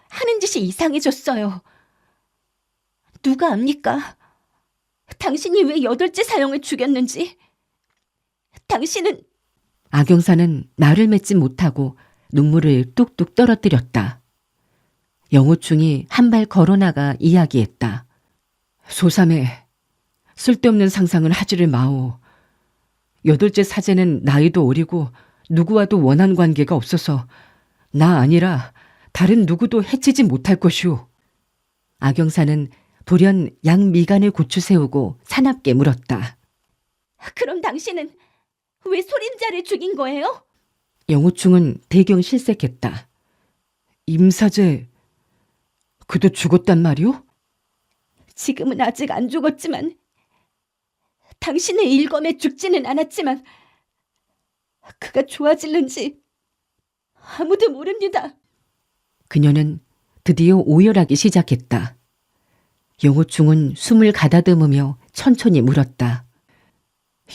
하는 짓이 이상해졌어요. 누가 압니까? 당신이 왜 8째 사형을 죽였는지. 당신은 악영산은 말을 맺지 못하고 눈물을 뚝뚝 떨어뜨렸다. 영호충이 한 발 걸어나가 이야기했다. 소삼해, 쓸데없는 상상은 하지를 마오. 8째 사제는 나이도 어리고 누구와도 원한 관계가 없어서 나 아니라 다른 누구도 해치지 못할 것이오. 악영산은 돌연 양미간을 고추 세우고 사납게 물었다. 그럼 당신은 왜 소림자를 죽인 거예요? 영호충은 대경 실색했다. 임사제, 그도 죽었단 말이오? 지금은 아직 안 죽었지만 당신의 일검에 죽지는 않았지만 그가 좋아질는지 아무도 모릅니다. 그녀는 드디어 오열하기 시작했다. 영호충은 숨을 가다듬으며 천천히 물었다.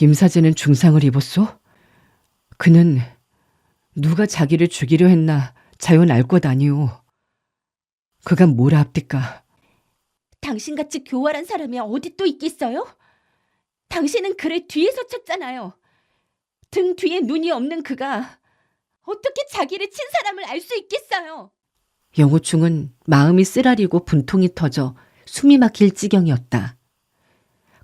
임사제는 중상을 입었소? 그는 누가 자기를 죽이려 했나 자연 알 것 아니오. 그가 뭘 합디까? 당신같이 교활한 사람이 어디 또 있겠어요? 당신은 그를 뒤에서 쳤잖아요. 등 뒤에 눈이 없는 그가 어떻게 자기를 친 사람을 알 수 있겠어요? 영호충은 마음이 쓰라리고 분통이 터져 숨이 막힐 지경이었다.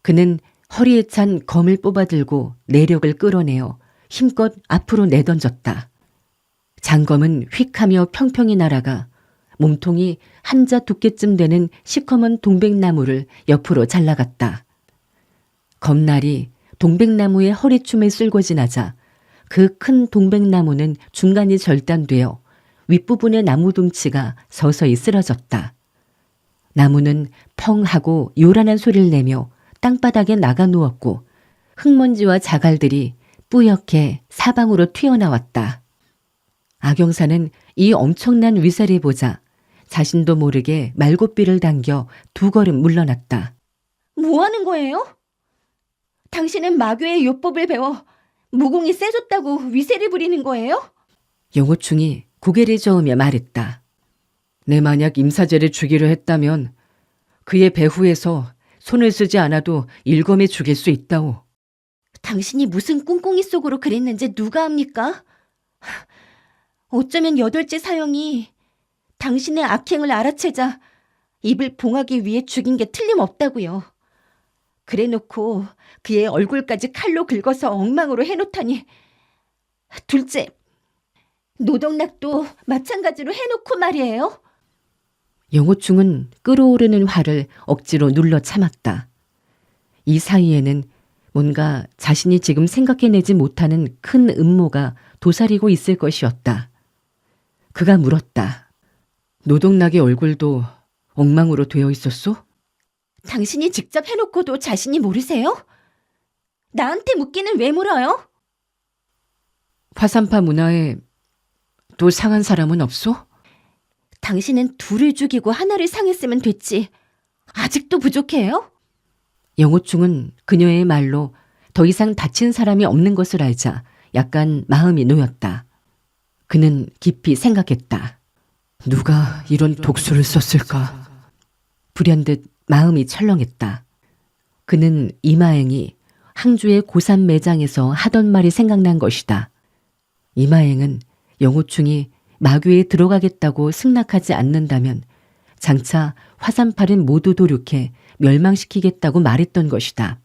그는 허리에 찬 검을 뽑아들고 내력을 끌어내어 힘껏 앞으로 내던졌다. 장검은 휙하며 평평히 날아가 몸통이 한자 두께쯤 되는 시커먼 동백나무를 옆으로 잘라갔다. 검날이 동백나무의 허리춤에 쓸고 지나자 그 큰 동백나무는 중간이 절단되어 윗부분의 나무둥치가 서서히 쓰러졌다. 나무는 펑 하고 요란한 소리를 내며 땅바닥에 나가 누웠고 흙먼지와 자갈들이 뿌옇게 사방으로 튀어나왔다. 악영사는 이 엄청난 위세를 보자 자신도 모르게 말고삐를 당겨 2걸음 물러났다. 뭐 하는 거예요? 당신은 마귀의 요법을 배워 무공이 세졌다고 위세를 부리는 거예요? 영호충이 고개를 저으며 말했다. 내 만약 임사제를 죽이려 했다면 그의 배후에서 손을 쓰지 않아도 일검에 죽일 수 있다오. 당신이 무슨 꿍꿍이 속으로 그랬는지 누가 압니까? 어쩌면 8째 사형이 당신의 악행을 알아채자 입을 봉하기 위해 죽인 게 틀림없다고요. 그래놓고 그의 얼굴까지 칼로 긁어서 엉망으로 해놓다니. 둘째, 노동락도 마찬가지로 해놓고 말이에요. 영호충은 끓어오르는 화를 억지로 눌러 참았다. 이 사이에는 뭔가 자신이 지금 생각해내지 못하는 큰 음모가 도사리고 있을 것이었다. 그가 물었다. 노동락의 얼굴도 엉망으로 되어 있었소? 당신이 직접 해놓고도 자신이 모르세요? 나한테 묻기는 왜 물어요? 화산파 문화에 또 상한 사람은 없소? 당신은 2를 죽이고 1를 상했으면 됐지. 아직도 부족해요? 영호충은 그녀의 말로 더 이상 다친 사람이 없는 것을 알자 약간 마음이 놓였다. 그는 깊이 생각했다. 누가 이런 독수를 썼을까? 불현듯 마음이 철렁했다. 그는 이마행이 항주의 고산 매장에서 하던 말이 생각난 것이다. 이마행은 영호충이 마교에 들어가겠다고 승낙하지 않는다면 장차 화산팔은 모두 도륙해 멸망시키겠다고 말했던 것이다.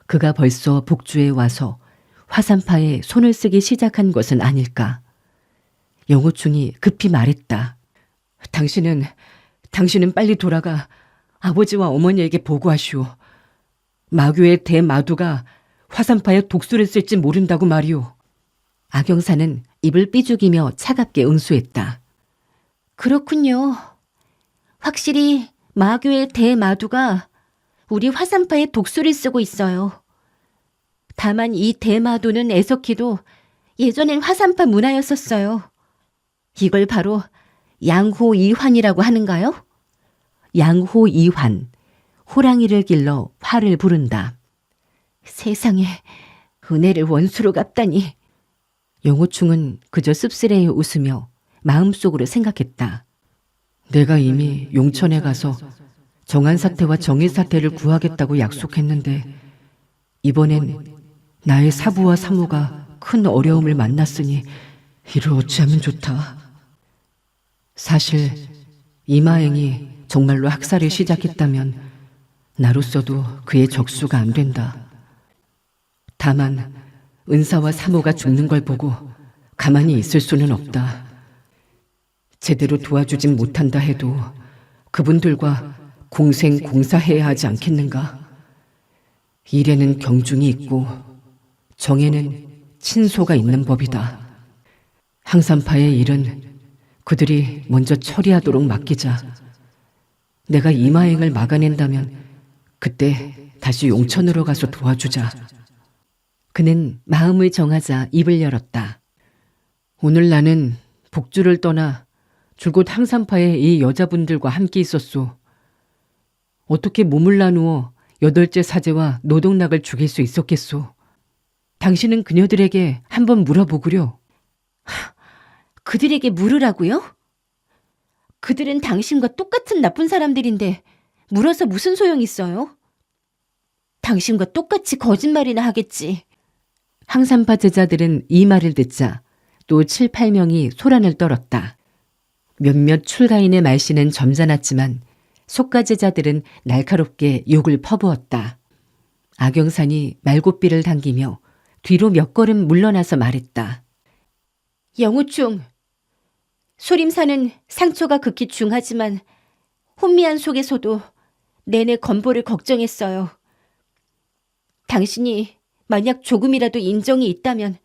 그가 벌써 복주에 와서 화산파에 손을 쓰기 시작한 것은 아닐까. 영호충이 급히 말했다. 당신은 빨리 돌아가 아버지와 어머니에게 보고하시오. 마교의 대마두가 화산파에 독수를 쓸지 모른다고 말이오. 악영사는 입을 삐죽이며 차갑게 응수했다. 그렇군요. 확실히 마교의 대마두가 우리 화산파에 독수를 쓰고 있어요. 다만 이 대마두는 애석히도 예전엔 화산파 문화였었어요. 이걸 바로 양호이환이라고 하는가요? 양호이환, 호랑이를 길러 화를 부른다. 세상에 은혜를 원수로 갚다니. 영호충은 그저 씁쓸해 웃으며 마음속으로 생각했다. 내가 이미 용천에 가서 정한사태와 정일사태를 구하겠다고 약속했는데 이번엔 나의 사부와 사모가 큰 어려움을 만났으니 이를 어찌하면 좋다. 사실 이마행이 정말로 학살을 시작했다면 나로서도 그의 적수가 안 된다. 다만 은사와 사모가 죽는 걸 보고 가만히 있을 수는 없다. 제대로 도와주진 못한다 해도 그분들과 공생공사해야 하지 않겠는가? 일에는 경중이 있고 정에는 친소가 있는 법이다. 항산파의 일은 그들이 먼저 처리하도록 맡기자. 내가 이마행을 막아낸다면 그때 다시 용천으로 가서 도와주자. 그는 마음을 정하자 입을 열었다. 오늘 나는 복주를 떠나 줄곧 항산파의 이 여자분들과 함께 있었소. 어떻게 몸을 나누어 8째 사제와 노동락을 죽일 수 있었겠소. 당신은 그녀들에게 한번 물어보구려. 그들에게 물으라고요? 그들은 당신과 똑같은 나쁜 사람들인데 물어서 무슨 소용이 있어요? 당신과 똑같이 거짓말이나 하겠지. 항산파 제자들은 이 말을 듣자 또 7, 8명이 소란을 떨었다. 몇몇 출가인의 말씨는 점잖았지만 속가 제자들은 날카롭게 욕을 퍼부었다. 악영산이 말고삐를 당기며 뒤로 몇 걸음 물러나서 말했다. 영우충, 소림사는 상처가 극히 중하지만 혼미한 속에서도 내내 건보를 걱정했어요. 당신이 만약 조금이라도 인정이 있다면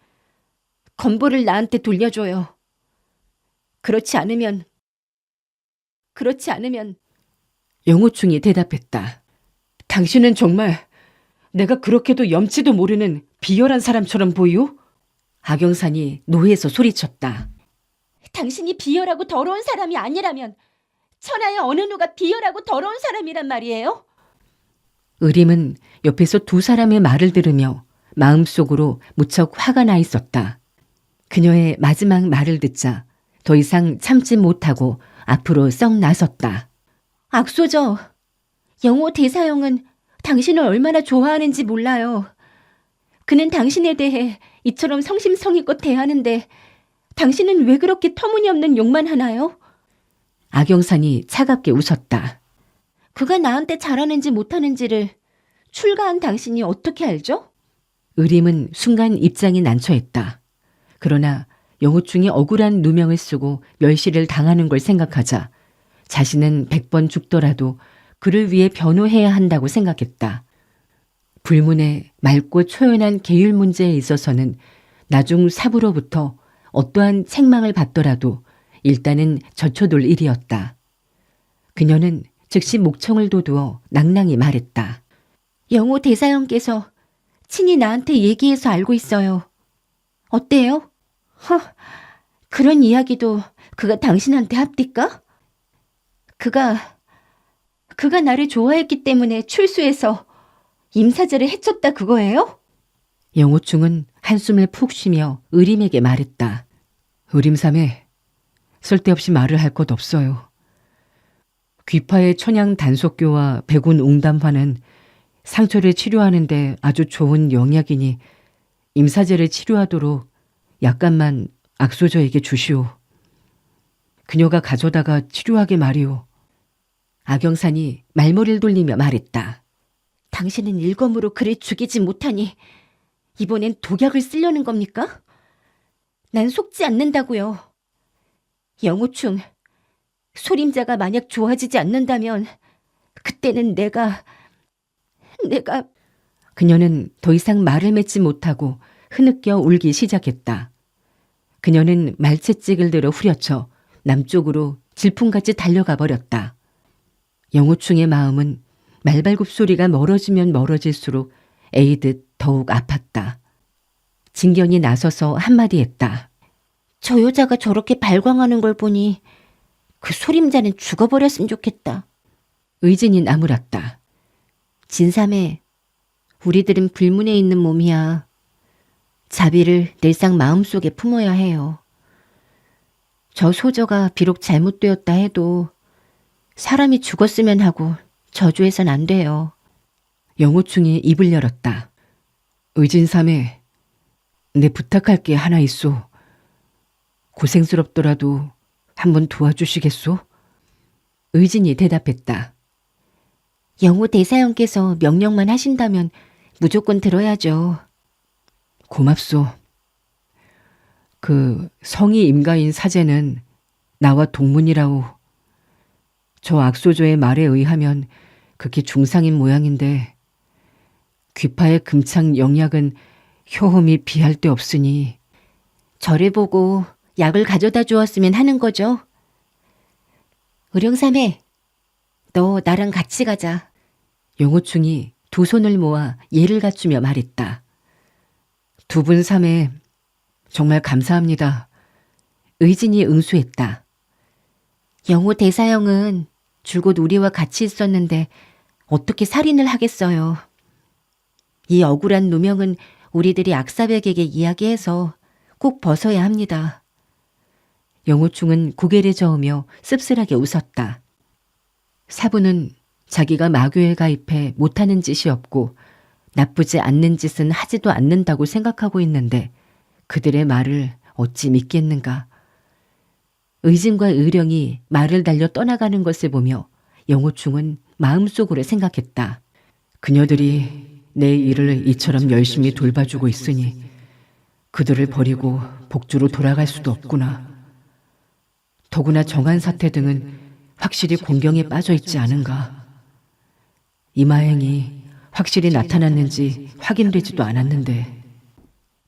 건보를 나한테 돌려줘요. 그렇지 않으면 영호충이 대답했다. 당신은 정말 내가 그렇게도 염치도 모르는 비열한 사람처럼 보이오? 악영산이 노해서 소리쳤다. 당신이 비열하고 더러운 사람이 아니라면 천하의 어느 누가 비열하고 더러운 사람이란 말이에요? 의림은 옆에서 두 사람의 말을 들으며 마음속으로 무척 화가 나 있었다. 그녀의 마지막 말을 듣자 더 이상 참지 못하고 앞으로 썩 나섰다. 악소저, 영호 대사형은 당신을 얼마나 좋아하는지 몰라요. 그는 당신에 대해 이처럼 성심성의껏 대하는데 당신은 왜 그렇게 터무니없는 욕만 하나요? 악영산이 차갑게 웃었다. 그가 나한테 잘하는지 못하는지를 출가한 당신이 어떻게 알죠? 의림은 순간 입장이 난처했다. 그러나 영호충이 억울한 누명을 쓰고 멸시를 당하는 걸 생각하자 자신은 100번 죽더라도 그를 위해 변호해야 한다고 생각했다. 불문의 맑고 초연한 계율 문제에 있어서는 나중 사부로부터 어떠한 책망을 받더라도 일단은 젖혀둘 일이었다. 그녀는 즉시 목청을 돋우어 낭낭히 말했다. 영호 대사형께서 친히 나한테 얘기해서 알고 있어요. 어때요? 그런 이야기도 그가 당신한테 합디까? 그가 나를 좋아했기 때문에 출수해서 임사제를 해쳤다 그거예요? 영호충은 한숨을 푹 쉬며 의림에게 말했다. 의림삼에 쓸데없이 말을 할 것 없어요. 귀파의 천양 단속교와 백운 웅담화는 상처를 치료하는데 아주 좋은 영약이니 임사제를 치료하도록 약간만 악소저에게 주시오. 그녀가 가져다가 치료하게 말이오. 악영산이 말머리를 돌리며 말했다. 당신은 일검으로 그를 죽이지 못하니 이번엔 독약을 쓰려는 겁니까? 난 속지 않는다고요. 영호충, 소림자가 만약 좋아지지 않는다면 그때는 내가 그녀는 더 이상 말을 맺지 못하고 흐느껴 울기 시작했다. 그녀는 말채찍을 들어 후려쳐 남쪽으로 질풍같이 달려가 버렸다. 영호충의 마음은 말발굽 소리가 멀어지면 멀어질수록 에이듯 더욱 아팠다. 진견이 나서서 한마디 했다. 저 여자가 저렇게 발광하는 걸 보니 그 소림자는 죽어버렸으면 좋겠다. 의진이 나무랐다. 진삼해, 우리들은 불문에 있는 몸이야. 자비를 늘상 마음속에 품어야 해요. 저 소저가 비록 잘못되었다 해도 사람이 죽었으면 하고 저주해선 안 돼요. 영호충이 입을 열었다. 의진삼에 내 부탁할 게 하나 있소. 고생스럽더라도 한번 도와주시겠소? 의진이 대답했다. 영호 대사형께서 명령만 하신다면 무조건 들어야죠. 고맙소. 그 성이 임가인 사제는 나와 동문이라오. 저 악소조의 말에 의하면 그게 중상인 모양인데 귀파의 금창 영약은 효험이 비할 데 없으니 저를 보고 약을 가져다 주었으면 하는 거죠. 의령삼해, 너 나랑 같이 가자. 영호충이 두 손을 모아 예를 갖추며 말했다. 두 분 삼에 정말 감사합니다. 의진이 응수했다. 영호 대사형은 줄곧 우리와 같이 있었는데 어떻게 살인을 하겠어요. 이 억울한 누명은 우리들이 악사백에게 이야기해서 꼭 벗어야 합니다. 영호충은 고개를 저으며 씁쓸하게 웃었다. 사부는 자기가 마교에 가입해 못하는 짓이 없고 나쁘지 않는 짓은 하지도 않는다고 생각하고 있는데 그들의 말을 어찌 믿겠는가. 의진과 의령이 말을 달려 떠나가는 것을 보며 영호충은 마음속으로 생각했다. 그녀들이 내 일을 이처럼 열심히 돌봐주고 있으니 그들을 버리고 복주로 돌아갈 수도 없구나. 더구나 정한 사태 등은 확실히 공경에 빠져 있지 않은가. 이마행이 확실히 나타났는지 확인되지도 않았는데.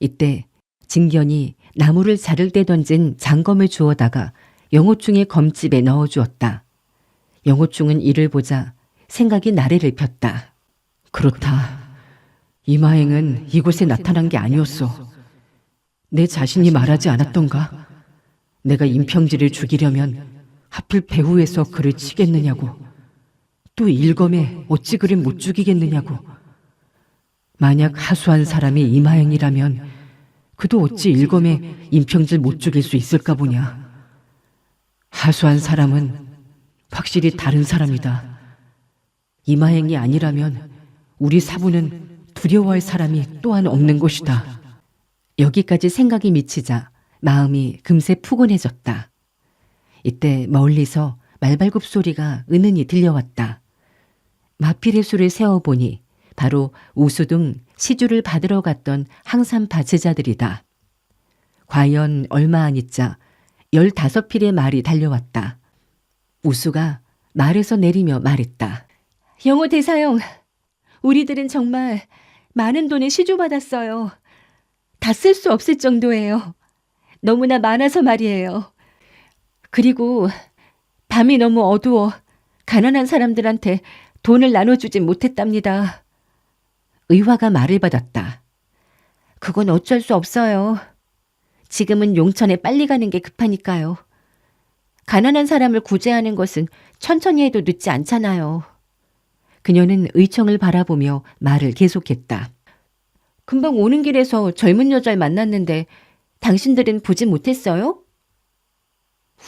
이때 진견이 나무를 자를 때 던진 장검을 주워다가 영호충의 검집에 넣어주었다. 영호충은 이를 보자 생각이 나래를 폈다. 그렇다. 이마행은 이곳에 나타난 게 아니었어. 내 자신이 말하지 않았던가? 내가 임평지를 죽이려면 하필 배후에서 그를 치겠느냐고. 또 일검에 어찌 그를 못 죽이겠느냐고. 만약 하수한 사람이 이마행이라면 그도 어찌 일검에 임평지를 못 죽일 수 있을까 보냐. 하수한 사람은 확실히 다른 사람이다. 이마행이 아니라면 우리 사부는 두려워할 사람이 또한 없는 것이다. 여기까지 생각이 미치자 마음이 금세 푸근해졌다. 이때 멀리서 말발굽 소리가 은은히 들려왔다. 마피레수를 세어보니 바로 우수등 시주를 받으러 갔던 항산파 제자들이다. 과연 얼마 안 있자 15필의 말이 달려왔다. 우수가 말에서 내리며 말했다. 영호 대사형, 우리들은 정말 많은 돈을 시주받았어요. 다 쓸 수 없을 정도예요. 너무나 많아서 말이에요. 그리고 밤이 너무 어두워 가난한 사람들한테 돈을 나눠주진 못했답니다. 의화가 말을 받았다. 그건 어쩔 수 없어요. 지금은 용천에 빨리 가는 게 급하니까요. 가난한 사람을 구제하는 것은 천천히 해도 늦지 않잖아요. 그녀는 의청을 바라보며 말을 계속했다. 금방 오는 길에서 젊은 여자를 만났는데 당신들은 보지 못했어요?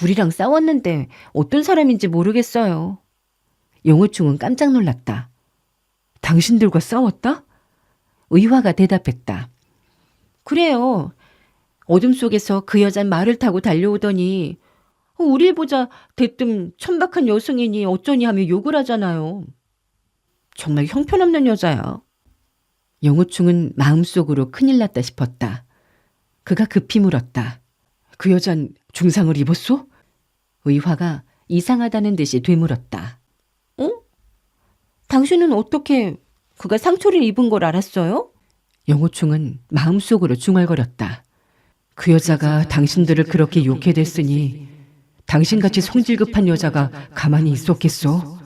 우리랑 싸웠는데 어떤 사람인지 모르겠어요. 영호충은 깜짝 놀랐다. 당신들과 싸웠다? 의화가 대답했다. 그래요. 어둠 속에서 그 여잔 말을 타고 달려오더니 우릴 보자 대뜸 천박한 여성이니 어쩌니 하며 욕을 하잖아요. 정말 형편없는 여자야. 영호충은 마음속으로 큰일 났다 싶었다. 그가 급히 물었다. 그 여잔 중상을 입었소? 의화가 이상하다는 듯이 되물었다. 당신은 어떻게 그가 상처를 입은 걸 알았어요? 영호충은 마음속으로 중얼거렸다. 그 여자가 당신들을 그렇게 욕해댔으니 당신같이 성질급한 여자가 가만히 있었겠소?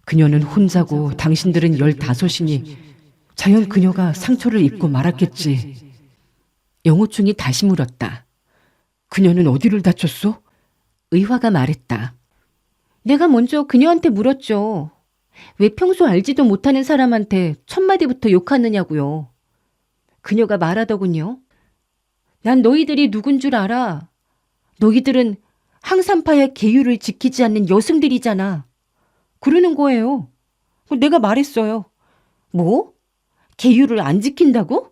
그녀는 혼자고 당신들은 15이니 자연 그녀가 상처를 입고 말았겠지. 영호충이 다시 물었다. 그녀는 어디를 다쳤소? 의화가 말했다. 내가 먼저 그녀한테 물었죠. 왜 평소 알지도 못하는 사람한테 첫 마디부터 욕하느냐고요. 그녀가 말하더군요. 난 너희들이 누군 줄 알아. 너희들은 항산파의 계율을 지키지 않는 여성들이잖아. 그러는 거예요. 내가 말했어요. 뭐? 계율을 안 지킨다고?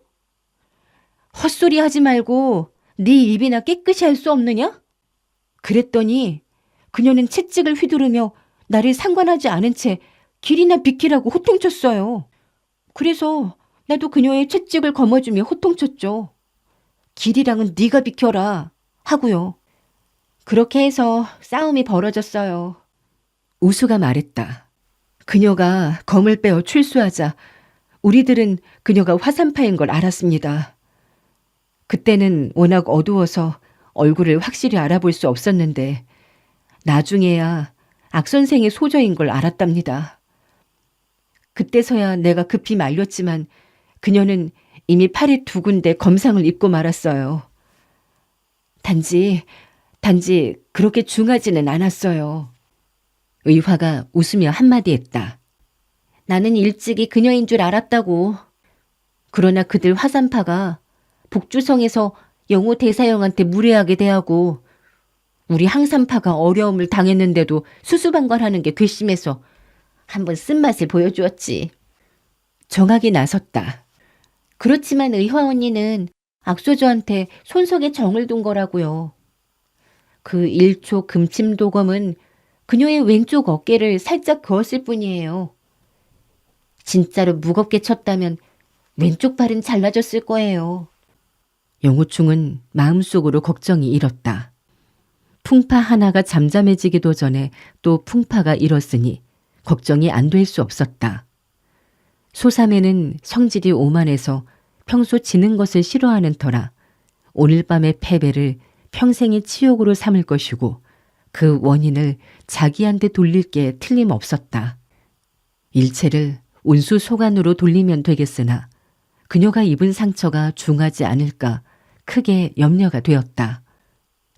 헛소리 하지 말고 네 입이나 깨끗이 할 수 없느냐? 그랬더니 그녀는 채찍을 휘두르며 나를 상관하지 않은 채 길이나 비키라고 호통쳤어요. 그래서 나도 그녀의 채찍을 거머쥐며 호통쳤죠. 길이랑은 네가 비켜라 하고요. 그렇게 해서 싸움이 벌어졌어요. 우수가 말했다. 그녀가 검을 빼어 출수하자 우리들은 그녀가 화산파인 걸 알았습니다. 그때는 워낙 어두워서 얼굴을 확실히 알아볼 수 없었는데 나중에야 악 선생의 소저인 걸 알았답니다. 그때서야 내가 급히 말렸지만 그녀는 이미 팔에 2군데 검상을 입고 말았어요. 단지 그렇게 중하지는 않았어요. 의화가 웃으며 한마디 했다. 나는 일찍이 그녀인 줄 알았다고. 그러나 그들 화산파가 북주성에서 영호 대사형한테 무례하게 대하고 우리 항산파가 어려움을 당했는데도 수수방관하는 게 괘씸해서 한번 쓴맛을 보여주었지. 정학이 나섰다. 그렇지만 의화 언니는 악소저한테 손석에 정을 둔 거라고요. 그 1초 금침도검은 그녀의 왼쪽 어깨를 살짝 그었을 뿐이에요. 진짜로 무겁게 쳤다면 왼쪽 발은 잘라졌을 거예요. 영호충은 마음속으로 걱정이 일었다. 풍파 하나가 잠잠해지기도 전에 또 풍파가 일었으니 걱정이 안 될 수 없었다. 소삼에는 성질이 오만해서 평소 지는 것을 싫어하는 터라 오늘 밤의 패배를 평생의 치욕으로 삼을 것이고 그 원인을 자기한테 돌릴 게 틀림없었다. 일체를 운수 소관으로 돌리면 되겠으나 그녀가 입은 상처가 중하지 않을까 크게 염려가 되었다.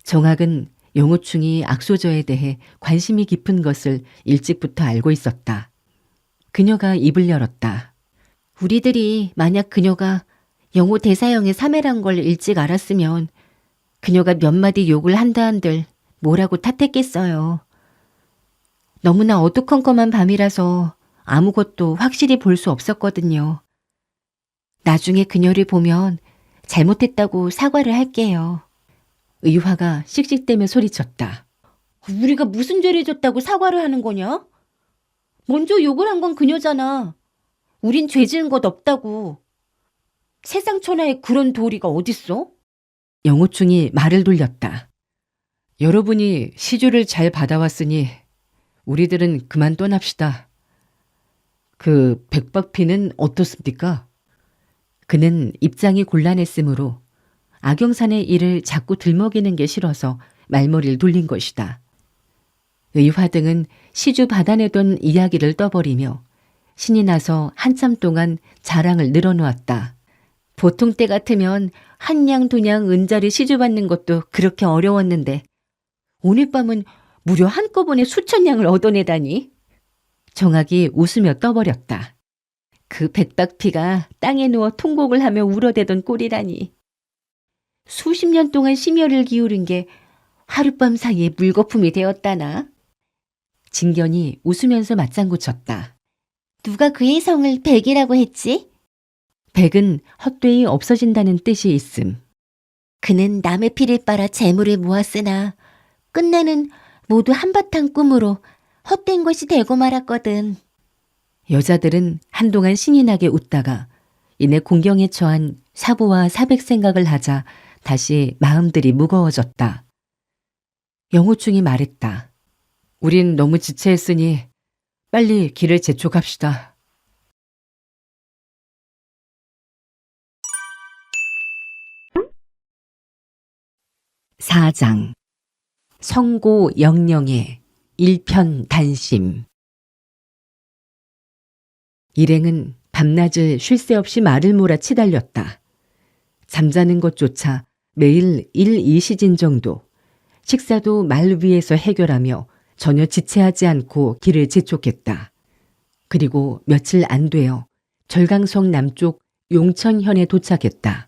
정학은 영호충이 악소저에 대해 관심이 깊은 것을 일찍부터 알고 있었다. 그녀가 입을 열었다. 우리들이 만약 그녀가 영호 대사형의 사매란 걸 일찍 알았으면 그녀가 몇 마디 욕을 한다 한들 뭐라고 탓했겠어요. 너무나 어두컴컴한 밤이라서 아무것도 확실히 볼 수 없었거든요. 나중에 그녀를 보면 잘못했다고 사과를 할게요. 의화가 씩씩대며 소리쳤다. 우리가 무슨 죄를 졌다고 사과를 하는 거냐? 먼저 욕을 한 건 그녀잖아. 우린 죄 지은 것 없다고. 세상 천하에 그런 도리가 어딨어? 영호충이 말을 돌렸다. 여러분이 시주를 잘 받아왔으니 우리들은 그만 떠납시다. 그 백박피는 어떻습니까? 그는 입장이 곤란했으므로 악영산의 일을 자꾸 들먹이는 게 싫어서 말머리를 돌린 것이다. 의화 등은 시주 받아내던 이야기를 떠버리며 신이 나서 한참 동안 자랑을 늘어놓았다. 보통 때 같으면 한 냥 두 냥 은자를 시주받는 것도 그렇게 어려웠는데 오늘 밤은 무려 한꺼번에 수천 냥을 얻어내다니. 정학이 웃으며 떠버렸다. 그 백박피가 땅에 누워 통곡을 하며 울어대던 꼴이라니. 수십 년 동안 심혈을 기울인 게 하룻밤 사이에 물거품이 되었다나. 진견이 웃으면서 맞장구 쳤다. 누가 그의 성을 백이라고 했지? 백은 헛되이 없어진다는 뜻이 있음. 그는 남의 피를 빨아 재물을 모았으나 끝내는 모두 한바탕 꿈으로 헛된 것이 되고 말았거든. 여자들은 한동안 신이 나게 웃다가 이내 공경에 처한 사부와 사백 생각을 하자 다시 마음들이 무거워졌다. 영호충이 말했다. 우린 너무 지체했으니 빨리 길을 재촉합시다. 사장 성고 영령의 일편단심. 일행은 밤낮을 쉴 새 없이 말을 몰아치달렸다. 잠자는 것조차 매일 1-2시진 정도, 식사도 말 위에서 해결하며 전혀 지체하지 않고 길을 재촉했다. 그리고 며칠 안 되어 절강성 남쪽 용천현에 도착했다.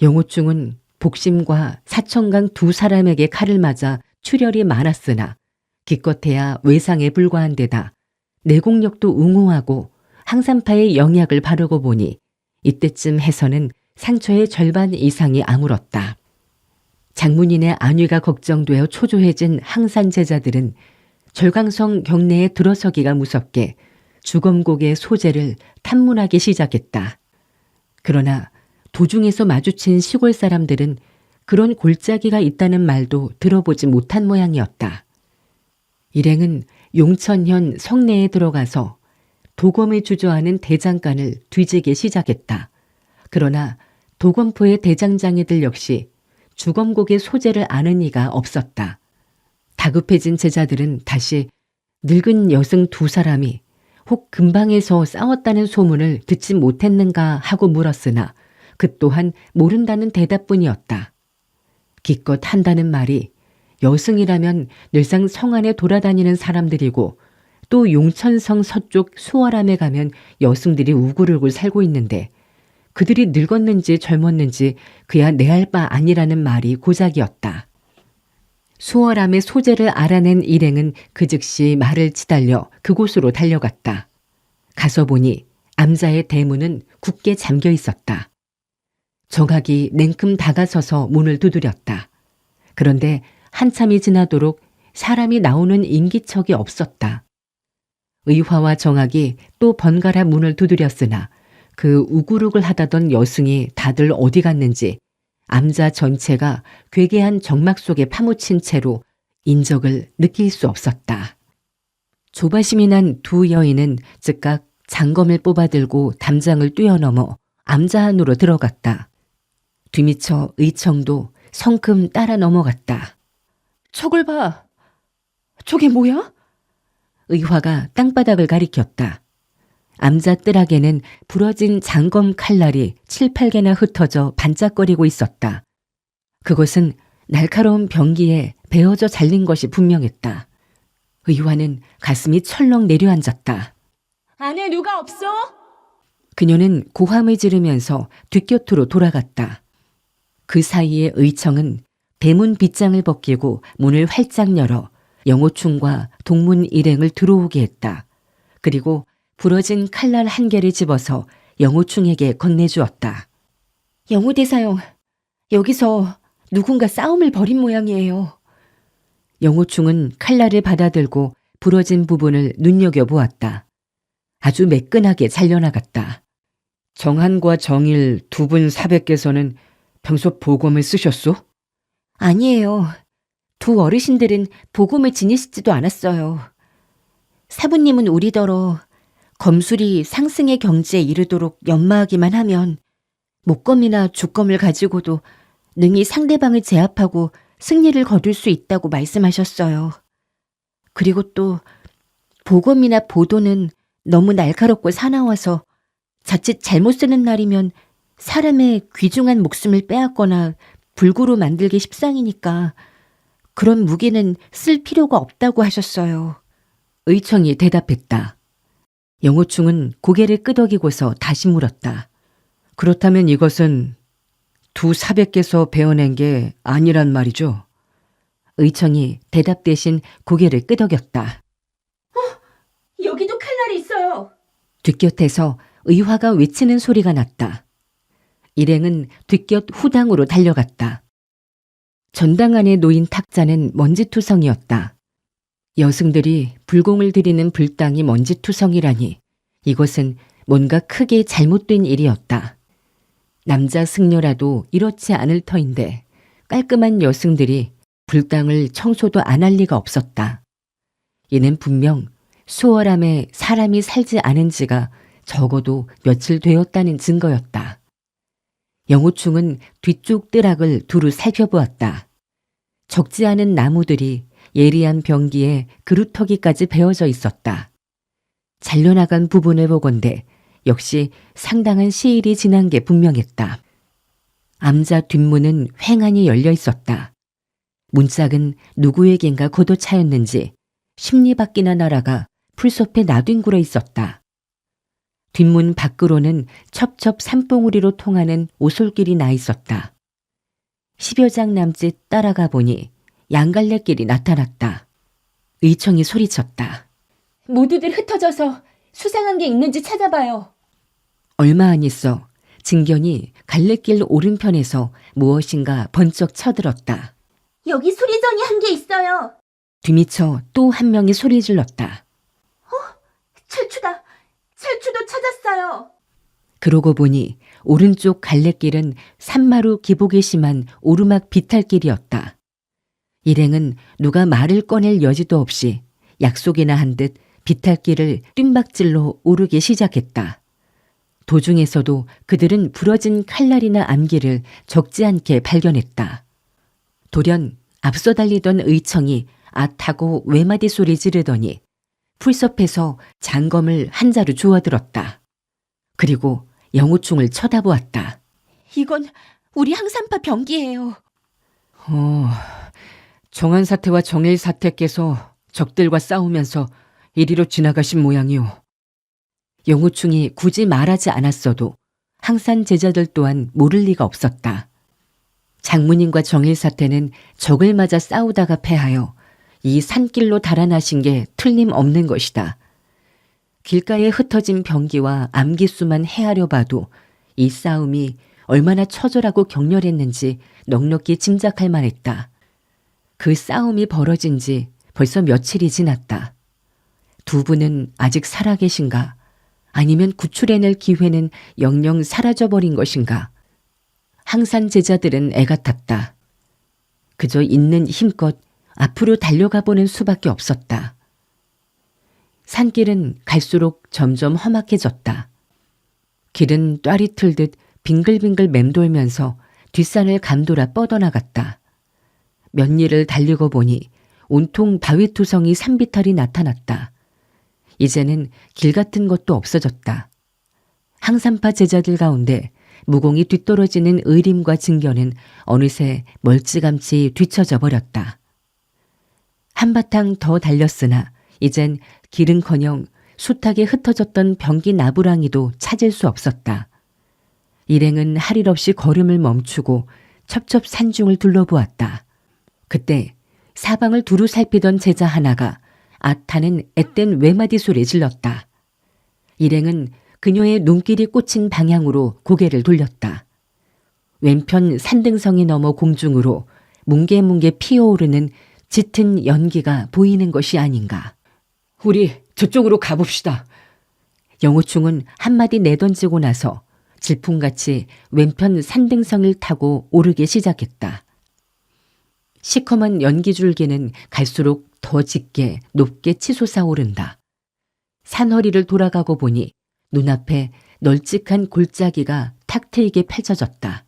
영호충은 복심과 사천강 두 사람에게 칼을 맞아 출혈이 많았으나 기껏해야 외상에 불과한 데다 내공력도 웅후하고 항산파의 영약을 바르고 보니 이때쯤 해서는 상처의 절반 이상이 아물었다. 장문인의 안위가 걱정되어 초조해진 항산 제자들은 절강성 경내에 들어서기가 무섭게 주검곡의 소재를 탐문하기 시작했다. 그러나 도중에서 마주친 시골 사람들은 그런 골짜기가 있다는 말도 들어보지 못한 모양이었다. 일행은 용천현 성내에 들어가서 도검을 주저하는 대장간을 뒤지기 시작했다. 그러나 도검포의 대장장이들 역시 주검곡의 소재를 아는 이가 없었다. 다급해진 제자들은 다시 늙은 여성 두 사람이 혹 근방에서 싸웠다는 소문을 듣지 못했는가 하고 물었으나 그 또한 모른다는 대답뿐이었다. 기껏 한다는 말이 여승이라면 늘상 성 안에 돌아다니는 사람들이고 또 용천성 서쪽 수월암에 가면 여승들이 우글우글 살고 있는데 그들이 늙었는지 젊었는지 그야 내알 바 아니라는 말이 고작이었다. 수월암의 소재를 알아낸 일행은 그 즉시 말을 치달려 그곳으로 달려갔다. 가서 보니 암자의 대문은 굳게 잠겨 있었다. 정학이 냉큼 다가서서 문을 두드렸다. 그런데 한참이 지나도록 사람이 나오는 인기척이 없었다. 의화와 정학이 또 번갈아 문을 두드렸으나 그 우구룩을 하다던 여승이 다들 어디 갔는지 암자 전체가 괴괴한 정막 속에 파묻힌 채로 인적을 느낄 수 없었다. 조바심이 난 두 여인은 즉각 장검을 뽑아들고 담장을 뛰어넘어 암자 안으로 들어갔다. 뒤미처 의청도 성큼 따라 넘어갔다. 저걸 봐. 저게 뭐야? 의화가 땅바닥을 가리켰다. 암자 뜰학에는 부러진 장검 칼날이 7-8개나 흩어져 반짝거리고 있었다. 그것은 날카로운 병기에 베어져 잘린 것이 분명했다. 의화는 가슴이 철렁 내려앉았다. 안에 누가 없어? 그녀는 고함을 지르면서 뒷곁으로 돌아갔다. 그 사이에 의청은 대문 빗장을 벗기고 문을 활짝 열어 영호충과 동문 일행을 들어오게 했다. 그리고 부러진 칼날 한 개를 집어서 영호충에게 건네주었다. 영호대사형, 여기서 누군가 싸움을 벌인 모양이에요. 영호충은 칼날을 받아들고 부러진 부분을 눈여겨보았다. 아주 매끈하게 잘려나갔다. 정한과 정일 두 분 사백께서는 평소 보검을 쓰셨소? 아니에요. 두 어르신들은 복음을 지니시지도 않았어요. 사부님은 우리더러 검술이 상승의 경지에 이르도록 연마하기만 하면 목검이나 주검을 가지고도 능히 상대방을 제압하고 승리를 거둘 수 있다고 말씀하셨어요. 그리고 또 보검이나 보도는 너무 날카롭고 사나워서 자칫 잘못 쓰는 날이면 사람의 귀중한 목숨을 빼앗거나 불구로 만들기 십상이니까 그런 무기는 쓸 필요가 없다고 하셨어요. 의청이 대답했다. 영호충은 고개를 끄덕이고서 다시 물었다. 그렇다면 이것은 두 사백께서 베어낸 게 아니란 말이죠? 의청이 대답 대신 고개를 끄덕였다. 여기도 칼날이 있어요. 뒷곁에서 의화가 외치는 소리가 났다. 일행은 뒷곁 후당으로 달려갔다. 전당 안에 놓인 탁자는 먼지투성이었다. 여승들이 불공을 들이는 불당이 먼지투성이라니 이것은 뭔가 크게 잘못된 일이었다. 남자 승려라도 이렇지 않을 터인데 깔끔한 여승들이 불당을 청소도 안 할 리가 없었다. 이는 분명 수월함에 사람이 살지 않은 지가 적어도 며칠 되었다는 증거였다. 영호충은 뒤쪽 뜰악을 두루 살펴보았다. 적지 않은 나무들이 예리한 병기에 그루터기까지 베어져 있었다. 잘려나간 부분을 보건대 역시 상당한 시일이 지난 게 분명했다. 암자 뒷문은 횡하니 열려 있었다. 문짝은 누구에겐가 걷어차였는지 십리바퀴나 날아가 풀숲에 나뒹굴어 있었다. 뒷문 밖으로는 첩첩 산봉우리로 통하는 오솔길이 나 있었다. 10여 장 남짓 따라가 보니 양갈래길이 나타났다. 의청이 소리쳤다. 모두들 흩어져서 수상한 게 있는지 찾아봐요. 얼마 안 있어 진견이 갈래길 오른편에서 무엇인가 번쩍 쳐들었다. 여기 수리전이 한 게 있어요. 뒤미쳐 또 한 명이 소리 질렀다. 철추다. 철추도 찾았어요. 그러고 보니 오른쪽 갈래길은 산마루 기복이 심한 오르막 비탈길이었다. 일행은 누가 말을 꺼낼 여지도 없이 약속이나 한 듯 비탈길을 뜀박질로 오르기 시작했다. 도중에서도 그들은 부러진 칼날이나 암기를 적지 않게 발견했다. 돌연 앞서 달리던 의청이 앗하고 외마디 소리 지르더니 풀숲에서 장검을 한 자루 주워들었다. 그리고 영우충을 쳐다보았다. 이건 우리 항산파 병기예요. 정한사태와 정일사태께서 적들과 싸우면서 이리로 지나가신 모양이오. 영우충이 굳이 말하지 않았어도 항산 제자들 또한 모를 리가 없었다. 장문인과 정일사태는 적을 맞아 싸우다가 패하여 이 산길로 달아나신 게 틀림없는 것이다. 길가에 흩어진 병기와 암기수만 헤아려 봐도 이 싸움이 얼마나 처절하고 격렬했는지 넉넉히 짐작할 만했다. 그 싸움이 벌어진 지 벌써 며칠이 지났다. 두 분은 아직 살아계신가? 아니면 구출해낼 기회는 영영 사라져버린 것인가? 항산 제자들은 애가 탔다. 그저 있는 힘껏 앞으로 달려가 보는 수밖에 없었다. 산길은 갈수록 점점 험악해졌다. 길은 뙤리 틀듯 빙글빙글 맴돌면서 뒷산을 감돌아 뻗어나갔다. 몇 리를 달리고 보니 온통 바위투성이 산비탈이 나타났다. 이제는 길 같은 것도 없어졌다. 항산파 제자들 가운데 무공이 뒤떨어지는 의림과 증견은 어느새 멀찌감치 뒤처져 버렸다. 한바탕 더 달렸으나 이젠 길은커녕 숱하게 흩어졌던 병기 나부랑이도 찾을 수 없었다. 일행은 할 일 없이 걸음을 멈추고 첩첩 산중을 둘러보았다. 그때 사방을 두루 살피던 제자 하나가 앗하는 앳된 외마디 소리 질렀다. 일행은 그녀의 눈길이 꽂힌 방향으로 고개를 돌렸다. 왼편 산등성이 넘어 공중으로 뭉게뭉게 피어오르는 짙은 연기가 보이는 것이 아닌가. 우리 저쪽으로 가봅시다. 영호충은 한마디 내던지고 나서 질풍같이 왼편 산등성을 타고 오르기 시작했다. 시커먼 연기줄기는 갈수록 더 짙게 높게 치솟아 오른다. 산허리를 돌아가고 보니 눈앞에 널찍한 골짜기가 탁 트이게 펼쳐졌다.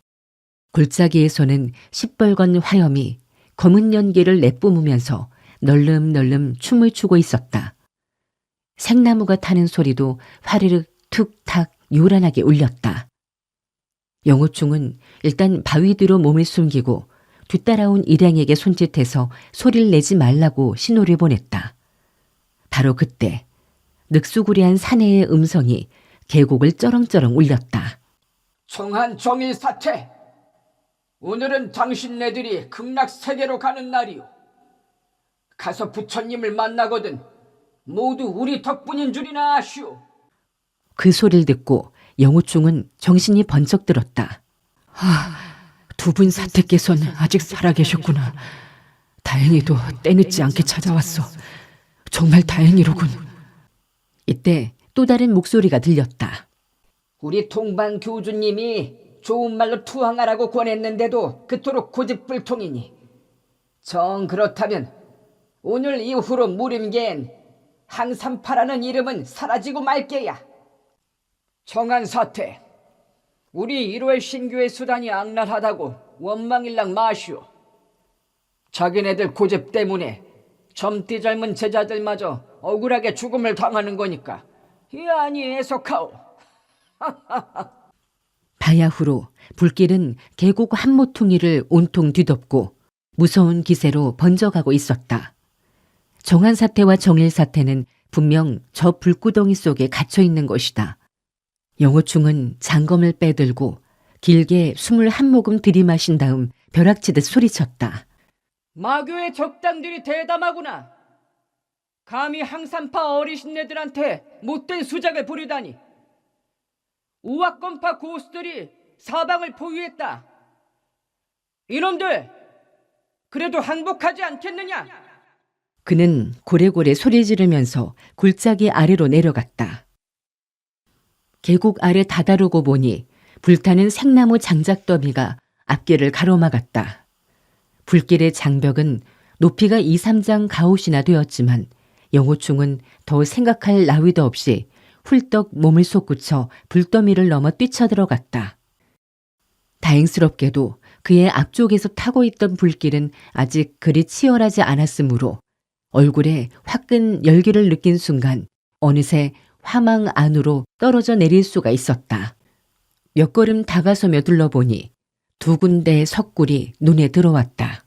골짜기에서는 시뻘건 화염이 검은 연기를 내뿜으면서 널름널름 춤을 추고 있었다. 생나무가 타는 소리도 화르륵 툭탁 요란하게 울렸다. 영호충은 일단 바위 뒤로 몸을 숨기고 뒤따라온 일행에게 손짓해서 소리를 내지 말라고 신호를 보냈다. 바로 그때 늑수구리한 사내의 음성이 계곡을 쩌렁쩌렁 울렸다. 정한 정일사태, 오늘은 당신네들이 극락세계로 가는 날이오. 가서 부처님을 만나거든 모두 우리 덕분인 줄이나 아시오. 그 소리를 듣고 영호충은 정신이 번쩍 들었다. 두 분 사태께서는 아직 살아계셨구나. 다행히도 때늦지 않게 찾아왔어. 정말 다행이로군. 이때 또 다른 목소리가 들렸다. 우리 동반 교주님이 좋은 말로 투항하라고 권했는데도 그토록 고집불통이니 정 그렇다면 오늘 이후로 무림계엔 항산파라는 이름은 사라지고 말게야. 정한 사태, 우리 1월 신교의 수단이 악랄하다고 원망일랑 마시오. 자기네들 고집 때문에 젊디 젊은 제자들마저 억울하게 죽음을 당하는 거니까 이 아니 애석하오. 바야흐로 불길은 계곡 한 모퉁이를 온통 뒤덮고 무서운 기세로 번져가고 있었다. 정한 사태와 정일 사태는 분명 저 불구덩이 속에 갇혀 있는 것이다. 영호충은 장검을 빼들고 길게 숨을 한 모금 들이마신 다음 벼락치듯 소리쳤다. 마교의 적당들이 대담하구나. 감히 항산파 어리신네들한테 못된 수작을 부리다니. 우악건파 고수들이 사방을 포위했다. 이놈들 그래도 항복하지 않겠느냐? 그는 고래고래 소리 지르면서 굴짜기 아래로 내려갔다. 계곡 아래 다다르고 보니 불타는 생나무 장작더미가 앞길을 가로막았다. 불길의 장벽은 높이가 2, 3장 가옷이나 되었지만 영호충은 더 생각할 나위도 없이 훌떡 몸을 솟구쳐 불더미를 넘어 뛰쳐들어갔다. 다행스럽게도 그의 앞쪽에서 타고 있던 불길은 아직 그리 치열하지 않았으므로 얼굴에 화끈 열기를 느낀 순간 어느새 화망 안으로 떨어져 내릴 수가 있었다. 몇 걸음 다가서며 둘러보니 두 군데의 석굴이 눈에 들어왔다.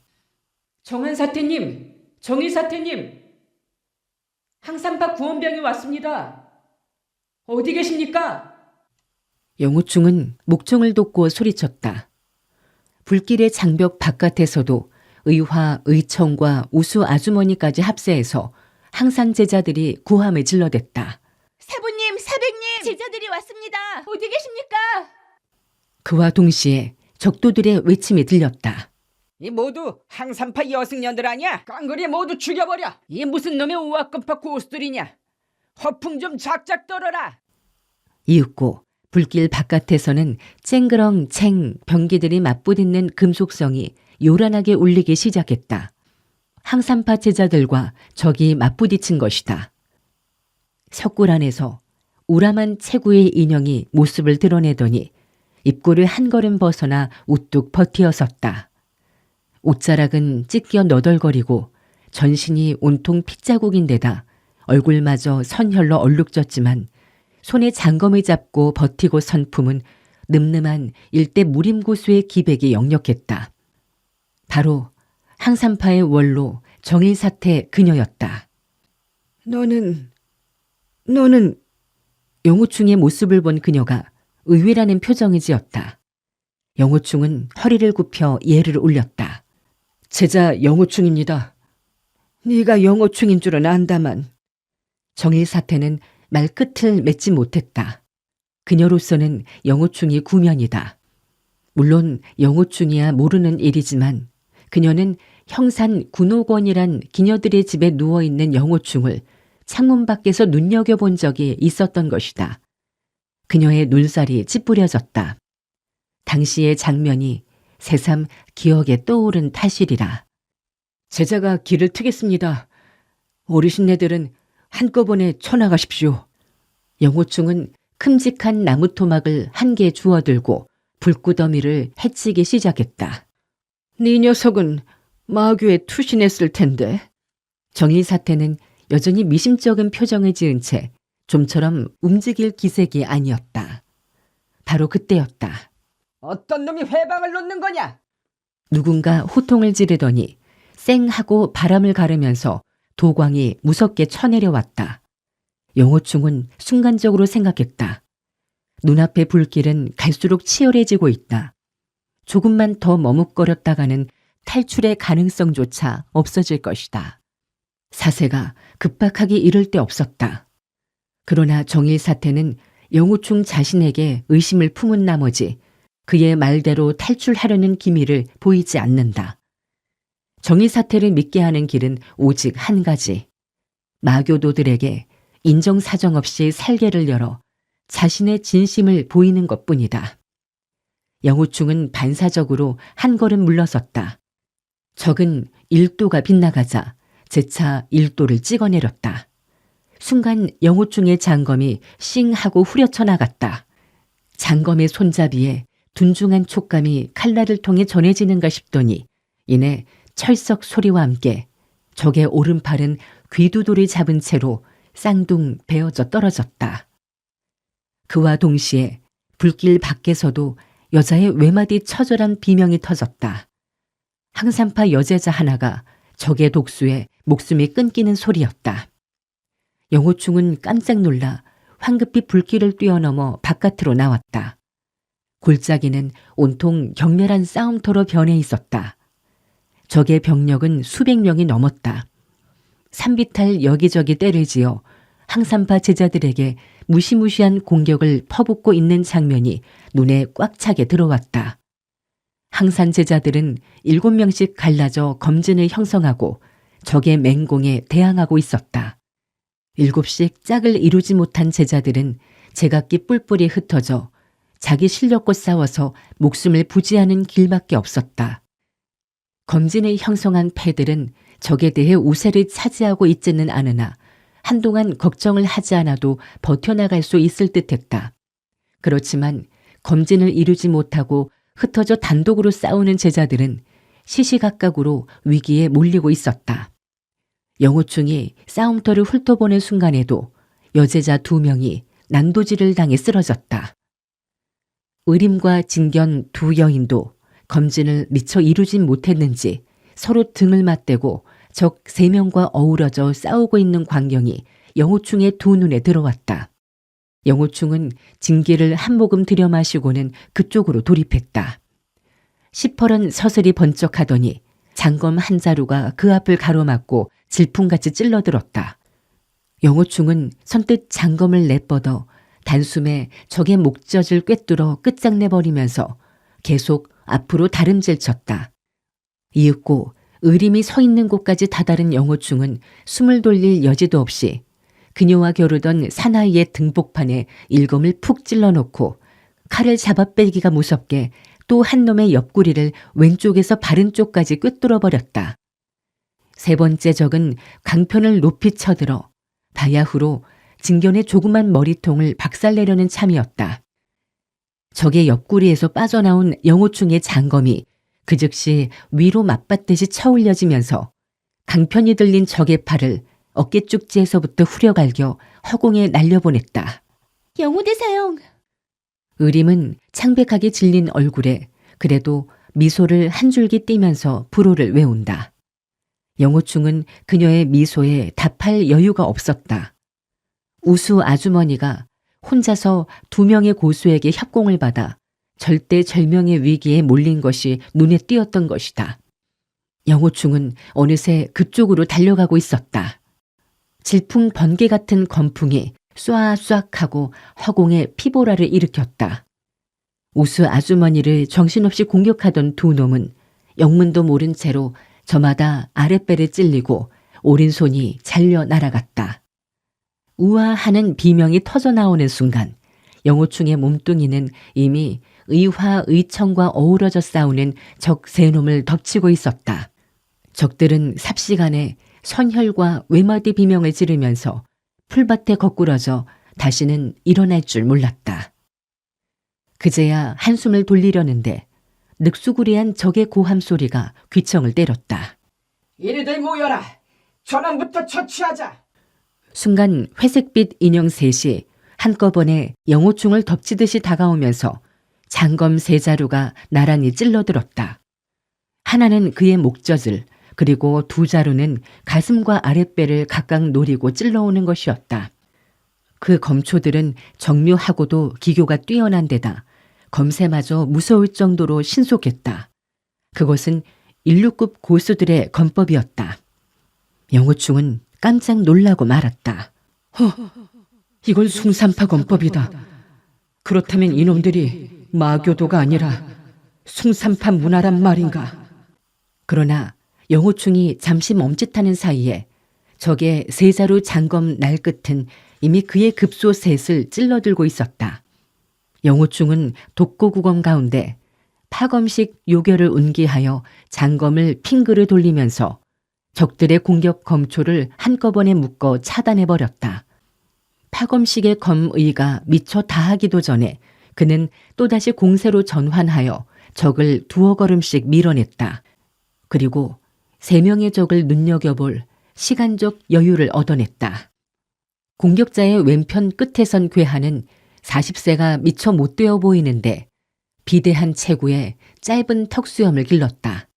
정한 사태님, 정일 사태님, 항산파 구원병이 왔습니다. 어디 계십니까? 영호충은 목청을 돋고 소리쳤다. 불길의 장벽 바깥에서도 의화, 의청과 우수 아주머니까지 합세해서 항산 제자들이 구함을 질러댔다. 사부님, 사백님, 제자들이 왔습니다. 어디 계십니까? 그와 동시에 적도들의 외침이 들렸다. 이 모두 항산파 여승년들 아니야? 깡그리 모두 죽여버려. 이 무슨 놈의 우악건파 고수들이냐? 허풍 좀 작작 떨어라. 이윽고 불길 바깥에서는 쨍그렁챙 병기들이 맞부딪는 금속성이 요란하게 울리기 시작했다. 항산파 제자들과 적이 맞부딪힌 것이다. 석굴 안에서 우람한 체구의 인형이 모습을 드러내더니 입구를 한 걸음 벗어나 우뚝 버티어섰다. 옷자락은 찢겨 너덜거리고 전신이 온통 핏자국인데다 얼굴마저 선혈로 얼룩졌지만 손에 장검을 잡고 버티고 선 품은 늠름한 일대 무림고수의 기백이 역력했다. 바로 항산파의 원로 정일사태 그녀였다. 너는 영호충의 모습을 본 그녀가 의외라는 표정을 지었다. 영호충은 허리를 굽혀 예를 올렸다. 제자 영호충입니다. 네가 영호충인 줄은 안다만. 정일사태는 말 끝을 맺지 못했다. 그녀로서는 영호충이 구면이다. 물론 영호충이야 모르는 일이지만 그녀는 형산 군호권이란 기녀들의 집에 누워있는 영호충을 창문 밖에서 눈여겨본 적이 있었던 것이다. 그녀의 눈살이 찌푸려졌다. 당시의 장면이 새삼 기억에 떠오른 탓이리라. 제자가 길을 트겠습니다. 어르신네들은 한꺼번에 쳐나가십시오. 영호충은 큼직한 나무 토막을 한 개 주워들고 불구더미를 해치기 시작했다. 네 녀석은 마교에 투신했을 텐데. 정일사태는 여전히 미심쩍은 표정을 지은 채 좀처럼 움직일 기색이 아니었다. 바로 그때였다. 어떤 놈이 회방을 놓는 거냐? 누군가 호통을 지르더니 쌩 하고 바람을 가르면서 도광이 무섭게 쳐내려왔다. 영호충은 순간적으로 생각했다. 눈앞의 불길은 갈수록 치열해지고 있다. 조금만 더 머뭇거렸다가는 탈출의 가능성조차 없어질 것이다. 사세가 급박하게 이를 데 없었다. 그러나 정일 사태는 영우충 자신에게 의심을 품은 나머지 그의 말대로 탈출하려는 기미를 보이지 않는다. 정일 사태를 믿게 하는 길은 오직 한 가지. 마교도들에게 인정사정 없이 살개를 열어 자신의 진심을 보이는 것뿐이다. 영우충은 반사적으로 한 걸음 물러섰다. 적은 일도가 빗나가자 재차 일도를 찍어내렸다. 순간 영우충의 장검이 싱 하고 후려쳐 나갔다. 장검의 손잡이에 둔중한 촉감이 칼날을 통해 전해지는가 싶더니 이내 철썩 소리와 함께 적의 오른팔은 귀두돌이 잡은 채로 쌍둥 베어져 떨어졌다. 그와 동시에 불길 밖에서도 여자의 외마디 처절한 비명이 터졌다. 항산파 여제자 하나가 적의 독수에 목숨이 끊기는 소리였다. 영호충은 깜짝 놀라 황급히 불길을 뛰어넘어 바깥으로 나왔다. 골짜기는 온통 격렬한 싸움터로 변해 있었다. 적의 병력은 수백 명이 넘었다. 산비탈 여기저기 때를 지어 항산파 제자들에게 무시무시한 공격을 퍼붓고 있는 장면이 눈에 꽉 차게 들어왔다. 항산 제자들은 7명씩 갈라져 검진을 형성하고 적의 맹공에 대항하고 있었다. 7씩 짝을 이루지 못한 제자들은 제각기 뿔뿔이 흩어져 자기 실력과 싸워서 목숨을 부지하는 길밖에 없었다. 검진을 형성한 패들은 적에 대해 우세를 차지하고 있지는 않으나 한동안 걱정을 하지 않아도 버텨나갈 수 있을 듯했다. 그렇지만 검진을 이루지 못하고 흩어져 단독으로 싸우는 제자들은 시시각각으로 위기에 몰리고 있었다. 영호충이 싸움터를 훑어보는 순간에도 여제자 2명이 난도질을 당해 쓰러졌다. 의림과 진견 2 여인도 검진을 미처 이루진 못했는지 서로 등을 맞대고 적 3명과 어우러져 싸우고 있는 광경이 영호충의 2 눈에 들어왔다. 영호충은 진기를 한 모금 들여 마시고는 그쪽으로 돌입했다. 시퍼런 서슬이 번쩍하더니 장검 한 자루가 그 앞을 가로막고 질풍같이 찔러들었다. 영호충은 선뜻 장검을 내뻗어 단숨에 적의 목젖을 꿰뚫어 끝장내버리면서 계속 앞으로 다름질쳤다. 이윽고 의림이 서 있는 곳까지 다다른 영호충은 숨을 돌릴 여지도 없이 그녀와 겨루던 사나이의 등복판에 일검을 푹 찔러놓고 칼을 잡아 빼기가 무섭게 또 한 놈의 옆구리를 왼쪽에서 바른 쪽까지 꿰뚫어버렸다. 3번째 적은 강편을 높이 쳐들어 바야흐로 진견의 조그만 머리통을 박살내려는 참이었다. 적의 옆구리에서 빠져나온 영호충의 장검이 그 즉시 위로 맞받듯이 쳐올려지면서 강편이 들린 적의 팔을 어깨쪽지에서부터 후려갈겨 허공에 날려보냈다. 영호대사형! 의림은 창백하게 질린 얼굴에 그래도 미소를 한 줄기 띠면서 불호를 외운다. 영호충은 그녀의 미소에 답할 여유가 없었다. 우수 아주머니가 혼자서 2명의 고수에게 협공을 받아 절대절명의 위기에 몰린 것이 눈에 띄었던 것이다. 영호충은 어느새 그쪽으로 달려가고 있었다. 질풍 번개 같은 검풍이 쏘아쏘악 하고 허공에 피보라를 일으켰다. 우수 아주머니를 정신없이 공격하던 2 놈은 영문도 모른 채로 저마다 아랫배를 찔리고 오른손이 잘려 날아갔다. 우아하는 비명이 터져나오는 순간 영호충의 몸뚱이는 이미 의화의청과 어우러져 싸우는 적 3놈을 덮치고 있었다. 적들은 삽시간에 선혈과 외마디 비명을 지르면서 풀밭에 거꾸러져 다시는 일어날 줄 몰랐다. 그제야 한숨을 돌리려는데 늑수구리한 적의 고함 소리가 귀청을 때렸다. 이리들 모여라. 전원부터 처치하자. 순간 회색빛 인형 셋이 한꺼번에 영호충을 덮치듯이 다가오면서 장검 3자루가 나란히 찔러들었다. 하나는 그의 목젖을 그리고 2 자루는 가슴과 아랫배를 각각 노리고 찔러오는 것이었다. 그 검초들은 정묘하고도 기교가 뛰어난 데다 검새마저 무서울 정도로 신속했다. 그것은 1류급 고수들의 검법이었다. 영호충은 깜짝 놀라고 말았다. 이건 숭산파 검법이다. 그렇다면 이놈들이 마교도가 아니라 숭산파 문화란 말인가? 그러나 영호충이 잠시 멈칫하는 사이에 적의 세자루 장검 날끝은 이미 그의 급소셋을 찔러들고 있었다. 영호충은 독고구검 가운데 파검식 요결을 운기하여 장검을 핑그르 돌리면서 적들의 공격 검초를 한꺼번에 묶어 차단해버렸다. 파검식의 검의가 미처 다하기도 전에 그는 또다시 공세로 전환하여 적을 두어 걸음씩 밀어냈다. 그리고 3명의 적을 눈여겨볼 시간적 여유를 얻어냈다. 공격자의 왼편 끝에 선 괴한은 40세가 미처 못되어 보이는데 비대한 체구에 짧은 턱수염을 길렀다.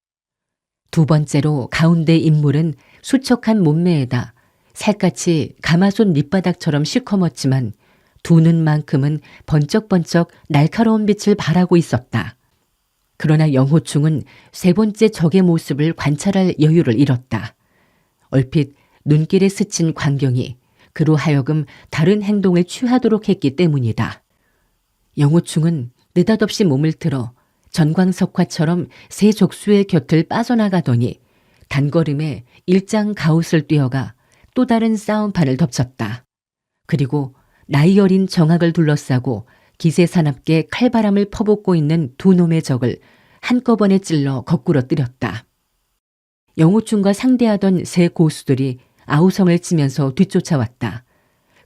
두 번째로 가운데 인물은 수척한 몸매에다 살갗이 가마솥 밑바닥처럼 시커멓지만 두 눈만큼은 번쩍번쩍 날카로운 빛을 발하고 있었다. 그러나 영호충은 3번째 적의 모습을 관찰할 여유를 잃었다. 얼핏 눈길에 스친 광경이 그로 하여금 다른 행동을 취하도록 했기 때문이다. 영호충은 느닷없이 몸을 틀어 전광석화처럼 새 적수의 곁을 빠져나가더니 단걸음에 일장 가웃을 뛰어가 또 다른 싸움판을 덮쳤다. 그리고 나이 어린 정학을 둘러싸고 기세사납게 칼바람을 퍼붓고 있는 두 놈의 적을 한꺼번에 찔러 거꾸로 뜨렸다. 영호충과 상대하던 세 고수들이 아우성을 치면서 뒤쫓아왔다.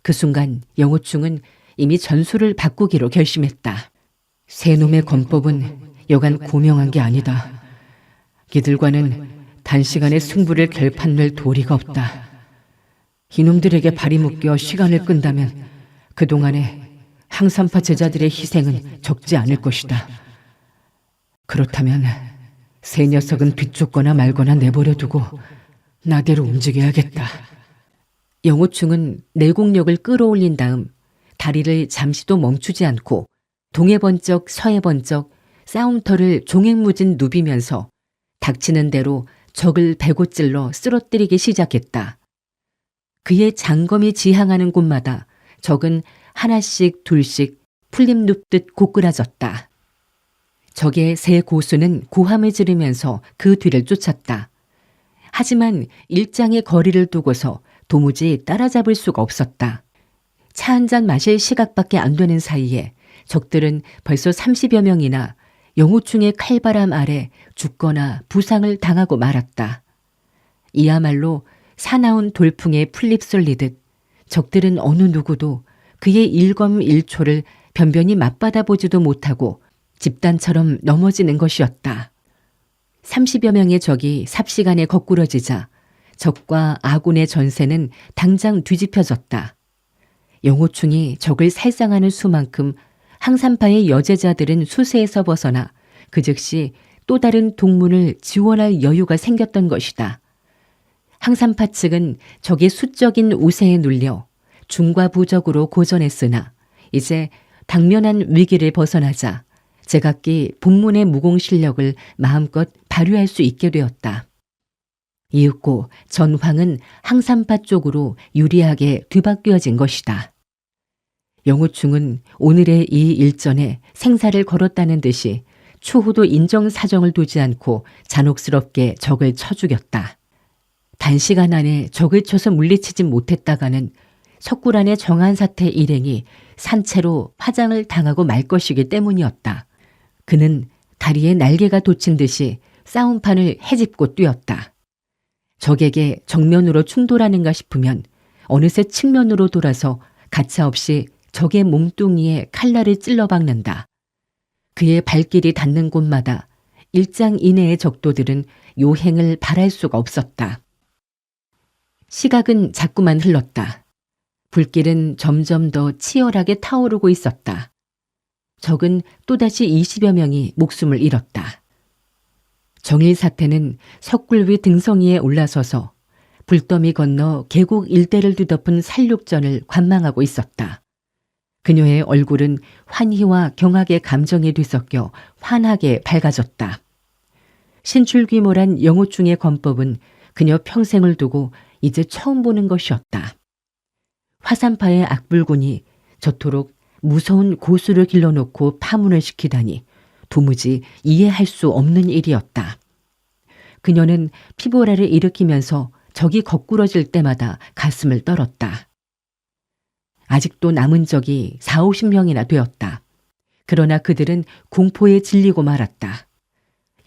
그 순간 영호충은 이미 전술을 바꾸기로 결심했다. 세 놈의 검법은 여간 고명한 게 아니다. 이들과는 단시간에 승부를 결판낼 도리가 없다. 이놈들에게 발이 묶여 시간을 끈다면 그동안에 항산파 제자들의 희생은 적지 않을 것이다. 그렇다면 세 녀석은 뒤쫓거나 말거나 내버려두고 나대로 움직여야겠다. 영호충은 내공력을 끌어올린 다음 다리를 잠시도 멈추지 않고 동해 번쩍 서해 번쩍 싸움터를 종횡무진 누비면서 닥치는 대로 적을 베고 찔러 쓰러뜨리기 시작했다. 그의 장검이 지향하는 곳마다 적은 하나씩 둘씩 풀림 눕듯 고꾸라졌다. 적의 세 고수는 고함을 지르면서 그 뒤를 쫓았다. 하지만 일장의 거리를 두고서 도무지 따라잡을 수가 없었다. 차 한 잔 마실 시각밖에 안 되는 사이에 적들은 벌써 30여 명이나 영호충의 칼바람 아래 죽거나 부상을 당하고 말았다. 이야말로 사나운 돌풍에 풀립 쏠리듯 적들은 어느 누구도 그의 일검일초를 변변히 맞받아 보지도 못하고 집단처럼 넘어지는 것이었다. 30여 명의 적이 삽시간에 거꾸러지자 적과 아군의 전세는 당장 뒤집혀졌다. 영호충이 적을 살상하는 수만큼 항산파의 여제자들은 수세에서 벗어나 그 즉시 또 다른 동문을 지원할 여유가 생겼던 것이다. 항산파 측은 적의 수적인 우세에 눌려 중과부적으로 고전했으나 이제 당면한 위기를 벗어나자 제각기 본문의 무공 실력을 마음껏 발휘할 수 있게 되었다. 이윽고 전황은 항산파 쪽으로 유리하게 뒤바뀌어진 것이다. 영호충은 오늘의 이 일전에 생사를 걸었다는 듯이 추후도 인정사정을 두지 않고 잔혹스럽게 적을 쳐 죽였다. 단시간 안에 적을 쳐서 물리치지 못했다가는 석굴안의 정한사태 일행이 산채로 화장을 당하고 말 것이기 때문이었다. 그는 다리에 날개가 돋친 듯이 싸움판을 헤집고 뛰었다. 적에게 정면으로 충돌하는가 싶으면 어느새 측면으로 돌아서 가차없이 적의 몸뚱이에 칼날을 찔러 박는다. 그의 발길이 닿는 곳마다 일장 이내의 적도들은 요행을 바랄 수가 없었다. 시각은 자꾸만 흘렀다. 불길은 점점 더 치열하게 타오르고 있었다. 적은 또다시 20여 명이 목숨을 잃었다. 정일사태는 석굴 위 등성이에 올라서서 불더미 건너 계곡 일대를 뒤덮은 살육전을 관망하고 있었다. 그녀의 얼굴은 환희와 경악의 감정이 뒤섞여 환하게 밝아졌다. 신출귀몰한 영호충의 권법은 그녀 평생을 두고 이제 처음 보는 것이었다. 화산파의 악불군이 저토록 무서운 고수를 길러놓고 파문을 시키다니 도무지 이해할 수 없는 일이었다. 그녀는 피보라를 일으키면서 적이 거꾸러질 때마다 가슴을 떨었다. 아직도 남은 적이 40~50명이나 되었다. 그러나 그들은 공포에 질리고 말았다.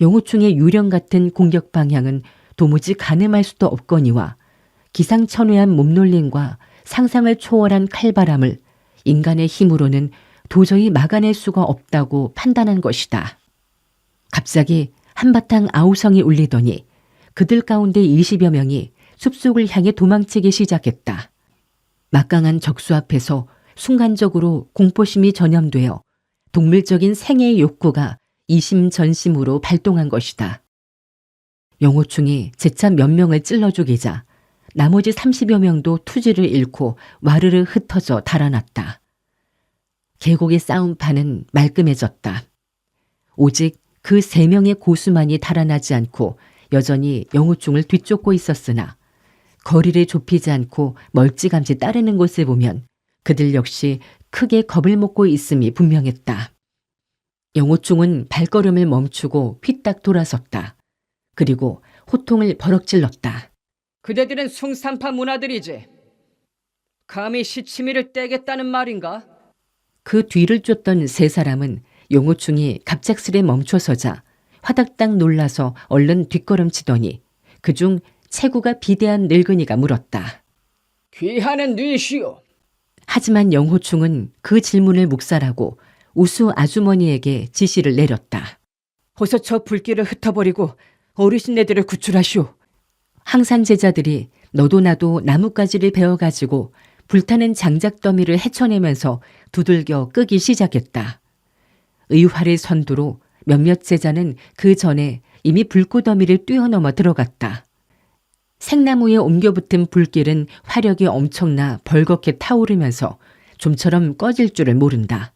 영호충의 유령 같은 공격 방향은 도무지 가늠할 수도 없거니와 기상천외한 몸놀림과 상상을 초월한 칼바람을 인간의 힘으로는 도저히 막아낼 수가 없다고 판단한 것이다. 갑자기 한바탕 아우성이 울리더니 그들 가운데 20여 명이 숲속을 향해 도망치기 시작했다. 막강한 적수 앞에서 순간적으로 공포심이 전염되어 동물적인 생애의 욕구가 이심전심으로 발동한 것이다. 영호충이 재차 몇 명을 찔러 죽이자 나머지 30여 명도 투지를 잃고 와르르 흩어져 달아났다. 계곡의 싸움판은 말끔해졌다. 오직 그 3명의 고수만이 달아나지 않고 여전히 영호충을 뒤쫓고 있었으나 거리를 좁히지 않고 멀찌감치 따르는 곳을 보면 그들 역시 크게 겁을 먹고 있음이 분명했다. 영호충은 발걸음을 멈추고 휘딱 돌아섰다. 그리고 호통을 버럭질렀다. 그대들은 숭산파 문화들이지. 감히 시치미를 떼겠다는 말인가? 그 뒤를 쫓던 3사람은 영호충이 갑작스레 멈춰서자 화닥닥 놀라서 얼른 뒷걸음치더니 그중 체구가 비대한 늙은이가 물었다. 귀하는 뉘시오. 하지만 영호충은 그 질문을 묵살하고 우수 아주머니에게 지시를 내렸다. 어서 저 불길을 흩어버리고 어르신네들을 구출하시오. 항산 제자들이 너도 나도 나뭇가지를 베어가지고 불타는 장작더미를 헤쳐내면서 두들겨 끄기 시작했다. 의화를 선두로 몇몇 제자는 그 전에 이미 불꽃더미를 뛰어넘어 들어갔다. 생나무에 옮겨붙은 불길은 화력이 엄청나 벌겋게 타오르면서 좀처럼 꺼질 줄을 모른다.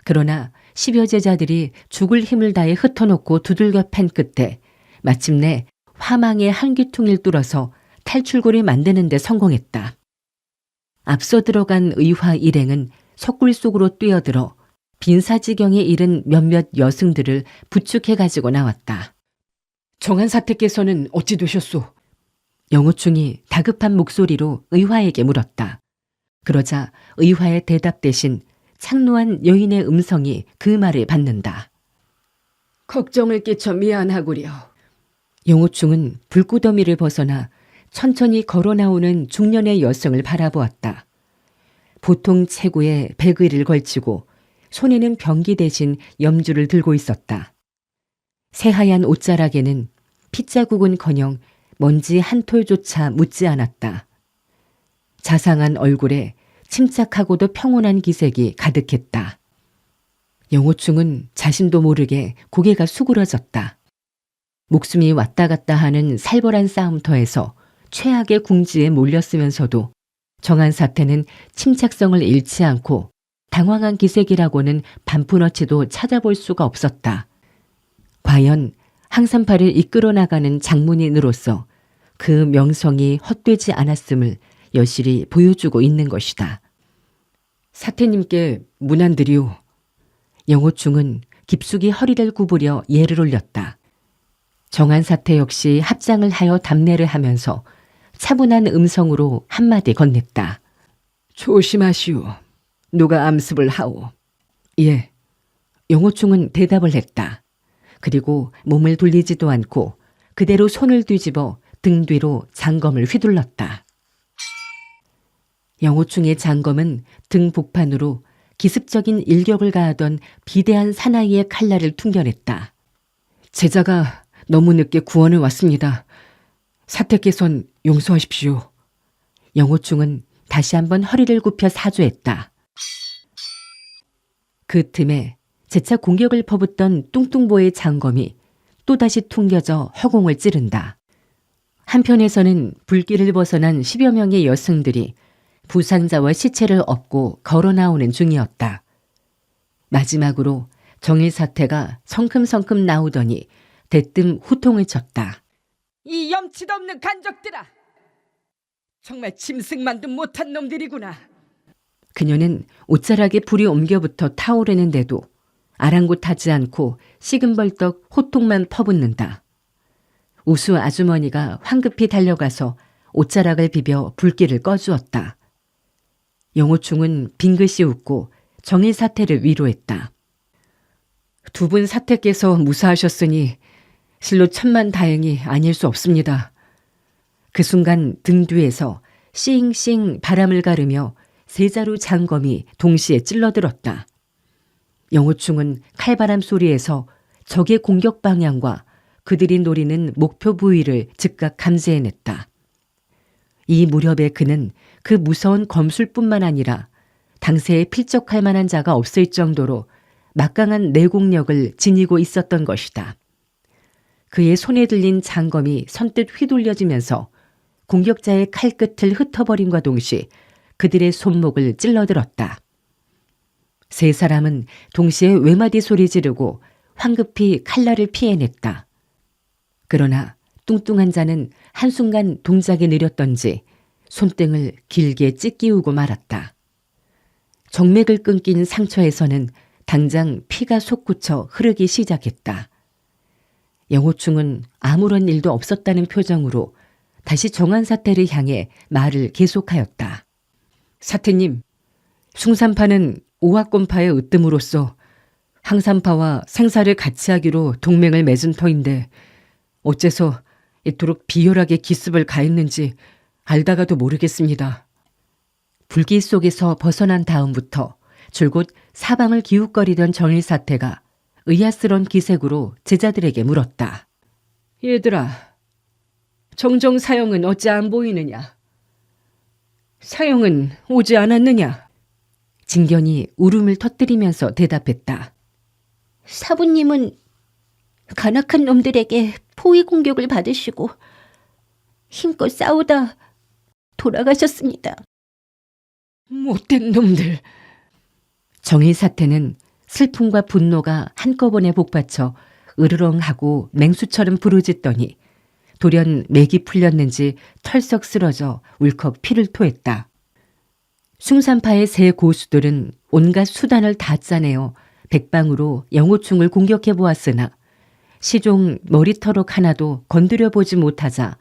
그러나 10여 제자들이 죽을 힘을 다해 흩어놓고 두들겨 팬 끝에 마침내 화망의 한 귀퉁이를 뚫어서 탈출구를 만드는 데 성공했다. 앞서 들어간 의화 일행은 석굴 속으로 뛰어들어 빈사지경에 이른 몇몇 여승들을 부축해 가지고 나왔다. 정한사태께서는 어찌 되셨소? 영호충이 다급한 목소리로 의화에게 물었다. 그러자 의화의 대답 대신 창노한 여인의 음성이 그 말을 받는다. 걱정을 끼쳐 미안하구려. 영호충은 불구더미를 벗어나 천천히 걸어 나오는 중년의 여성을 바라보았다. 보통 체구에 백의를 걸치고 손에는 병기 대신 염주를 들고 있었다. 새하얀 옷자락에는 핏자국은커녕 먼지 한 톨조차 묻지 않았다. 자상한 얼굴에 침착하고도 평온한 기색이 가득했다. 영호충은 자신도 모르게 고개가 수그러졌다. 목숨이 왔다 갔다 하는 살벌한 싸움터에서 최악의 궁지에 몰렸으면서도 정한사태는 침착성을 잃지 않고 당황한 기색이라고는 반푼어치도 찾아볼 수가 없었다. 과연 항산파를 이끌어 나가는 장문인으로서 그 명성이 헛되지 않았음을 여실히 보여주고 있는 것이다. 사태님께 문안드리오. 영호충은 깊숙이 허리를 구부려 예를 올렸다. 정한사태 역시 합장을 하여 답례를 하면서 차분한 음성으로 한마디 건넸다. 조심하시오. 누가 암습을 하오. 예. 영호충은 대답을 했다. 그리고 몸을 돌리지도 않고 그대로 손을 뒤집어 등 뒤로 장검을 휘둘렀다. 영호충의 장검은 등 복판으로 기습적인 일격을 가하던 비대한 사나이의 칼날을 퉁겨냈다. 제자가 너무 늦게 구원을 왔습니다. 사태께선 용서하십시오. 영호충은 다시 한번 허리를 굽혀 사죄했다. 그 틈에 재차 공격을 퍼붓던 뚱뚱보의 장검이 또다시 퉁겨져 허공을 찌른다. 한편에서는 불길을 벗어난 10여 명의 여승들이 부상자와 시체를 업고 걸어 나오는 중이었다. 마지막으로 정일사태가 성큼성큼 나오더니 대뜸 후통을 쳤다. 이 염치도 없는 간적들아! 정말 짐승만도 못한 놈들이구나. 그녀는 옷자락에 불이 옮겨붙어 타오르는데도 아랑곳하지 않고 시금벌떡 호통만 퍼붓는다. 우수 아주머니가 황급히 달려가서 옷자락을 비벼 불길을 꺼주었다. 영호충은 빙긋이 웃고 정일 사태를 위로했다. 두 분 사태께서 무사하셨으니 실로 천만다행이 아닐 수 없습니다. 그 순간 등 뒤에서 싱싱 바람을 가르며 세 자루 장검이 동시에 찔러들었다. 영호충은 칼바람 소리에서 적의 공격 방향과 그들이 노리는 목표 부위를 즉각 감지해냈다. 이 무렵에 그는 그 무서운 검술뿐만 아니라 당세에 필적할 만한 자가 없을 정도로 막강한 내공력을 지니고 있었던 것이다. 그의 손에 들린 장검이 선뜻 휘둘려지면서 공격자의 칼끝을 흩어버림과 동시에 그들의 손목을 찔러들었다. 세 사람은 동시에 외마디 소리 지르고 황급히 칼날을 피해냈다. 그러나 뚱뚱한 자는 한순간 동작이 느렸던지 손등을 길게 찢기우고 말았다. 정맥을 끊긴 상처에서는 당장 피가 솟구쳐 흐르기 시작했다. 영호충은 아무런 일도 없었다는 표정으로 다시 정한사태를 향해 말을 계속하였다. 사태님, 숭산파는 오합권파의 으뜸으로써 항산파와 생사를 같이 하기로 동맹을 맺은 터인데 어째서 이토록 비열하게 기습을 가했는지 알다가도 모르겠습니다. 불길 속에서 벗어난 다음부터 줄곧 사방을 기웃거리던 정일사태가 의아스런 기색으로 제자들에게 물었다. 얘들아, 정정 사형은 어찌 안 보이느냐? 사형은 오지 않았느냐? 진견이 울음을 터뜨리면서 대답했다. 사부님은 간악한 놈들에게 포위 공격을 받으시고 힘껏 싸우다 돌아가셨습니다. 못된 놈들. 정일사태는 슬픔과 분노가 한꺼번에 복받쳐 으르렁하고 맹수처럼 부르짖더니 돌연 맥이 풀렸는지 털썩 쓰러져 울컥 피를 토했다. 숭산파의 세 고수들은 온갖 수단을 다 짜내어 백방으로 영호충을 공격해 보았으나 시종 머리털옥 하나도 건드려 보지 못하자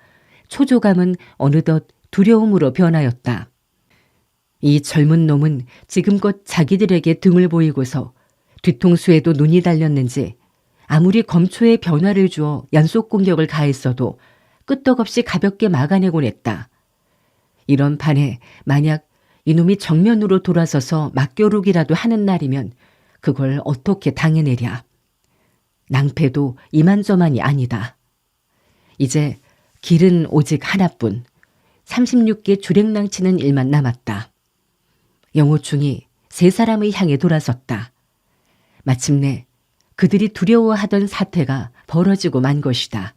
초조감은 어느덧 두려움으로 변하였다. 이 젊은 놈은 지금껏 자기들에게 등을 보이고서 뒤통수에도 눈이 달렸는지 아무리 검초에 변화를 주어 연속 공격을 가했어도 끄떡없이 가볍게 막아내곤 했다. 이런 판에 만약 이놈이 정면으로 돌아서서 맞겨루기라도 하는 날이면 그걸 어떻게 당해내랴. 낭패도 이만저만이 아니다. 이제 길은 오직 하나뿐 36개 주랭랑 치는 일만 남았다. 영호충이 세 사람을 향해 돌아섰다. 마침내 그들이 두려워하던 사태가 벌어지고 만 것이다.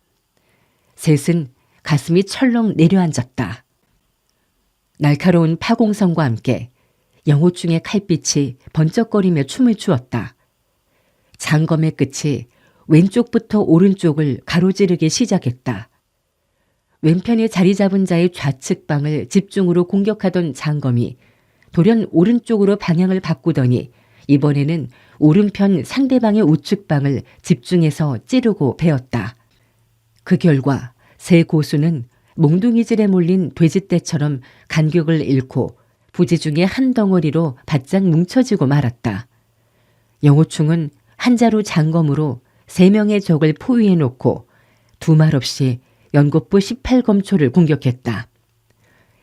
셋은 가슴이 철렁 내려앉았다. 날카로운 파공성과 함께 영호충의 칼빛이 번쩍거리며 춤을 추었다. 장검의 끝이 왼쪽부터 오른쪽을 가로지르기 시작했다. 왼편에 자리 잡은 자의 좌측방을 집중으로 공격하던 장검이 돌연 오른쪽으로 방향을 바꾸더니 이번에는 오른편 상대방의 우측방을 집중해서 찌르고 베었다. 그 결과 세 고수는 몽둥이질에 몰린 돼지떼처럼 간격을 잃고 부지 중에 한 덩어리로 바짝 뭉쳐지고 말았다. 영호충은 한 자루 장검으로 3명의 적을 포위해놓고 두말 없이 연곡부 18검초를 공격했다.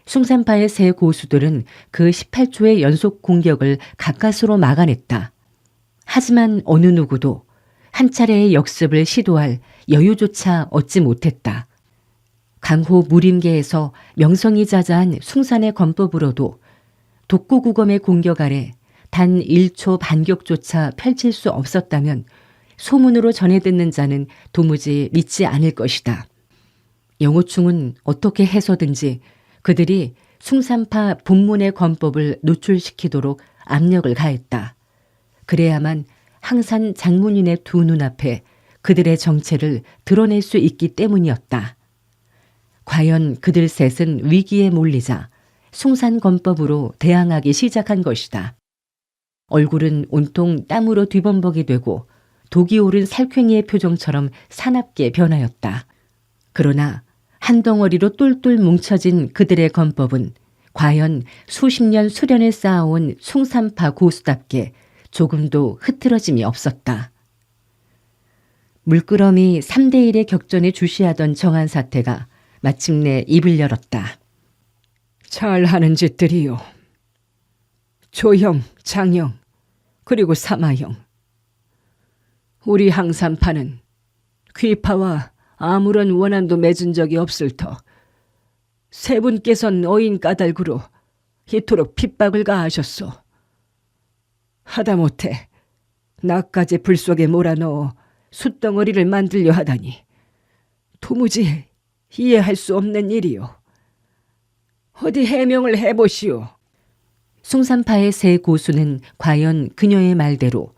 숭산파의 세 고수들은 그 18초의 연속 공격을 가까스로 막아냈다. 하지만 어느 누구도 한 차례의 역습을 시도할 여유조차 얻지 못했다. 강호 무림계에서 명성이 자자한 숭산의 검법으로도 독고구검의 공격 아래 단 1초 반격조차 펼칠 수 없었다면 소문으로 전해 듣는 자는 도무지 믿지 않을 것이다. 영호충은 어떻게 해서든지 그들이 숭산파 본문의 검법을 노출시키도록 압력을 가했다. 그래야만 항산 장문인의 두 눈앞에 그들의 정체를 드러낼 수 있기 때문이었다. 과연 그들 셋은 위기에 몰리자 숭산검법으로 대항하기 시작한 것이다. 얼굴은 온통 땀으로 뒤범벅이 되고 독이 오른 살쾡이의 표정처럼 사납게 변하였다. 그러나 한 덩어리로 똘똘 뭉쳐진 그들의 검법은 과연 수십 년 수련에 쌓아온 숭산파 고수답게 조금도 흐트러짐이 없었다. 물끄러미 3대1의 격전에 주시하던 정한사태가 마침내 입을 열었다. 잘하는 짓들이요. 조형, 장형, 그리고 사마형. 우리 항산파는 귀파와 아무런 원한도 맺은 적이 없을 터 세 분께선 어인 까닭으로 이토록 핍박을 가하셨소. 하다못해 나까지 불 속에 몰아넣어 숯덩어리를 만들려 하다니 도무지 이해할 수 없는 일이요. 어디 해명을 해보시오. 숭산파의 세 고수는 과연 그녀의 말대로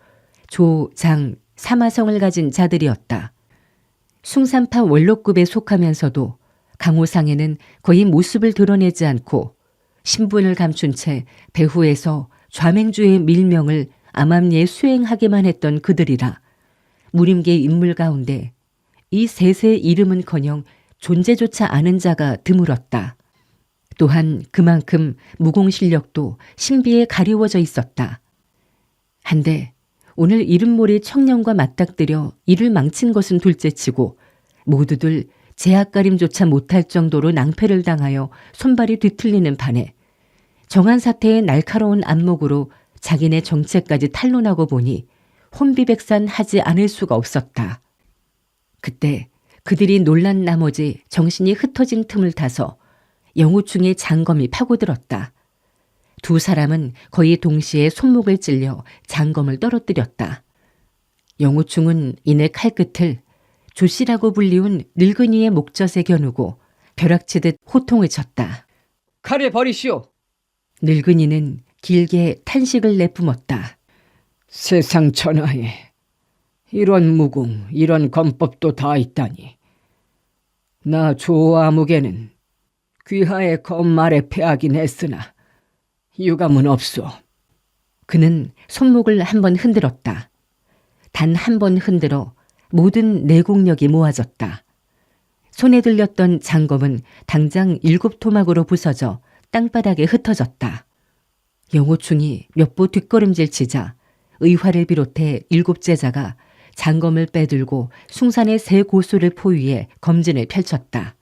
조, 장, 사마성을 가진 자들이었다. 숭산파 원로급에 속하면서도 강호상에는 거의 모습을 드러내지 않고 신분을 감춘 채 배후에서 좌맹주의 밀명을 암암리에 수행하게만 했던 그들이라 무림계 인물 가운데 이 셋의 이름은커녕 존재조차 아는 자가 드물었다. 또한 그만큼 무공 실력도 신비에 가리워져 있었다. 한데 오늘 이름모리 청년과 맞닥뜨려 일을 망친 것은 둘째치고 모두들 제앗가림조차 못할 정도로 낭패를 당하여 손발이 뒤틀리는 판에 정한사태의 날카로운 안목으로 자기네 정체까지 탄론하고 보니 혼비백산하지 않을 수가 없었다. 그때 그들이 놀란 나머지 정신이 흩어진 틈을 타서 영우충의 장검이 파고들었다. 두 사람은 거의 동시에 손목을 찔려 장검을 떨어뜨렸다. 영우충은 이내 칼끝을 조씨라고 불리운 늙은이의 목젖에 겨누고 벼락치듯 호통을 쳤다. 칼을 버리시오. 늙은이는 길게 탄식을 내뿜었다. 세상 천하에 이런 무공, 이런 검법도 다 있다니. 나 조아무개는 귀하의 검말에 패하긴 했으나 유감은 없소. 그는 손목을 한번 흔들었다. 단 한 번 흔들어 모든 내공력이 모아졌다. 손에 들렸던 장검은 당장 7토막으로 부서져 땅바닥에 흩어졌다. 영호충이 몇 보 뒷걸음질 치자 의화를 비롯해 7제자가 장검을 빼들고 숭산의 세 고수를 포위해 검진을 펼쳤다.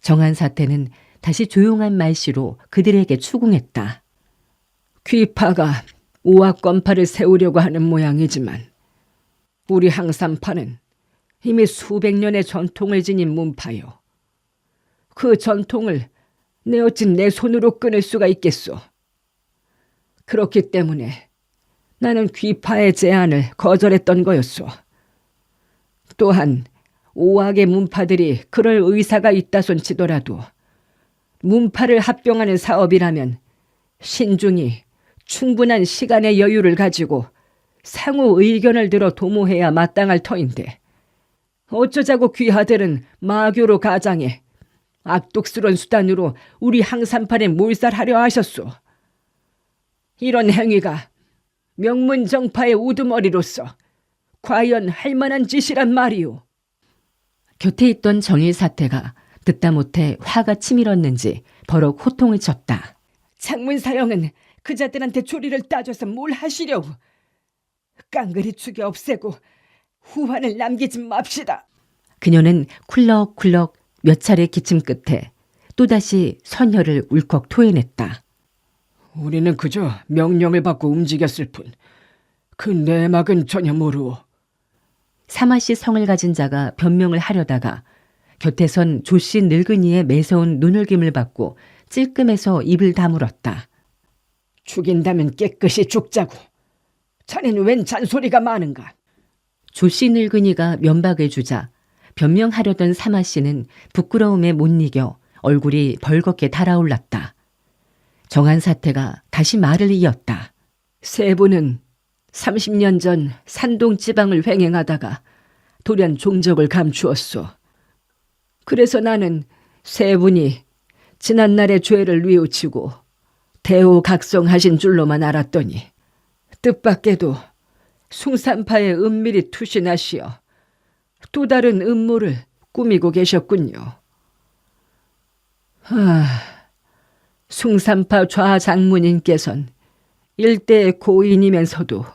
정한사태는 다시 조용한 말씨로 그들에게 추궁했다. 귀파가 오악검파를 세우려고 하는 모양이지만 우리 항산파는 이미 수백 년의 전통을 지닌 문파요. 그 전통을 어찌 내 손으로 끊을 수가 있겠소. 그렇기 때문에 나는 귀파의 제안을 거절했던 거였소. 또한 오악의 문파들이 그럴 의사가 있다손 치더라도 문파를 합병하는 사업이라면 신중히 충분한 시간의 여유를 가지고 상호 의견을 들어 도모해야 마땅할 터인데 어쩌자고 귀하들은 마교로 가장해 악독스러운 수단으로 우리 항산파를 몰살하려 하셨소. 이런 행위가 명문정파의 우두머리로서 과연 할 만한 짓이란 말이오. 곁에 있던 정일사태가 듣다 못해 화가 치밀었는지 버럭 호통을 쳤다. 장문사형은 그자들한테 조리를 따줘서 뭘 하시려고. 깡그리 죽여 없애고 후환을 남기지 맙시다. 그녀는 쿨럭쿨럭 몇 차례 기침 끝에 또다시 선혈을 울컥 토해냈다. 우리는 그저 명령을 받고 움직였을 뿐 그 내막은 전혀 모르오. 사마씨 성을 가진 자가 변명을 하려다가 곁에 선 조씨 늙은이의 매서운 눈을김을 받고 찔끔해서 입을 다물었다. 죽인다면 깨끗이 죽자고. 자네는 웬 잔소리가 많은가. 조씨 늙은이가 면박을 주자 변명하려던 사마씨는 부끄러움에 못 이겨 얼굴이 벌겋게 달아올랐다. 정한사태가 다시 말을 이었다. 세 분은 30년 전 산동 지방을 횡행하다가 돌연 종적을 감추었소. 그래서 나는 세 분이 지난날의 죄를 뉘우치고 대우각성하신 줄로만 알았더니 뜻밖에도 숭산파에 은밀히 투신하시어 또 다른 음모를 꾸미고 계셨군요. 숭산파 좌장문인께선 일대의 고인이면서도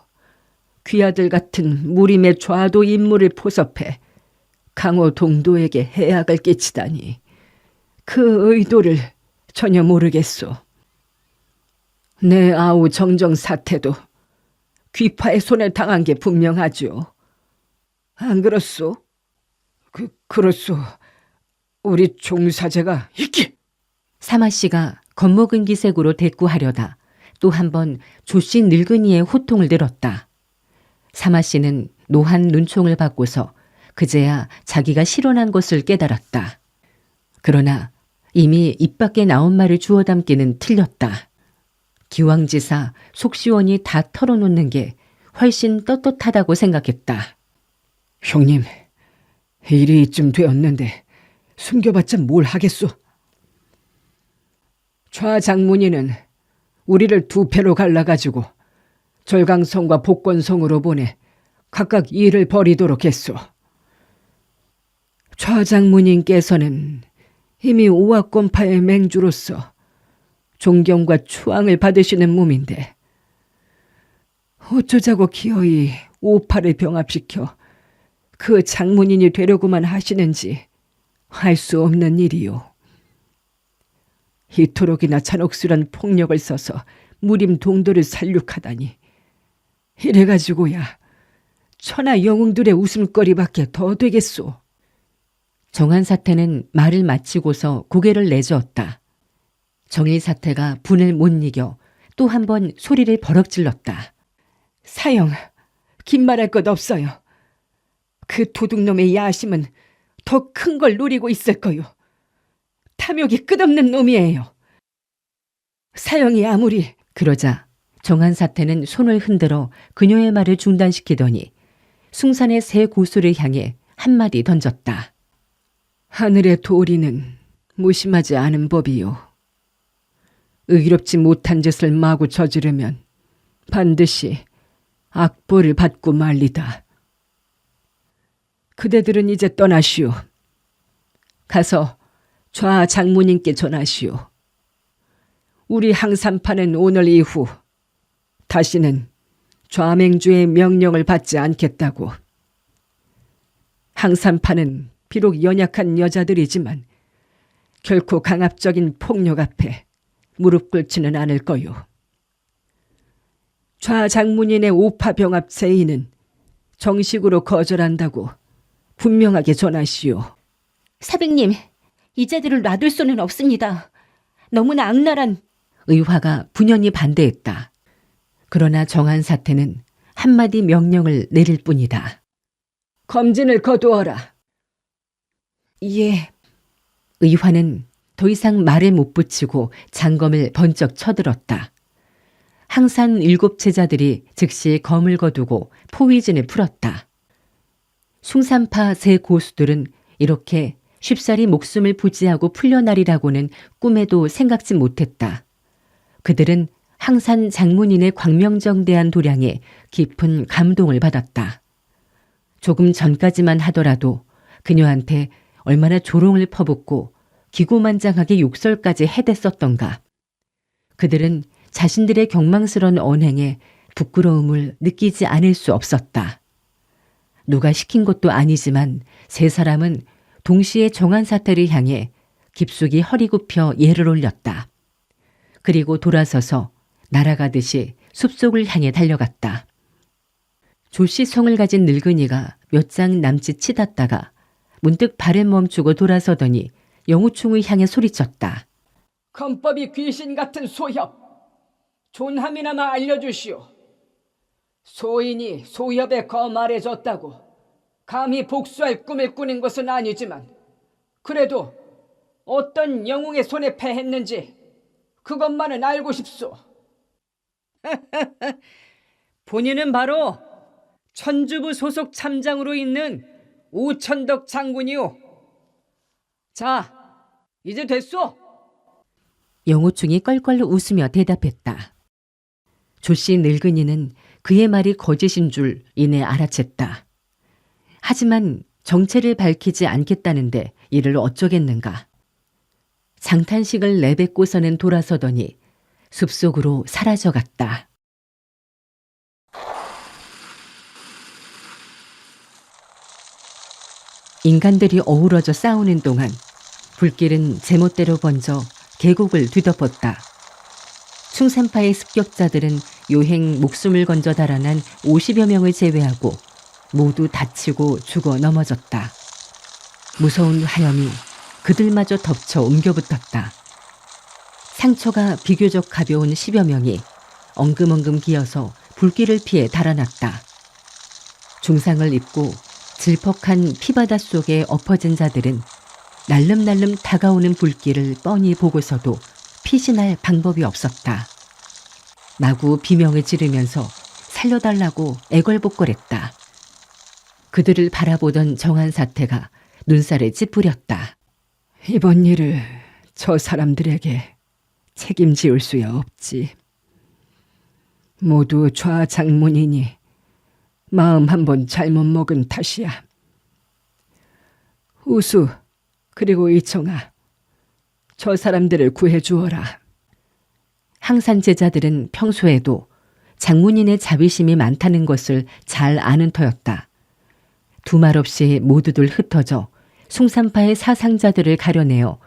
귀아들 같은 무림의 좌도 인물을 포섭해 강호 동도에게 해악을 끼치다니 그 의도를 전혀 모르겠소. 내 아우 정정 사태도 귀파의 손에 당한 게 분명하죠. 안 그렇소? 그렇소. 우리 종사제가 이끼! 사마 씨가 겁먹은 기색으로 대꾸하려다 또 한 번 조씨 늙은이의 호통을 들었다. 사마 씨는 노한 눈총을 받고서 그제야 자기가 실언한 것을 깨달았다. 그러나 이미 입 밖에 나온 말을 주워 담기는 틀렸다. 기왕지사 속 시원히 다 털어놓는 게 훨씬 떳떳하다고 생각했다. 형님, 일이 이쯤 되었는데 숨겨봤자 뭘 하겠소? 좌장문이는 우리를 두 패로 갈라가지고 절강성과 복권성으로 보내 각각 일을 벌이도록 했소. 좌장문인께서는 이미 오화권파의 맹주로서 존경과 추앙을 받으시는 몸인데 어쩌자고 기어이 오파를 병합시켜 그 장문인이 되려고만 하시는지 알 수 없는 일이요. 이토록이나 잔혹스런 폭력을 써서 무림 동도를 살육하다니 이래가지고야 천하 영웅들의 웃음거리밖에 더 되겠소. 정한사태는 말을 마치고서 고개를 내저었다. 정일사태가 분을 못 이겨 또 한 번 소리를 버럭 질렀다. 사형, 긴 말할 것 없어요. 그 도둑놈의 야심은 더 큰 걸 노리고 있을 거요. 탐욕이 끝없는 놈이에요. 사형이 아무리... 그러자 정한사태는 손을 흔들어 그녀의 말을 중단시키더니 숭산의 새 고수를 향해 한마디 던졌다. 하늘의 도리는 무심하지 않은 법이요. 의롭지 못한 짓을 마구 저지르면 반드시 악보를 받고 말리다. 그대들은 이제 떠나시오. 가서 좌 장모님께 전하시오. 우리 항산파는 오늘 이후 다시는 좌맹주의 명령을 받지 않겠다고. 항산파는 비록 연약한 여자들이지만 결코 강압적인 폭력 앞에 무릎 꿇지는 않을 거요. 좌장문인의 오파병합 제의는 정식으로 거절한다고 분명하게 전하시오. 사백님, 이자들을 놔둘 수는 없습니다. 너무나 악랄한... 의화가 분연히 반대했다. 그러나 정한사태는 한마디 명령을 내릴 뿐이다. 검진을 거두어라. 예. 의화는 더 이상 말을 못 붙이고 장검을 번쩍 쳐들었다. 항산 7 제자들이 즉시 검을 거두고 포위진을 풀었다. 숭산파 세 고수들은 이렇게 쉽사리 목숨을 부지하고 풀려나리라고는 꿈에도 생각지 못했다. 그들은 항산 장문인의 광명정대한 도량에 깊은 감동을 받았다. 조금 전까지만 하더라도 그녀한테 얼마나 조롱을 퍼붓고 기고만장하게 욕설까지 해댔었던가. 그들은 자신들의 경망스러운 언행에 부끄러움을 느끼지 않을 수 없었다. 누가 시킨 것도 아니지만 세 사람은 동시에 정한사태를 향해 깊숙이 허리 굽혀 예를 올렸다. 그리고 돌아서서 날아가듯이 숲속을 향해 달려갔다. 조씨성을 가진 늙은이가 몇 장 남짓 치닫다가 문득 발을 멈추고 돌아서더니 영우충을 향해 소리쳤다. 헌법이 귀신 같은 소협, 존함이나마 알려주시오. 소인이 소협에 거말해졌다고 감히 복수할 꿈을 꾸는 것은 아니지만 그래도 어떤 영웅의 손에 패했는지 그것만은 알고 싶소. 본인은 바로 천주부 소속 참장으로 있는 우천덕 장군이오. 자, 이제 됐소. 영호충이 껄껄 웃으며 대답했다. 조씨 늙은이는 그의 말이 거짓인 줄 이내 알아챘다. 하지만 정체를 밝히지 않겠다는데 이를 어쩌겠는가. 장탄식을 내뱉고서는 돌아서더니 숲속으로 사라져갔다. 인간들이 어우러져 싸우는 동안 불길은 제멋대로 번져 계곡을 뒤덮었다. 충산파의 습격자들은 요행 목숨을 건져 달아난 50여 명을 제외하고 모두 다치고 죽어 넘어졌다. 무서운 화염이 그들마저 덮쳐 옮겨붙었다. 상처가 비교적 가벼운 10여 명이 엉금엉금 기어서 불길을 피해 달아났다. 중상을 입고 질퍽한 피바다 속에 엎어진 자들은 날름날름 다가오는 불길을 뻔히 보고서도 피신할 방법이 없었다. 마구 비명을 지르면서 살려달라고 애걸복걸했다. 그들을 바라보던 정한사태가 눈살을 찌푸렸다. 이번 일을 저 사람들에게 책임지을 수야 없지. 모두 좌장문이니 마음 한번 잘못 먹은 탓이야. 우수, 그리고 이청아, 저 사람들을 구해주어라. 항산 제자들은 평소에도 장문인의 자비심이 많다는 것을 잘 아는 터였다. 두말 없이 모두들 흩어져 숭산파의 사상자들을 가려내어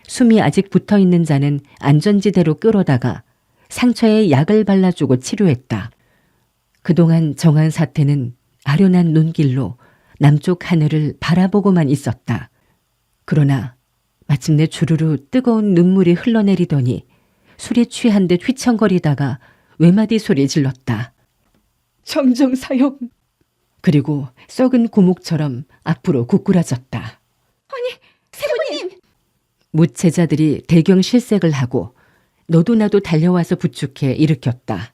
숨이 아직 붙어있는 자는 안전지대로 끌어다가 상처에 약을 발라주고 치료했다. 그동안 정한 사태는 아련한 눈길로 남쪽 하늘을 바라보고만 있었다. 그러나 마침내 주르르 뜨거운 눈물이 흘러내리더니 술에 취한 듯 휘청거리다가 외마디 소리 질렀다. 정정사형. 그리고 썩은 고목처럼 앞으로 구꾸라졌다. 세부님! 못 제자들이 대경 실색을 하고 너도 나도 달려와서 부축해 일으켰다.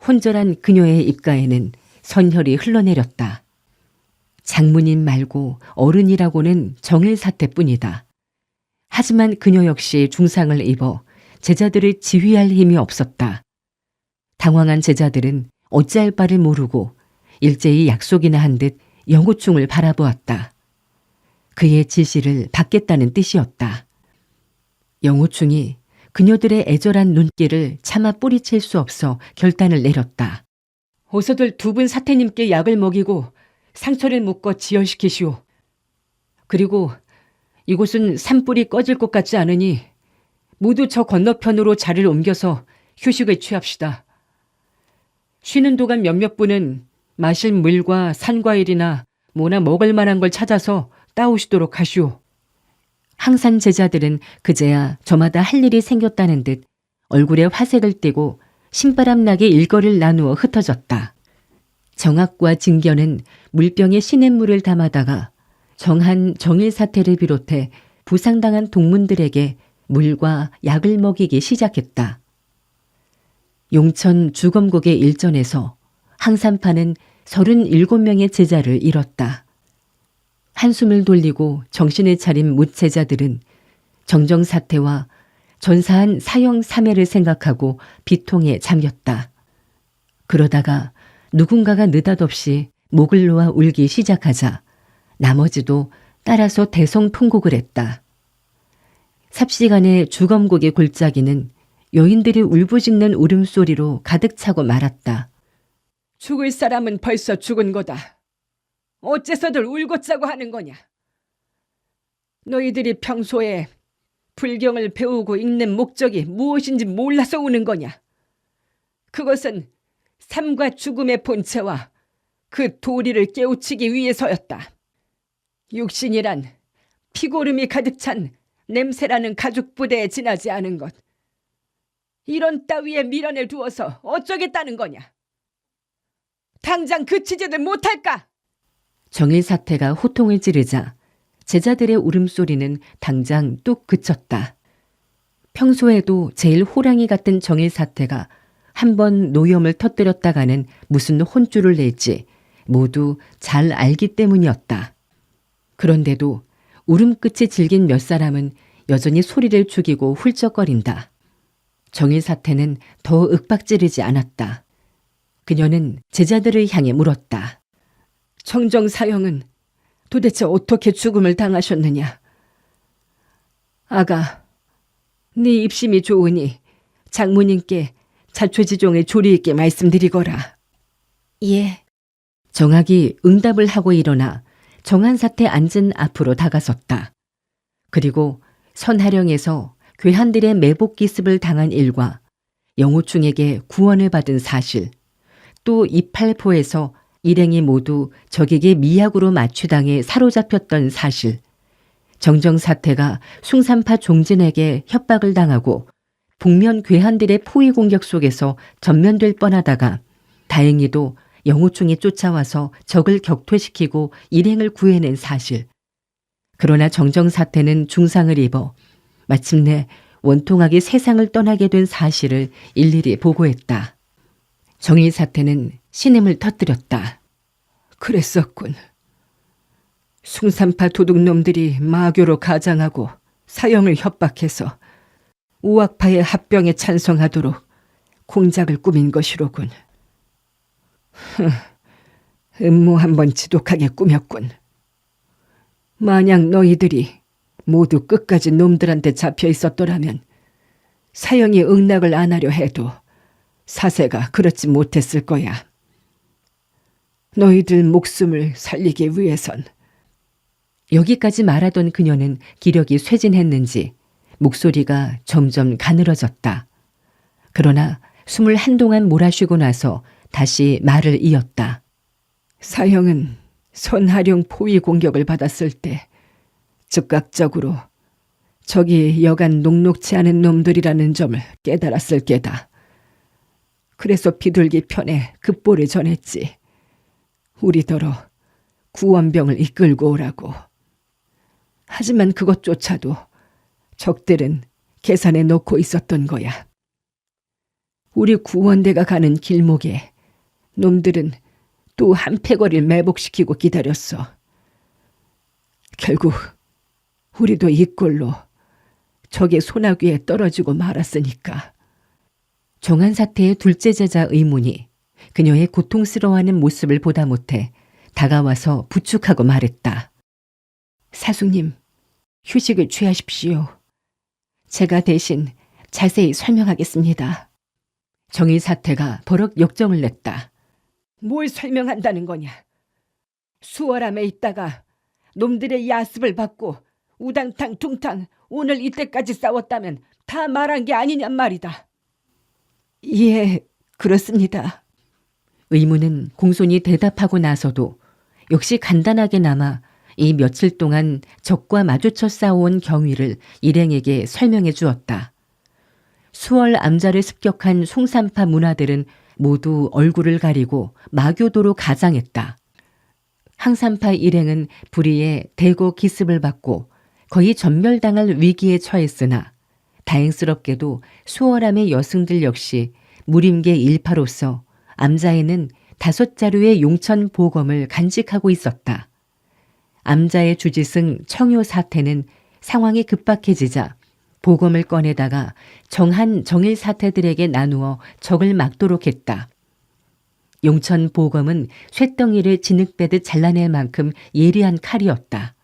혼절한 그녀의 입가에는 선혈이 흘러내렸다. 장문인 말고 어른이라고는 정일사태뿐이다. 하지만 그녀 역시 중상을 입어 제자들을 지휘할 힘이 없었다. 당황한 제자들은 어찌할 바를 모르고 일제히 약속이나 한 듯 영호충을 바라보았다. 그의 지시를 받겠다는 뜻이었다. 영호충이 그녀들의 애절한 눈길을 차마 뿌리칠 수 없어 결단을 내렸다. 어서들 두 분 사태님께 약을 먹이고 상처를 묶어 지혈시키시오. 그리고 이곳은 산불이 꺼질 것 같지 않으니 모두 저 건너편으로 자리를 옮겨서 휴식을 취합시다. 쉬는 동안 몇몇 분은 마실 물과 산과일이나 뭐나 먹을 만한 걸 찾아서 따오시도록 하시오. 항산 제자들은 그제야 저마다 할 일이 생겼다는 듯 얼굴에 화색을 띠고 신바람나게 일거리를 나누어 흩어졌다. 정학과 진견은 물병에 시냇물을 담아다가 정한 정일사태를 비롯해 부상당한 동문들에게 물과 약을 먹이기 시작했다. 용천 주검곡의 일전에서 항산파는 37명의 제자를 잃었다. 한숨을 돌리고 정신을 차린 묻제자들은 정정사태와 전사한 사형 3회를 생각하고 비통에 잠겼다. 그러다가 누군가가 느닷없이 목을 놓아 울기 시작하자 나머지도 따라서 대성통곡을 했다. 삽시간에 주검곡의 골짜기는 여인들이 울부짖는 울음소리로 가득 차고 말았다. 죽을 사람은 벌써 죽은 거다. 어째서들 울고 짜고 하는 거냐? 너희들이 평소에 불경을 배우고 읽는 목적이 무엇인지 몰라서 우는 거냐? 그것은 삶과 죽음의 본체와 그 도리를 깨우치기 위해서였다. 육신이란 피고름이 가득 찬 냄새라는 가죽 부대에 지나지 않은 것. 이런 따위에 미련을 두어서 어쩌겠다는 거냐? 당장 그치지들 못할까? 정일사태가 호통을 지르자 제자들의 울음소리는 당장 뚝 그쳤다. 평소에도 제일 호랑이 같은 정일사태가 한번 노염을 터뜨렸다가는 무슨 혼쭐을 낼지 모두 잘 알기 때문이었다. 그런데도 울음끝이 질긴 몇 사람은 여전히 소리를 죽이고 훌쩍거린다. 정일 사태는 더 윽박지르지 않았다. 그녀는 제자들을 향해 물었다. 청정 사형은 도대체 어떻게 죽음을 당하셨느냐? 아가, 네 입심이 좋으니 장모님께 자초지종을 조리 있게 말씀드리거라. 예. 정학이 응답을 하고 일어나 정한사태 앉은 앞으로 다가섰다. 그리고 선하령에서 괴한들의 매복 기습을 당한 일과 영호충에게 구원을 받은 사실, 또 이팔포에서 일행이 모두 적에게 미약으로 마취당해 사로잡혔던 사실, 정정사태가 숭산파 종진에게 협박을 당하고 북면 괴한들의 포위 공격 속에서 전면될 뻔하다가 다행히도 영호충이 쫓아와서 적을 격퇴시키고 일행을 구해낸 사실. 그러나 정정사태는 중상을 입어 마침내 원통하게 세상을 떠나게 된 사실을 일일이 보고했다. 정일사태는 신음을 터뜨렸다. 그랬었군. 숭산파 도둑놈들이 마교로 가장하고 사형을 협박해서 우악파의 합병에 찬성하도록 공작을 꾸민 것이로군. 음모 한번 지독하게 꾸몄군. 만약 너희들이 모두 끝까지 놈들한테 잡혀 있었더라면 사형이 응낙을 안 하려 해도 사세가 그렇지 못했을 거야. 너희들 목숨을 살리기 위해선. 여기까지 말하던 그녀는 기력이 쇠진했는지 목소리가 점점 가늘어졌다. 그러나 숨을 한동안 몰아쉬고 나서 다시 말을 이었다. 사형은 선하령 포위 공격을 받았을 때 즉각적으로 적이 여간 녹록치 않은 놈들이라는 점을 깨달았을 게다. 그래서 비둘기 편에 급보를 전했지. 우리더러 구원병을 이끌고 오라고. 하지만 그것조차도 적들은 계산해 놓고 있었던 거야. 우리 구원대가 가는 길목에 놈들은 또 한 패거리를 매복시키고 기다렸어. 결국 우리도 이 꼴로 적의 소나귀에 떨어지고 말았으니까. 정한사태의 둘째 제자 의문이 그녀의 고통스러워하는 모습을 보다 못해 다가와서 부축하고 말했다. 사숙님, 휴식을 취하십시오. 제가 대신 자세히 설명하겠습니다. 정일사태가 버럭 역정을 냈다. 뭘 설명한다는 거냐? 수월함에 있다가 놈들의 야습을 받고 우당탕 퉁탕 오늘 이때까지 싸웠다면 다 말한 게 아니냔 말이다. 예, 그렇습니다. 의문은 공손히 대답하고 나서도 역시 간단하게나마 이 며칠 동안 적과 마주쳐 싸워온 경위를 일행에게 설명해 주었다. 수월 암자를 습격한 숭산파 문화들은 모두 얼굴을 가리고 마교도로 가장했다. 항산파 일행은 불의에 대거 기습을 받고 거의 전멸당할 위기에 처했으나 다행스럽게도 수월함의 여승들 역시 무림계 일파로서 암자에는 5자루의 용천 보검을 간직하고 있었다. 암자의 주지승 청요 사태는 상황이 급박해지자 보검을 꺼내다가 정한 정일 사태들에게 나누어 적을 막도록 했다. 용천 보검은 쇳덩이를 진흙 빼듯 잘라낼 만큼 예리한 칼이었다.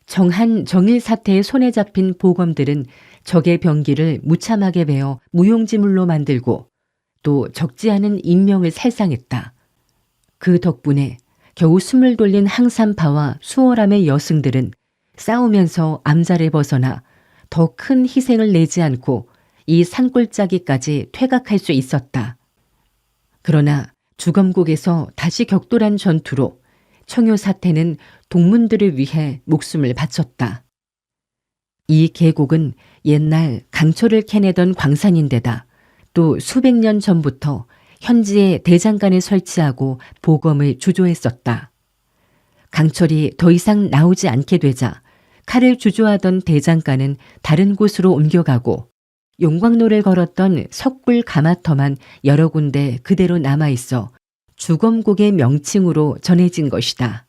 정한 정일 사태의 손에 잡힌 보검들은 적의 병기를 무참하게 베어 무용지물로 만들고 또 적지 않은 인명을 살상했다. 그 덕분에 겨우 숨을 돌린 항산파와 수월함의 여승들은 싸우면서 암자를 벗어나 더 큰 희생을 내지 않고 이 산골짜기까지 퇴각할 수 있었다. 그러나 주검국에서 다시 격돌한 전투로 청요 사태는 동문들을 위해 목숨을 바쳤다. 이 계곡은 옛날 강철을 캐내던 광산인데다 또 수백 년 전부터 현지에 대장간을 설치하고 보검을 주조했었다. 강철이 더 이상 나오지 않게 되자 칼을 주조하던 대장간은 다른 곳으로 옮겨가고 용광로를 걸었던 석굴 가마터만 여러 군데 그대로 남아있어 주검국의 명칭으로 전해진 것이다.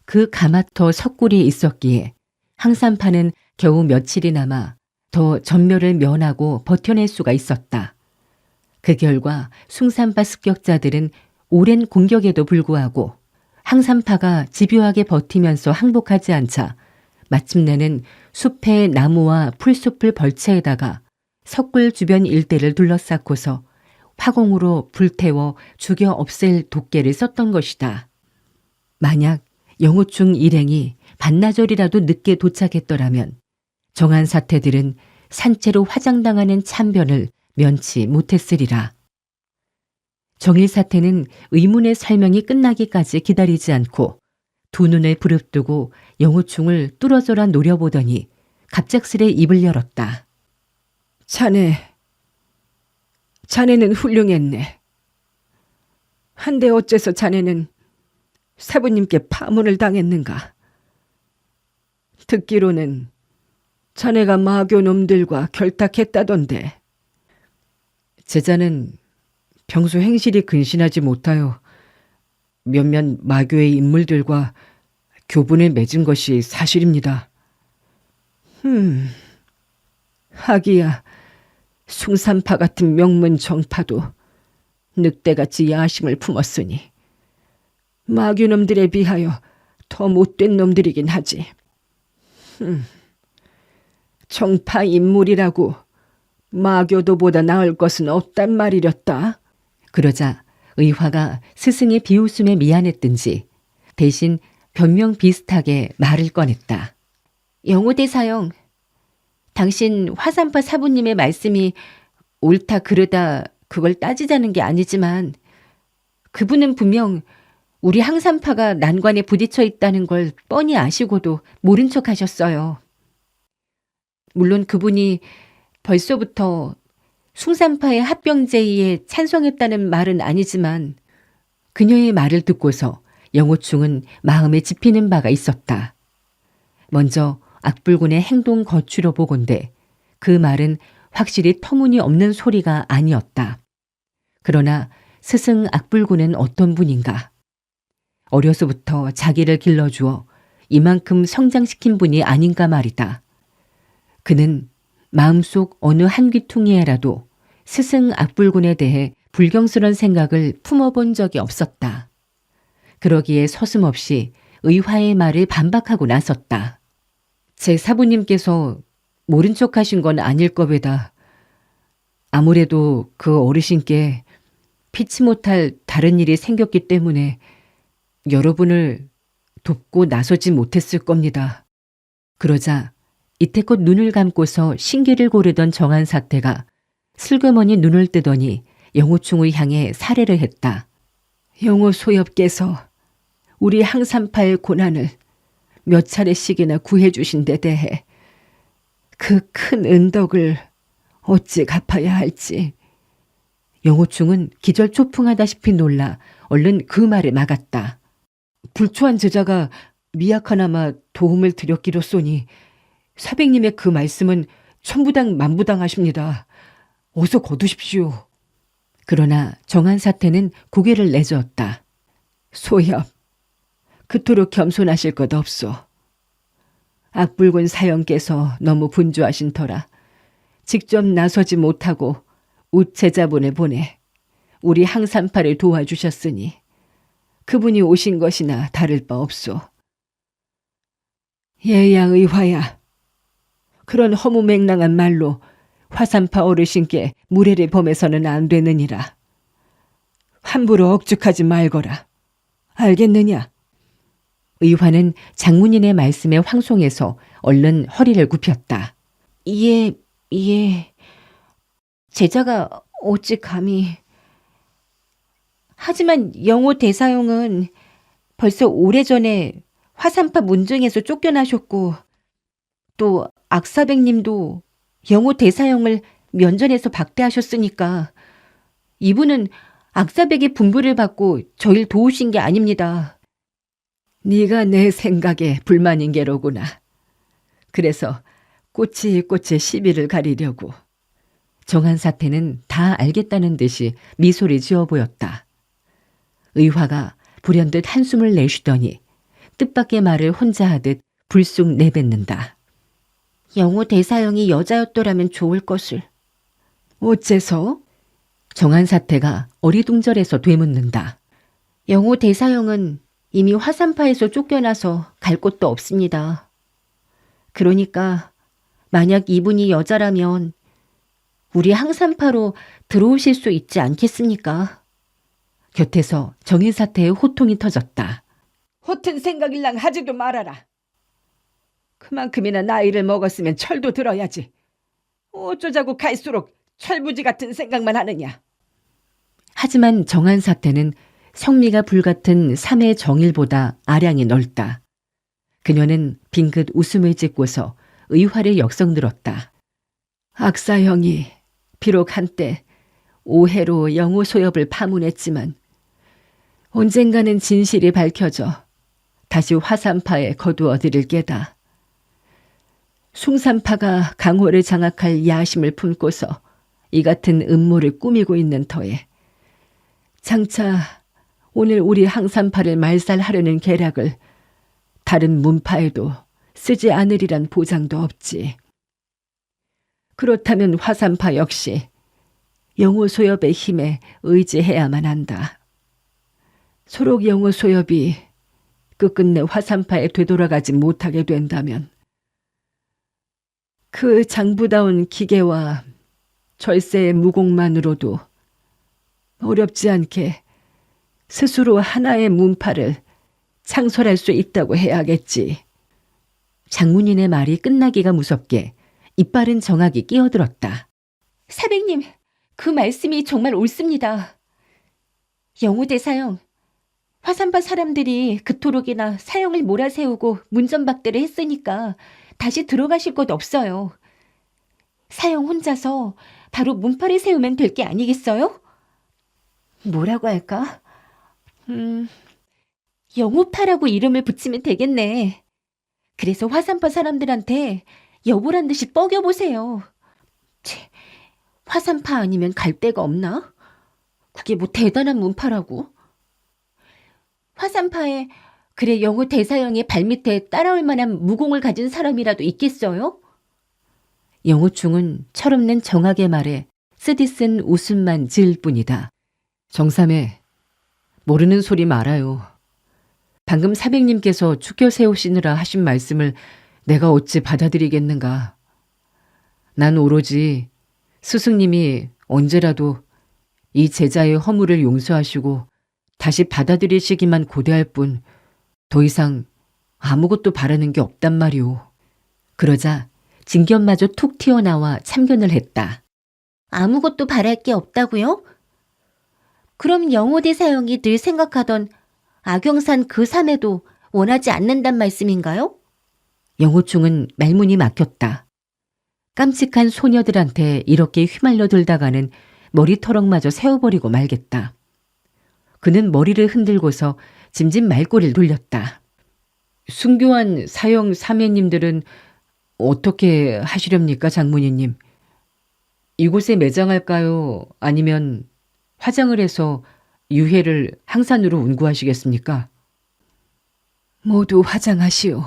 그 가마터 석굴이 있었기에 항산파는 겨우 며칠이 남아 더 전멸을 면하고 버텨낼 수가 있었다. 그 결과 숭산파 습격자들은 오랜 공격에도 불구하고 항산파가 집요하게 버티면서 항복하지 않자 마침내는 숲의 나무와 풀숲을 벌채에다가 석굴 주변 일대를 둘러싸고서 화공으로 불태워 죽여 없앨 독계를 썼던 것이다. 만약 영호충 일행이 반나절이라도 늦게 도착했더라면 정한 사태들은 산채로 화장당하는 참변을 면치 못했으리라. 정일 사태는 의문의 설명이 끝나기까지 기다리지 않고 두 눈을 부릅뜨고 영호충을 뚫어져라 노려보더니 갑작스레 입을 열었다. 자네는 훌륭했네. 한데 어째서 자네는 사부님께 파문을 당했는가? 듣기로는 자네가 마교 놈들과 결탁했다던데. 제자는 평소 행실이 근신하지 못하여 몇몇 마교의 인물들과 교분을 맺은 것이 사실입니다. 하기야 숭산파 같은 명문 정파도 늑대같이 야심을 품었으니 마교놈들에 비하여 더 못된 놈들이긴 하지. 정파 인물이라고 마교도보다 나을 것은 없단 말이렸다. 그러자 의화가 스승의 비웃음에 미안했든지 대신 변명 비슷하게 말을 꺼냈다. 영호대사형, 당신 화산파 사부님의 말씀이 옳다 그르다 그걸 따지자는 게 아니지만 그분은 분명 우리 항산파가 난관에 부딪혀 있다는 걸 뻔히 아시고도 모른 척 하셨어요. 물론 그분이 벌써부터 숭산파의 합병제의에 찬성했다는 말은 아니지만 그녀의 말을 듣고서 영호충은 마음에 집히는 바가 있었다. 먼저 악불군의 행동 거취로 보건대 그 말은 확실히 터무니없는 소리가 아니었다. 그러나 스승 악불군은 어떤 분인가? 어려서부터 자기를 길러주어 이만큼 성장시킨 분이 아닌가 말이다. 그는 마음속 어느 한 귀퉁이에라도 스승 악불군에 대해 불경스런 생각을 품어본 적이 없었다. 그러기에 서슴없이 의화의 말을 반박하고 나섰다. 제 사부님께서 모른 척 하신 건 아닐 겁에다 아무래도 그 어르신께 피치 못할 다른 일이 생겼기 때문에 여러분을 돕고 나서지 못했을 겁니다. 그러자 이태껏 눈을 감고서 신기를 고르던 정한 사태가 슬그머니 눈을 뜨더니 영호충을 향해 살해를 했다. 영호 소엽께서 우리 항산파의 고난을 몇 차례씩이나 구해주신 데 대해 그 큰 은덕을 어찌 갚아야 할지. 영호충은 기절초풍하다시피 놀라 얼른 그 말을 막았다. 불초한 제자가 미약하나마 도움을 드렸기로소니 사백님의 그 말씀은 천부당 만부당 하십니다. 어서 거두십시오. 그러나 정한 사태는 고개를 내저었다. 소엽, 그토록 겸손하실 것 없소. 악불군 사형께서 너무 분주하신 터라 직접 나서지 못하고 우체자분을 보내 우리 항산파를 도와주셨으니 그분이 오신 것이나 다를 바 없소. 예양의화야, 그런 허무맹랑한 말로 화산파 어르신께 무례를 범해서는 안 되느니라. 함부로 억죽하지 말거라. 알겠느냐? 의화는 장문인의 말씀에 황송해서 얼른 허리를 굽혔다. 예. 제자가 어찌 감히... 하지만 영호 대사용은 벌써 오래전에 화산파 문중에서 쫓겨나셨고 또 악사백님도 영호 대사형을 면전에서 박대하셨으니까 이분은 악사백의 분부를 받고 저를 도우신 게 아닙니다. 네가 내 생각에 불만인 게로구나. 그래서 꼬치꼬치 시비를 가리려고. 정한 사태는 다 알겠다는 듯이 미소를 지어 보였다. 의화가 불현듯 한숨을 내쉬더니 뜻밖의 말을 혼자 하듯 불쑥 내뱉는다. 영호 대사형이 여자였더라면 좋을 것을. 어째서? 정한사태가 어리둥절해서 되묻는다. 영호 대사형은 이미 화산파에서 쫓겨나서 갈 곳도 없습니다. 그러니까 만약 이분이 여자라면 우리 항산파로 들어오실 수 있지 않겠습니까? 곁에서 정인사태의 호통이 터졌다. 허튼 생각일랑 하지도 말아라. 그만큼이나 나이를 먹었으면 철도 들어야지. 어쩌자고 갈수록 철부지 같은 생각만 하느냐. 하지만 정한사태는 성미가 불같은 삼의 정일보다 아량이 넓다. 그녀는 빙긋 웃음을 짓고서 의화를 역성들었다. 악사형이 비록 한때 오해로 영호 소엽을 파문했지만 언젠가는 진실이 밝혀져 다시 화산파에 거두어들일 게다. 숭산파가 강호를 장악할 야심을 품고서 이 같은 음모를 꾸미고 있는 터에 장차 오늘 우리 항산파를 말살하려는 계략을 다른 문파에도 쓰지 않으리란 보장도 없지. 그렇다면 화산파 역시 영호 소엽의 힘에 의지해야만 한다. 소록 영호 소엽이 끝끝내 화산파에 되돌아가지 못하게 된다면 그 장부다운 기계와 절세의 무공만으로도 어렵지 않게 스스로 하나의 문파를 창설할 수 있다고 해야겠지. 장문인의 말이 끝나기가 무섭게 이빨은 정학이 끼어들었다. 사백님, 그 말씀이 정말 옳습니다. 영호 대사형, 화산파 사람들이 그토록이나 사형을 몰아세우고 문전박대를 했으니까 다시 들어가실 곳 없어요. 사형 혼자서 바로 문파를 세우면 될 게 아니겠어요? 뭐라고 할까? 영호파라고 이름을 붙이면 되겠네. 그래서 화산파 사람들한테 여보란 듯이 뻐겨보세요. 화산파 아니면 갈 데가 없나? 그게 뭐 대단한 문파라고. 화산파에 그래 영호 대사형의 발밑에 따라올 만한 무공을 가진 사람이라도 있겠어요? 영호충은 철없는 정학의 말에 쓰디쓴 웃음만 지을 뿐이다. 정삼해, 모르는 소리 말아요. 방금 사백님께서 축교 세우시느라 하신 말씀을 내가 어찌 받아들이겠는가. 난 오로지 스승님이 언제라도 이 제자의 허물을 용서하시고 다시 받아들이시기만 고대할 뿐 더 이상 아무것도 바라는 게 없단 말이오. 그러자 진견마저 툭 튀어나와 참견을 했다. 아무것도 바랄 게 없다고요? 그럼 영호 대사형이 늘 생각하던 악영산 그 삶에도 원하지 않는단 말씀인가요? 영호충은 말문이 막혔다. 깜찍한 소녀들한테 이렇게 휘말려 들다가는 머리터럭마저 세워버리고 말겠다. 그는 머리를 흔들고서 짐짓 말꼬리를 돌렸다. 순교한 사형 사매님들은 어떻게 하시렵니까, 장문희님? 이곳에 매장할까요? 아니면 화장을 해서 유해를 항산으로 운구하시겠습니까? 모두 화장하시오.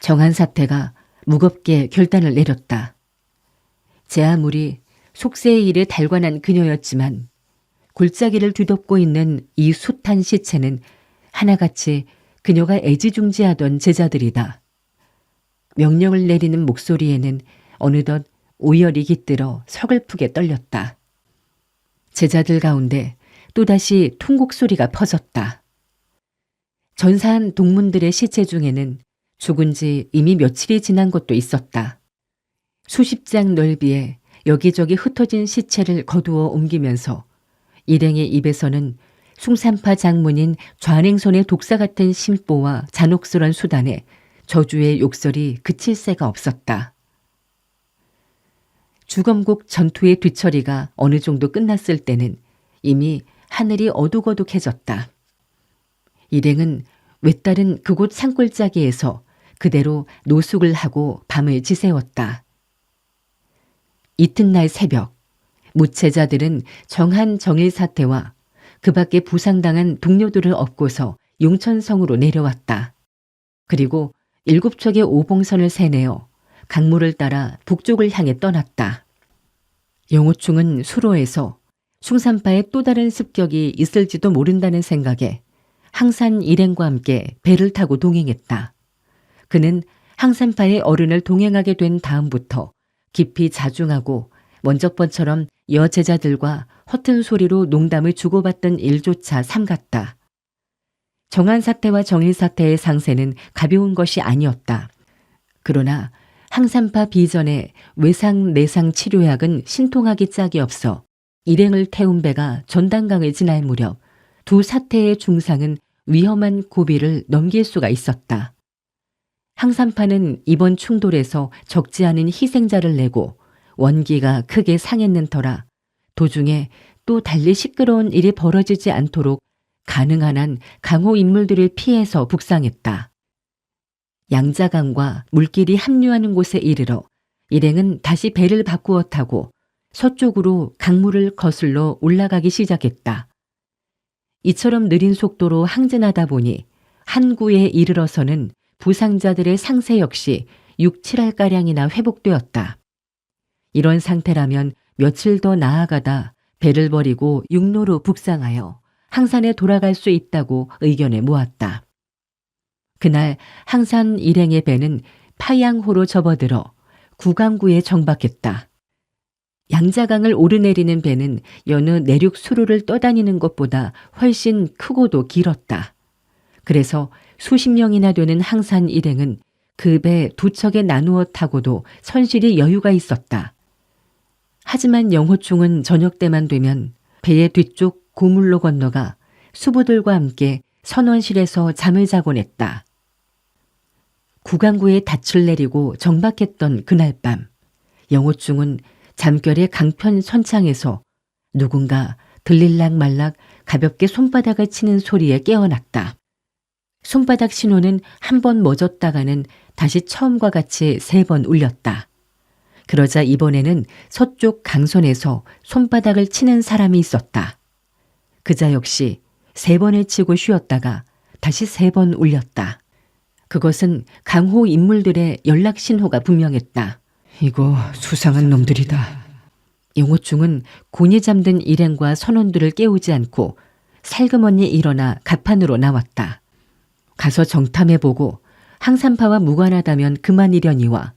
정한사태가 무겁게 결단을 내렸다. 제 아무리 속세의 일에 달관한 그녀였지만 골짜기를 뒤덮고 있는 이 숱한 시체는 하나같이 그녀가 애지중지하던 제자들이다. 명령을 내리는 목소리에는 어느덧 오열이 깃들어 서글프게 떨렸다. 제자들 가운데 또다시 통곡 소리가 퍼졌다. 전사한 동문들의 시체 중에는 죽은 지 이미 며칠이 지난 것도 있었다. 수십 장 넓이에 여기저기 흩어진 시체를 거두어 옮기면서 일행의 입에서는 숭산파 장문인 좌냉손의 독사 같은 심보와 잔혹스런 수단에 저주의 욕설이 그칠 새가 없었다. 주검국 전투의 뒤처리가 어느 정도 끝났을 때는 이미 하늘이 어둑어둑해졌다. 일행은 외따른 그곳 산골짜기에서 그대로 노숙을 하고 밤을 지새웠다. 이튿날 새벽, 무채자들은 정한 정일 사태와 그 밖에 부상당한 동료들을 업고서 용천성으로 내려왔다. 그리고 7척의 오봉선을 세내어 강물을 따라 북쪽을 향해 떠났다. 영호충은 수로에서 숭산파의 또 다른 습격이 있을지도 모른다는 생각에 항산 일행과 함께 배를 타고 동행했다. 그는 항산파의 어른을 동행하게 된 다음부터 깊이 자중하고 먼저번처럼 여제자들과 허튼 소리로 농담을 주고받던 일조차 삼갔다. 정한사태와 정일사태의 상세는 가벼운 것이 아니었다. 그러나 항산파 비전의 외상 내상 치료약은 신통하기 짝이 없어 일행을 태운 배가 전단강을 지날 무렵 두 사태의 중상은 위험한 고비를 넘길 수가 있었다. 항산파는 이번 충돌에서 적지 않은 희생자를 내고 원기가 크게 상했는 터라 도중에 또 달리 시끄러운 일이 벌어지지 않도록 가능한 한 강호 인물들을 피해서 북상했다. 양자강과 물길이 합류하는 곳에 이르러 일행은 다시 배를 바꾸어 타고 서쪽으로 강물을 거슬러 올라가기 시작했다. 이처럼 느린 속도로 항진하다 보니 한구에 이르러서는 부상자들의 상세 역시 6, 7알가량이나 회복되었다. 이런 상태라면 며칠 더 나아가다 배를 버리고 육로로 북상하여 항산에 돌아갈 수 있다고 의견을 모았다. 그날 항산 일행의 배는 파양호로 접어들어 구강구에 정박했다. 양자강을 오르내리는 배는 여느 내륙 수로를 떠다니는 것보다 훨씬 크고도 길었다. 그래서 수십 명이나 되는 항산 일행은 그 배 두 척에 나누어 타고도 선실히 여유가 있었다. 하지만 영호충은 저녁 때만 되면 배의 뒤쪽 고물로 건너가 수부들과 함께 선원실에서 잠을 자곤 했다. 구강구에 닻을 내리고 정박했던 그날 밤, 영호충은 잠결에 강편 선창에서 누군가 들릴락 말락 가볍게 손바닥을 치는 소리에 깨어났다. 손바닥 신호는 한 번 멎었다가는 다시 처음과 같이 3번 울렸다. 그러자 이번에는 서쪽 강선에서 손바닥을 치는 사람이 있었다. 그자 역시 3번을 치고 쉬었다가 다시 3번 울렸다. 그것은 강호 인물들의 연락 신호가 분명했다. 이거 수상한 놈들이다. 영호충은 곤히 잠든 일행과 선원들을 깨우지 않고 살그머니 일어나 갑판으로 나왔다. 가서 정탐해보고 항산파와 무관하다면 그만이려니와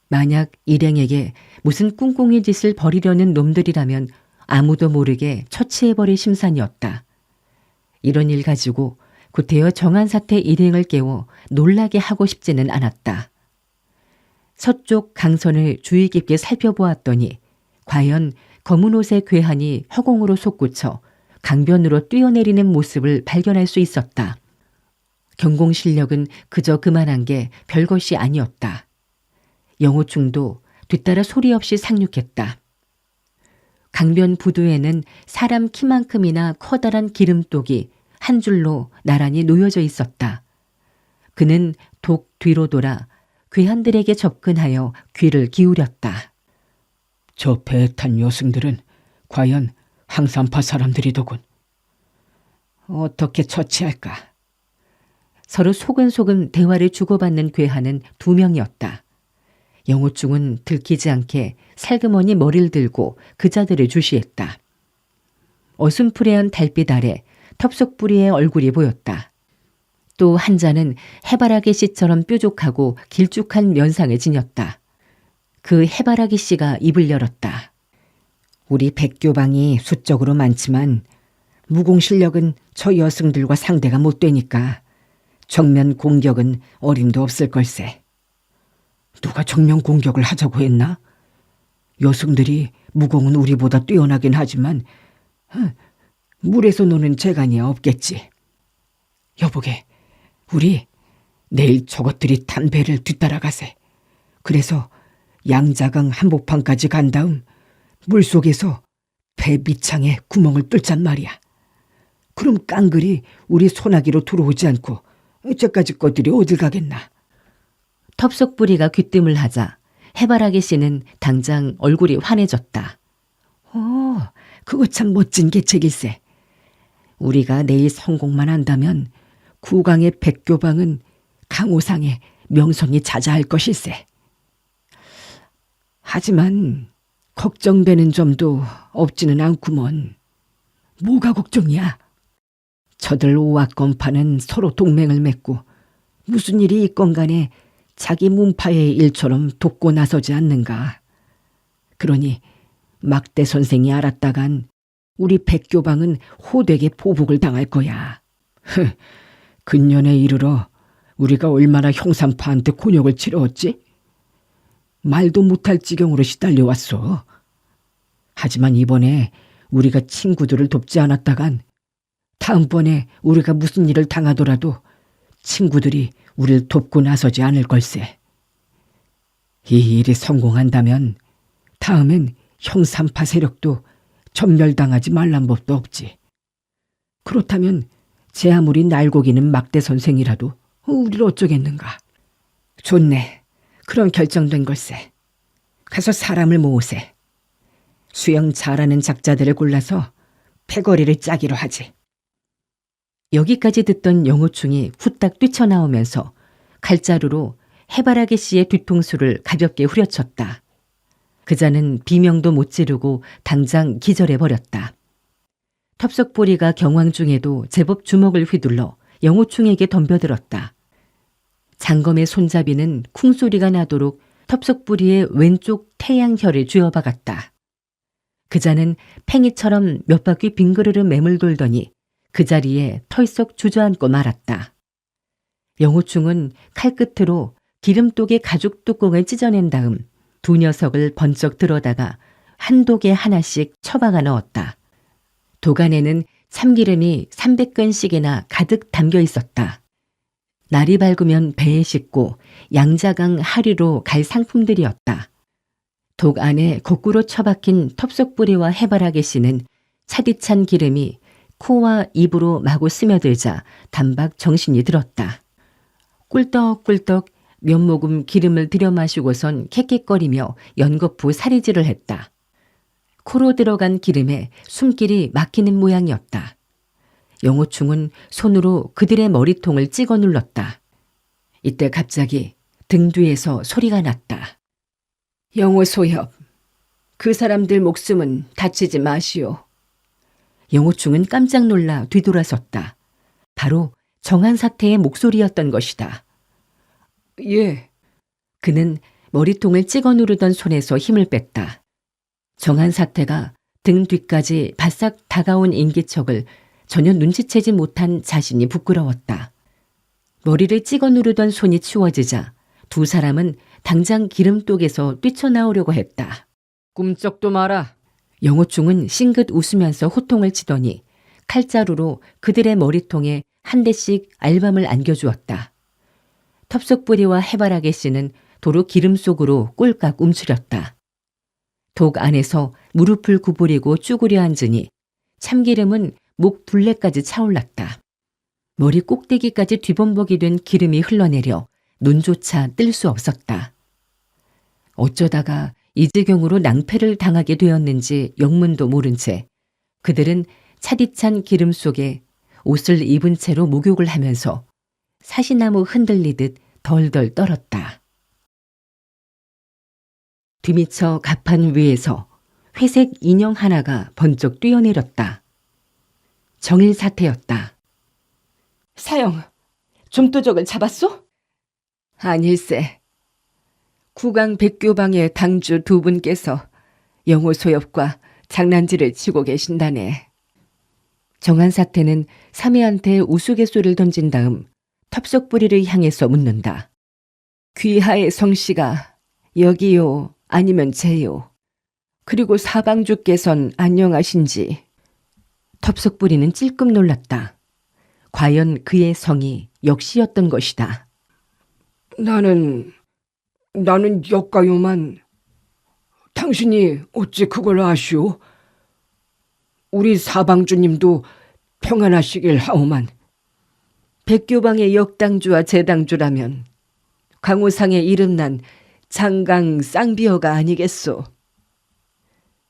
만약 일행에게 무슨 꿍꿍이 짓을 벌이려는 놈들이라면 아무도 모르게 처치해버릴 심산이었다. 이런 일 가지고 구태여 정한사태 일행을 깨워 놀라게 하고 싶지는 않았다. 서쪽 강선을 주의 깊게 살펴보았더니 과연 검은 옷의 괴한이 허공으로 솟구쳐 강변으로 뛰어내리는 모습을 발견할 수 있었다. 경공 실력은 그저 그만한 게 별것이 아니었다. 영호충도 뒤따라 소리 없이 상륙했다. 강변 부두에는 사람 키만큼이나 커다란 기름독이 한 줄로 나란히 놓여져 있었다. 그는 독 뒤로 돌아 괴한들에게 접근하여 귀를 기울였다. 저 배에 탄 여승들은 과연 항산파 사람들이더군. 어떻게 처치할까? 서로 소근소근 대화를 주고받는 괴한은 2명이었다. 영호충은 들키지 않게 살그머니 머리를 들고 그자들을 주시했다. 어슴푸레한 달빛 아래 텁석부리의 얼굴이 보였다. 또 한 자는 해바라기 씨처럼 뾰족하고 길쭉한 면상을 지녔다. 그 해바라기 씨가 입을 열었다. 우리 백교방이 수적으로 많지만 무공 실력은 저 여승들과 상대가 못 되니까 정면 공격은 어림도 없을 걸세. 누가 정면 공격을 하자고 했나? 여승들이 무공은 우리보다 뛰어나긴 하지만 물에서 노는 재간이야 없겠지. 여보게, 우리 내일 저것들이 탄 배를 뒤따라가세. 그래서 양자강 한복판까지 간 다음 물속에서 배 밑창에 구멍을 뚫잔 말이야. 그럼 깡글이 우리 소나기로 들어오지 않고 저까지 것들이 어딜 가겠나. 텁석부리가 귀뜸을 하자 해바라기 씨는 당장 얼굴이 환해졌다. 그거 참 멋진 계책일세. 우리가 내일 성공만 한다면 구강의 백교방은 강호상에 명성이 자자할 것일세. 하지만 걱정되는 점도 없지는 않구먼. 뭐가 걱정이야? 저들 오악건파는 서로 동맹을 맺고 무슨 일이 있건 간에 자기 문파의 일처럼 돕고 나서지 않는가. 그러니 막대 선생이 알았다간 우리 백교방은 호되게 보복을 당할 거야. 근년에 이르러 우리가 얼마나 형산파한테 곤욕을 치러왔지? 말도 못할 지경으로 시달려왔어. 하지만 이번에 우리가 친구들을 돕지 않았다간 다음번에 우리가 무슨 일을 당하더라도 친구들이 우리를 돕고 나서지 않을 걸세. 이 일이 성공한다면 다음엔 형산파 세력도 전멸당하지 말란 법도 없지. 그렇다면 제 아무리 날고기는 막대 선생이라도 우리를 어쩌겠는가. 좋네. 그럼 결정된 걸세. 가서 사람을 모으세. 수영 잘하는 작자들을 골라서 패거리를 짜기로 하지. 여기까지 듣던 영호충이 후딱 뛰쳐나오면서 칼자루로 해바라기 씨의 뒤통수를 가볍게 후려쳤다. 그자는 비명도 못 지르고 당장 기절해버렸다. 텁석보리가 경황 중에도 제법 주먹을 휘둘러 영호충에게 덤벼들었다. 장검의 손잡이는 쿵소리가 나도록 텁석보리의 왼쪽 태양혈을 쥐어박았다. 그자는 팽이처럼 몇 바퀴 빙그르르 매물돌더니 그 자리에 털썩 주저앉고 말았다. 영호충은 칼끝으로 기름독의 가죽 뚜껑을 찢어낸 다음 두 녀석을 번쩍 들어다가 한 독에 하나씩 처박아 넣었다. 독 안에는 참기름이 300근씩이나 가득 담겨 있었다. 날이 밝으면 배에 싣고 양자강 하류로 갈 상품들이었다. 독 안에 거꾸로 처박힌 텁석뿌리와 해바라기 씨는 차디찬 기름이 코와 입으로 마구 스며들자 단박 정신이 들었다. 꿀떡꿀떡 몇 모금 기름을 들여 마시고선 캑캑거리며 연거푸 사리질을 했다. 코로 들어간 기름에 숨길이 막히는 모양이었다. 영호충은 손으로 그들의 머리통을 찍어 눌렀다. 이때 갑자기 등 뒤에서 소리가 났다. 영호소협, 그 사람들 목숨은 다치지 마시오. 영호충은 깜짝 놀라 뒤돌아섰다. 바로 정한사태의 목소리였던 것이다. 예. 그는 머리통을 찍어 누르던 손에서 힘을 뺐다. 정한사태가 등 뒤까지 바싹 다가온 인기척을 전혀 눈치채지 못한 자신이 부끄러웠다. 머리를 찍어 누르던 손이 치워지자 두 사람은 당장 기름독에서 뛰쳐나오려고 했다. 꿈쩍도 마라. 영호충은 싱긋 웃으면서 호통을 치더니 칼자루로 그들의 머리통에 한 대씩 알밤을 안겨주었다. 텁석뿌리와 해바라기 씨는 도로 기름 속으로 꼴깍 움츠렸다. 독 안에서 무릎을 구부리고 쭈그려 앉으니 참기름은 목 둘레까지 차올랐다. 머리 꼭대기까지 뒤범벅이 된 기름이 흘러내려 눈조차 뜰 수 없었다. 어쩌다가 이 지경으로 낭패를 당하게 되었는지 영문도 모른 채 그들은 차디찬 기름 속에 옷을 입은 채로 목욕을 하면서 사시나무 흔들리듯 덜덜 떨었다. 뒤미처 가판 위에서 회색 인형 하나가 번쩍 뛰어내렸다. 정일사태였다. 사형, 좀도적을 잡았소? 아닐세. 구강 백교방의 당주 두 분께서 영호소엽과 장난질을 치고 계신다네. 정한사태는 사미한테 우스갯소리를 던진 다음 텁석뿌리를 향해서 묻는다. 귀하의 성씨가 여기요 아니면 제요. 그리고 사방주께선 안녕하신지. 텁석뿌리는 찔끔 놀랐다. 과연 그의 성이 역시였던 것이다. 나는 역가요만. 당신이 어찌 그걸 아시오? 우리 사방주님도 평안하시길 하오만. 백교방의 역당주와 제당주라면 강호상에 이름난 장강 쌍비어가 아니겠소.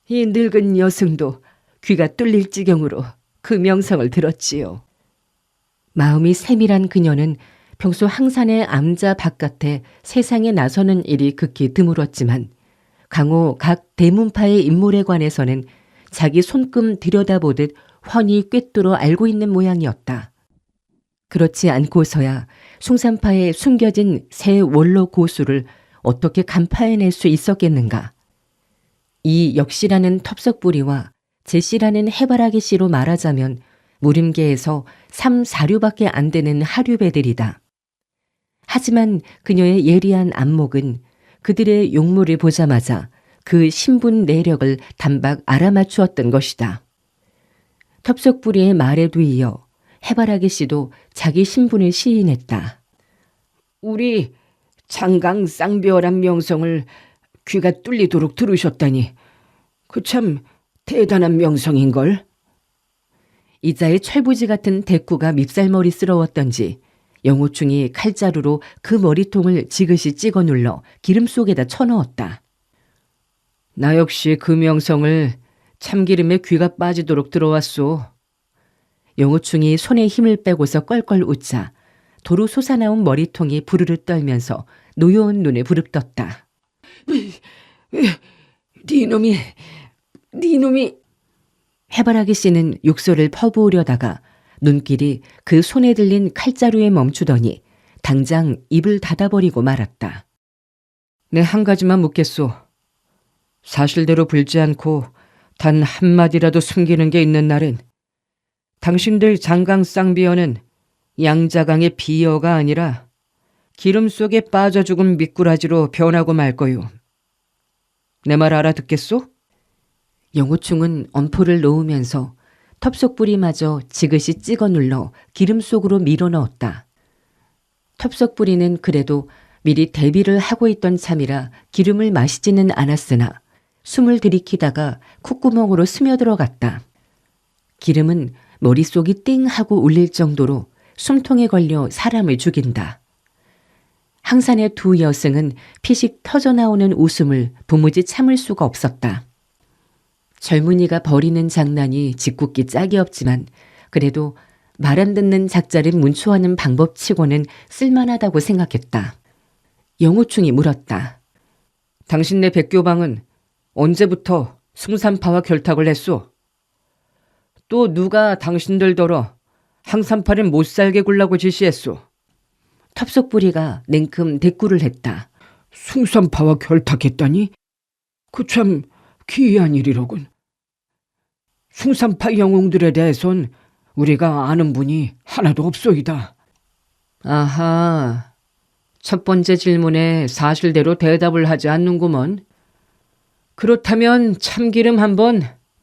이 늙은 여승도 귀가 뚫릴 지경으로 그 명성을 들었지요. 마음이 세밀한 그녀는 평소 항산의 암자 바깥에 세상에 나서는 일이 극히 드물었지만 강호 각 대문파의 인물에 관해서는 자기 손금 들여다보듯 훤히 꿰뚫어 알고 있는 모양이었다. 그렇지 않고서야 숭산파에 숨겨진 새 원로 고수를 어떻게 간파해낼 수 있었겠는가. 이 역시라는 텁석부리와 제씨라는 해바라기 씨로 말하자면 무림계에서 3, 4류밖에 안 되는 하류배들이다. 하지만 그녀의 예리한 안목은 그들의 용모를 보자마자 그 신분 내력을 단박 알아맞추었던 것이다. 텁석부리의 말에도 이어 해바라기 씨도 자기 신분을 시인했다. 우리 장강 쌍벼란 명성을 귀가 뚫리도록 들으셨다니 그 참 대단한 명성인걸. 이자의 철부지 같은 대꾸가 밉살머리스러웠던지 영호충이 칼자루로 그 머리통을 지그시 찍어 눌러 기름 속에다 쳐넣었다. 나 역시 그 명성을 참기름에 귀가 빠지도록 들어왔소. 영호충이 손에 힘을 빼고서 껄껄 웃자 도로 솟아나온 머리통이 부르르 떨면서 노여운 눈에 부릅떴다. 네 놈이 해바라기 씨는 육소를 퍼부으려다가 눈길이 그 손에 들린 칼자루에 멈추더니 당장 입을 닫아버리고 말았다. 내 한 가지만 묻겠소. 사실대로 불지 않고 단 한마디라도 숨기는 게 있는 날엔 당신들 장강 쌍비어는 양자강의 비어가 아니라 기름 속에 빠져 죽은 미꾸라지로 변하고 말 거요. 내 말 알아듣겠소? 영호충은 엄포를 놓으면서 텁석뿌리마저 지그시 찍어 눌러 기름 속으로 밀어넣었다. 텁석뿌리는 그래도 미리 대비를 하고 있던 참이라 기름을 마시지는 않았으나 숨을 들이키다가 콧구멍으로 스며들어갔다. 기름은 머릿속이 띵 하고 울릴 정도로 숨통에 걸려 사람을 죽인다. 항산의 두 여승은 피식 터져나오는 웃음을 도무지 참을 수가 없었다. 젊은이가 벌이는 장난이 짓궂기 짝이 없지만 그래도 말 안 듣는 작자를 문초하는 방법치고는 쓸만하다고 생각했다. 영호충이 물었다. 당신네 백교방은 언제부터 숭산파와 결탁을 했소? 또 누가 당신들더러 항산파를 못살게 굴라고 지시했소? 텁석부리가 냉큼 대꾸를 했다. 숭산파와 결탁했다니? 그 참 기이한 일이로군. 숭산파 영웅들에 대해선 우리가 아는 분이 하나도 없소이다. 아하, 첫 번째 질문에 사실대로 대답을 하지 않는구먼. 그렇다면 참기름 한번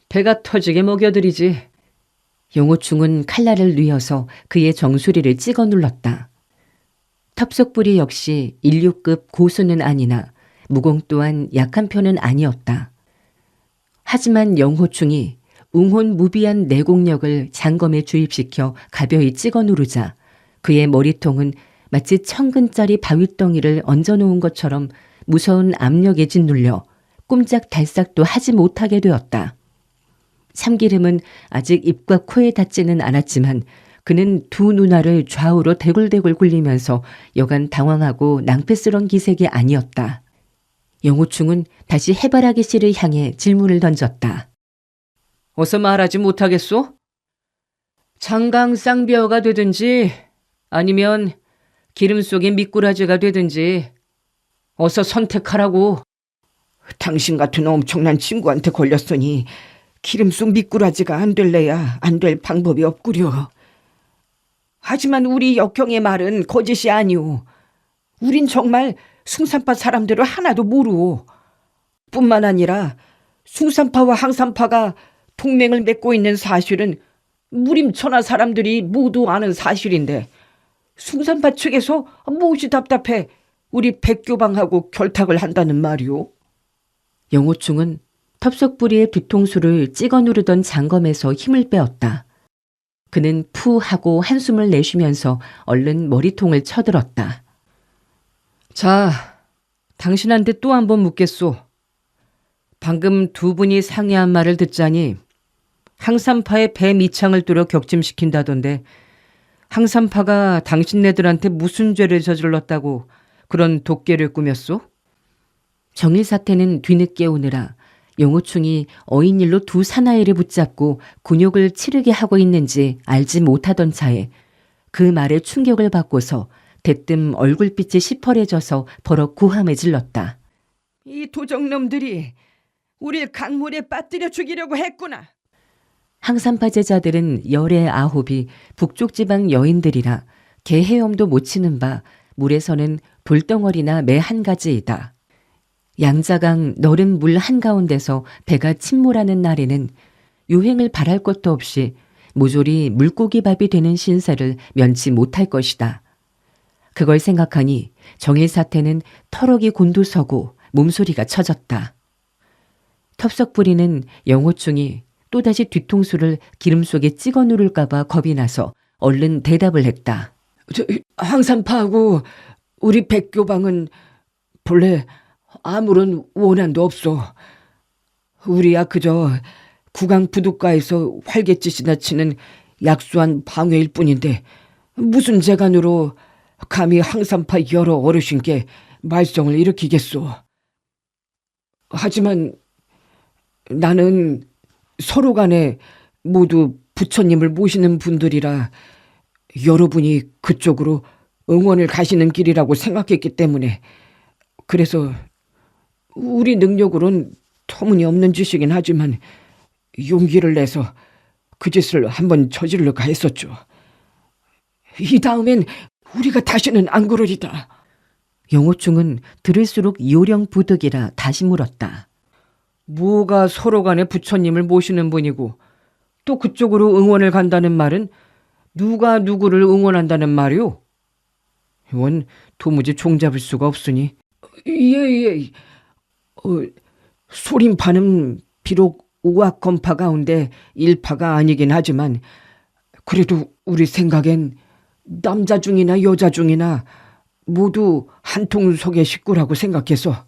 배가 터지게 먹여드리지. 영호충은 칼날을 뉘어서 그의 정수리를 찍어 눌렀다. 텁석부리 역시 인류급 고수는 아니나 무공 또한 약한 편은 아니었다. 하지만 영호충이 웅혼무비한 내공력을 장검에 주입시켜 가벼이 찍어 누르자 그의 머리통은 마치 1000근짜리 바위덩이를 얹어놓은 것처럼 무서운 압력에 짓눌려 꼼짝달싹도 하지 못하게 되었다. 참기름은 아직 입과 코에 닿지는 않았지만 그는 두 누나를 좌우로 대굴대굴 굴리면서 여간 당황하고 낭패스런 기색이 아니었다. 영호충은 다시 해바라기 씨를 향해 질문을 던졌다. 어서 말하지 못하겠소? 장강 쌍벼가 되든지 아니면 기름 속의 미꾸라지가 되든지 어서 선택하라고. 당신 같은 엄청난 친구한테 걸렸으니 기름 속 미꾸라지가 안 될래야 안 될 방법이 없구려. 하지만 우리 역경의 말은 거짓이 아니오. 우린 정말 숭산파 사람들을 하나도 모르오. 뿐만 아니라 숭산파와 항산파가 동맹을 맺고 있는 사실은 무림천하 사람들이 모두 아는 사실인데 숭산파 측에서 무엇이 답답해 우리 백교방하고 결탁을 한다는 말이오? 영호충은 텁석부리의 뒤통수를 찍어 누르던 장검에서 힘을 빼었다. 그는 푸 하고 한숨을 내쉬면서 얼른 머리통을 쳐들었다. 자, 당신한테 또 한 번 묻겠소. 방금 두 분이 상의한 말을 듣자니 항산파의 배 밑창을 뚫어 격침시킨다던데 항산파가 당신네들한테 무슨 죄를 저질렀다고 그런 독계를 꾸몄소? 정일사태는 뒤늦게 오느라 영호충이 어인일로 두 사나이를 붙잡고 곤욕을 치르게 하고 있는지 알지 못하던 차에 그 말에 충격을 받고서 대뜸 얼굴빛이 시퍼래져서 버럭 고함을 질렀다. 이 도적놈들이 우릴 강물에 빠뜨려 죽이려고 했구나. 항산파 제자들은 열의 아홉이 북쪽 지방 여인들이라 개 헤엄도 못 치는 바 물에서는 돌덩어리나 매 한 가지이다. 양자강 너른 물 한가운데서 배가 침몰하는 날에는 유행을 바랄 것도 없이 모조리 물고기 밥이 되는 신세를 면치 못할 것이다. 그걸 생각하니 정일사태는 털럭이 곤두서고 몸소리가 쳐졌다. 텁석부리는 영호충이 또다시 뒤통수를 기름 속에 찍어 누를까 봐 겁이 나서 얼른 대답을 했다. 항산파하고 우리 백교방은 본래 아무런 원한도 없어. 우리야 그저 구강 부둣가에서 활개짓이나 치는 약소한 방해일 뿐인데 무슨 재간으로 감히 항산파 여러 어르신께 말썽을 일으키겠소. 하지만 나는 서로 간에 모두 부처님을 모시는 분들이라 여러분이 그쪽으로 응원을 가시는 길이라고 생각했기 때문에 그래서 우리 능력으론 터무니없는 짓이긴 하지만 용기를 내서 그 짓을 한번 저지르려고 했었죠. 이 다음엔 우리가 다시는 안 그러리다. 영호충은 들을수록 요령부득이라 다시 물었다. 뭐가 서로 간에 부처님을 모시는 분이고 또 그쪽으로 응원을 간다는 말은 누가 누구를 응원한다는 말이오? 이건 도무지 종잡을 수가 없으니. 예. 소림파는 비록 우악건파 가운데 일파가 아니긴 하지만 그래도 우리 생각엔 남자 중이나 여자 중이나 모두 한 통 속의 식구라고 생각해서.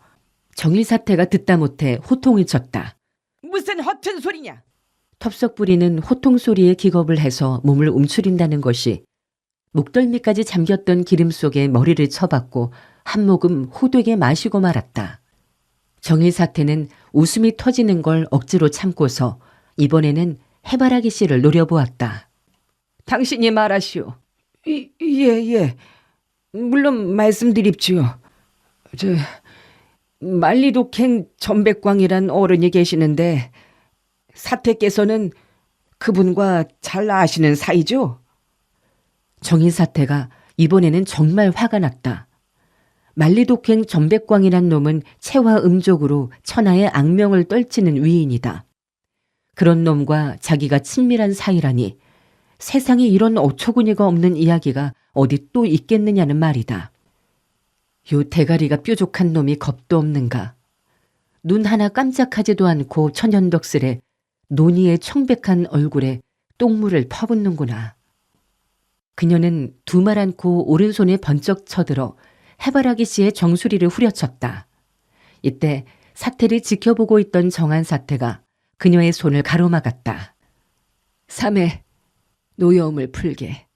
정일사태가 듣다 못해 호통을 쳤다. 무슨 허튼 소리냐? 텁석부리는 호통 소리에 기겁을 해서 몸을 움츠린다는 것이 목덜미까지 잠겼던 기름 속에 머리를 쳐박고 한 모금 호되게 마시고 말았다. 정일사태는 웃음이 터지는 걸 억지로 참고서 이번에는 해바라기 씨를 노려보았다. 당신이 말하시오. 예. 물론 말씀드립지요. 만리독행 전백광이란 어른이 계시는데 사태께서는 그분과 잘 아시는 사이죠? 정일사태가 이번에는 정말 화가 났다. 만리독행 전백광이란 놈은 체화 음족으로 천하의 악명을 떨치는 위인이다. 그런 놈과 자기가 친밀한 사이라니 세상에 이런 어처구니가 없는 이야기가 어디 또 있겠느냐는 말이다. 요 대가리가 뾰족한 놈이 겁도 없는가. 눈 하나 깜짝하지도 않고 천연덕스레 논의의 청백한 얼굴에 똥물을 퍼붓는구나. 그녀는 두 말 않고 오른손에 번쩍 쳐들어 해바라기 씨의 정수리를 후려쳤다. 이때 사태를 지켜보고 있던 정한사태가 그녀의 손을 가로막았다. 3회 노여움을 풀게.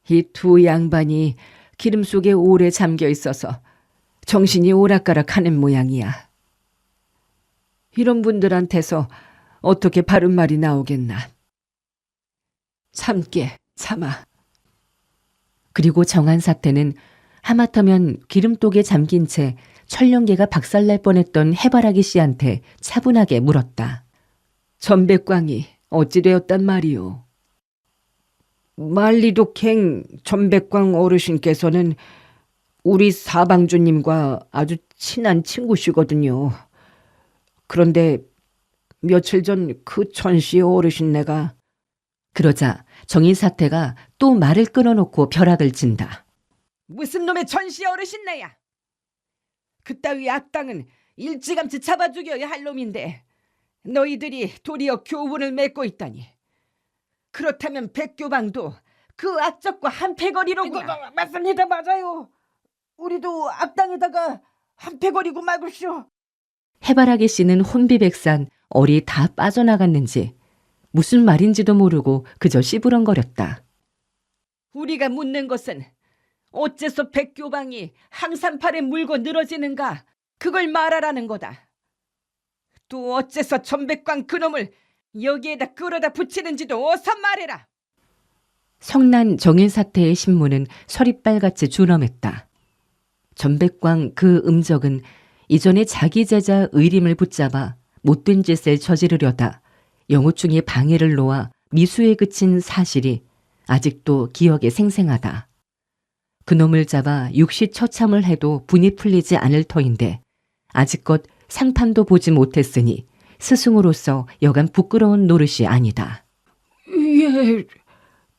이 두 양반이 기름 속에 오래 잠겨 있어서 정신이 오락가락하는 모양이야. 이런 분들한테서 어떻게 바른 말이 나오겠나. 참아. 그리고 정한사태는 하마터면 기름독에 잠긴 채 철령개가 박살날 뻔했던 해바라기 씨한테 차분하게 물었다. 전백광이 어찌 되었단 말이오? 만리독행 전백광 어르신께서는 우리 사방주님과 아주 친한 친구시거든요. 그런데 며칠 전 그 천씨 어르신네가. 그러자 정일사태가 또 말을 끊어놓고 벼락을 친다. 무슨 놈의 전시 어르신네야? 그따위 악당은 일찌감치 잡아 죽여야 할 놈인데 너희들이 도리어 교훈을 맺고 있다니. 그렇다면 백교방도 그 악적과 한패거리로구나. 맞습니다. 맞아요. 우리도 악당에다가 한패거리고 말고쇼. 해바라기 씨는 혼비백산 얼이 다 빠져나갔는지 무슨 말인지도 모르고 그저 씨부렁거렸다. 우리가 묻는 것은 어째서 백교방이 항산팔에 물고 늘어지는가 그걸 말하라는 거다. 또 어째서 전백광 그놈을 여기에다 끌어다 붙이는지도 어서 말해라. 성난 정일 사태의 신문은 서리빨같이 준엄했다. 전백광 그 음적은 이전에 자기 제자 의림을 붙잡아 못된 짓을 저지르려다 영호충이 방해를 놓아 미수에 그친 사실이 아직도 기억에 생생하다. 그놈을 잡아 육시처참을 해도 분이 풀리지 않을 터인데 아직껏 상판도 보지 못했으니 스승으로서 여간 부끄러운 노릇이 아니다. 예,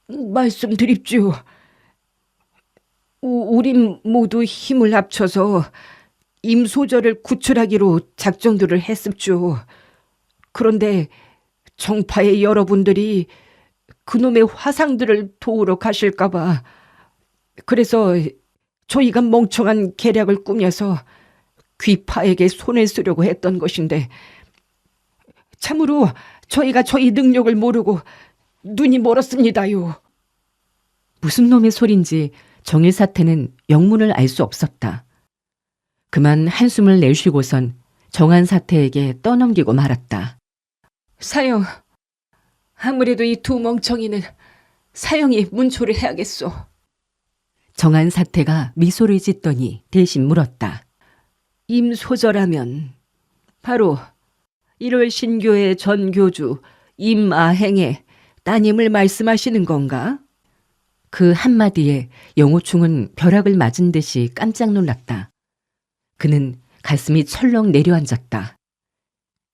말씀드립시오. 우린 모두 힘을 합쳐서 임소절을 구출하기로 작정들을 했습죠. 그런데 정파의 여러분들이 그놈의 화상들을 도우러 가실까봐 그래서 저희가 멍청한 계략을 꾸며서 귀파에게 손을 쓰려고 했던 것인데 참으로 저희가 저희 능력을 모르고 눈이 멀었습니다요. 무슨 놈의 소린지 정일사태는 영문을 알 수 없었다. 그만 한숨을 내쉬고선 정한사태에게 떠넘기고 말았다. 사형, 아무래도 이 두 멍청이는 사형이 문초를 해야겠소. 정한사태가 미소를 짓더니 대신 물었다. 임소절하면 바로 1월 신교의 전교주 임아행의 따님을 말씀하시는 건가? 그 한마디에 영호충은 벼락을 맞은 듯이 깜짝 놀랐다. 그는 가슴이 철렁 내려앉았다.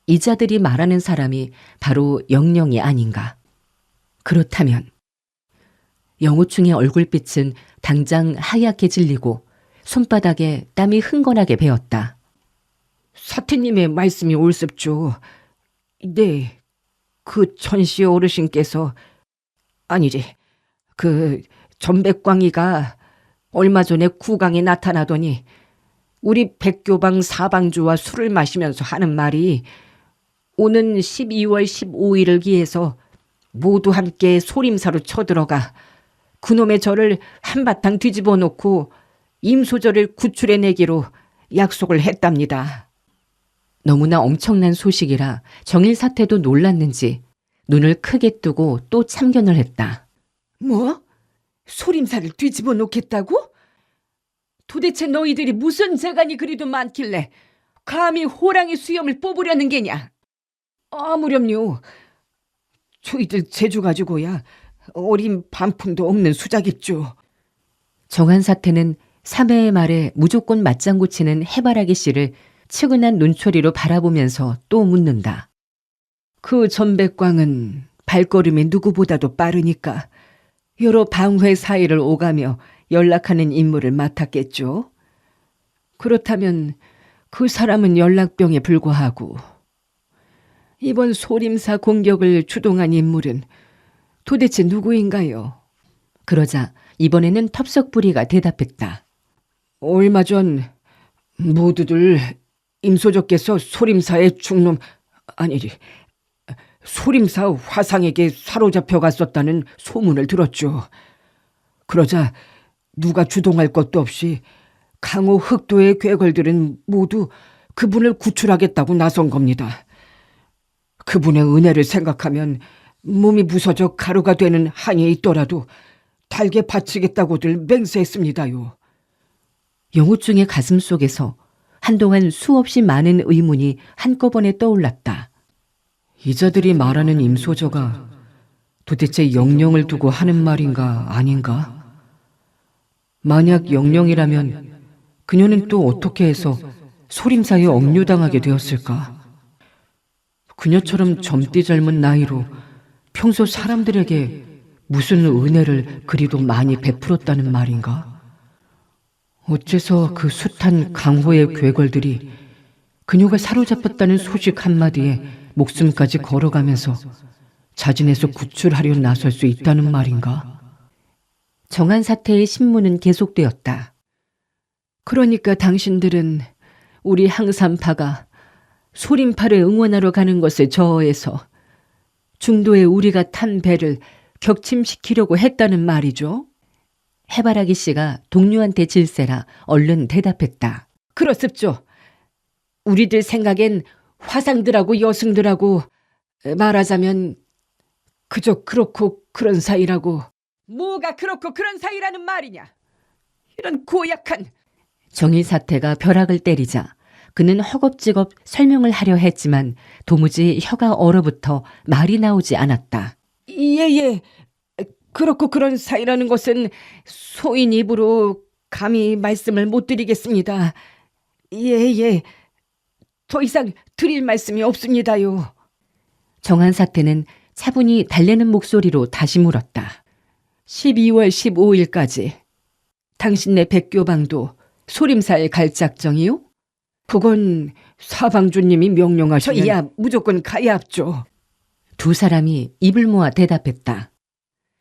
이자들이 말하는 사람이 바로 영령이 아닌가. 그렇다면 영호충의 얼굴빛은 당장 하얗게 질리고 손바닥에 땀이 흥건하게 배었다. 사태님의 말씀이 옳습죠. 네, 그 천시 어르신께서 아니지, 그 전백광이가 얼마 전에 구강에 나타나더니 우리 백교방 사방주와 술을 마시면서 하는 말이 오는 12월 15일을 기해서 모두 함께 소림사로 쳐들어가 그놈의 절을 한바탕 뒤집어 놓고 임소절을 구출해내기로 약속을 했답니다. 너무나 엄청난 소식이라 정일사태도 놀랐는지 눈을 크게 뜨고 또 참견을 했다. 뭐? 소림사를 뒤집어 놓겠다고? 도대체 너희들이 무슨 재간이 그리도 많길래 감히 호랑이 수염을 뽑으려는 게냐? 아무렴요. 저희들 재주 가지고야 어린 반푼도 없는 수작입죠. 정한사태는 사매의 말에 무조건 맞장구 치는 해바라기 씨를 측은한 눈초리로 바라보면서 또 묻는다. 그 전백광은 발걸음이 누구보다도 빠르니까 여러 방회 사이를 오가며 연락하는 임무를 맡았겠죠. 그렇다면 그 사람은 연락병에 불과하고 이번 소림사 공격을 주동한 인물은 도대체 누구인가요? 그러자 이번에는 텁석부리가 대답했다. 얼마 전 모두들 임소적께서 소림사의 중놈 아니지 소림사 화상에게 사로잡혀 갔었다는 소문을 들었죠. 그러자 누가 주동할 것도 없이 강호 흑도의 괴걸들은 모두 그분을 구출하겠다고 나선 겁니다. 그분의 은혜를 생각하면 몸이 부서져 가루가 되는 한이 있더라도 달게 바치겠다고들 맹세했습니다요. 영호충의 가슴 속에서 한동안 수없이 많은 의문이 한꺼번에 떠올랐다. 이자들이 말하는 임소저가 도대체 영령을 두고 하는 말인가 아닌가? 만약 영령이라면 그녀는 또 어떻게 해서 소림사에 억류당하게 되었을까? 그녀처럼 젊디 젊은 나이로 평소 사람들에게 무슨 은혜를 그리도 많이 베풀었다는 말인가? 어째서 그 숱한 강호의 괴걸들이 그녀가 사로잡혔다는 소식 한마디에 목숨까지 걸어가면서 자진해서 구출하려 나설 수 있다는 말인가? 정한사태의 신문은 계속되었다. 그러니까 당신들은 우리 항산파가 소림파를 응원하러 가는 것을 저어해서 중도에 우리가 탄 배를 격침시키려고 했다는 말이죠? 해바라기 씨가 동료한테 질세라 얼른 대답했다. 그렇습죠. 우리들 생각엔 화상들하고 여승들하고 말하자면 그저 그렇고 그런 사이라고. 뭐가 그렇고 그런 사이라는 말이냐? 이런 고약한. 정일 사태가 벼락을 때리자 그는 허겁지겁 설명을 하려 했지만 도무지 혀가 얼어붙어 말이 나오지 않았다. 예. 그렇고 그런 사이라는 것은 소인 입으로 감히 말씀을 못 드리겠습니다. 예. 더 이상 드릴 말씀이 없습니다요. 정한 사태는 차분히 달래는 목소리로 다시 물었다. 12월 15일까지 당신네 백교방도 소림사에 갈 작정이요? 그건 사방주님이 명령하시면 저희야 무조건 가야 합죠. 두 사람이 입을 모아 대답했다.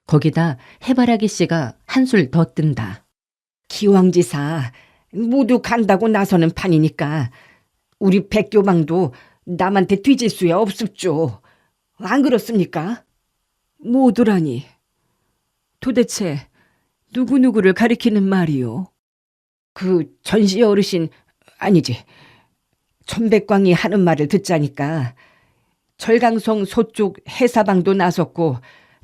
거기다 해바라기 씨가 한술 더 뜬다. 기왕지사 모두 간다고 나서는 판이니까 우리 백교방도 남한테 뒤질 수야 없습죠. 안 그렇습니까? 모두라니. 도대체 누구누구를 가리키는 말이요? 그 전시 어르신 아니지. 천백광이 하는 말을 듣자니까 절강성 서쪽 해사방도 나섰고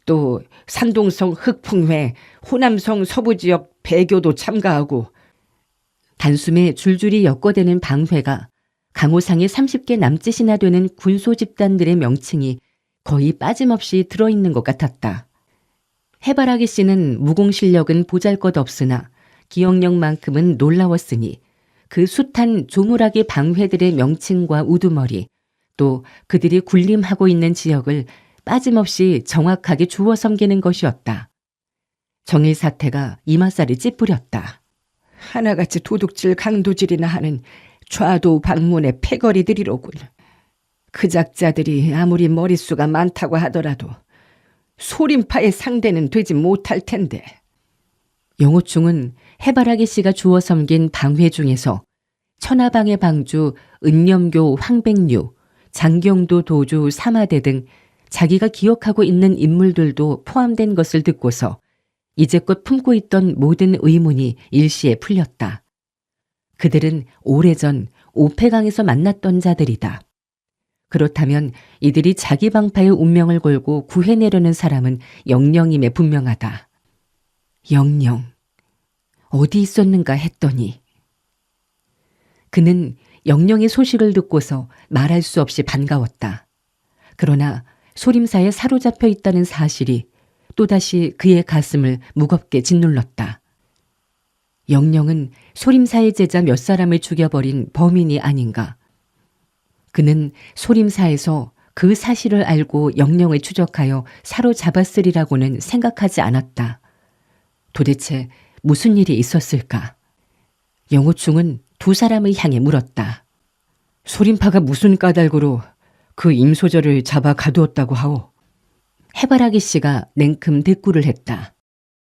또 산동성 흑풍회, 호남성 서부지역 배교도 참가하고 단숨에 줄줄이 엮어대는 방회가 강호상에 30개 남짓이나 되는 군소 집단들의 명칭이 거의 빠짐없이 들어있는 것 같았다. 해바라기 씨는 무공 실력은 보잘것없으나 기억력만큼은 놀라웠으니 그 숱한 조물하게 방회들의 명칭과 우두머리 또 그들이 군림하고 있는 지역을 빠짐없이 정확하게 주워 섬기는 것이었다. 정일 사태가 이마살이 찌푸렸다. 하나같이 도둑질 강도질이나 하는 좌도 방문의 패거리들이로군. 그 작자들이 아무리 머릿수가 많다고 하더라도 소림파의 상대는 되지 못할 텐데. 영호충은 해바라기 씨가 주워 섬긴 방회 중에서 천하방의 방주 은념교 황백류, 장경도 도주 사마대 등 자기가 기억하고 있는 인물들도 포함된 것을 듣고서 이제껏 품고 있던 모든 의문이 일시에 풀렸다. 그들은 오래전 오패강에서 만났던 자들이다. 그렇다면 이들이 자기 방파의 운명을 걸고 구해내려는 사람은 영령임에 분명하다. 영령. 어디 있었는가 했더니 그는 영령의 소식을 듣고서 말할 수 없이 반가웠다. 그러나 소림사에 사로잡혀 있다는 사실이 또다시 그의 가슴을 무겁게 짓눌렀다. 영령은 소림사의 제자 몇 사람을 죽여버린 범인이 아닌가. 그는 소림사에서 그 사실을 알고 영령을 추적하여 사로잡았으리라고는 생각하지 않았다. 도대체 무슨 일이 있었을까? 영호충은 두 사람을 향해 물었다. 소림파가 무슨 까닭으로 그 임소절을 잡아 가두었다고 하오? 해바라기 씨가 냉큼 대꾸를 했다.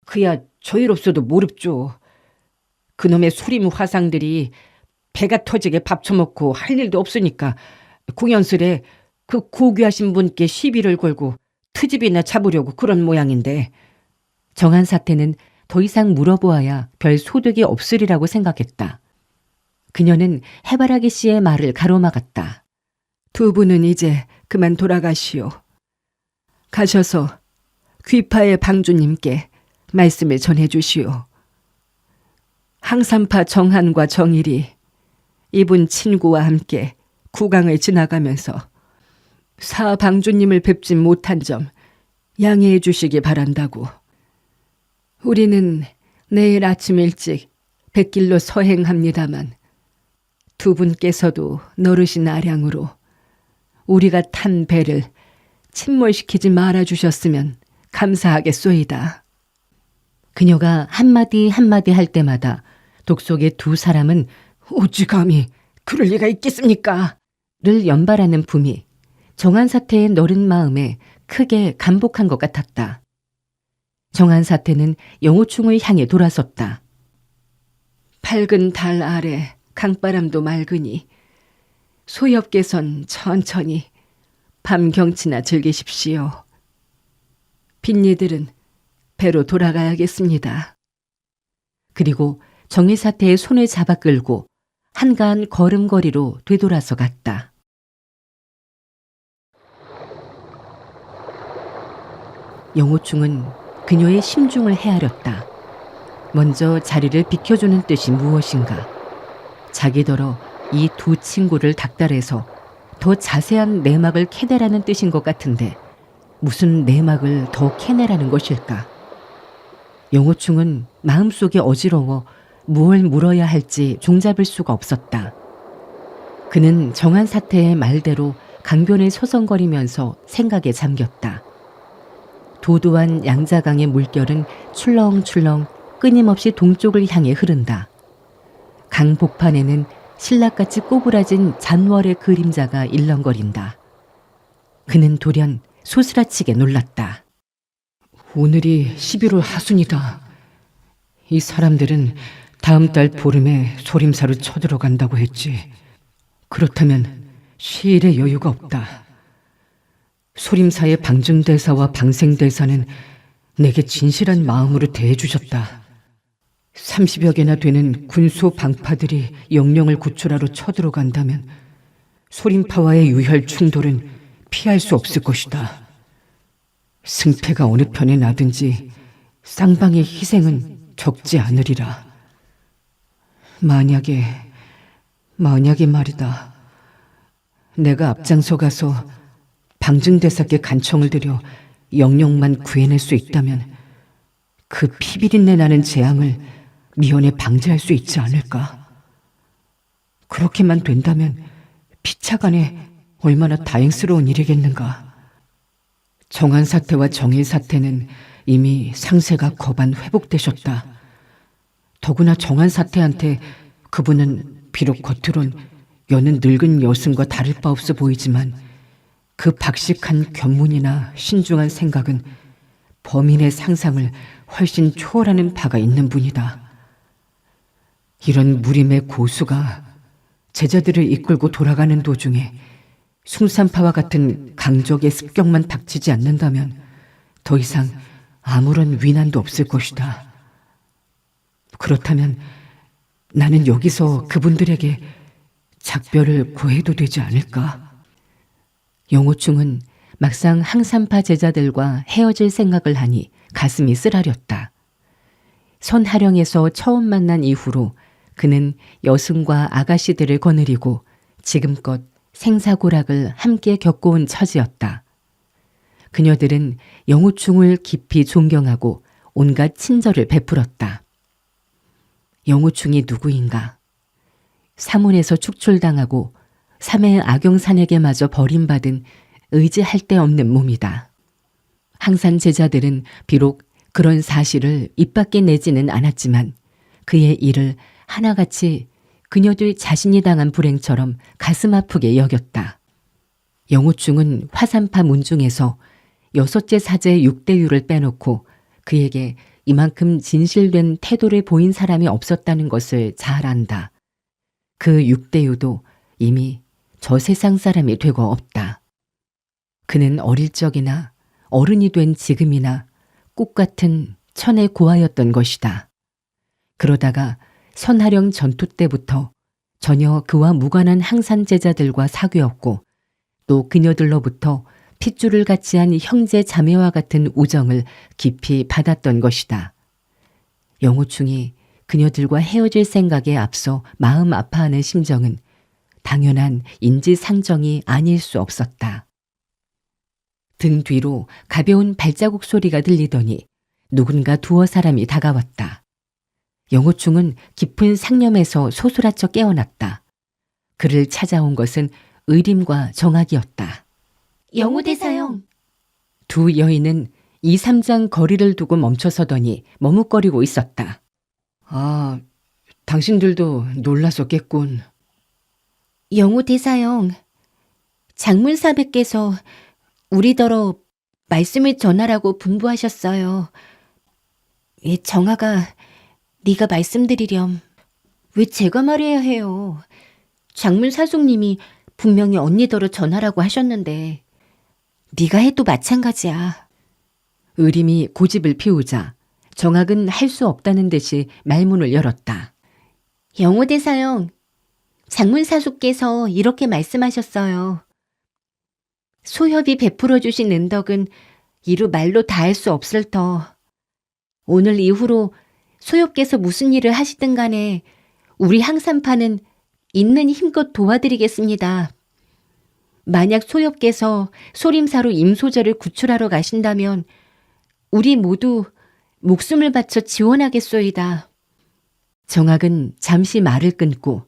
그야 저희로서도 모릅죠. 그놈의 소림 화상들이 배가 터지게 밥 처먹고 할 일도 없으니까 공연슬에 그 고귀하신 분께 시비를 걸고 트집이나 잡으려고 그런 모양인데. 정한 사태는 더 이상 물어보아야 별 소득이 없으리라고 생각했다. 그녀는 해바라기 씨의 말을 가로막았다. 두 분은 이제 그만 돌아가시오. 가셔서 귀파의 방주님께 말씀을 전해주시오. 항산파 정한과 정일이 이분 친구와 함께 구강을 지나가면서 사방주님을 뵙지 못한 점 양해해 주시기 바란다고. 우리는 내일 아침 일찍 백길로 서행합니다만 두 분께서도 너르신 아량으로 우리가 탄 배를 침몰시키지 말아주셨으면 감사하겠소이다. 그녀가 한마디 한마디 할 때마다 독속의 두 사람은 어찌 감히 그럴 리가 있겠습니까? 를 연발하는 품이 정한사태의 너른 마음에 크게 감복한 것 같았다. 정한사태는 영호충을 향해 돌아섰다. 밝은 달 아래 강바람도 맑으니 소엽께선 천천히 밤 경치나 즐기십시오. 빈니들은 배로 돌아가야겠습니다. 그리고 정일사태의 손을 잡아 끌고 한가한 걸음걸이로 되돌아서 갔다. 영호충은 그녀의 심중을 헤아렸다. 먼저 자리를 비켜주는 뜻이 무엇인가. 자기더러 이 두 친구를 닥달해서 더 자세한 내막을 캐내라는 뜻인 것 같은데 무슨 내막을 더 캐내라는 것일까. 영호충은 마음속에 어지러워 무얼 물어야 할지 종잡을 수가 없었다. 그는 정한 사태의 말대로 강변을 서성거리면서 생각에 잠겼다. 도도한 양자강의 물결은 출렁출렁 끊임없이 동쪽을 향해 흐른다. 강 복판에는 신락같이 꼬부라진 잔월의 그림자가 일렁거린다. 그는 돌연 소스라치게 놀랐다. 오늘이 11월 하순이다. 이 사람들은 다음 달 보름에 소림사로 쳐들어간다고 했지. 그렇다면 시일의 여유가 없다. 소림사의 방준대사와 방생대사는 내게 진실한 마음으로 대해주셨다. 30여 개나 되는 군소 방파들이 영령을 구출하러 쳐들어간다면 소림파와의 유혈 충돌은 피할 수 없을 것이다. 승패가 어느 편에 나든지 쌍방의 희생은 적지 않으리라. 만약에 말이다. 내가 앞장서 가서 방증대사께 간청을 드려 영령만 구해낼 수 있다면 그 피비린내 나는 재앙을 미연에 방지할 수 있지 않을까? 그렇게만 된다면 피차간에 얼마나 다행스러운 일이겠는가. 정한 사태와 정일 사태는 이미 상세가 거반 회복되셨다. 더구나 정한 사태한테 그분은 비록 겉으론 여는 늙은 여승과 다를 바 없어 보이지만 그 박식한 견문이나 신중한 생각은 범인의 상상을 훨씬 초월하는 바가 있는 분이다. 이런 무림의 고수가 제자들을 이끌고 돌아가는 도중에 숭산파와 같은 강적의 습격만 닥치지 않는다면 더 이상 아무런 위난도 없을 것이다. 그렇다면 나는 여기서 그분들에게 작별을 구해도 되지 않을까? 영호충은 막상 항산파 제자들과 헤어질 생각을 하니 가슴이 쓰라렸다. 선하령에서 처음 만난 이후로 그는 여승과 아가씨들을 거느리고 지금껏 생사고락을 함께 겪어온 처지였다. 그녀들은 영호충을 깊이 존경하고 온갖 친절을 베풀었다. 영호충이 누구인가? 사문에서 축출당하고 삼해 악용산에게마저 버림받은 의지할 데 없는 몸이다. 항산 제자들은 비록 그런 사실을 입 밖에 내지는 않았지만 그의 일을 하나같이 그녀들 자신이 당한 불행처럼 가슴 아프게 여겼다. 영호충은 화산파 문중에서 6째 사제 6대유를 빼놓고 그에게 이만큼 진실된 태도를 보인 사람이 없었다는 것을 잘 안다. 그 6대유도 이미 저 세상 사람이 되고 없다. 그는 어릴 적이나 어른이 된 지금이나 꽃 같은 천의 고아였던 것이다. 그러다가 선하령 전투 때부터 전혀 그와 무관한 항산 제자들과 사귀었고 또 그녀들로부터 핏줄을 같이 한 형제 자매와 같은 우정을 깊이 받았던 것이다. 영호충이 그녀들과 헤어질 생각에 앞서 마음 아파하는 심정은 당연한 인지상정이 아닐 수 없었다. 등 뒤로 가벼운 발자국 소리가 들리더니 누군가 두어 사람이 다가왔다. 영호충은 깊은 상념에서 소스라쳐 깨어났다. 그를 찾아온 것은 의림과 정학이었다. 영호대사형. 두 여인은 2, 3장 거리를 두고 멈춰서더니 머뭇거리고 있었다. 아, 당신들도 놀라셨겠군. 영호대사형, 장문사백께서 우리더러 말씀을 전하라고 분부하셨어요. 정아가 네가 말씀드리렴. 왜 제가 말해야 해요? 장문사숙님이 분명히 언니더러 전하라고 하셨는데 네가 해도 마찬가지야. 의림이 고집을 피우자 정학은 할 수 없다는 듯이 말문을 열었다. 영호대사형, 장문사수께서 이렇게 말씀하셨어요. 소협이 베풀어 주신 은덕은 이루 말로 다할 수 없을 터. 오늘 이후로 소협께서 무슨 일을 하시든 간에 우리 항산파는 있는 힘껏 도와드리겠습니다. 만약 소협께서 소림사로 임소저를 구출하러 가신다면 우리 모두 목숨을 바쳐 지원하겠소이다. 정학은 잠시 말을 끊고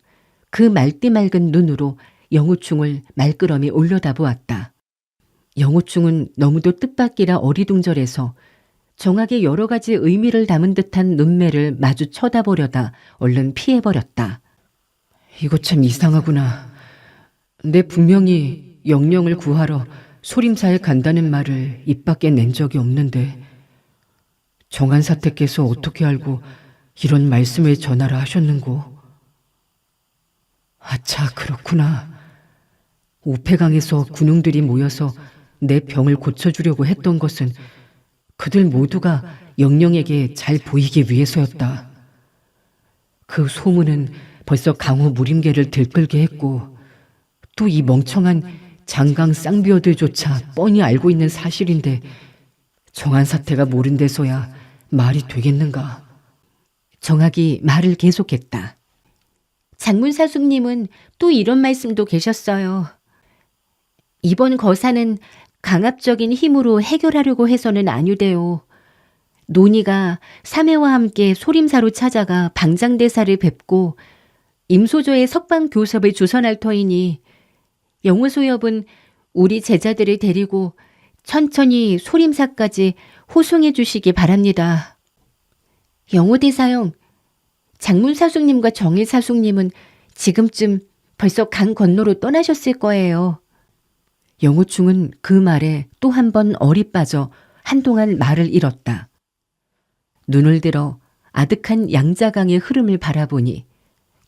그 맑디 맑은 눈으로 영우충을 말끄러미 올려다보았다. 영우충은 너무도 뜻밖이라 어리둥절해서 정학의 여러 가지 의미를 담은 듯한 눈매를 마주 쳐다보려다 얼른 피해버렸다. 이거 참 이상하구나. 내 분명히 영령을 구하러 소림사에 간다는 말을 입 밖에 낸 적이 없는데 정한사태께서 어떻게 알고 이런 말씀을 전하라 하셨는고. 아차, 그렇구나. 우패강에서 군웅들이 모여서 내 병을 고쳐주려고 했던 것은 그들 모두가 영령에게 잘 보이기 위해서였다. 그 소문은 벌써 강호 무림계를 들끓게 했고 또 이 멍청한 장강 쌍비어들조차 뻔히 알고 있는 사실인데 정한사태가 모른 데서야 말이 되겠는가. 정학이 말을 계속했다. 장문사숙님은 또 이런 말씀도 계셨어요. 이번 거사는 강압적인 힘으로 해결하려고 해서는 아니되요. 논의가 사매와 함께 소림사로 찾아가 방장대사를 뵙고 임소조의 석방교섭을 주선할 터이니 영우소협은 우리 제자들을 데리고 천천히 소림사까지 호송해 주시기 바랍니다. 영우대사형, 장문사숙님과 정일사숙님은 지금쯤 벌써 강 건너로 떠나셨을 거예요. 영우충은 그 말에 또 한 번 얼이 빠져 한동안 말을 잃었다. 눈을 들어 아득한 양자강의 흐름을 바라보니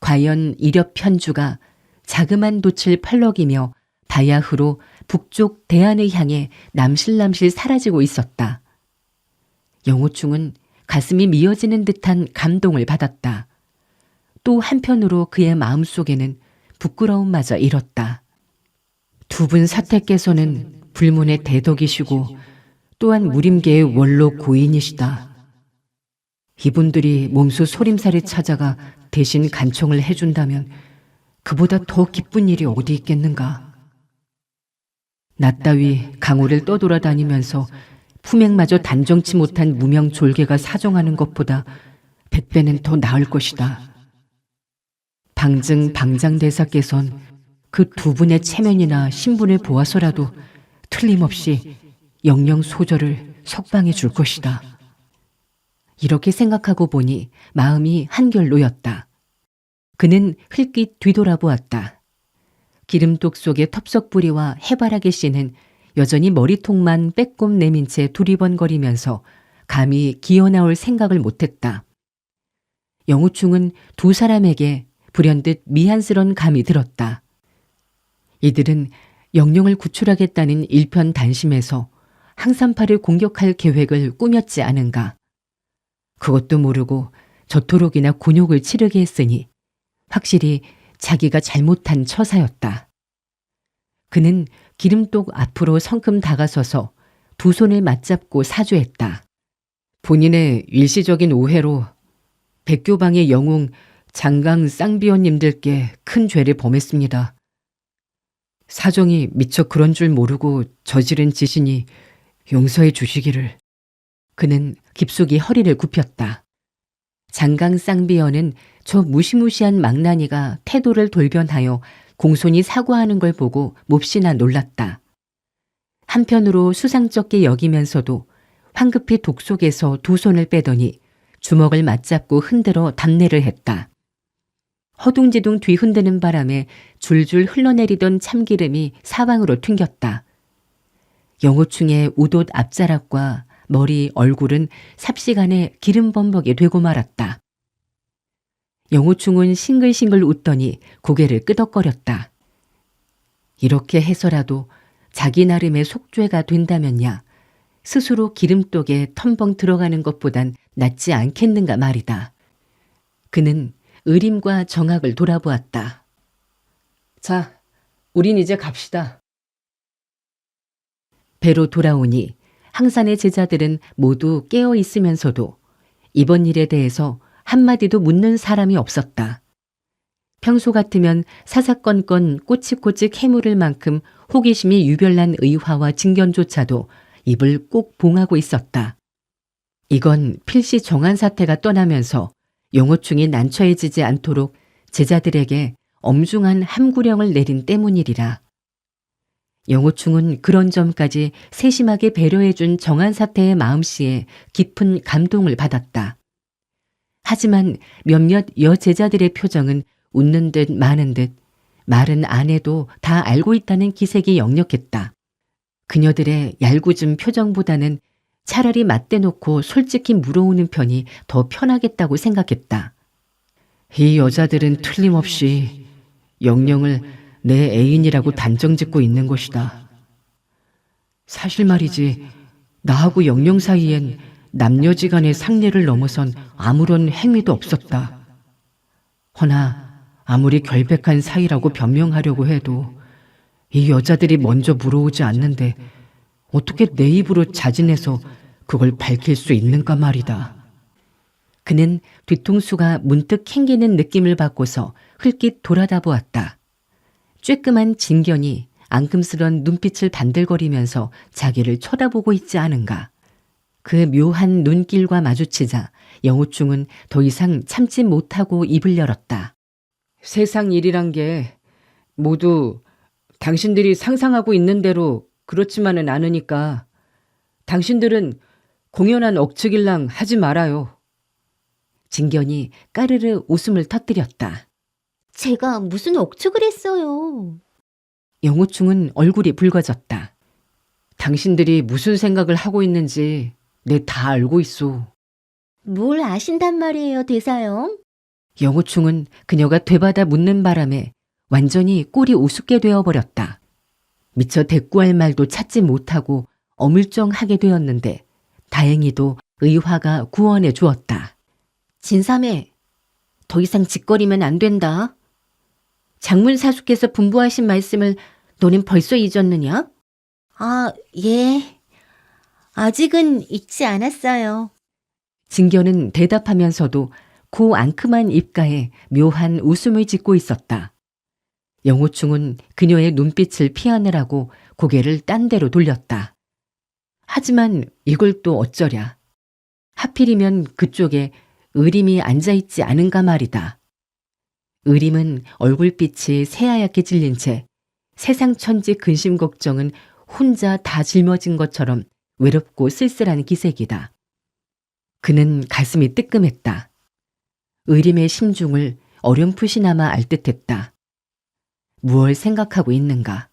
과연 이렵 편주가 자그만 돛을 펄럭이며 바야흐로 북쪽 대안을 향해 남실남실 사라지고 있었다. 영우충은 가슴이 미어지는 듯한 감동을 받았다. 또 한편으로 그의 마음속에는 부끄러움마저 일었다. 두 분 사태께서는 불문의 대덕이시고 또한 무림계의 원로 고인이시다. 이분들이 몸소 소림사를 찾아가 대신 간청을 해준다면 그보다 더 기쁜 일이 어디 있겠는가. 나 따위 강호를 떠돌아다니면서 품행마저 단정치 못한 무명 졸개가 사정하는 것보다 100배는 더 나을 것이다. 방증 방장대사께선 그 두 분의 체면이나 신분을 보아서라도 틀림없이 영령 소절을 석방해 줄 것이다. 이렇게 생각하고 보니 마음이 한결 놓였다. 그는 흘낏 뒤돌아보았다. 기름독 속의 텁석부리와 해바라기 씨는 여전히 머리통만 빼꼼 내민 채 두리번거리면서 감히 기어나올 생각을 못했다. 영우충은 두 사람에게 불현듯 미안스런 감이 들었다. 이들은 영령을 구출하겠다는 일편단심에서 항산파를 공격할 계획을 꾸몄지 않은가. 그것도 모르고 저토록이나 곤욕을 치르게 했으니 확실히 자기가 잘못한 처사였다. 그는 기름독 앞으로 성큼 다가서서 두 손을 맞잡고 사죄했다. 본인의 일시적인 오해로 백교방의 영웅 장강 쌍비원님들께 큰 죄를 범했습니다. 사정이 미처 그런 줄 모르고 저지른 짓이니 용서해 주시기를. 그는 깊숙이 허리를 굽혔다. 장강 쌍비원은 저 무시무시한 망나니가 태도를 돌변하여 공손히 사과하는 걸 보고 몹시나 놀랐다. 한편으로 수상쩍게 여기면서도 황급히 독 속에서 두 손을 빼더니 주먹을 맞잡고 흔들어 답례를 했다. 허둥지둥 뒤흔드는 바람에 줄줄 흘러내리던 참기름이 사방으로 튕겼다. 영우충의 우돛 앞자락과 머리, 얼굴은 삽시간에 기름범벅이 되고 말았다. 영우충은 싱글싱글 웃더니 고개를 끄덕거렸다. 이렇게 해서라도 자기 나름의 속죄가 된다면야 스스로 기름독에 텀벙 들어가는 것보단 낫지 않겠는가 말이다. 그는 의림과 정학을 돌아보았다. 자, 우린 이제 갑시다. 배로 돌아오니 항산의 제자들은 모두 깨어 있으면서도 이번 일에 대해서 한마디도 묻는 사람이 없었다. 평소 같으면 사사건건 꼬치꼬치 캐물을 만큼 호기심이 유별난 의화와 진견조차도 입을 꼭 봉하고 있었다. 이건 필시 정한 사태가 떠나면서 영호충이 난처해지지 않도록 제자들에게 엄중한 함구령을 내린 때문이리라. 영호충은 그런 점까지 세심하게 배려해준 정한 사태의 마음씨에 깊은 감동을 받았다. 하지만 몇몇 여제자들의 표정은 웃는 듯 마는 듯 말은 안 해도 다 알고 있다는 기색이 역력했다. 그녀들의 얄궂은 표정보다는 차라리 맞대놓고 솔직히 물어오는 편이 더 편하겠다고 생각했다. 이 여자들은 틀림없이 영령을 내 애인이라고 단정짓고 있는 것이다. 사실 말이지, 나하고 영령 사이엔 남녀지간의 상례를 넘어선 아무런 행위도 없었다. 허나 아무리 결백한 사이라고 변명하려고 해도 이 여자들이 먼저 물어오지 않는데 어떻게 내 입으로 자진해서 그걸 밝힐 수 있는가 말이다. 그는 뒤통수가 문득 캥기는 느낌을 받고서 흘낏 돌아다 보았다. 쬐끔한 진견이 앙금스런 눈빛을 반들거리면서 자기를 쳐다보고 있지 않은가. 그 묘한 눈길과 마주치자 영호충은 더 이상 참지 못하고 입을 열었다. 세상 일이란 게 모두 당신들이 상상하고 있는 대로 그렇지만은 않으니까 당신들은 공연한 억측일랑 하지 말아요. 진견이 까르르 웃음을 터뜨렸다. 제가 무슨 억측을 했어요. 영호충은 얼굴이 붉어졌다. 당신들이 무슨 생각을 하고 있는지 내 다 알고 있소. 뭘 아신단 말이에요, 대사형? 영호충은 그녀가 되받아 묻는 바람에 완전히 꼴이 우습게 되어버렸다. 미처 대꾸할 말도 찾지 못하고 어물쩡하게 되었는데 다행히도 의화가 구원해 주었다. 진삼해, 더 이상 짓거리면 안 된다. 장문 사수께서 분부하신 말씀을 너는 벌써 잊었느냐? 아, 예. 아직은 잊지 않았어요. 진견은 대답하면서도 고 앙큼한 입가에 묘한 웃음을 짓고 있었다. 영호충은 그녀의 눈빛을 피하느라고 고개를 딴 데로 돌렸다. 하지만 이걸 또 어쩌랴. 하필이면 그쪽에 의림이 앉아있지 않은가 말이다. 의림은 얼굴빛이 새하얗게 질린 채 세상 천지 근심 걱정은 혼자 다 짊어진 것처럼 외롭고 쓸쓸한 기색이다. 그는 가슴이 뜨끔했다. 의림의 심중을 어렴풋이나마 알 듯했다. 무얼 생각하고 있는가?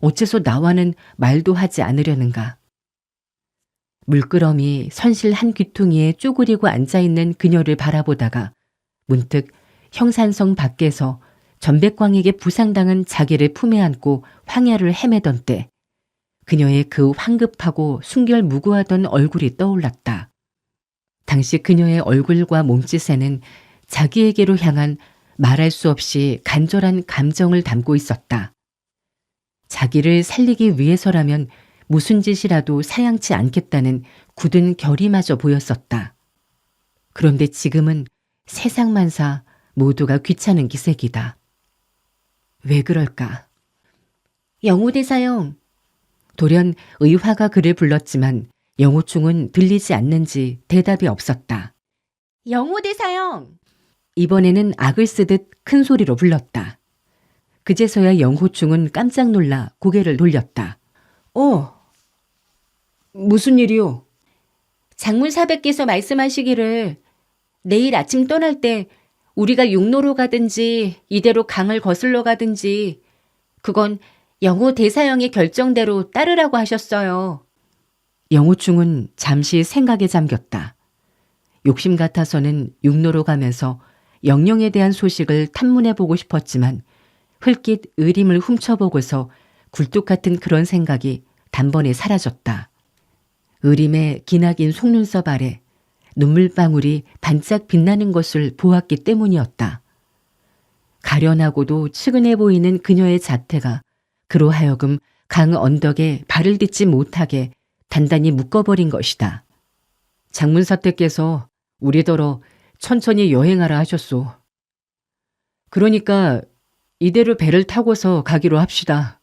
어째서 나와는 말도 하지 않으려는가? 물끄러미 선실 한 귀퉁이에 쪼그리고 앉아있는 그녀를 바라보다가 문득 형산성 밖에서 전백광에게 부상당한 자기를 품에 안고 황야를 헤매던 때 그녀의 그 황급하고 순결무구하던 얼굴이 떠올랐다. 당시 그녀의 얼굴과 몸짓에는 자기에게로 향한 말할 수 없이 간절한 감정을 담고 있었다. 자기를 살리기 위해서라면 무슨 짓이라도 사양치 않겠다는 굳은 결의마저 보였었다. 그런데 지금은 세상만사 모두가 귀찮은 기색이다. 왜 그럴까? 영호대사형, 돌연 의화가 그를 불렀지만 영호충은 들리지 않는지 대답이 없었다. 영호대사형! 이번에는 악을 쓰듯 큰 소리로 불렀다. 그제서야 영호충은 깜짝 놀라 고개를 돌렸다. 무슨 일이요? 장문사백께서 말씀하시기를 내일 아침 떠날 때 우리가 육로로 가든지 이대로 강을 거슬러 가든지 그건 영호 대사형의 결정대로 따르라고 하셨어요. 영호충은 잠시 생각에 잠겼다. 욕심 같아서는 육로로 가면서 영령에 대한 소식을 탐문해보고 싶었지만 흘낏 의림을 훔쳐보고서 굴뚝 같은 그런 생각이 단번에 사라졌다. 의림의 기나긴 속눈썹 아래 눈물방울이 반짝 빛나는 것을 보았기 때문이었다. 가련하고도 측은해 보이는 그녀의 자태가 그로 하여금 강 언덕에 발을 딛지 못하게 단단히 묶어버린 것이다. 장문사태께서 우리더러 천천히 여행하라 하셨소. 그러니까 이대로 배를 타고서 가기로 합시다.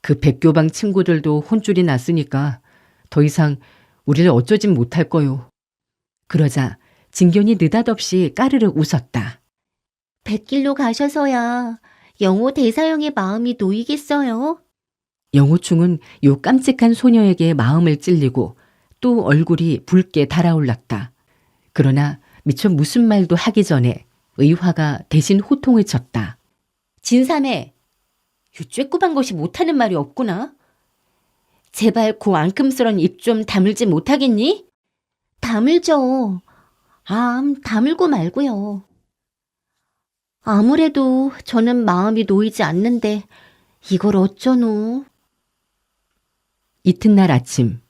그 백교방 친구들도 혼쭐이 났으니까 더 이상 우리를 어쩌진 못할 거요. 그러자 진견이 느닷없이 까르르 웃었다. 백길로 가셔서야 영호 대사형의 마음이 놓이겠어요? 영호충은 요 깜찍한 소녀에게 마음을 찔리고 또 얼굴이 붉게 달아올랐다. 그러나 미처 무슨 말도 하기 전에 의화가 대신 호통을 쳤다. 진삼해, 요 쬐꼬만 것이 못하는 말이 없구나. 제발 그 앙큼스런 입 좀 다물지 못하겠니? 다물죠. 다물고 말고요. 아무래도 저는 마음이 놓이지 않는데 이걸 어쩌노? 이튿날 아침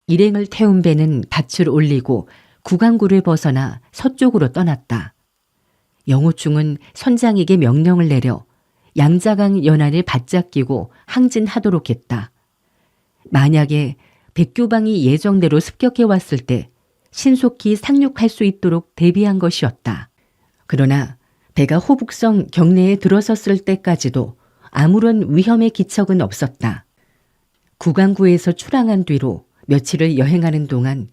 일행을 태운 배는 닻을 올리고 구강구를 벗어나 서쪽으로 떠났다. 영호충은 선장에게 명령을 내려 양자강 연안을 바짝 끼고 항진하도록 했다. 만약에 백교방이 예정대로 습격해 왔을 때 신속히 상륙할 수 있도록 대비한 것이었다. 그러나 배가 호북성 경내에 들어섰을 때까지도 아무런 위험의 기척은 없었다. 구강구에서 출항한 뒤로 며칠을 여행하는 동안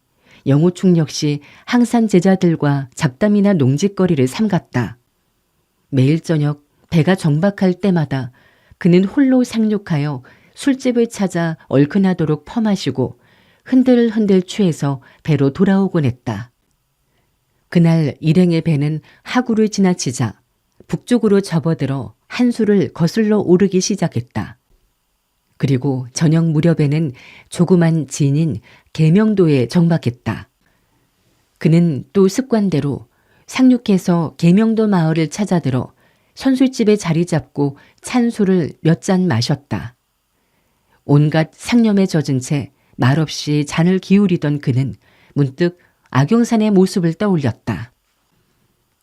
영호충 역시 항산 제자들과 잡담이나 농짓거리를 삼갔다. 매일 저녁 배가 정박할 때마다 그는 홀로 상륙하여 술집을 찾아 얼큰하도록 퍼마시고 흔들흔들 취해서 배로 돌아오곤 했다. 그날 일행의 배는 하구를 지나치자 북쪽으로 접어들어 한수를 거슬러 오르기 시작했다. 그리고 저녁 무렵에는 조그만 진인 계명도에 정박했다. 그는 또 습관대로 상륙해서 계명도 마을을 찾아들어 선술집에 자리 잡고 찬술을 몇 잔 마셨다. 온갖 상념에 젖은 채 말없이 잔을 기울이던 그는 문득 악용산의 모습을 떠올렸다.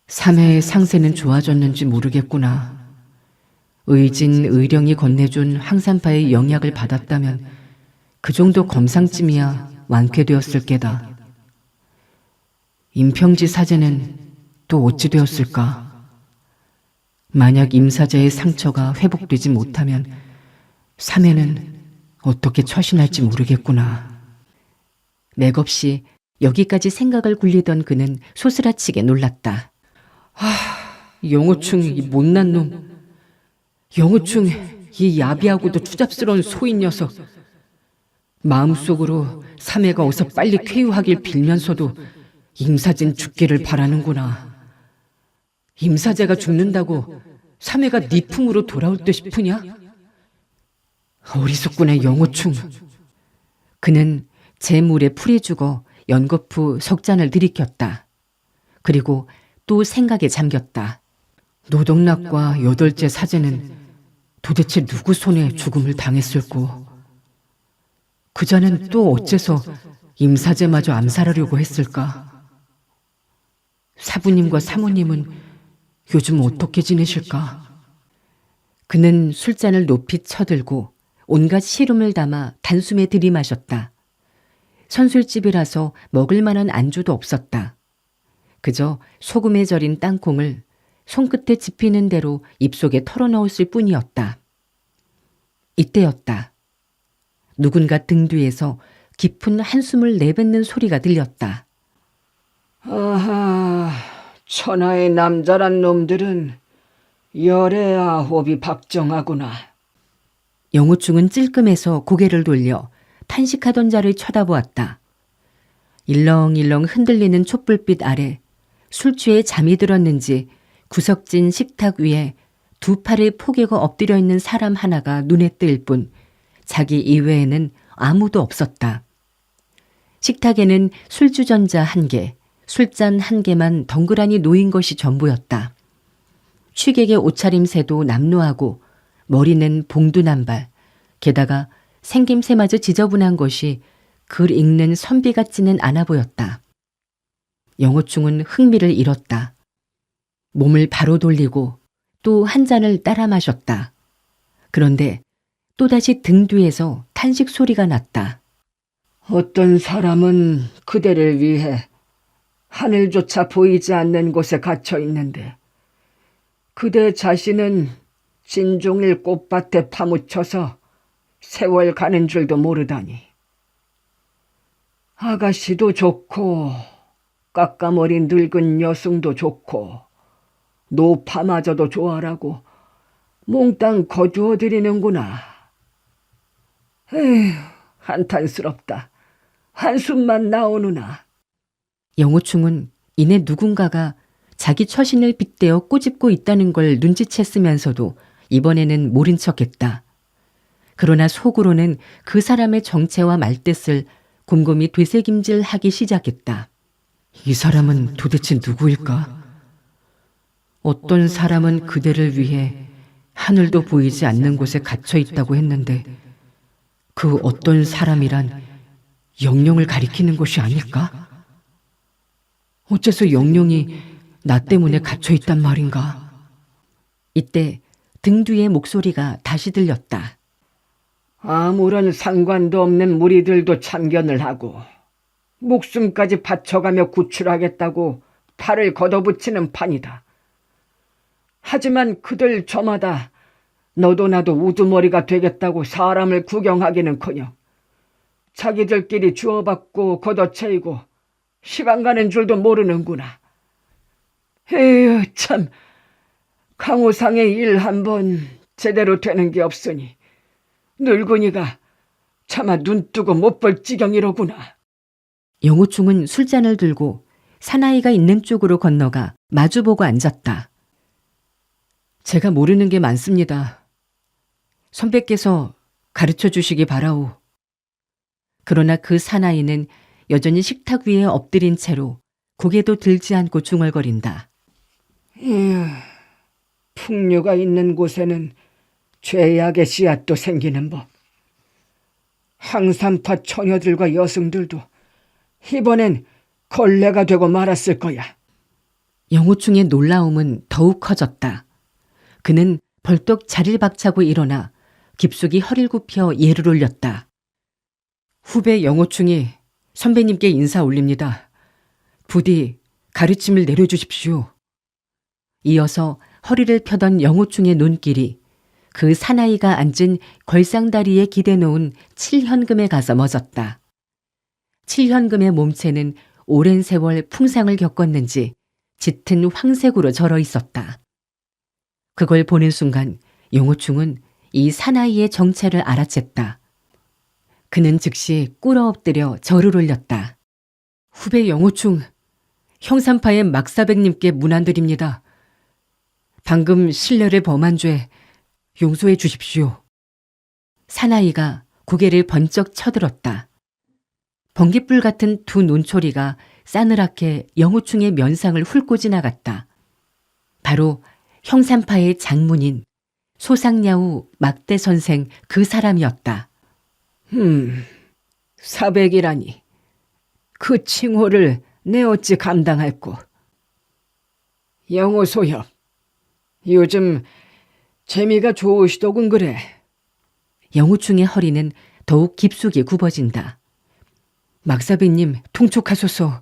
사매의 상세는 좋아졌는지 모르겠구나. 의진, 의령이 건네준 항산파의 영약을 받았다면 그 정도 검상쯤이야 완쾌되었을 게다. 임평지 사제는 또 어찌 되었을까? 만약 임사제의 상처가 회복되지 못하면 사매는 어떻게 처신할지 모르겠구나. 맥없이 여기까지 생각을 굴리던 그는 소스라치게 놀랐다. 영호충 이 못난 놈. 영호충 이 야비하고도 추잡스러운 소인 녀석. 마음속으로 사매가 어서 빨리 쾌유하길 빌면서도 임사제는 죽기를 바라는구나. 임사제가 죽는다고 사매가 네 품으로 돌아올 듯 싶으냐? 어리석구나 영호충. 그는 제 물에 풀이 죽어 연거푸 석잔을 들이켰다. 그리고 또 생각에 잠겼다. 노덕락과 여덟째 사제는 도대체 누구 손에 죽음을 당했을꼬? 그자는 또 어째서 임사제마저 암살하려고 했을까? 사부님과 사모님은 요즘 어떻게 지내실까? 그는 술잔을 높이 쳐들고 온갖 시름을 담아 단숨에 들이마셨다. 선술집이라서 먹을 만한 안주도 없었다. 그저 소금에 절인 땅콩을 손끝에 집히는 대로 입속에 털어넣었을 뿐이었다. 이때였다. 누군가 등 뒤에서 깊은 한숨을 내뱉는 소리가 들렸다. 아하, 천하의 남자란 놈들은 열의 아홉이 박정하구나. 영호충은 찔끔해서 고개를 돌려 탄식하던 자를 쳐다보았다. 일렁일렁 흔들리는 촛불빛 아래 술 취해 잠이 들었는지 구석진 식탁 위에 두 팔을 포개고 엎드려 있는 사람 하나가 눈에 띌 뿐 자기 이외에는 아무도 없었다. 식탁에는 술주전자 1개, 술잔 1개만 덩그라니 놓인 것이 전부였다. 취객의 옷차림새도 남루하고 머리는 봉두남발, 게다가 생김새마저 지저분한 것이 글 읽는 선비 같지는 않아 보였다. 영호충은 흥미를 잃었다. 몸을 바로 돌리고 또 한 잔을 따라 마셨다. 그런데 또다시 등 뒤에서 탄식 소리가 났다. 어떤 사람은 그대를 위해 하늘조차 보이지 않는 곳에 갇혀 있는데 그대 자신은 진종일 꽃밭에 파묻혀서 세월 가는 줄도 모르다니. 아가씨도 좋고 깎아머린 늙은 여승도 좋고 노파마저도 좋아라고 몽땅 거두어드리는구나. 에휴, 한탄스럽다. 한숨만 나오누나. 영호충은 이내 누군가가 자기 처신을 빗대어 꼬집고 있다는 걸 눈치챘으면서도 이번에는 모른 척했다. 그러나 속으로는 그 사람의 정체와 말뜻을 곰곰이 되새김질하기 시작했다. 이 사람은 도대체 누구일까? 어떤 사람은 그대를 위해 하늘도 보이지 않는 곳에 갇혀 있다고 했는데 그 어떤 사람이란 영령을 가리키는 것이 아닐까? 어째서 영령이 나 때문에 갇혀 있단 말인가? 이때 등 뒤의 목소리가 다시 들렸다. 아무런 상관도 없는 무리들도 참견을 하고 목숨까지 바쳐가며 구출하겠다고 팔을 걷어붙이는 판이다. 하지만 그들 저마다 너도 나도 우두머리가 되겠다고 사람을 구경하기는커녕 자기들끼리 주워받고 걷어채이고 시간 가는 줄도 모르는구나. 에휴 참, 강호상의 일 한 번 제대로 되는 게 없으니 늙은이가 차마 눈 뜨고 못 볼 지경이로구나. 영호충은 술잔을 들고 사나이가 있는 쪽으로 건너가 마주보고 앉았다. 제가 모르는 게 많습니다. 선배께서 가르쳐 주시기 바라오. 그러나 그 사나이는 여전히 식탁 위에 엎드린 채로 고개도 들지 않고 중얼거린다. 에휴, 풍류가 있는 곳에는 죄악의 씨앗도 생기는 법. 항산파 처녀들과 여성들도 이번엔 걸레가 되고 말았을 거야. 영호충의 놀라움은 더욱 커졌다. 그는 벌떡 자리를 박차고 일어나 깊숙이 허리를 굽혀 예를 올렸다. 후배 영호충이 선배님께 인사 올립니다. 부디 가르침을 내려주십시오. 이어서 허리를 펴던 영호충의 눈길이 그 사나이가 앉은 걸상다리에 기대 놓은 칠현금에 가서 멎었다. 칠현금의 몸체는 오랜 세월 풍상을 겪었는지 짙은 황색으로 절어 있었다. 그걸 보는 순간 영호충은 이 사나이의 정체를 알아챘다. 그는 즉시 꿇어 엎드려 절을 올렸다. 후배 영호충, 형산파의 막사백님께 문안드립니다. 방금 신뢰를 범한 죄 용서해 주십시오. 사나이가 고개를 번쩍 쳐들었다. 번깃불 같은 두 눈초리가 싸늘하게 영호충의 면상을 훑고 지나갔다. 바로 형산파의 장문인 소상야우 막대 선생 그 사람이었다. 사백이라니. 그 칭호를 내 어찌 감당할꼬. 영호소협, 요즘 재미가 좋으시더군 그래. 영호충의 허리는 더욱 깊숙이 굽어진다. 막사백님 통촉하소서.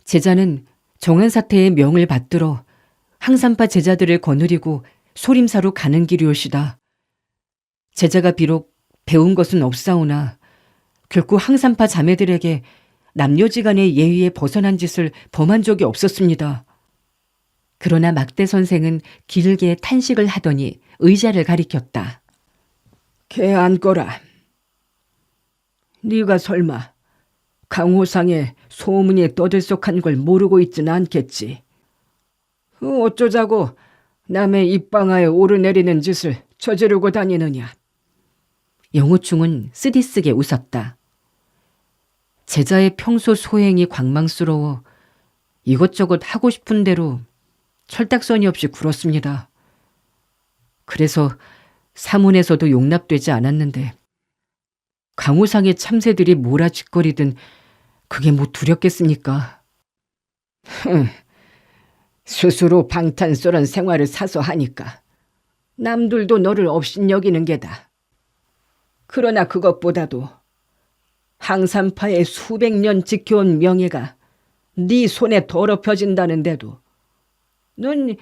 제자는 정한사태의 명을 받들어 항산파 제자들을 거느리고 소림사로 가는 길이오시다. 제자가 비록 배운 것은 없사오나 결코 항산파 자매들에게 남녀지간의 예의에 벗어난 짓을 범한 적이 없었습니다. 그러나 막대 선생은 길게 탄식을 하더니 의자를 가리켰다. 걔 앉거라. 네가 설마 강호상의 소문이 떠들썩한 걸 모르고 있진 않겠지. 어쩌자고 남의 입방아에 오르내리는 짓을 저지르고 다니느냐. 영호충은 쓰디쓰게 웃었다. 제자의 평소 소행이 광망스러워 이것저것 하고 싶은 대로 철딱서니 없이 굴었습니다. 그래서 사문에서도 용납되지 않았는데 강호상의 참새들이 몰아짓거리든 그게 뭐 두렵겠습니까? 스스로 방탄소년 생활을 사서 하니까 남들도 너를 업신여기는 게다. 그러나 그것보다도 항산파의 수백 년 지켜온 명예가 네 손에 더럽혀진다는데도 넌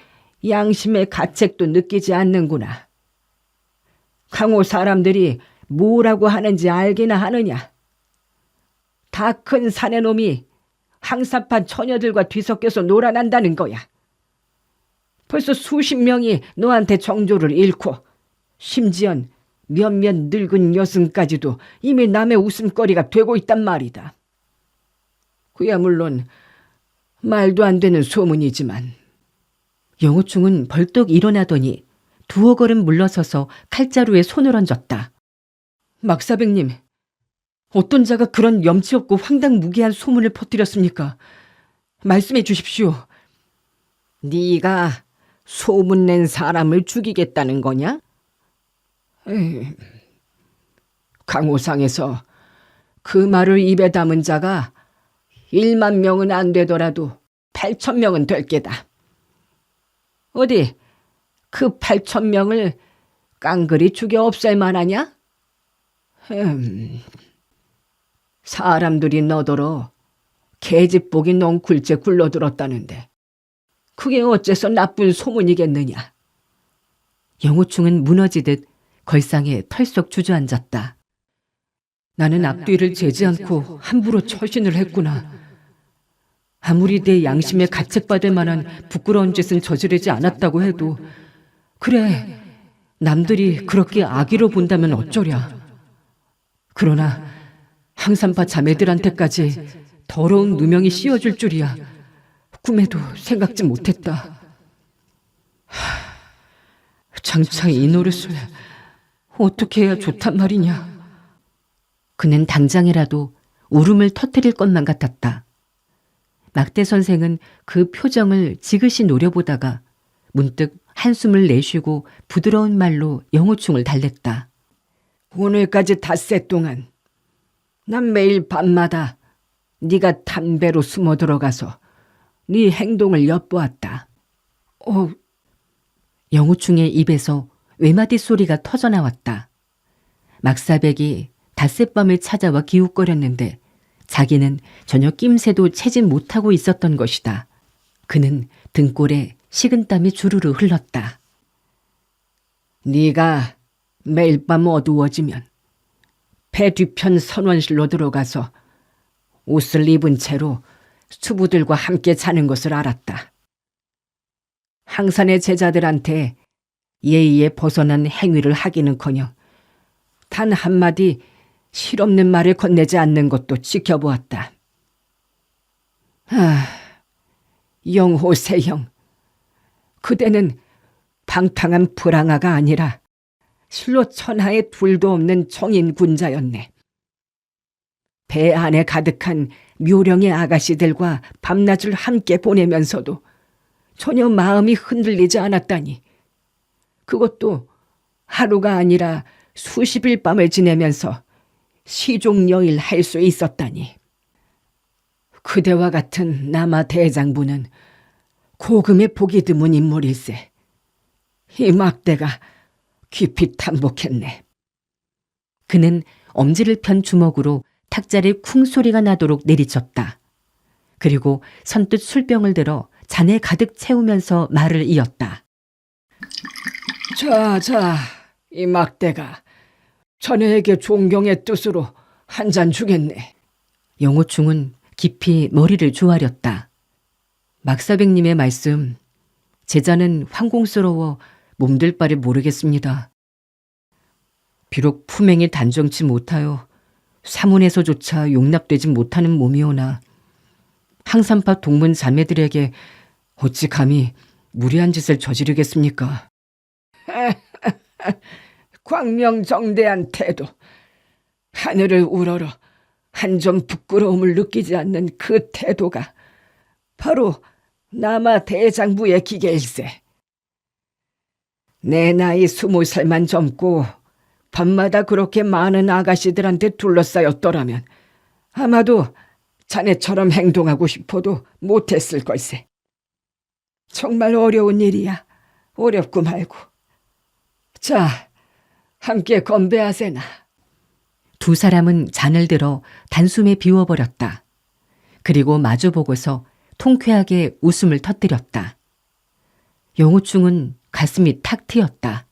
양심의 가책도 느끼지 않는구나. 강호 사람들이 뭐라고 하는지 알기나 하느냐. 다 큰 사내 놈이 항산파 처녀들과 뒤섞여서 놀아난다는 거야. 벌써 수십 명이 너한테 정조를 잃고 심지언 몇몇 늙은 여승까지도 이미 남의 웃음거리가 되고 있단 말이다. 그야 물론 말도 안 되는 소문이지만. 영호충은 벌떡 일어나더니 두어 걸음 물러서서 칼자루에 손을 얹었다. 막사백님, 어떤 자가 그런 염치 없고 황당무계한 소문을 퍼뜨렸습니까? 말씀해 주십시오. 네가 소문낸 사람을 죽이겠다는 거냐? 에이, 강호상에서 그 말을 입에 담은 자가 1만 명은 안 되더라도 8천 명은 될 게다. 어디 그 8천 명을 깡그리 죽여 없앨 만하냐? 사람들이 너더러 계집복이 넝쿨째 굴러들었다는데 그게 어째서 나쁜 소문이겠느냐? 영호충은 무너지듯 걸상에 털썩 주저앉았다. 나는 앞뒤를 재지 않고 함부로 처신을 했구나. 아무리 내 양심에 가책받을 만한 부끄러운 짓은 저지르지 않았다고 해도 그래, 남들이 그렇게 악의로 본다면 어쩌랴. 그러나 항산파 자매들한테까지 더러운 누명이 씌워줄 줄이야 꿈에도 생각지 못했다. 장차 이 노릇을 어떻게 해야 좋단 말이냐. 그는 당장이라도 울음을 터뜨릴 것만 같았다. 막대 선생은 그 표정을 지그시 노려보다가 문득 한숨을 내쉬고 부드러운 말로 영호충을 달랬다. 오늘까지 닷새 동안 난 매일 밤마다 네가 담배로 숨어 들어가서 네 행동을 엿보았다. 영호충의 입에서 외마디 소리가 터져나왔다. 막사백이 닷새밤을 찾아와 기웃거렸는데 자기는 전혀 낌새도 채지 못하고 있었던 것이다. 그는 등골에 식은땀이 주르르 흘렀다. 네가 매일 밤 어두워지면 배 뒤편 선원실로 들어가서 옷을 입은 채로 수부들과 함께 자는 것을 알았다. 항산의 제자들한테 예의에 벗어난 행위를 하기는커녕 단 한마디 실없는 말을 건네지 않는 것도 지켜보았다. 영호세형, 그대는 방탕한 불황아가 아니라 실로 천하에 둘도 없는 정인군자였네. 배 안에 가득한 묘령의 아가씨들과 밤낮을 함께 보내면서도 전혀 마음이 흔들리지 않았다니. 그것도 하루가 아니라 수십일 밤을 지내면서 시종여일 할 수 있었다니. 그대와 같은 남아 대장부는 고금에 보기 드문 인물일세. 이 막대가 깊이 탐복했네. 그는 엄지를 편 주먹으로 탁자를 쿵 소리가 나도록 내리쳤다. 그리고 선뜻 술병을 들어 잔에 가득 채우면서 말을 이었다. 자, 이 막대가 자네에게 존경의 뜻으로 한 잔 주겠네. 영호충은 깊이 머리를 조아렸다. 막사백님의 말씀, 제자는 황공스러워 몸들 바를 모르겠습니다. 비록 품행이 단정치 못하여 사문에서조차 용납되지 못하는 몸이오나 항산파 동문 자매들에게 어찌 감히 무리한 짓을 저지르겠습니까? 광명정대한 태도, 하늘을 우러러 한 점 부끄러움을 느끼지 않는 그 태도가 바로 남아 대장부의 기계일세. 내 나이 20살만 젊고 밤마다 그렇게 많은 아가씨들한테 둘러싸였더라면 아마도 자네처럼 행동하고 싶어도 못했을 걸세. 정말 어려운 일이야. 어렵고 말고. 자, 함께 건배하세나. 두 사람은 잔을 들어 단숨에 비워버렸다. 그리고 마주보고서 통쾌하게 웃음을 터뜨렸다. 영우충은 가슴이 탁 트였다.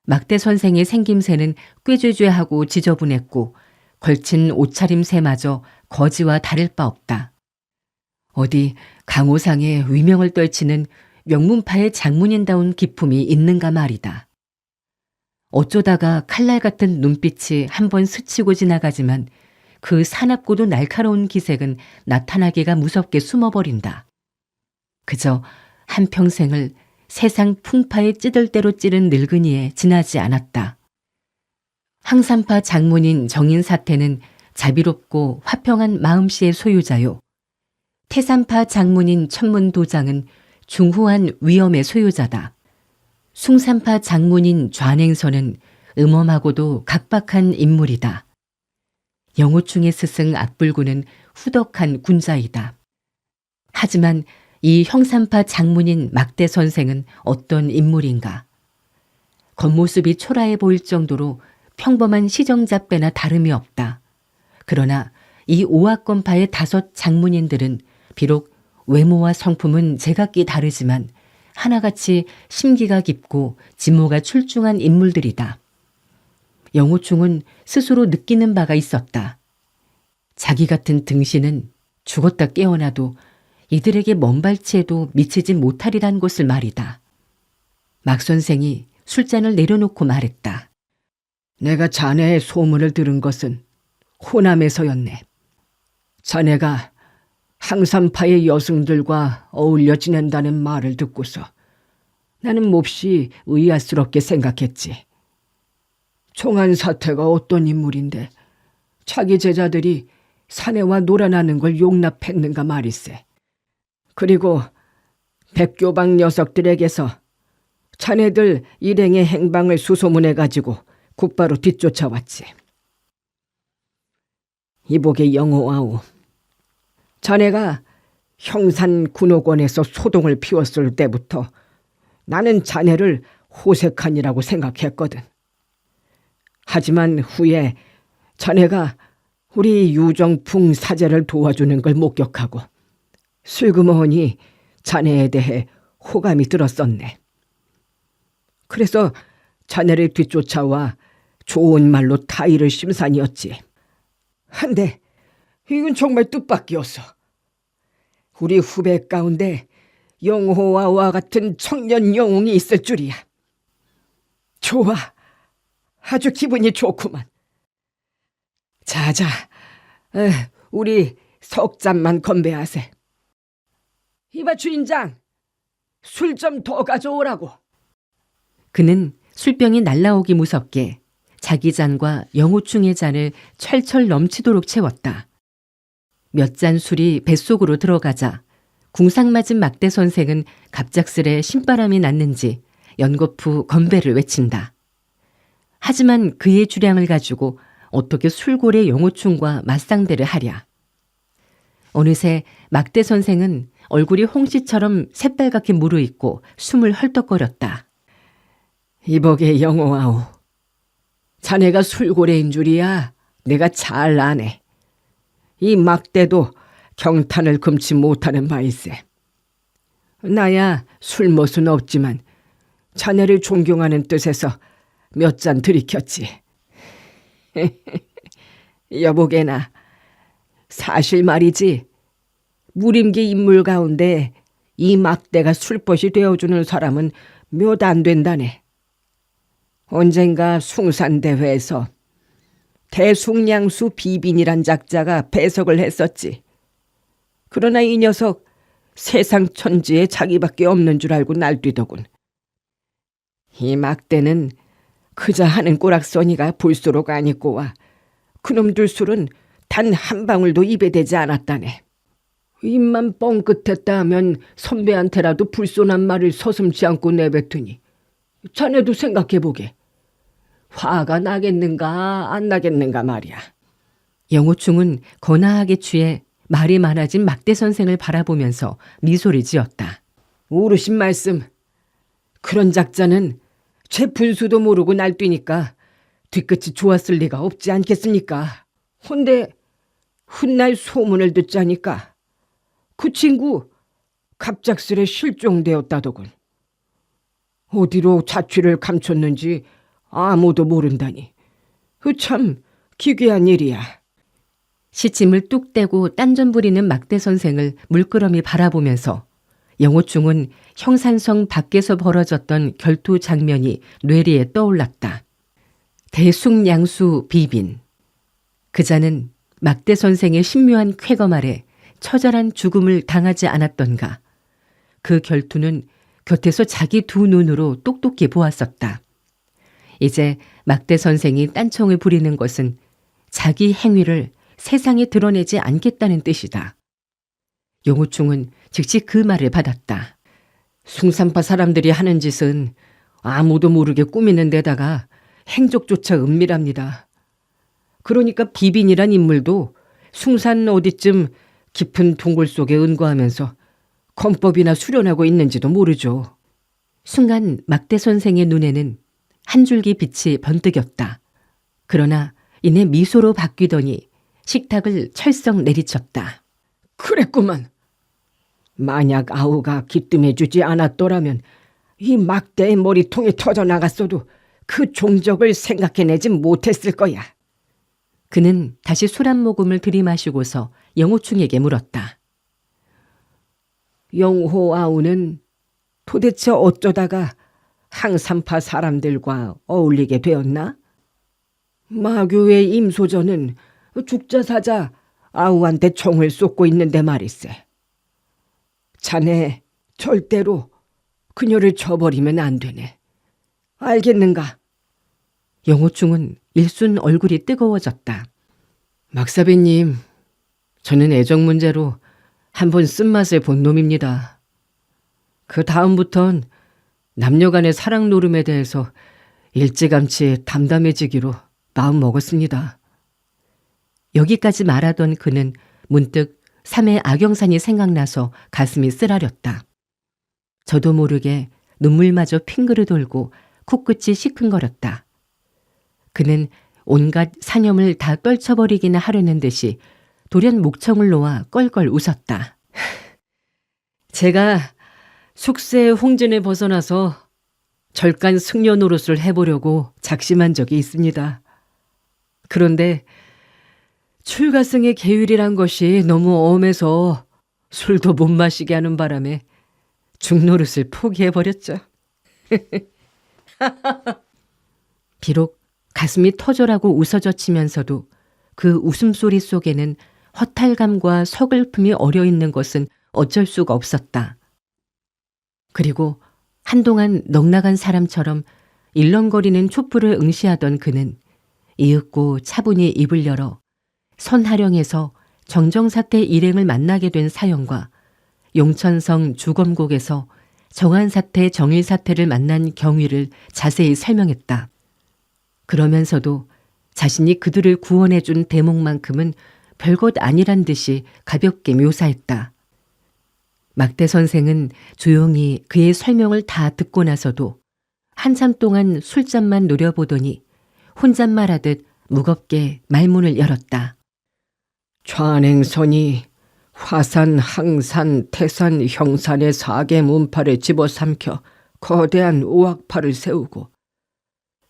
막대 선생의 생김새는 꾀죄죄하고 지저분했고 걸친 옷차림새마저 거지와 다를 바 없다. 어디 강호상의 위명을 떨치는 명문파의 장문인다운 기품이 있는가 말이다. 어쩌다가 칼날 같은 눈빛이 한번 스치고 지나가지만 그 사납고도 날카로운 기색은 나타나기가 무섭게 숨어버린다. 그저 한평생을 세상 풍파에 찌들 대로 찌른 늙은이에 지나지 않았다. 항산파 장문인 정인사태는 자비롭고 화평한 마음씨의 소유자요. 태산파 장문인 천문도장은 중후한 위엄의 소유자다. 숭산파 장문인 좌냉선은 음험하고도 각박한 인물이다. 영호충의 스승 악불구는 후덕한 군자이다. 하지만 이 형산파 장문인 막대 선생은 어떤 인물인가? 겉모습이 초라해 보일 정도로 평범한 시정잡배나 다름이 없다. 그러나 이 오화권파의 5 장문인들은 비록 외모와 성품은 제각기 다르지만 하나같이 심기가 깊고 지모가 출중한 인물들이다. 영호충은 스스로 느끼는 바가 있었다. 자기 같은 등신은 죽었다 깨어나도 이들에게 먼발치에도 미치지 못하리란 것을 말이다. 막 선생이 술잔을 내려놓고 말했다. 내가 자네의 소문을 들은 것은 호남에서였네. 자네가 항산파의 여승들과 어울려 지낸다는 말을 듣고서 나는 몹시 의아스럽게 생각했지. 총한 사태가 어떤 인물인데 자기 제자들이 사내와 놀아나는 걸 용납했는가 말일세. 그리고 백교방 녀석들에게서 자네들 일행의 행방을 수소문해가지고 곧바로 뒤쫓아왔지. 이복의 영호아우, 자네가 형산 군옥원에서 소동을 피웠을 때부터 나는 자네를 호색한이라고 생각했거든. 하지만 후에 자네가 우리 유정풍 사제를 도와주는 걸 목격하고 슬그머니 자네에 대해 호감이 들었었네. 그래서 자네를 뒤쫓아와 좋은 말로 타의를 심산이었지. 한데 이건 정말 뜻밖이었어. 우리 후배 가운데 영호와와 같은 청년 영웅이 있을 줄이야. 좋아. 아주 기분이 좋구만. 자자, 우리 석 잔만 건배하세. 이봐 주인장, 술 좀 더 가져오라고. 그는 술병이 날라오기 무섭게 자기 잔과 영호충의 잔을 철철 넘치도록 채웠다. 몇 잔 술이 뱃속으로 들어가자 궁상맞은 막대 선생은 갑작스레 신바람이 났는지 연거푸 건배를 외친다. 하지만 그의 주량을 가지고 어떻게 술고래 영호충과 맞상대를 하랴. 어느새 막대 선생은 얼굴이 홍시처럼 새빨갛게 무르익고 숨을 헐떡거렸다. 이복의 영호아우, 자네가 술고래인 줄이야 내가 잘 아네. 이 막대도 경탄을 금치 못하는 바일세. 나야 술못은 없지만 자네를 존경하는 뜻에서 몇 잔 들이켰지. 여보게나, 사실 말이지 무림기 인물 가운데 이 막대가 술벗이 되어주는 사람은 몇 안 된다네. 언젠가 숭산대회에서 대숭량수 비빈이란 작자가 배석을 했었지. 그러나 이 녀석 세상 천지에 자기밖에 없는 줄 알고 날뛰더군. 이 막대는 그자 하는 꼬락서니가 볼수록 안 입고 와 그놈들 술은 단 한 방울도 입에 대지 않았다네. 입만 뻥끗했다 하면 선배한테라도 불손한 말을 서슴지 않고 내뱉으니 자네도 생각해보게. 화가 나겠는가 안 나겠는가 말이야. 영호충은 거나하게 취해 말이 많아진 막대 선생을 바라보면서 미소를 지었다. 오르신 말씀. 그런 작자는 제 분수도 모르고 날뛰니까 뒤끝이 좋았을 리가 없지 않겠습니까? 헌데 훗날 소문을 듣자니까 그 친구 갑작스레 실종되었다더군. 어디로 자취를 감췄는지 아무도 모른다니. 참 기괴한 일이야. 시침을 뚝 떼고 딴전 부리는 막대 선생을 물끄러미 바라보면서 영호충은 형산성 밖에서 벌어졌던 결투 장면이 뇌리에 떠올랐다. 대숭양수 비빈. 그자는 막대 선생의 신묘한 쾌검 아래 처절한 죽음을 당하지 않았던가. 그 결투는 곁에서 자기 두 눈으로 똑똑히 보았었다. 이제 막대 선생이 딴청을 부리는 것은 자기 행위를 세상에 드러내지 않겠다는 뜻이다. 용우충은 즉시 그 말을 받았다. 숭산파 사람들이 하는 짓은 아무도 모르게 꾸미는 데다가 행적조차 은밀합니다. 그러니까 비빈이란 인물도 숭산 어디쯤 깊은 동굴 속에 은거하면서 권법이나 수련하고 있는지도 모르죠. 순간 막대 선생의 눈에는 한 줄기 빛이 번뜩였다. 그러나 이내 미소로 바뀌더니 식탁을 철썩 내리쳤다. 그랬구만. 만약 아우가 기뜸해주지 않았더라면 이 막대의 머리통이 터져나갔어도 그 종적을 생각해내지 못했을 거야. 그는 다시 술 한 모금을 들이마시고서 영호충에게 물었다. 영호 아우는 도대체 어쩌다가 항산파 사람들과 어울리게 되었나? 마교의 임소전은 죽자사자 아우한테 총을 쏟고 있는데 말일세. 자네 절대로 그녀를 쳐버리면 안 되네. 알겠는가? 영호충은 일순 얼굴이 뜨거워졌다. 막사배님, 저는 애정 문제로 한번 쓴맛을 본 놈입니다. 그 다음부턴 남녀간의 사랑 노름에 대해서 일찌감치 담담해지기로 마음 먹었습니다. 여기까지 말하던 그는 문득 삼해 악영산이 생각나서 가슴이 쓰라렸다. 저도 모르게 눈물마저 핑그르 돌고 코끝이 시큰거렸다. 그는 온갖 사념을 다 떨쳐버리기나 하려는 듯이 돌연 목청을 놓아 껄껄 웃었다. 제가 숙세의 홍진을 벗어나서 절간 승려 노릇을 해보려고 작심한 적이 있습니다. 그런데 출가승의 계율이란 것이 너무 엄해서 술도 못 마시게 하는 바람에 죽노릇을 포기해버렸죠. 비록 가슴이 터져라고 웃어젖히면서도 그 웃음소리 속에는 허탈감과 서글픔이 어려있는 것은 어쩔 수가 없었다. 그리고 한동안 넋나간 사람처럼 일렁거리는 촛불을 응시하던 그는 이윽고 차분히 입을 열어 선하령에서 정정사태 일행을 만나게 된 사연과 용천성 주검곡에서 정한사태 정일사태를 만난 경위를 자세히 설명했다. 그러면서도 자신이 그들을 구원해준 대목만큼은 별것 아니란 듯이 가볍게 묘사했다. 막대 선생은 조용히 그의 설명을 다 듣고 나서도 한참 동안 술잔만 노려보더니 혼잣말하듯 무겁게 말문을 열었다. 좌냉선이 화산, 항산, 태산, 형산의 4개 문파를 집어삼켜 거대한 오악파를 세우고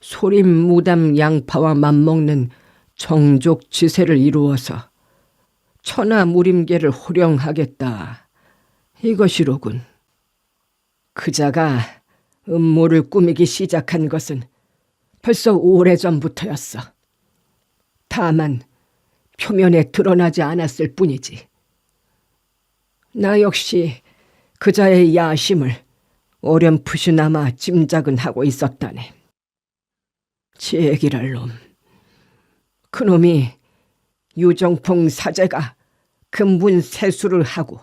소림, 무담, 양파와 맞먹는 정족 지세를 이루어서 천하 무림계를 호령하겠다. 이것이로군. 그자가 음모를 꾸미기 시작한 것은 벌써 오래전부터였어. 다만 표면에 드러나지 않았을 뿐이지. 나 역시 그자의 야심을 어렴풋이나마 짐작은 하고 있었다네. 제기랄 놈. 그놈이 유정풍 사제가 근분 세수를 하고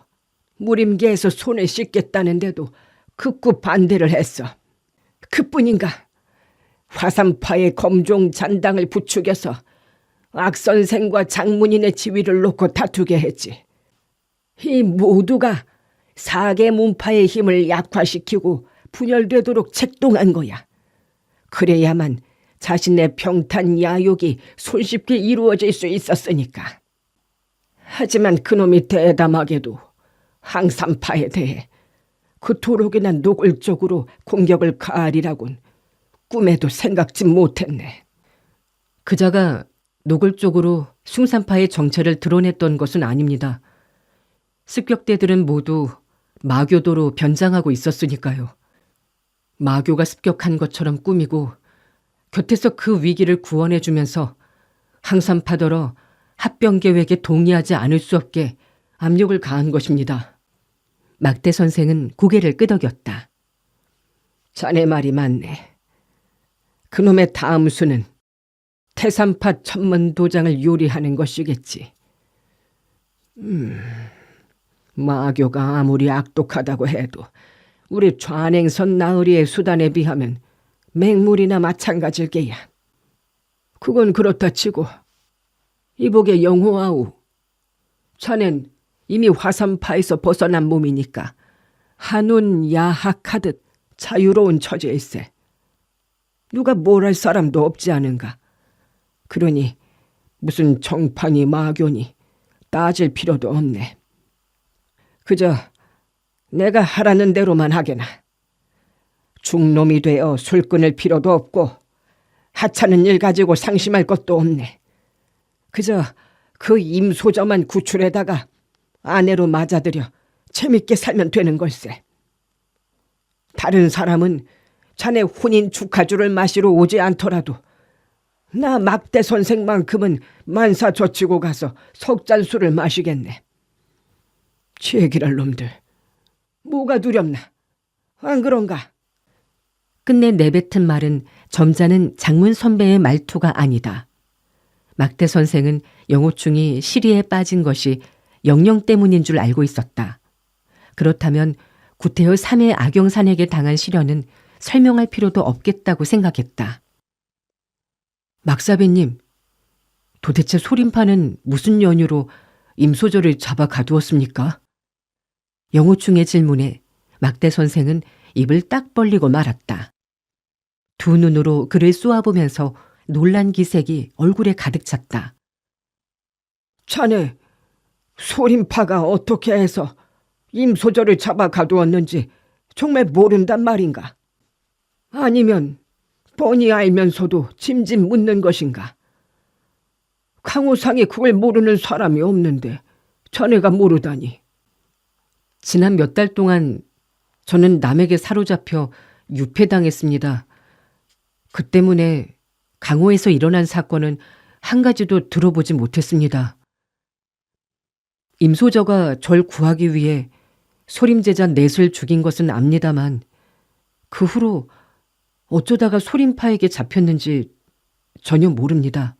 무림계에서 손을 씻겠다는데도 극구 반대를 했어. 그뿐인가 화산파의 검종 잔당을 부추겨서 악선생과 장문인의 지위를 놓고 다투게 했지. 이 모두가 사계 문파의 힘을 약화시키고 분열되도록 책동한 거야. 그래야만 자신의 평탄 야욕이 손쉽게 이루어질 수 있었으니까. 하지만 그놈이 대담하게도 항산파에 대해 그토록이나 노골적으로 공격을 가하리라곤 꿈에도 생각지 못했네. 그자가 노골적으로 숭산파의 정체를 드러냈던 것은 아닙니다. 습격대들은 모두 마교도로 변장하고 있었으니까요. 마교가 습격한 것처럼 꾸미고 곁에서 그 위기를 구원해주면서 항산파더러 합병 계획에 동의하지 않을 수 없게 압력을 가한 것입니다. 막대 선생은 고개를 끄덕였다. 자네 말이 맞네. 그놈의 다음 수는 태산파 천문도장을 요리하는 것이겠지. 마교가 아무리 악독하다고 해도 우리 좌냉선 나으리의 수단에 비하면 맹물이나 마찬가지일 게야. 그건 그렇다 치고 이복의 영호아우, 자넨 이미 화산파에서 벗어난 몸이니까 한운 야학하듯 자유로운 처지일세. 누가 뭘 할 사람도 없지 않은가. 그러니 무슨 정파니 마교니 따질 필요도 없네. 그저 내가 하라는 대로만 하게나. 중놈이 되어 술 끊을 필요도 없고 하찮은 일 가지고 상심할 것도 없네. 그저 그 임소저만 구출해다가 아내로 맞아들여 재밌게 살면 되는 걸세. 다른 사람은 자네 혼인 축하주를 마시러 오지 않더라도 나 막대 선생만큼은 만사 젖히고 가서 석 잔 술을 마시겠네. 죄기랄 놈들, 뭐가 두렵나? 안 그런가? 끝내 내뱉은 말은 점잖은 장문 선배의 말투가 아니다. 막대 선생은 영호충이 시리에 빠진 것이 영령 때문인 줄 알고 있었다. 그렇다면 구태여 3의 악영산에게 당한 시련은 설명할 필요도 없겠다고 생각했다. 막사배님, 도대체 소림파는 무슨 연유로 임소저를 잡아 가두었습니까? 영호충의 질문에 막대 선생은 입을 딱 벌리고 말았다. 두 눈으로 그를 쏘아보면서 놀란 기색이 얼굴에 가득 찼다. 자네, 소림파가 어떻게 해서 임소저를 잡아 가두었는지 정말 모른단 말인가? 아니면 뻔히 알면서도 짐짓 묻는 것인가? 강호상이 그걸 모르는 사람이 없는데 자네가 모르다니. 지난 몇 달 동안 저는 남에게 사로잡혀 유폐당했습니다. 그 때문에 강호에서 일어난 사건은 한 가지도 들어보지 못했습니다. 임소저가 절 구하기 위해 소림제자 넷을 죽인 것은 압니다만 그 후로 어쩌다가 소림파에게 잡혔는지 전혀 모릅니다.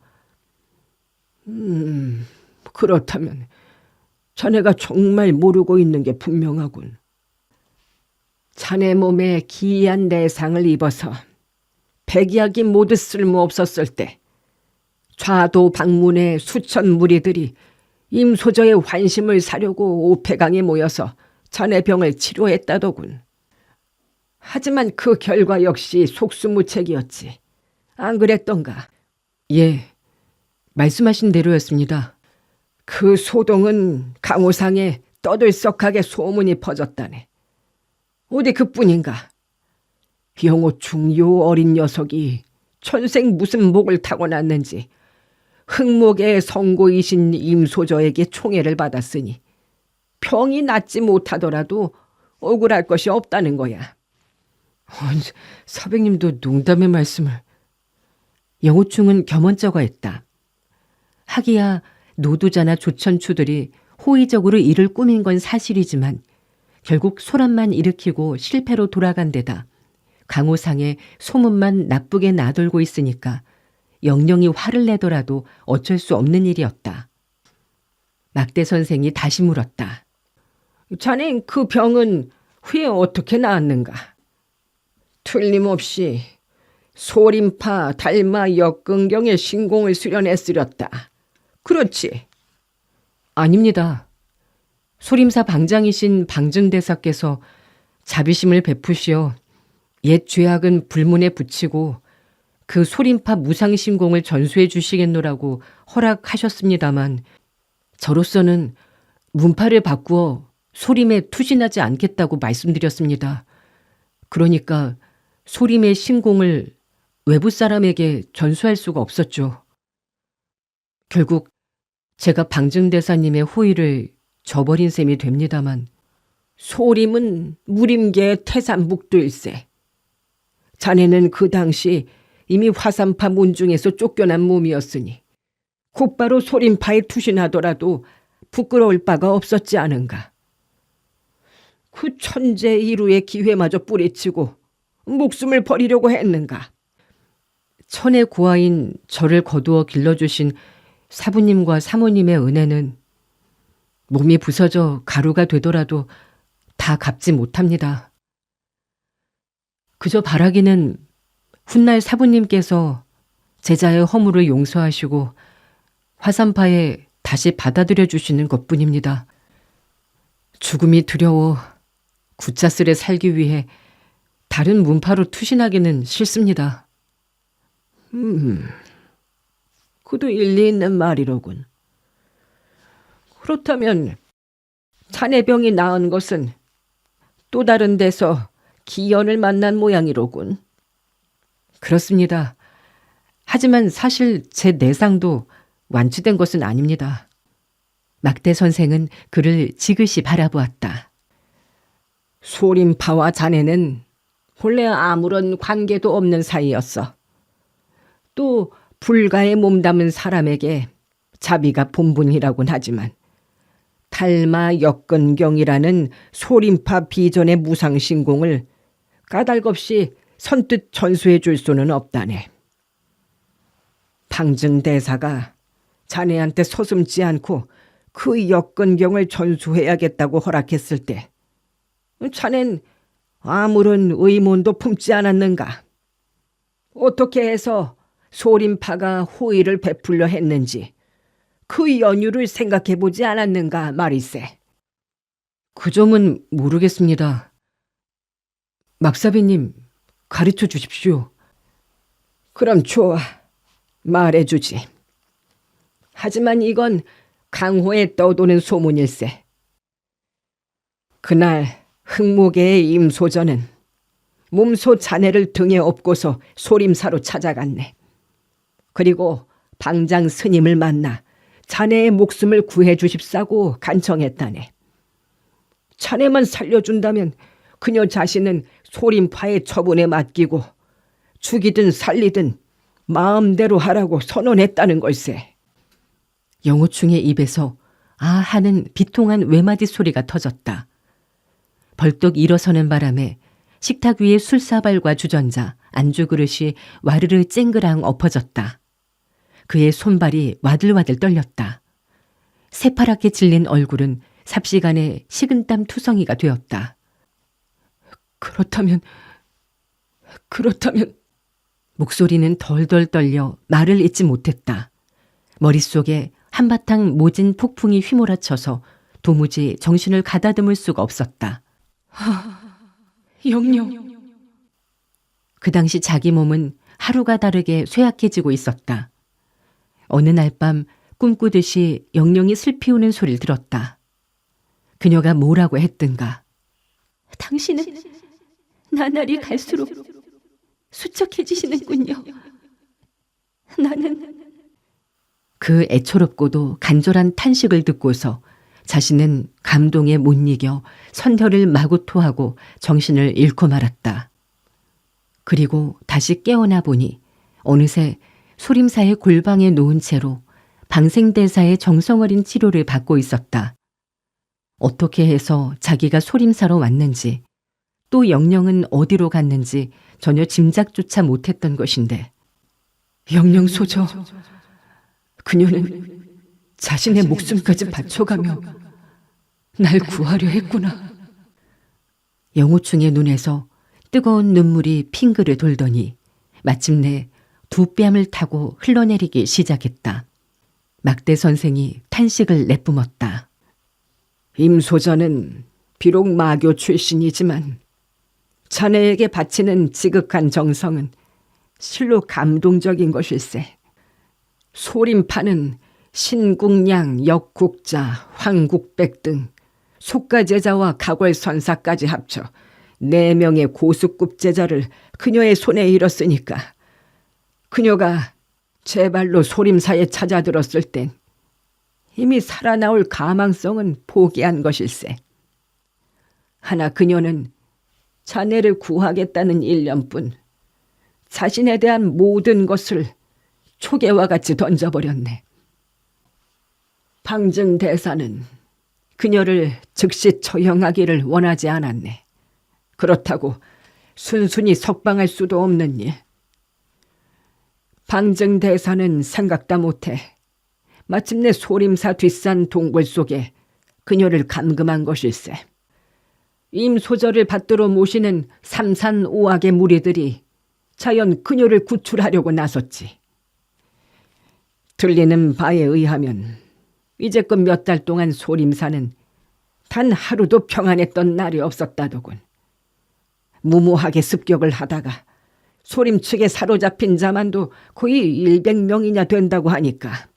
그렇다면 자네가 정말 모르고 있는 게 분명하군. 자네 몸에 기이한 내상을 입어서 백약이 모두 쓸모없었을 때 좌도 방문의 수천 무리들이 임소저의 환심을 사려고 오폐강에 모여서 자네 병을 치료했다더군. 하지만 그 결과 역시 속수무책이었지. 안 그랬던가? 예, 말씀하신 대로였습니다. 그 소동은 강호상에 떠들썩하게 소문이 퍼졌다네. 어디 그뿐인가? 영호충 요 어린 녀석이 천생 무슨 목을 타고났는지 흑목의 성고이신 임소저에게 총애를 받았으니 병이 낫지 못하더라도 억울할 것이 없다는 거야. 사백님도 농담의 말씀을. 영호충은 겸언쩍어했다. 하기야 노두자나 조천추들이 호의적으로 일을 꾸민 건 사실이지만 결국 소란만 일으키고 실패로 돌아간 데다 강호상에 소문만 나쁘게 나돌고 있으니까 영영이 화를 내더라도 어쩔 수 없는 일이었다. 막대 선생이 다시 물었다. 자넨 그 병은 후에 어떻게 나았는가? 틀림없이 소림파 달마 역근경의 신공을 수련했으렸다. 그렇지? 아닙니다. 소림사 방장이신 방증대사께서 자비심을 베푸시어 옛 죄악은 불문에 붙이고 그 소림파 무상신공을 전수해 주시겠노라고 허락하셨습니다만 저로서는 문파를 바꾸어 소림에 투신하지 않겠다고 말씀드렸습니다. 그러니까 소림의 신공을 외부 사람에게 전수할 수가 없었죠. 결국 제가 방증대사님의 호의를 저버린 셈이 됩니다만 소림은 무림계의 태산북도일세. 자네는 그 당시 이미 화산파 문중에서 쫓겨난 몸이었으니 곧바로 소림파에 투신하더라도 부끄러울 바가 없었지 않은가. 그 천재 이루의 기회마저 뿌리치고 목숨을 버리려고 했는가. 천의 고아인 저를 거두어 길러주신 사부님과 사모님의 은혜는 몸이 부서져 가루가 되더라도 다 갚지 못합니다. 그저 바라기는 훗날 사부님께서 제자의 허물을 용서하시고 화산파에 다시 받아들여 주시는 것뿐입니다. 죽음이 두려워 굳자스레 살기 위해 다른 문파로 투신하기는 싫습니다. 그도 일리 있는 말이로군. 그렇다면 자네 병이 나은 것은 또 다른 데서 기연을 만난 모양이로군. 그렇습니다. 하지만 사실 제 내상도 완치된 것은 아닙니다. 막대 선생은 그를 지그시 바라보았다. 소림파와 자네는 본래 아무런 관계도 없는 사이였어. 또 불가에 몸담은 사람에게 자비가 본분이라곤 하지만 달마 역근경이라는 소림파 비전의 무상신공을 까닭없이 선뜻 전수해 줄 수는 없다네. 방증대사가 자네한테 서슴지 않고 그 역근경을 전수해야겠다고 허락했을 때 자넨 아무런 의문도 품지 않았는가? 어떻게 해서 소림파가 호의를 베풀려 했는지 그 연유를 생각해보지 않았는가 말일세. 그 점은 모르겠습니다. 막사비님, 가르쳐 주십시오. 그럼 좋아. 말해주지. 하지만 이건 강호에 떠도는 소문일세. 그날 흑모계의 임소전은 몸소 자네를 등에 업고서 소림사로 찾아갔네. 그리고 방장 스님을 만나 자네의 목숨을 구해 주십사고 간청했다네. 자네만 살려준다면 그녀 자신은 소림파의 처분에 맡기고 죽이든 살리든 마음대로 하라고 선언했다는 걸세. 영호충의 입에서 아 하는 비통한 외마디 소리가 터졌다. 벌떡 일어서는 바람에 식탁 위에 술사발과 주전자, 안주 그릇이 와르르 쨍그랑 엎어졌다. 그의 손발이 와들와들 떨렸다. 새파랗게 질린 얼굴은 삽시간에 식은땀 투성이가 되었다. 그렇다면 목소리는 덜덜 떨려 말을 잇지 못했다. 머릿속에 한바탕 모진 폭풍이 휘몰아쳐서 도무지 정신을 가다듬을 수가 없었다. 영영. 그 당시 자기 몸은 하루가 다르게 쇠약해지고 있었다. 어느 날 밤 꿈꾸듯이 영영이 슬피 우는 소리를 들었다. 그녀가 뭐라고 했든가. 당신은 나날이 갈수록 수척해지시는군요. 나는 그 애처롭고도 간절한 탄식을 듣고서 자신은 감동에 못 이겨 선혈을 마구 토하고 정신을 잃고 말았다. 그리고 다시 깨어나 보니 어느새 소림사의 골방에 놓은 채로 방생대사의 정성어린 치료를 받고 있었다. 어떻게 해서 자기가 소림사로 왔는지 또 영영은 어디로 갔는지 전혀 짐작조차 못했던 것인데 영영소저, 그녀는 자신의 목숨까지 바쳐가며 날 구하려 했구나. 영호충의 눈에서 뜨거운 눈물이 핑그레 돌더니 마침내 두 뺨을 타고 흘러내리기 시작했다. 막대 선생이 탄식을 내뿜었다. 임소저는 비록 마교 출신이지만 자네에게 바치는 지극한 정성은 실로 감동적인 것일세. 소림파는 신국량, 역국자, 황국백 등 속가제자와 가궐선사까지 합쳐 4명의 고수급 제자를 그녀의 손에 잃었으니까 그녀가 제발로 소림사에 찾아들었을 땐 이미 살아나올 가망성은 포기한 것일세. 하나 그녀는 자네를 구하겠다는 일념뿐 자신에 대한 모든 것을 초계와 같이 던져버렸네. 방증대사는 그녀를 즉시 처형하기를 원하지 않았네. 그렇다고 순순히 석방할 수도 없는 일. 방증대사는 생각다 못해 마침내 소림사 뒷산 동굴 속에 그녀를 감금한 것일세. 임소저를 받들어 모시는 삼산오악의 무리들이 자연 그녀를 구출하려고 나섰지. 들리는 바에 의하면 이제껏 몇 달 동안 소림사는 단 하루도 평안했던 날이 없었다더군. 무모하게 습격을 하다가 소림 측에 사로잡힌 자만도 거의 100명이나 된다고 하니까.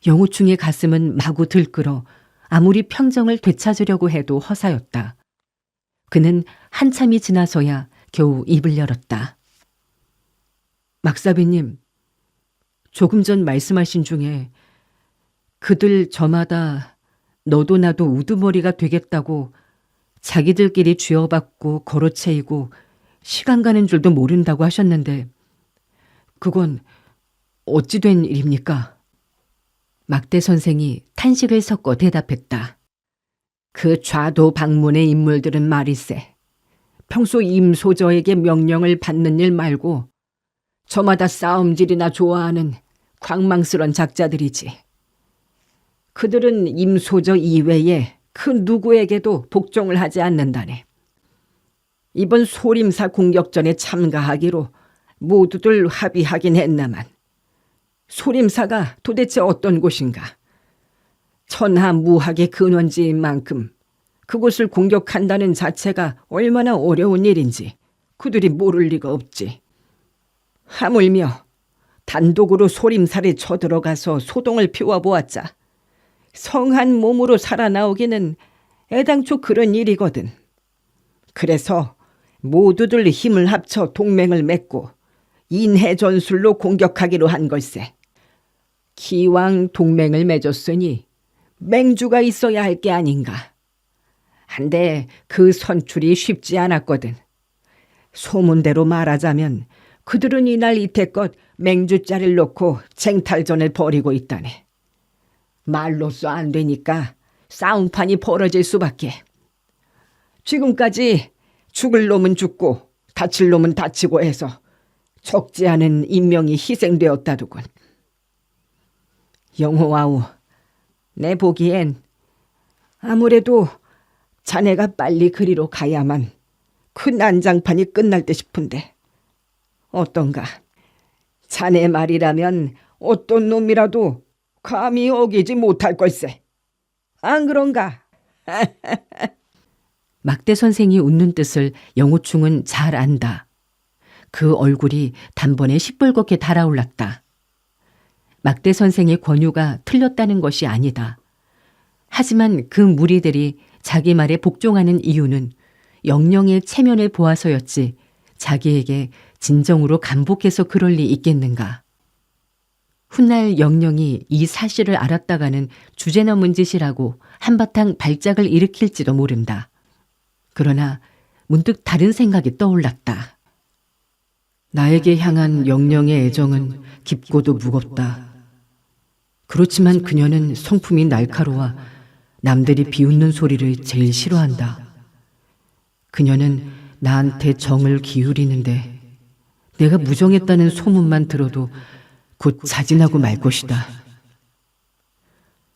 영호충의 가슴은 마구 들끓어 아무리 평정을 되찾으려고 해도 허사였다. 그는 한참이 지나서야 겨우 입을 열었다. 막사비님, 조금 전 말씀하신 중에 그들 저마다 너도 나도 우두머리가 되겠다고 자기들끼리 쥐어받고 걸어채이고 시간 가는 줄도 모른다고 하셨는데 그건 어찌 된 일입니까? 막대 선생이 탄식을 섞어 대답했다. 그 좌도 방문의 인물들은 말일세. 평소 임소저에게 명령을 받는 일 말고 저마다 싸움질이나 좋아하는 광망스런 작자들이지. 그들은 임소저 이외에 그 누구에게도 복종을 하지 않는다네. 이번 소림사 공격전에 참가하기로 모두들 합의하긴 했나만 소림사가 도대체 어떤 곳인가? 천하무학의 근원지인 만큼 그곳을 공격한다는 자체가 얼마나 어려운 일인지 그들이 모를 리가 없지. 하물며 단독으로 소림사를 쳐들어가서 소동을 피워보았자 성한 몸으로 살아나오기는 애당초 그런 일이거든. 그래서 모두들 힘을 합쳐 동맹을 맺고 인해전술로 공격하기로 한 걸세. 기왕 동맹을 맺었으니 맹주가 있어야 할 게 아닌가. 한데 그 선출이 쉽지 않았거든. 소문대로 말하자면 그들은 이날 이태껏 맹주자를 놓고 쟁탈전을 벌이고 있다네. 말로써 안 되니까 싸움판이 벌어질 수밖에. 지금까지 죽을 놈은 죽고 다칠 놈은 다치고 해서 적지 않은 인명이 희생되었다더군. 영호아우, 내 보기엔 아무래도 자네가 빨리 그리로 가야만 그 난장판이 끝날 듯 싶은데 어떤가? 자네 말이라면 어떤 놈이라도 감히 어기지 못할 걸세. 안 그런가? 막대 선생이 웃는 뜻을 영호충은 잘 안다. 그 얼굴이 단번에 시뻘겋게 달아올랐다. 막대 선생의 권유가 틀렸다는 것이 아니다. 하지만 그 무리들이 자기 말에 복종하는 이유는 영령의 체면을 보아서였지 자기에게 진정으로 감복해서 그럴 리 있겠는가. 훗날 영령이 이 사실을 알았다가는 주제넘은 짓이라고 한바탕 발작을 일으킬지도 모른다. 그러나 문득 다른 생각이 떠올랐다. 나에게 향한 영령의 애정은 깊고도 무겁다. 그렇지만 그녀는 성품이 날카로워 남들이 비웃는 소리를 제일 싫어한다. 그녀는 나한테 정을 기울이는데 내가 무정했다는 소문만 들어도 곧 자진하고 말 것이다.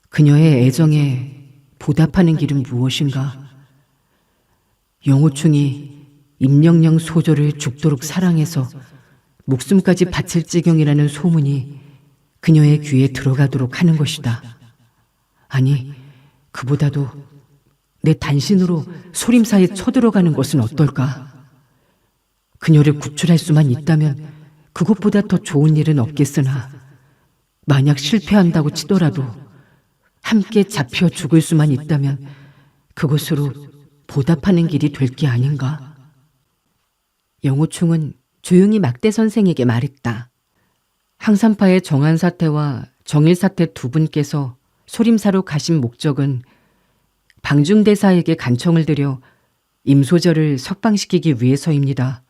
그녀의 애정에 보답하는 길은 무엇인가? 영호충이 임영령 소조를 죽도록 사랑해서 목숨까지 바칠 지경이라는 소문이 그녀의 귀에 들어가도록 하는 것이다. 아니, 그보다도 내 단신으로 소림사에 쳐들어가는 것은 어떨까? 그녀를 구출할 수만 있다면 그것보다 더 좋은 일은 없겠으나 만약 실패한다고 치더라도 함께 잡혀 죽을 수만 있다면 그것으로 보답하는 길이 될 게 아닌가? 영호충은 조용히 막대 선생에게 말했다. 항산파의 정한사태와 정일사태 두 분께서 소림사로 가신 목적은 방중대사에게 간청을 드려 임소절을 석방시키기 위해서입니다.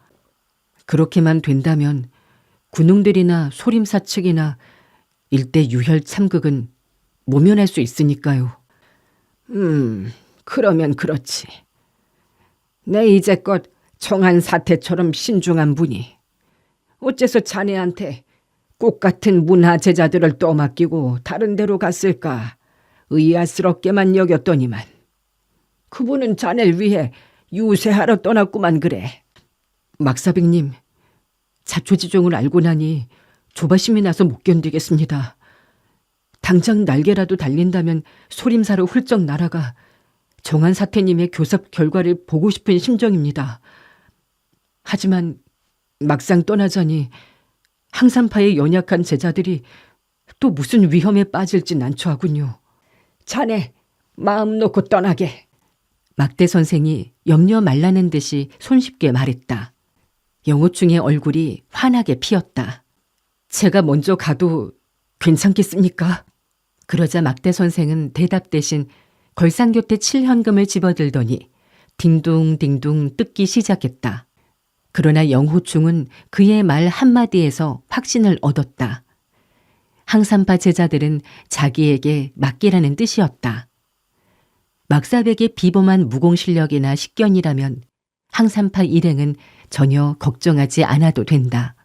그렇게만 된다면 군웅들이나 소림사 측이나 일대 유혈 참극은 모면할 수 있으니까요. 그러면 그렇지. 내 이제껏 정한사태처럼 신중한 분이 어째서 자네한테 꽃 같은 문화 제자들을 떠맡기고 다른 데로 갔을까 의아스럽게만 여겼더니만 그분은 자네를 위해 유세하러 떠났구만 그래. 막사백님, 자초지종을 알고 나니 조바심이 나서 못 견디겠습니다. 당장 날개라도 달린다면 소림사로 훌쩍 날아가 정한사태님의 교섭 결과를 보고 싶은 심정입니다. 하지만 막상 떠나자니 항산파의 연약한 제자들이 또 무슨 위험에 빠질지 난처하군요. 자네 마음 놓고 떠나게. 막대 선생이 염려 말라는 듯이 손쉽게 말했다. 영호충의 얼굴이 환하게 피었다. 제가 먼저 가도 괜찮겠습니까? 그러자 막대 선생은 대답 대신 걸상곁에 7현금을 집어들더니 딩둥딩둥 뜯기 시작했다. 그러나 영호충은 그의 말 한마디에서 확신을 얻었다. 항산파 제자들은 자기에게 맡기라는 뜻이었다. 막사백의 비범한 무공 실력이나 식견이라면 항산파 일행은 전혀 걱정하지 않아도 된다.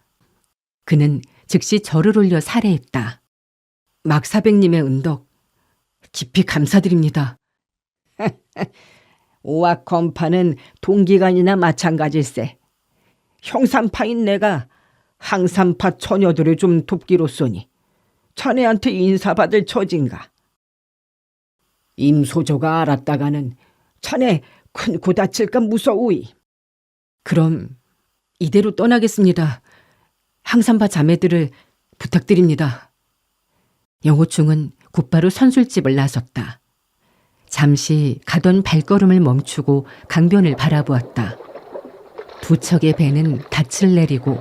그는 즉시 절을 올려 살해했다. 막사백님의 은덕 깊이 감사드립니다. 오악검파는 동기간이나 마찬가지일세. 형산파인 내가 항산파 처녀들을 좀 돕기로써니 자네한테 인사받을 처진가. 임소조가 알았다가는 자네 큰 고 다칠까 무서우이. 그럼 이대로 떠나겠습니다. 항산파 자매들을 부탁드립니다. 영호충은 곧바로 선술집을 나섰다. 잠시 가던 발걸음을 멈추고 강변을 바라보았다. 두 척의 배는 닻을 내리고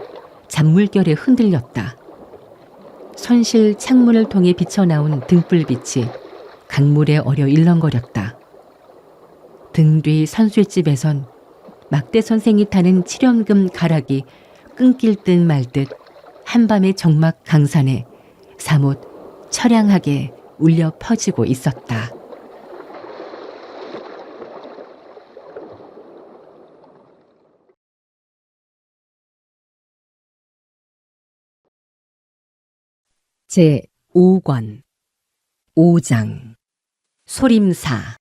잔물결에 흔들렸다. 선실 창문을 통해 비쳐나온 등불빛이 강물에 어려 일렁거렸다. 등 뒤 선술집에선 막대 선생이 타는 7현금 가락이 끊길 듯 말 듯 한밤의 정막 강산에 사뭇 처량하게 울려 퍼지고 있었다. 제 5권 5장 소림사.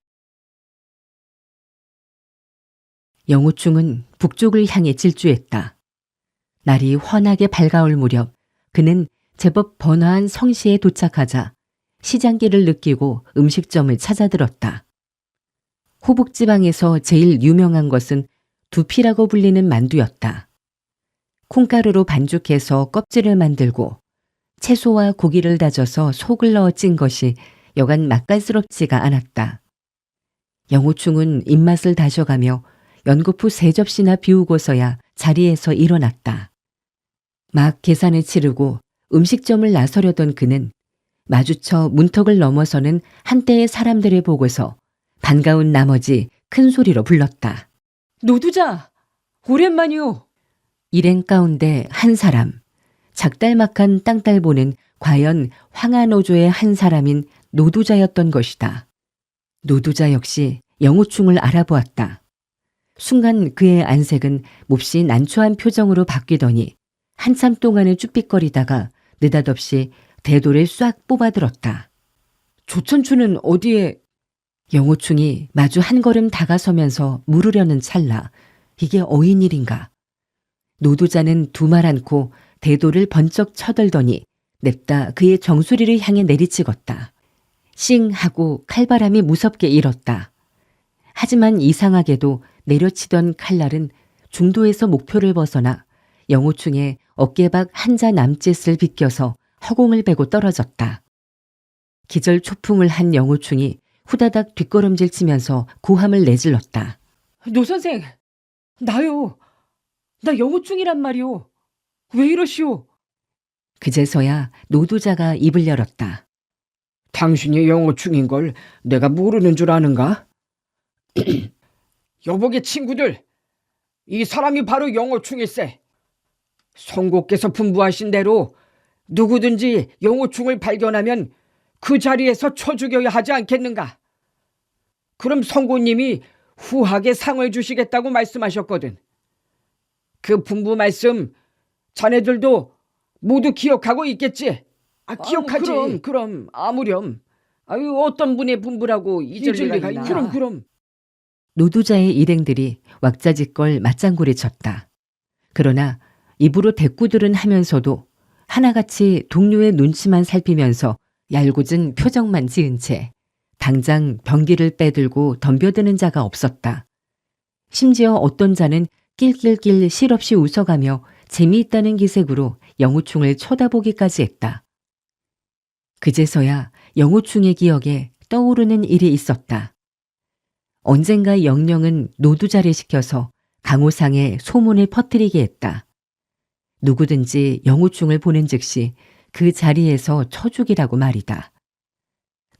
영호충은 북쪽을 향해 질주했다. 날이 환하게 밝아올 무렵 그는 제법 번화한 성시에 도착하자 시장길을 느끼고 음식점을 찾아들었다. 호북지방에서 제일 유명한 것은 두피라고 불리는 만두였다. 콩가루로 반죽해서 껍질을 만들고 채소와 고기를 다져서 속을 넣어 찐 것이 여간 맛깔스럽지가 않았다. 영호충은 입맛을 다져가며 연거푸 3접시나 비우고서야 자리에서 일어났다. 막 계산을 치르고 음식점을 나서려던 그는 마주쳐 문턱을 넘어서는 한때의 사람들을 보고서 반가운 나머지 큰 소리로 불렀다. 노두자! 오랜만이오! 일행 가운데 한 사람, 작달막한 땅딸보는 과연 황하노조의 한 사람인 노두자였던 것이다. 노두자 역시 영호충을 알아보았다. 순간 그의 안색은 몹시 난초한 표정으로 바뀌더니 한참 동안을 쭈삣거리다가 느닷없이 대도를 싹 뽑아들었다. 조천주는 어디에? 영호충이 마주 한 걸음 다가서면서 물으려는 찰나 이게 어인 일인가. 노두자는 두 말 않고 대도를 번쩍 쳐들더니 냅다 그의 정수리를 향해 내리치겄다. 싱 하고 칼바람이 무섭게 일었다. 하지만 이상하게도 내려치던 칼날은 중도에서 목표를 벗어나 영호충의 어깨박 한자 남짓을 비껴서 허공을 베고 떨어졌다. 기절 초풍을 한 영호충이 후다닥 뒷걸음질 치면서 고함을 내질렀다. 노 선생, 나요. 나 영호충이란 말이오. 왜 이러시오? 그제서야 노두자가 입을 열었다. 당신이 영호충인 걸 내가 모르는 줄 아는가? 여보게 친구들, 이 사람이 바로 영호충일세. 성고께서 분부하신 대로 누구든지 영호충을 발견하면 그 자리에서 쳐 죽여야 하지 않겠는가? 그럼 성고님이 후하게 상을 주시겠다고 말씀하셨거든. 그 분부 말씀 자네들도 모두 기억하고 있겠지? 기억하지. 그럼 아무렴. 아유, 어떤 분의 분부라고 잊을 리가 있나? 그럼. 노두자의 일행들이 왁자지껄 맞장구를 쳤다. 그러나 입으로 대꾸들은 하면서도 하나같이 동료의 눈치만 살피면서 얄궂은 표정만 지은 채 당장 병기를 빼들고 덤벼드는 자가 없었다. 심지어 어떤 자는 낄낄낄 실없이 웃어가며 재미있다는 기색으로 영호충을 쳐다보기까지 했다. 그제서야 영호충의 기억에 떠오르는 일이 있었다. 언젠가 영령은 노두자를 시켜서 강호상에 소문을 퍼뜨리게 했다. 누구든지 영호충을 보는 즉시 그 자리에서 쳐 죽이라고 말이다.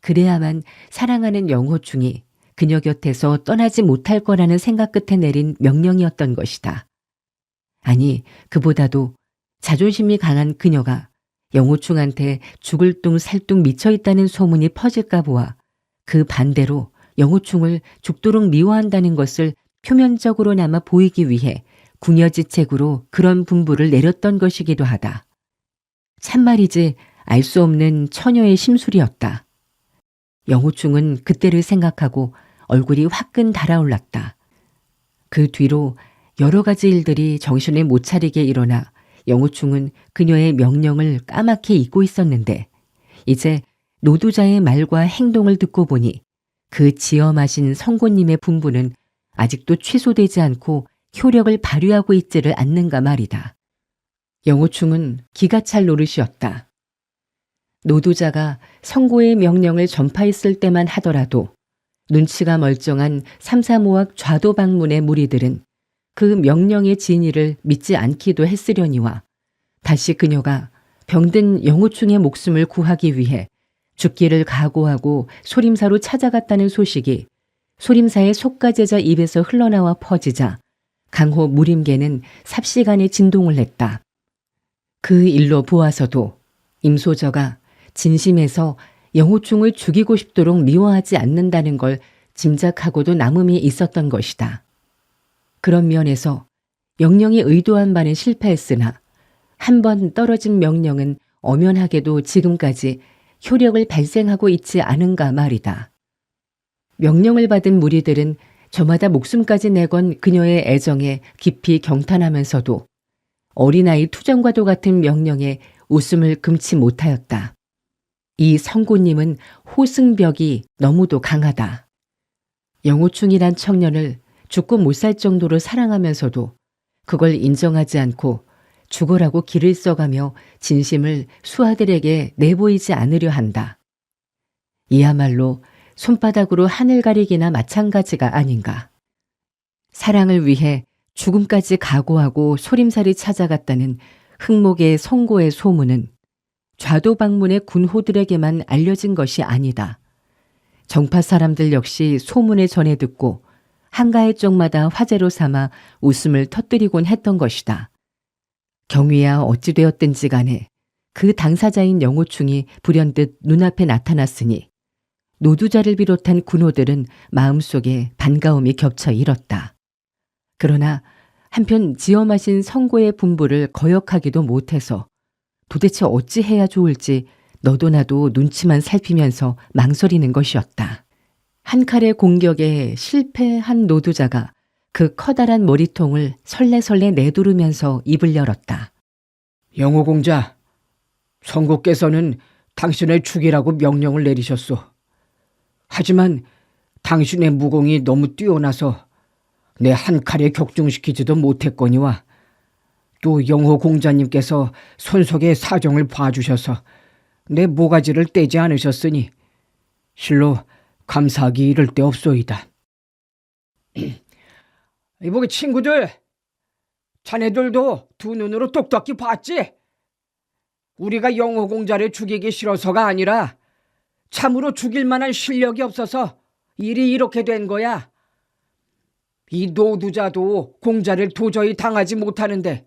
그래야만 사랑하는 영호충이 그녀 곁에서 떠나지 못할 거라는 생각 끝에 내린 명령이었던 것이다. 아니, 그보다도 자존심이 강한 그녀가 영호충한테 죽을 둥 살둥 미쳐있다는 소문이 퍼질까 보아 그 반대로 영호충을 죽도록 미워한다는 것을 표면적으로나마 보이기 위해 궁여지책으로 그런 분부를 내렸던 것이기도 하다. 참말이지 알 수 없는 처녀의 심술이었다. 영호충은 그때를 생각하고 얼굴이 화끈 달아올랐다. 그 뒤로 여러 가지 일들이 정신을 못 차리게 일어나 영호충은 그녀의 명령을 까맣게 잊고 있었는데 이제 노두자의 말과 행동을 듣고 보니 그 지엄하신 성고님의 분부는 아직도 취소되지 않고 효력을 발휘하고 있지를 않는가 말이다. 영호충은 기가 찰 노릇이었다. 노두자가 성고의 명령을 전파했을 때만 하더라도 눈치가 멀쩡한 삼사모학 좌도방문의 무리들은 그 명령의 진위를 믿지 않기도 했으려니와 다시 그녀가 병든 영호충의 목숨을 구하기 위해 죽기를 각오하고 소림사로 찾아갔다는 소식이 소림사의 속가제자 입에서 흘러나와 퍼지자 강호 무림계는 삽시간에 진동을 했다. 그 일로 보아서도 임소저가 진심에서 영호충을 죽이고 싶도록 미워하지 않는다는 걸 짐작하고도 남음이 있었던 것이다. 그런 면에서 영령이 의도한 바는 실패했으나 한 번 떨어진 명령은 엄연하게도 지금까지 효력을 발생하고 있지 않은가 말이다. 명령을 받은 무리들은 저마다 목숨까지 내건 그녀의 애정에 깊이 경탄하면서도 어린아이 투정과도 같은 명령에 웃음을 금치 못하였다. 이 성고님은 호승벽이 너무도 강하다. 영호충이란 청년을 죽고 못 살 정도로 사랑하면서도 그걸 인정하지 않고 죽으라고 길을 써가며 진심을 수하들에게 내보이지 않으려 한다. 이야말로 손바닥으로 하늘 가리기나 마찬가지가 아닌가. 사랑을 위해 죽음까지 각오하고 소림사리 찾아갔다는 흑목의 성고의 소문은 좌도방문의 군호들에게만 알려진 것이 아니다. 정파 사람들 역시 소문을 전해 듣고 한가해 쪽마다 화제로 삼아 웃음을 터뜨리곤 했던 것이다. 경위야 어찌 되었든지 간에 그 당사자인 영호충이 불현듯 눈앞에 나타났으니 노두자를 비롯한 군호들은 마음속에 반가움이 겹쳐 일었다. 그러나 한편 지엄하신 성고의 분부를 거역하기도 못해서 도대체 어찌해야 좋을지 너도 나도 눈치만 살피면서 망설이는 것이었다. 한 칼의 공격에 실패한 노두자가 그 커다란 머리통을 설레설레 내두르면서 입을 열었다. 영호공자, 성고께서는 당신을 죽이라고 명령을 내리셨소. 하지만 당신의 무공이 너무 뛰어나서 내 한 칼에 격중시키지도 못했거니와 또 영호 공자님께서 손석의 사정을 봐주셔서 내 모가지를 떼지 않으셨으니 실로 감사하기 이를 데 없소이다. 이보게 친구들, 자네들도 두 눈으로 똑똑히 봤지? 우리가 영호 공자를 죽이기 싫어서가 아니라 참으로 죽일 만한 실력이 없어서 일이 이렇게 된 거야. 이 노두자도 공자를 도저히 당하지 못하는데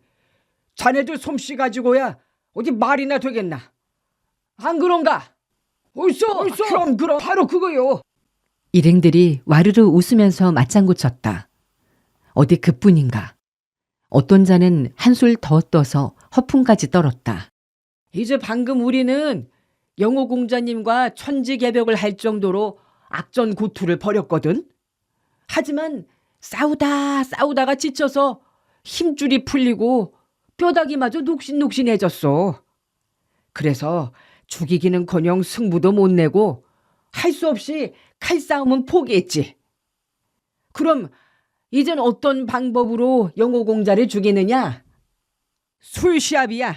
자네들 솜씨 가지고야 어디 말이나 되겠나? 안 그런가? 옳소. 그럼 바로 그거요. 일행들이 와르르 웃으면서 맞장구 쳤다. 어디 그뿐인가. 어떤 자는 한술 더 떠서 허풍까지 떨었다. 이제 방금 우리는 영호 공자님과 천지개벽을 할 정도로 악전고투를 벌였거든. 하지만 싸우다가 지쳐서 힘줄이 풀리고 뼈다귀마저 녹신녹신해졌어. 그래서 죽이기는커녕 승부도 못 내고 할 수 없이 칼싸움은 포기했지. 그럼 이젠 어떤 방법으로 영호 공자를 죽이느냐? 술시합이야.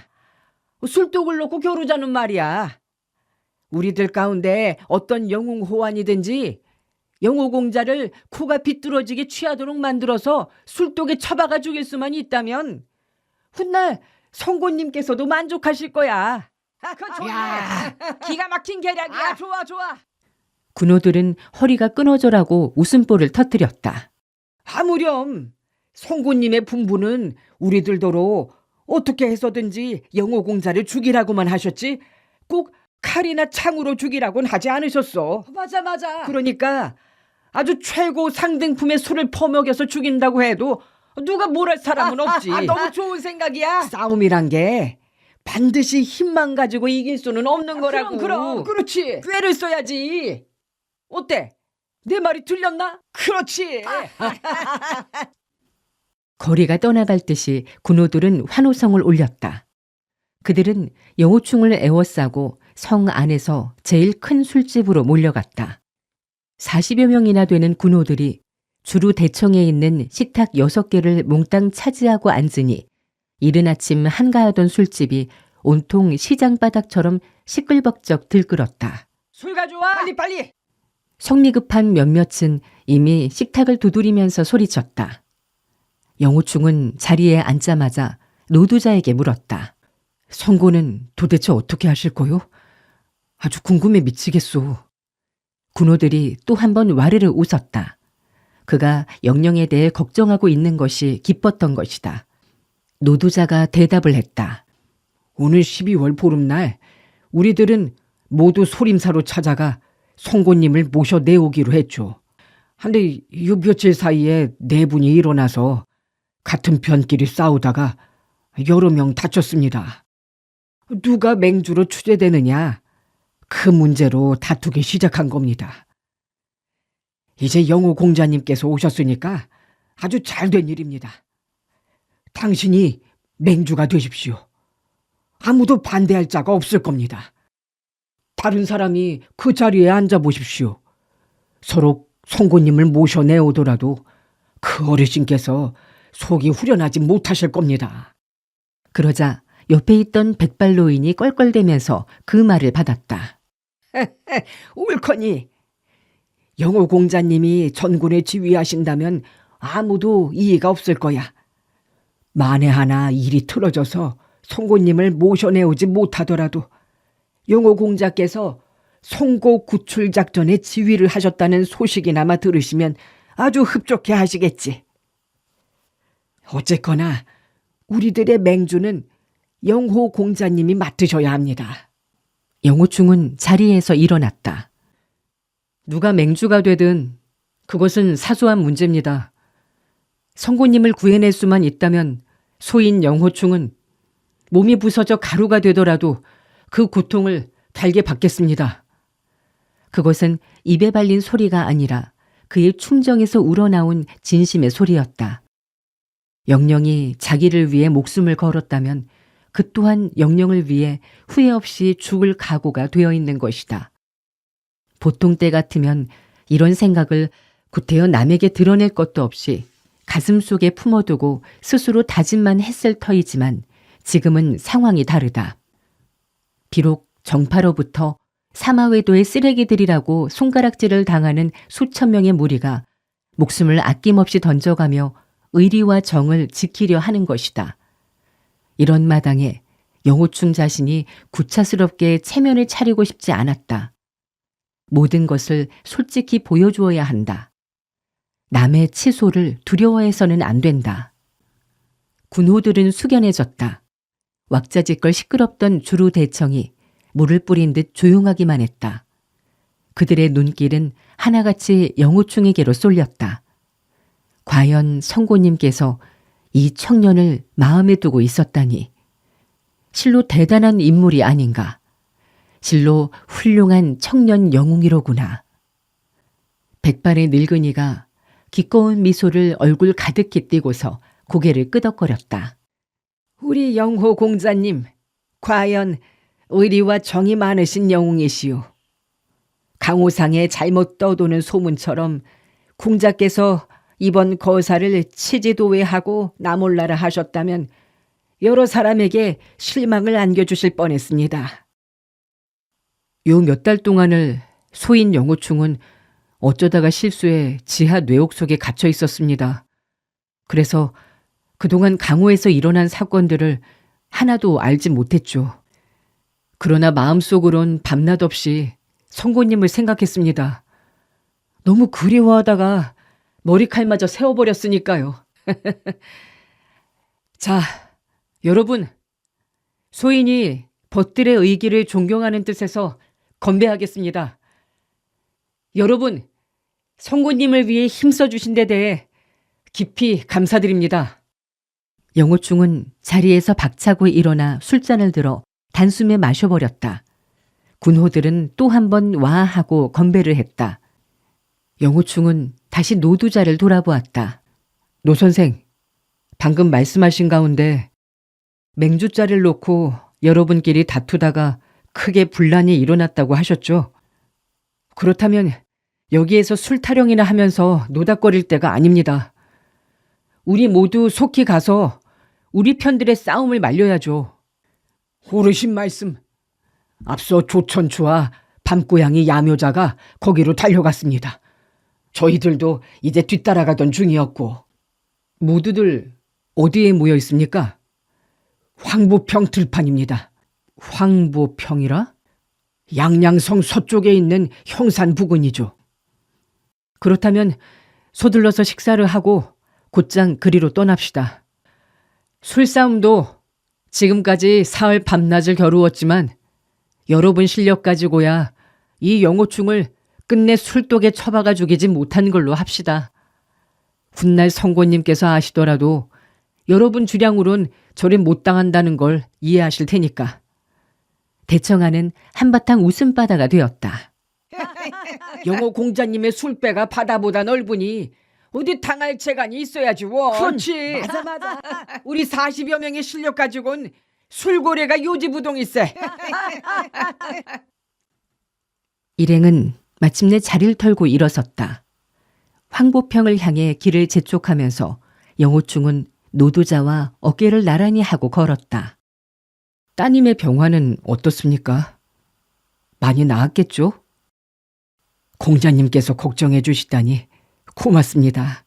술독을 놓고 겨루자는 말이야. 우리들 가운데 어떤 영웅 호환이든지 영호 공자를 코가 비뚤어지게 취하도록 만들어서 술독에 처박아 죽일 수만 있다면 훗날 성고님께서도 만족하실 거야. 야, 기가 막힌 계략이야. 좋아. 군호들은 허리가 끊어져라고 웃음보를 터뜨렸다. 하무렴 성고님의 분부는 우리들더러 어떻게 해서든지 영호 공자를 죽이라고만 하셨지 꼭 칼이나 창으로 죽이라고는 하지 않으셨어. 맞아. 그러니까 아주 최고 상등품의 술을 퍼먹여서 죽인다고 해도 누가 뭘 할 사람은 없지. 너무 좋은 생각이야. 싸움이란 게 반드시 힘만 가지고 이길 수는 없는 거라고. 그럼 그렇지. 꾀를 써야지. 어때? 내 말이 틀렸나? 그렇지. 거리가 떠나갈 듯이 군호들은 환호성을 올렸다. 그들은 영호충을 에워싸고 성 안에서 제일 큰 술집으로 몰려갔다. 40여 명이나 되는 군호들이 주루 대청에 있는 식탁 6개를 몽땅 차지하고 앉으니 이른 아침 한가하던 술집이 온통 시장 바닥처럼 시끌벅적 들끓었다. 술 가져와. 빨리. 성미급한 몇몇은 이미 식탁을 두드리면서 소리쳤다. 영호충은 자리에 앉자마자 노두자에게 물었다. 성고는 도대체 어떻게 하실 거요? 아주 궁금해 미치겠소. 군호들이 또 한 번 와르르 웃었다. 그가 영령에 대해 걱정하고 있는 것이 기뻤던 것이다. 노두자가 대답을 했다. 오늘 12월 보름날 우리들은 모두 소림사로 찾아가 성고님을 모셔내오기로 했죠. 한데 요 며칠 사이에 네 분이 일어나서 같은 편끼리 싸우다가 여러 명 다쳤습니다. 누가 맹주로 추제되느냐 그 문제로 다투기 시작한 겁니다. 이제 영호 공자님께서 오셨으니까 아주 잘된 일입니다. 당신이 맹주가 되십시오. 아무도 반대할 자가 없을 겁니다. 다른 사람이 그 자리에 앉아보십시오. 서로 성고님을 모셔내오더라도 그 어르신께서 속이 후련하지 못하실 겁니다. 그러자 옆에 있던 백발노인이 껄껄대면서 그 말을 받았다. 옳거니 영호 공자님이 전군에 지휘하신다면 아무도 이의가 없을 거야. 만에 하나 일이 틀어져서 성고님을 모셔내오지 못하더라도 영호 공자께서 송고 구출 작전에 지휘를 하셨다는 소식이나마 들으시면 아주 흡족해 하시겠지. 어쨌거나 우리들의 맹주는 영호 공자님이 맡으셔야 합니다. 영호충은 자리에서 일어났다. 누가 맹주가 되든 그것은 사소한 문제입니다. 성고님을 구해낼 수만 있다면 소인 영호충은 몸이 부서져 가루가 되더라도 그 고통을 달게 받겠습니다. 그것은 입에 발린 소리가 아니라 그의 충정에서 우러나온 진심의 소리였다. 영령이 자기를 위해 목숨을 걸었다면 그 또한 영령을 위해 후회 없이 죽을 각오가 되어 있는 것이다. 보통 때 같으면 이런 생각을 구태여 남에게 드러낼 것도 없이 가슴 속에 품어두고 스스로 다짐만 했을 터이지만 지금은 상황이 다르다. 비록 정파로부터 사마회도의 쓰레기들이라고 손가락질을 당하는 수천 명의 무리가 목숨을 아낌없이 던져가며 의리와 정을 지키려 하는 것이다. 이런 마당에 영호충 자신이 구차스럽게 체면을 차리고 싶지 않았다. 모든 것을 솔직히 보여주어야 한다. 남의 치소를 두려워해서는 안 된다. 군호들은 숙연해졌다. 왁자지껄 시끄럽던 주루 대청이 물을 뿌린 듯 조용하기만 했다. 그들의 눈길은 하나같이 영호충에게로 쏠렸다. 과연 성고님께서 이 청년을 마음에 두고 있었다니. 실로 대단한 인물이 아닌가. 실로 훌륭한 청년 영웅이로구나. 백발의 늙은이가 기꺼운 미소를 얼굴 가득히 띠고서 고개를 끄덕거렸다. 우리 영호 공자님, 과연 의리와 정이 많으신 영웅이시오. 강호상에 잘못 떠도는 소문처럼 공자께서 이번 거사를 치지도외하고 나몰라라 하셨다면 여러 사람에게 실망을 안겨주실 뻔했습니다. 요 몇 달 동안을 소인 영호충은 어쩌다가 실수해 지하 뇌옥 속에 갇혀 있었습니다. 그래서 그동안 강호에서 일어난 사건들을 하나도 알지 못했죠. 그러나 마음속으론 밤낮 없이 성고님을 생각했습니다. 너무 그리워하다가 머리칼마저 세워버렸으니까요. 자, 여러분, 소인이 벗들의 의기를 존경하는 뜻에서 건배하겠습니다. 여러분, 성고님을 위해 힘써주신 데 대해 깊이 감사드립니다. 영호충은 자리에서 박차고 일어나 술잔을 들어 단숨에 마셔버렸다. 군호들은 또 한 번 와 하고 건배를 했다. 영호충은 다시 노두자를 돌아보았다. 노 선생, 방금 말씀하신 가운데 맹주자를 놓고 여러분끼리 다투다가 크게 분란이 일어났다고 하셨죠? 그렇다면 여기에서 술 타령이나 하면서 노닥거릴 때가 아닙니다. 우리 모두 속히 가서 우리 편들의 싸움을 말려야죠. 옳으신 말씀. 앞서 조천추와 밤고양이 야묘자가 거기로 달려갔습니다. 저희들도 이제 뒤따라가던 중이었고. 모두들 어디에 모여 있습니까? 황보평 들판입니다. 황보평이라? 양양성 서쪽에 있는 형산 부근이죠. 그렇다면 서둘러서 식사를 하고 곧장 그리로 떠납시다. 술싸움도 지금까지 사흘 밤낮을 겨루었지만 여러분 실력 가지고야 이 영호충을 끝내 술독에 처박아 죽이지 못한 걸로 합시다. 훗날 성고님께서 아시더라도 여러분 주량으론 저를 못 당한다는 걸 이해하실 테니까. 대청하는 한바탕 웃음바다가 되었다. 영호 공자님의 술배가 바다보다 넓으니 어디 당할 재간이 있어야지 원. 그렇지. 맞아. 우리 40여 명의 실력 가지고는 술고래가 요지부동일세. 일행은 마침내 자리를 털고 일어섰다. 황보평을 향해 길을 재촉하면서 영호충은 노두자와 어깨를 나란히 하고 걸었다. 따님의 병화는 어떻습니까? 많이 나았겠죠? 공자님께서 걱정해 주시다니 고맙습니다.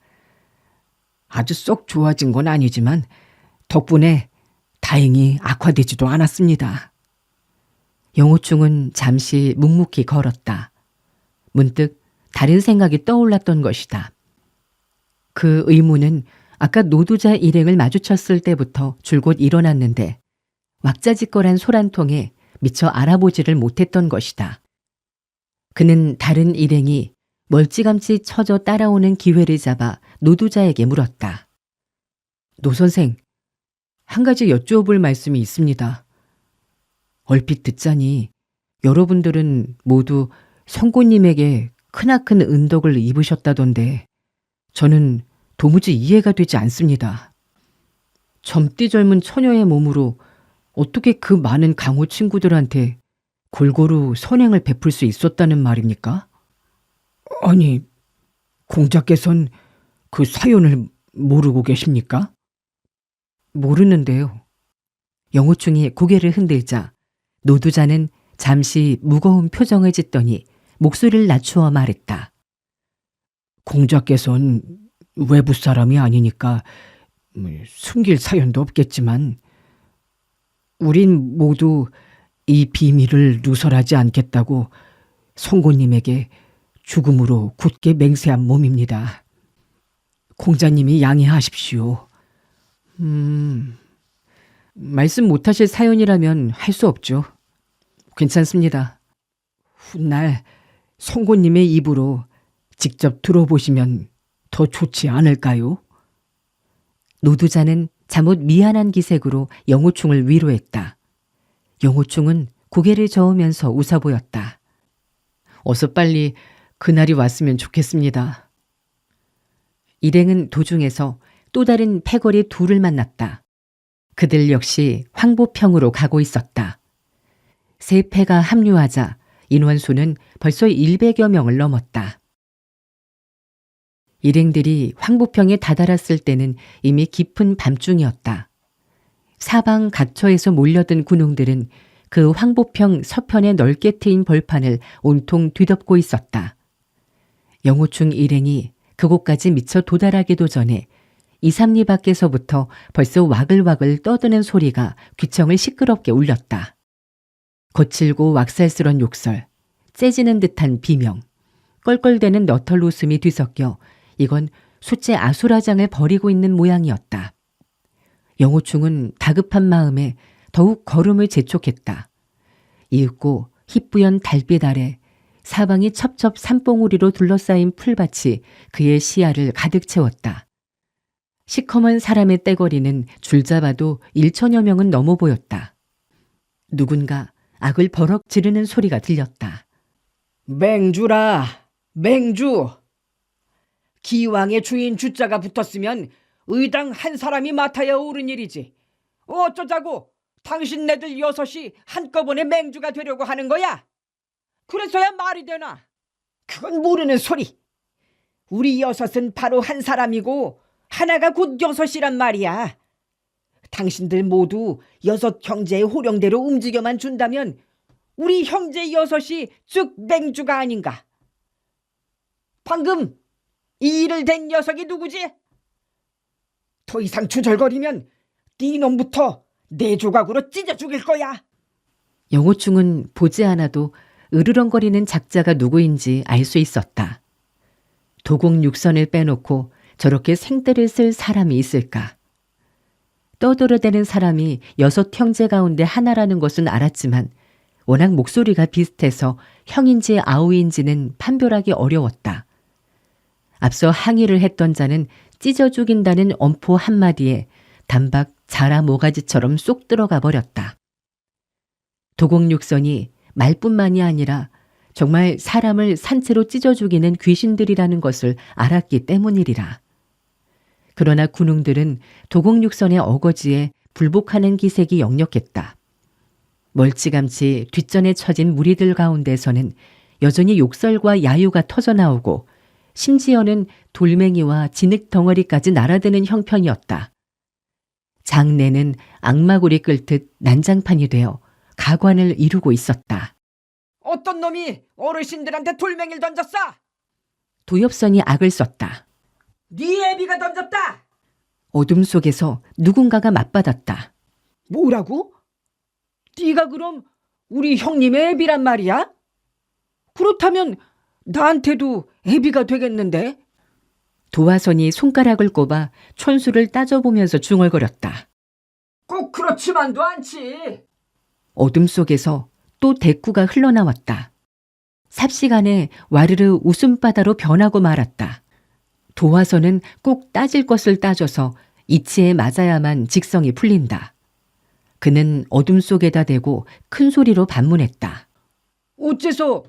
아주 쏙 좋아진 건 아니지만 덕분에 다행히 악화되지도 않았습니다. 영호충은 잠시 묵묵히 걸었다. 문득 다른 생각이 떠올랐던 것이다. 그 의무는 아까 노두자 일행을 마주쳤을 때부터 줄곧 일어났는데 왁자지껄한 소란통에 미처 알아보지를 못했던 것이다. 그는 다른 일행이 멀찌감치 쳐져 따라오는 기회를 잡아 노두자에게 물었다. 노 선생, 한 가지 여쭈어볼 말씀이 있습니다. 얼핏 듣자니 여러분들은 모두 성고님에게 크나큰 은덕을 입으셨다던데 저는 도무지 이해가 되지 않습니다. 젊디 젊은 처녀의 몸으로 어떻게 그 많은 강호 친구들한테 골고루 선행을 베풀 수 있었다는 말입니까? 아니, 공자께선 그 사연을 모르고 계십니까? 모르는데요. 영호충이 고개를 흔들자 노두자는 잠시 무거운 표정을 짓더니 목소리를 낮추어 말했다. 공자께선 외부 사람이 아니니까 숨길 사연도 없겠지만 우린 모두 이 비밀을 누설하지 않겠다고 성고님에게 죽음으로 굳게 맹세한 몸입니다. 공자님이 양해하십시오. 말씀 못하실 사연이라면 할 수 없죠. 괜찮습니다. 훗날 성고님의 입으로 직접 들어보시면 더 좋지 않을까요? 노두자는 잠옷 미안한 기색으로 영호충을 위로했다. 영호충은 고개를 저으면서 웃어 보였다. 어서 빨리 그날이 왔으면 좋겠습니다. 일행은 도중에서 또 다른 패거리 둘을 만났다. 그들 역시 황보평으로 가고 있었다. 세 패가 합류하자 인원수는 벌써 100여 명을 넘었다. 일행들이 황보평에 다다랐을 때는 이미 깊은 밤중이었다. 사방 각처에서 몰려든 군웅들은 그 황보평 서편에 넓게 트인 벌판을 온통 뒤덮고 있었다. 영호충 일행이 그곳까지 미처 도달하기도 전에 2, 3리 밖에서부터 벌써 와글와글 떠드는 소리가 귀청을 시끄럽게 울렸다. 거칠고 왁살스런 욕설, 째지는 듯한 비명, 껄껄대는 너털 웃음이 뒤섞여 이건 수째 아수라장을 벌이고 있는 모양이었다. 영호충은 다급한 마음에 더욱 걸음을 재촉했다. 이윽고 희뿌연 달빛 아래 사방이 첩첩 산봉우리로 둘러싸인 풀밭이 그의 시야를 가득 채웠다. 시커먼 사람의 떼거리는 줄잡아도 1천여 명은 넘어 보였다. 누군가 악을 버럭 지르는 소리가 들렸다. 맹주라, 맹주. 기왕의 주인 주자가 붙었으면 의당 한 사람이 맡아야 옳은 일이지. 어쩌자고 당신네들 6이 한꺼번에 맹주가 되려고 하는 거야? 그래서야 말이 되나? 그건 모르는 소리. 우리 6은 바로 한 사람이고 하나가 곧 6이란 말이야. 당신들 모두 6 형제의 호령대로 움직여만 준다면 우리 형제 6이 즉 맹주가 아닌가? 방금 이 일을 댄 녀석이 누구지? 더 이상 주절거리면 네 놈부터 내 조각으로 찢어 죽일 거야. 영호충은 보지 않아도 으르렁거리는 작자가 누구인지 알 수 있었다. 도곡육선을 빼놓고 저렇게 생떼를 쓸 사람이 있을까? 떠들어대는 사람이 6 형제 가운데 하나라는 것은 알았지만 워낙 목소리가 비슷해서 형인지 아우인지는 판별하기 어려웠다. 앞서 항의를 했던 자는 찢어 죽인다는 엄포 한마디에 단박 자라 모가지처럼 쏙 들어가 버렸다. 도곡육선이 말뿐만이 아니라 정말 사람을 산채로 찢어 죽이는 귀신들이라는 것을 알았기 때문이리라. 그러나 군웅들은 도곡육선의 어거지에 불복하는 기색이 역력했다. 멀찌감치 뒷전에 처진 무리들 가운데서는 여전히 욕설과 야유가 터져나오고 심지어는 돌멩이와 진흙 덩어리까지 날아드는 형편이었다. 장내는 악마굴이 끓듯 난장판이 되어 가관을 이루고 있었다. 어떤 놈이 어르신들한테 돌멩이를 던졌어? 도엽선이 악을 썼다. 네 애비가 던졌다. 어둠 속에서 누군가가 맞받았다. 뭐라고? 네가 그럼 우리 형님의 애비란 말이야? 그렇다면 나한테도 애비가 되겠는데? 도화선이 손가락을 꼽아 촌수를 따져보면서 중얼거렸다. 꼭 그렇지만도 않지. 어둠 속에서 또 대꾸가 흘러나왔다. 삽시간에 와르르 웃음바다로 변하고 말았다. 도화선은 꼭 따질 것을 따져서 이치에 맞아야만 직성이 풀린다. 그는 어둠 속에다 대고 큰 소리로 반문했다. 어째서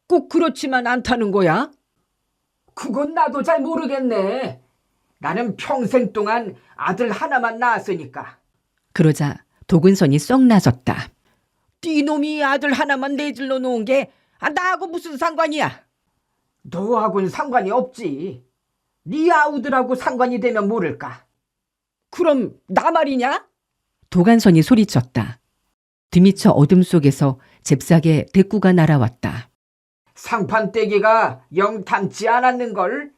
꼭 그렇지만 않다는 거야? 그건 나도 잘 모르겠네. 나는 평생 동안 아들 하나만 낳았으니까. 그러자 도근선이 썩 나섰다. 네 놈이 아들 하나만 내질러 놓은 게 나하고 무슨 상관이야? 너하고는 상관이 없지. 네 아우들하고 상관이 되면 모를까. 그럼 나 말이냐? 도간선이 소리쳤다. 뒤미처 어둠 속에서 잽싸게 대꾸가 날아왔다. 상판떼기가 영 닮지 않았는걸?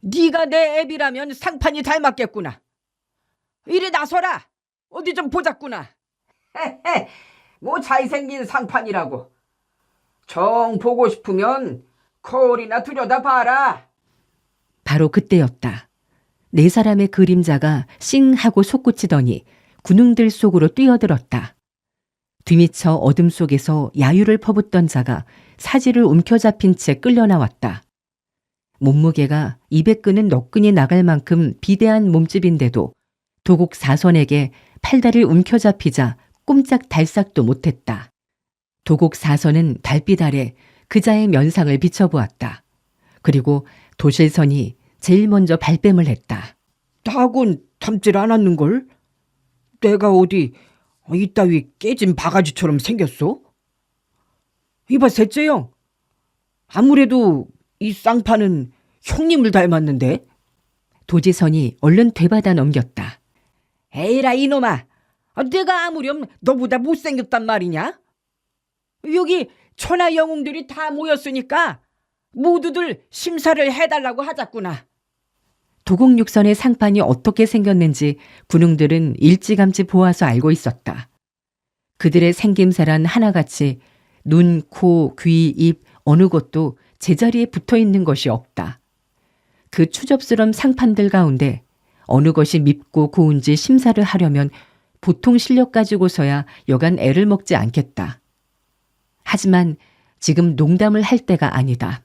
네가 내 애비라면 상판이 닮았겠구나. 이리 나서라. 어디 좀 보자꾸나. 헤헤, 뭐 잘생긴 상판이라고. 정 보고 싶으면 거울이나 들여다봐라. 바로 그때였다. 네 사람의 그림자가 싱 하고 솟구치더니 군웅들 속으로 뛰어들었다. 뒤미처 어둠 속에서 야유를 퍼붓던 자가 사지를 움켜잡힌 채 끌려나왔다. 몸무게가 200근은 너끈히 나갈 만큼 비대한 몸집인데도 도곡 사선에게 팔다리를 움켜잡히자 꼼짝달싹도 못했다. 도곡 사선은 달빛 아래 그자의 면상을 비춰보았다. 그리고 도실선이 제일 먼저 발뺌을 했다. 나하고는 닮질 않았는걸? 내가 어디 이따위 깨진 바가지처럼 생겼어? 이봐 셋째 형, 아무래도 이 쌍판은 형님을 닮았는데? 도지선이 얼른 되받아 넘겼다. 에이라 이놈아, 내가 아무렴 너보다 못생겼단 말이냐? 여기 천하 영웅들이 다 모였으니까 모두들 심사를 해달라고 하자꾸나. 도곡육선의 상판이 어떻게 생겼는지 군웅들은 일찌감치 보아서 알고 있었다. 그들의 생김새란 하나같이 눈, 코, 귀, 입 어느 곳도 제자리에 붙어 있는 것이 없다. 그 추접스런 상판들 가운데 어느 것이 밉고 고운지 심사를 하려면 보통 실력 가지고서야 여간 애를 먹지 않겠다. 하지만 지금 농담을 할 때가 아니다.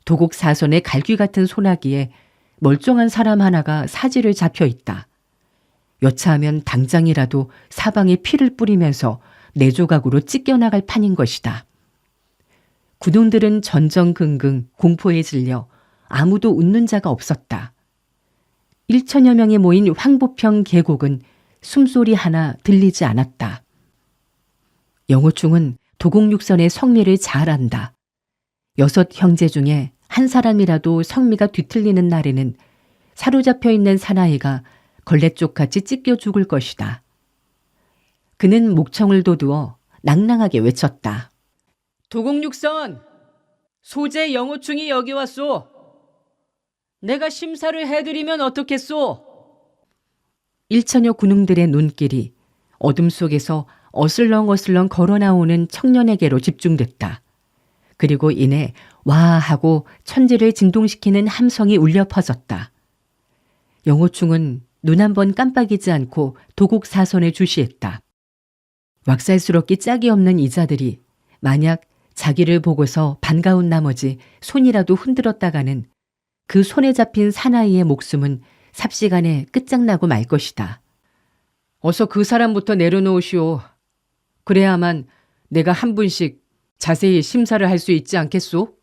도곡 사선의 갈귀 같은 소나기에 멀쩡한 사람 하나가 사지를 잡혀 있다. 여차하면 당장이라도 사방에 피를 뿌리면서 네 조각으로 찢겨나갈 판인 것이다. 군웅들은 전전긍긍 공포에 질려 아무도 웃는 자가 없었다. 1천여 명이 모인 황보평 계곡은 숨소리 하나 들리지 않았다. 영호충은 도곡육선의 성미를 잘 안다. 6 형제 중에 한 사람이라도 성미가 뒤틀리는 날에는 사로잡혀 있는 사나이가 걸레쪽같이 찢겨 죽을 것이다. 그는 목청을 돋우어 낭낭하게 외쳤다. 도곡육선, 소재 영호충이 여기 왔소. 내가 심사를 해드리면 어떻겠소? 1천여 군웅들의 눈길이 어둠 속에서 어슬렁어슬렁 걸어 나오는 청년에게로 집중됐다. 그리고 이내 와 하고 천지를 진동시키는 함성이 울려 퍼졌다. 영호충은 눈 한 번 깜빡이지 않고 도곡 사선에 주시했다. 왁살스럽기 짝이 없는 이자들이 만약 자기를 보고서 반가운 나머지 손이라도 흔들었다가는 그 손에 잡힌 사나이의 목숨은 삽시간에 끝장나고 말 것이다. 어서 그 사람부터 내려놓으시오. 그래야만 내가 한 분씩 자세히 심사를 할 수 있지 않겠소?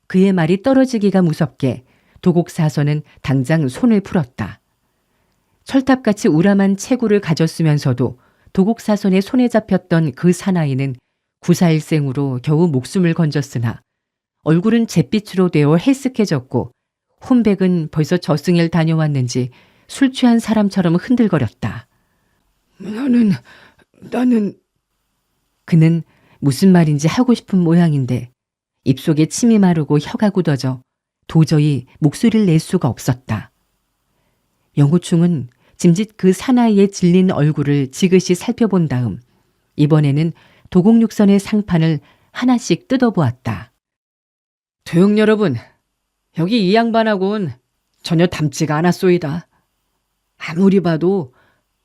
그의 말이 떨어지기가 무섭게 도곡 사선은 당장 손을 풀었다. 철탑같이 우람한 체구를 가졌으면서도 도곡 사선의 손에 잡혔던 그 사나이는 구사일생으로 겨우 목숨을 건졌으나 얼굴은 잿빛으로 되어 헬쓱해졌고 혼백은 벌써 저승을 다녀왔는지 술 취한 사람처럼 흔들거렸다. 나는 그는 무슨 말인지 하고 싶은 모양인데 입속에 침이 마르고 혀가 굳어져 도저히 목소리를 낼 수가 없었다. 영호충은 짐짓 그 사나이의 질린 얼굴을 지그시 살펴본 다음 이번에는 도곡육선의 상판을 하나씩 뜯어보았다. 도영 여러분, 여기 이 양반하고는 전혀 닮지가 않았소이다. 아무리 봐도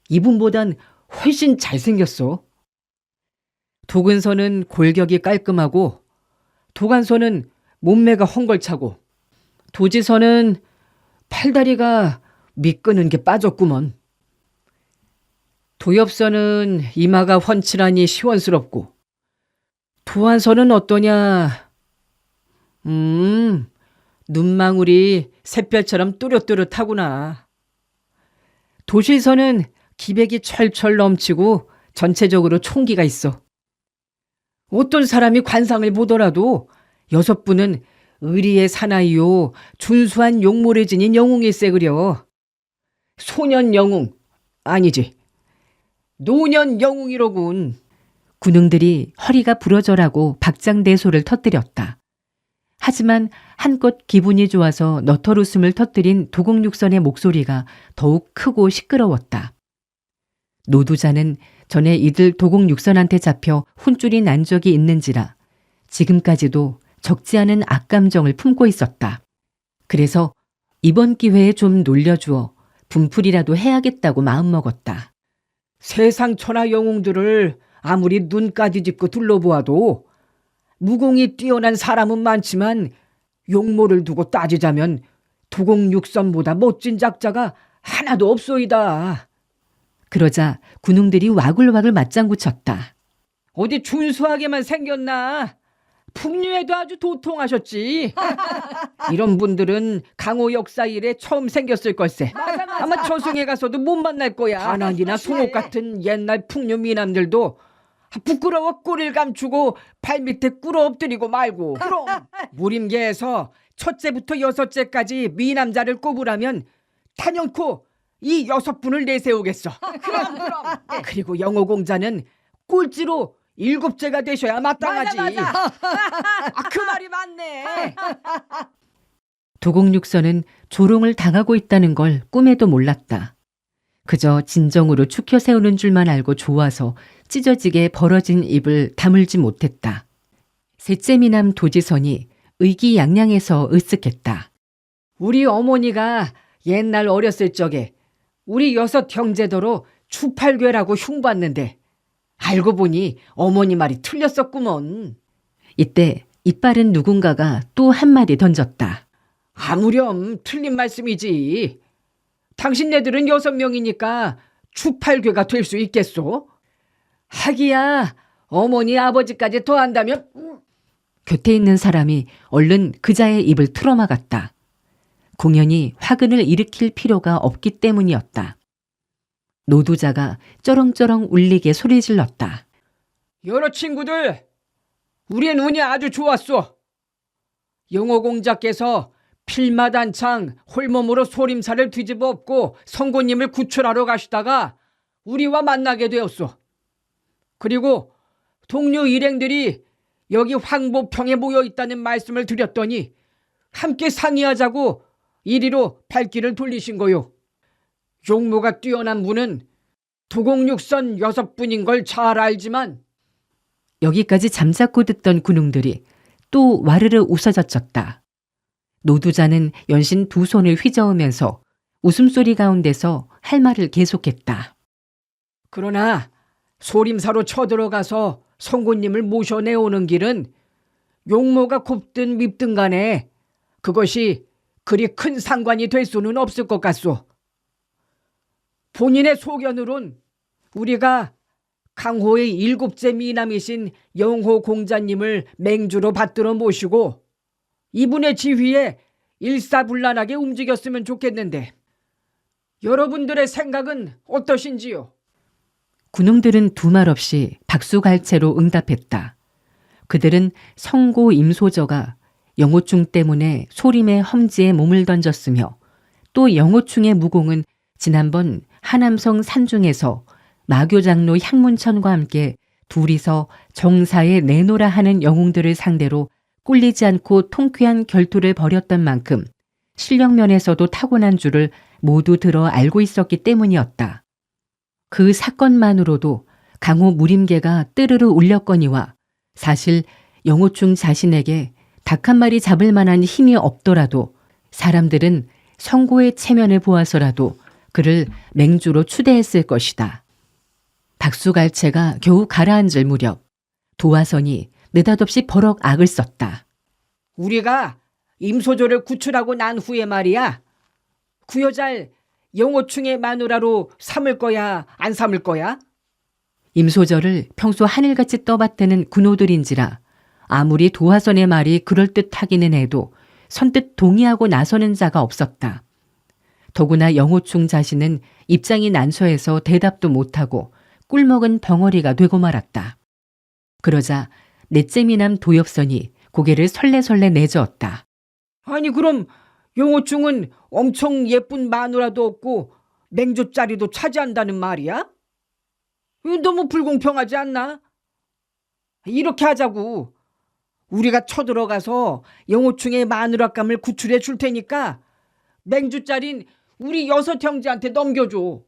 이분보단 훨씬 잘생겼소. 도근선은 골격이 깔끔하고 도간선은 몸매가 헝걸차고 도지선은 팔다리가 미끄는 게 빠졌구먼. 도엽선은 이마가 훤칠하니 시원스럽고 도안선은 어떠냐? 눈망울이 샛별처럼 또렷또렷하구나. 도실선은 기백이 철철 넘치고 전체적으로 총기가 있어. 어떤 사람이 관상을 보더라도 6분은 의리의 사나이요 준수한 용모를 지닌 영웅일세 그려. 소년 영웅 아니지, 노년 영웅이로군. 군웅들이 허리가 부러져라고 박장대소를 터뜨렸다. 하지만 한껏 기분이 좋아서 너털 웃음을 터뜨린 도곡육선의 목소리가 더욱 크고 시끄러웠다. 노두자는 전에 이들 도곡육선한테 잡혀 혼쭐이 난 적이 있는지라 지금까지도 적지 않은 악감정을 품고 있었다. 그래서 이번 기회에 좀 놀려주어 분풀이라도 해야겠다고 마음먹었다. 세상 천하 영웅들을 아무리 눈까지 짚고 둘러보아도 무공이 뛰어난 사람은 많지만 용모를 두고 따지자면 도곡육선보다 멋진 작자가 하나도 없소이다. 그러자 군웅들이 와글와글 맞장구 쳤다. 어디 준수하게만 생겼나? 풍류에도 아주 도통하셨지. 이런 분들은 강호 역사 이래 처음 생겼을 걸세. 아마 저승에 가서도 못 만날 거야. 가난이나 송옥 같은 옛날 풍류 미남들도 부끄러워 꼬리를 감추고 발밑에 꿇어 엎드리고 말고. 그럼 무림계에서 첫째부터 6째까지 미남자를 꼽으라면 단연코 이 6분을 내세우겠어. 그럼. 그리고 영호공자는 꼴찌로 7째가 되셔야 마땅하지. 그 말이 맞네. 도곡육선은 조롱을 당하고 있다는 걸 꿈에도 몰랐다. 그저 진정으로 축혀 세우는 줄만 알고 좋아서 찢어지게 벌어진 입을 다물지 못했다. 셋째 미남 도지선이 의기양양해서 으쓱했다. 우리 어머니가 옛날 어렸을 적에 우리 6 형제더러 추팔괴라고 흉봤는데 알고 보니 어머니 말이 틀렸었구먼. 이때 이빠른 누군가가 또 한마디 던졌다. 아무렴 틀린 말씀이지. 당신네들은 6명이니까 추팔괴가 될 수 있겠소? 하기야 어머니 아버지까지 더한다면. 곁에 있는 사람이 얼른 그자의 입을 틀어막았다. 공연히 화근을 일으킬 필요가 없기 때문이었다. 노두자가 쩌렁쩌렁 울리게 소리질렀다. 여러 친구들, 우리의 운이 아주 좋았소. 영호공자께서 필마단창 홀몸으로 소림사를 뒤집어 엎고 성고님을 구출하러 가시다가 우리와 만나게 되었소. 그리고 동료 일행들이 여기 황보평에 모여 있다는 말씀을 드렸더니 함께 상의하자고 이리로 발길을 돌리신 거요. 용모가 뛰어난 분은 도곡육선 6분인 걸 잘 알지만. 여기까지 잠자코 듣던 군웅들이 또 와르르 웃어젖혔다. 노두자는 연신 두 손을 휘저으면서 웃음소리 가운데서 할 말을 계속했다. 그러나 소림사로 쳐들어가서 성고님을 모셔내오는 길은 용모가 곱든 밉든 간에 그것이 그리 큰 상관이 될 수는 없을 것 같소. 본인의 소견으론 우리가 강호의 7째 미남이신 영호공자님을 맹주로 받들어 모시고 이분의 지휘에 일사불란하게 움직였으면 좋겠는데 여러분들의 생각은 어떠신지요? 군웅들은 두말 없이 박수갈채로 응답했다. 그들은 성고 임소저가 영호충 때문에 소림의 험지에 몸을 던졌으며 또 영호충의 무공은 지난번 하남성 산중에서 마교장로 향문천과 함께 둘이서 정사에 내노라 하는 영웅들을 상대로 꿀리지 않고 통쾌한 결투를 벌였던 만큼 실력면에서도 타고난 줄을 모두 들어 알고 있었기 때문이었다. 그 사건만으로도 강호 무림계가 뜨르르 울렸거니와 사실 영호충 자신에게 닭 한 마리 잡을 만한 힘이 없더라도 사람들은 성고의 체면을 보아서라도 그를 맹주로 추대했을 것이다. 박수갈채가 겨우 가라앉을 무렵 도화선이 느닷없이 버럭 악을 썼다. 우리가 임소조를 구출하고 난 후에 말이야. 그 여자를 영호충의 마누라로 삼을 거야, 안 삼을 거야? 임소절을 평소 하늘같이 떠받드는 군호들인지라 아무리 도화선의 말이 그럴듯하기는 해도 선뜻 동의하고 나서는 자가 없었다. 더구나 영호충 자신은 입장이 난처해서 대답도 못하고 꿀먹은 벙어리가 되고 말았다. 그러자 넷째 미남 도엽선이 고개를 설레설레 내저었다. 아니 그럼 영호충은 엄청 예쁜 마누라도 없고 맹주자리도 차지한다는 말이야? 이거 너무 불공평하지 않나? 이렇게 하자고. 우리가 쳐들어가서 영호충의 마누라감을 구출해 줄 테니까 맹주자린 우리 6형제한테 넘겨줘.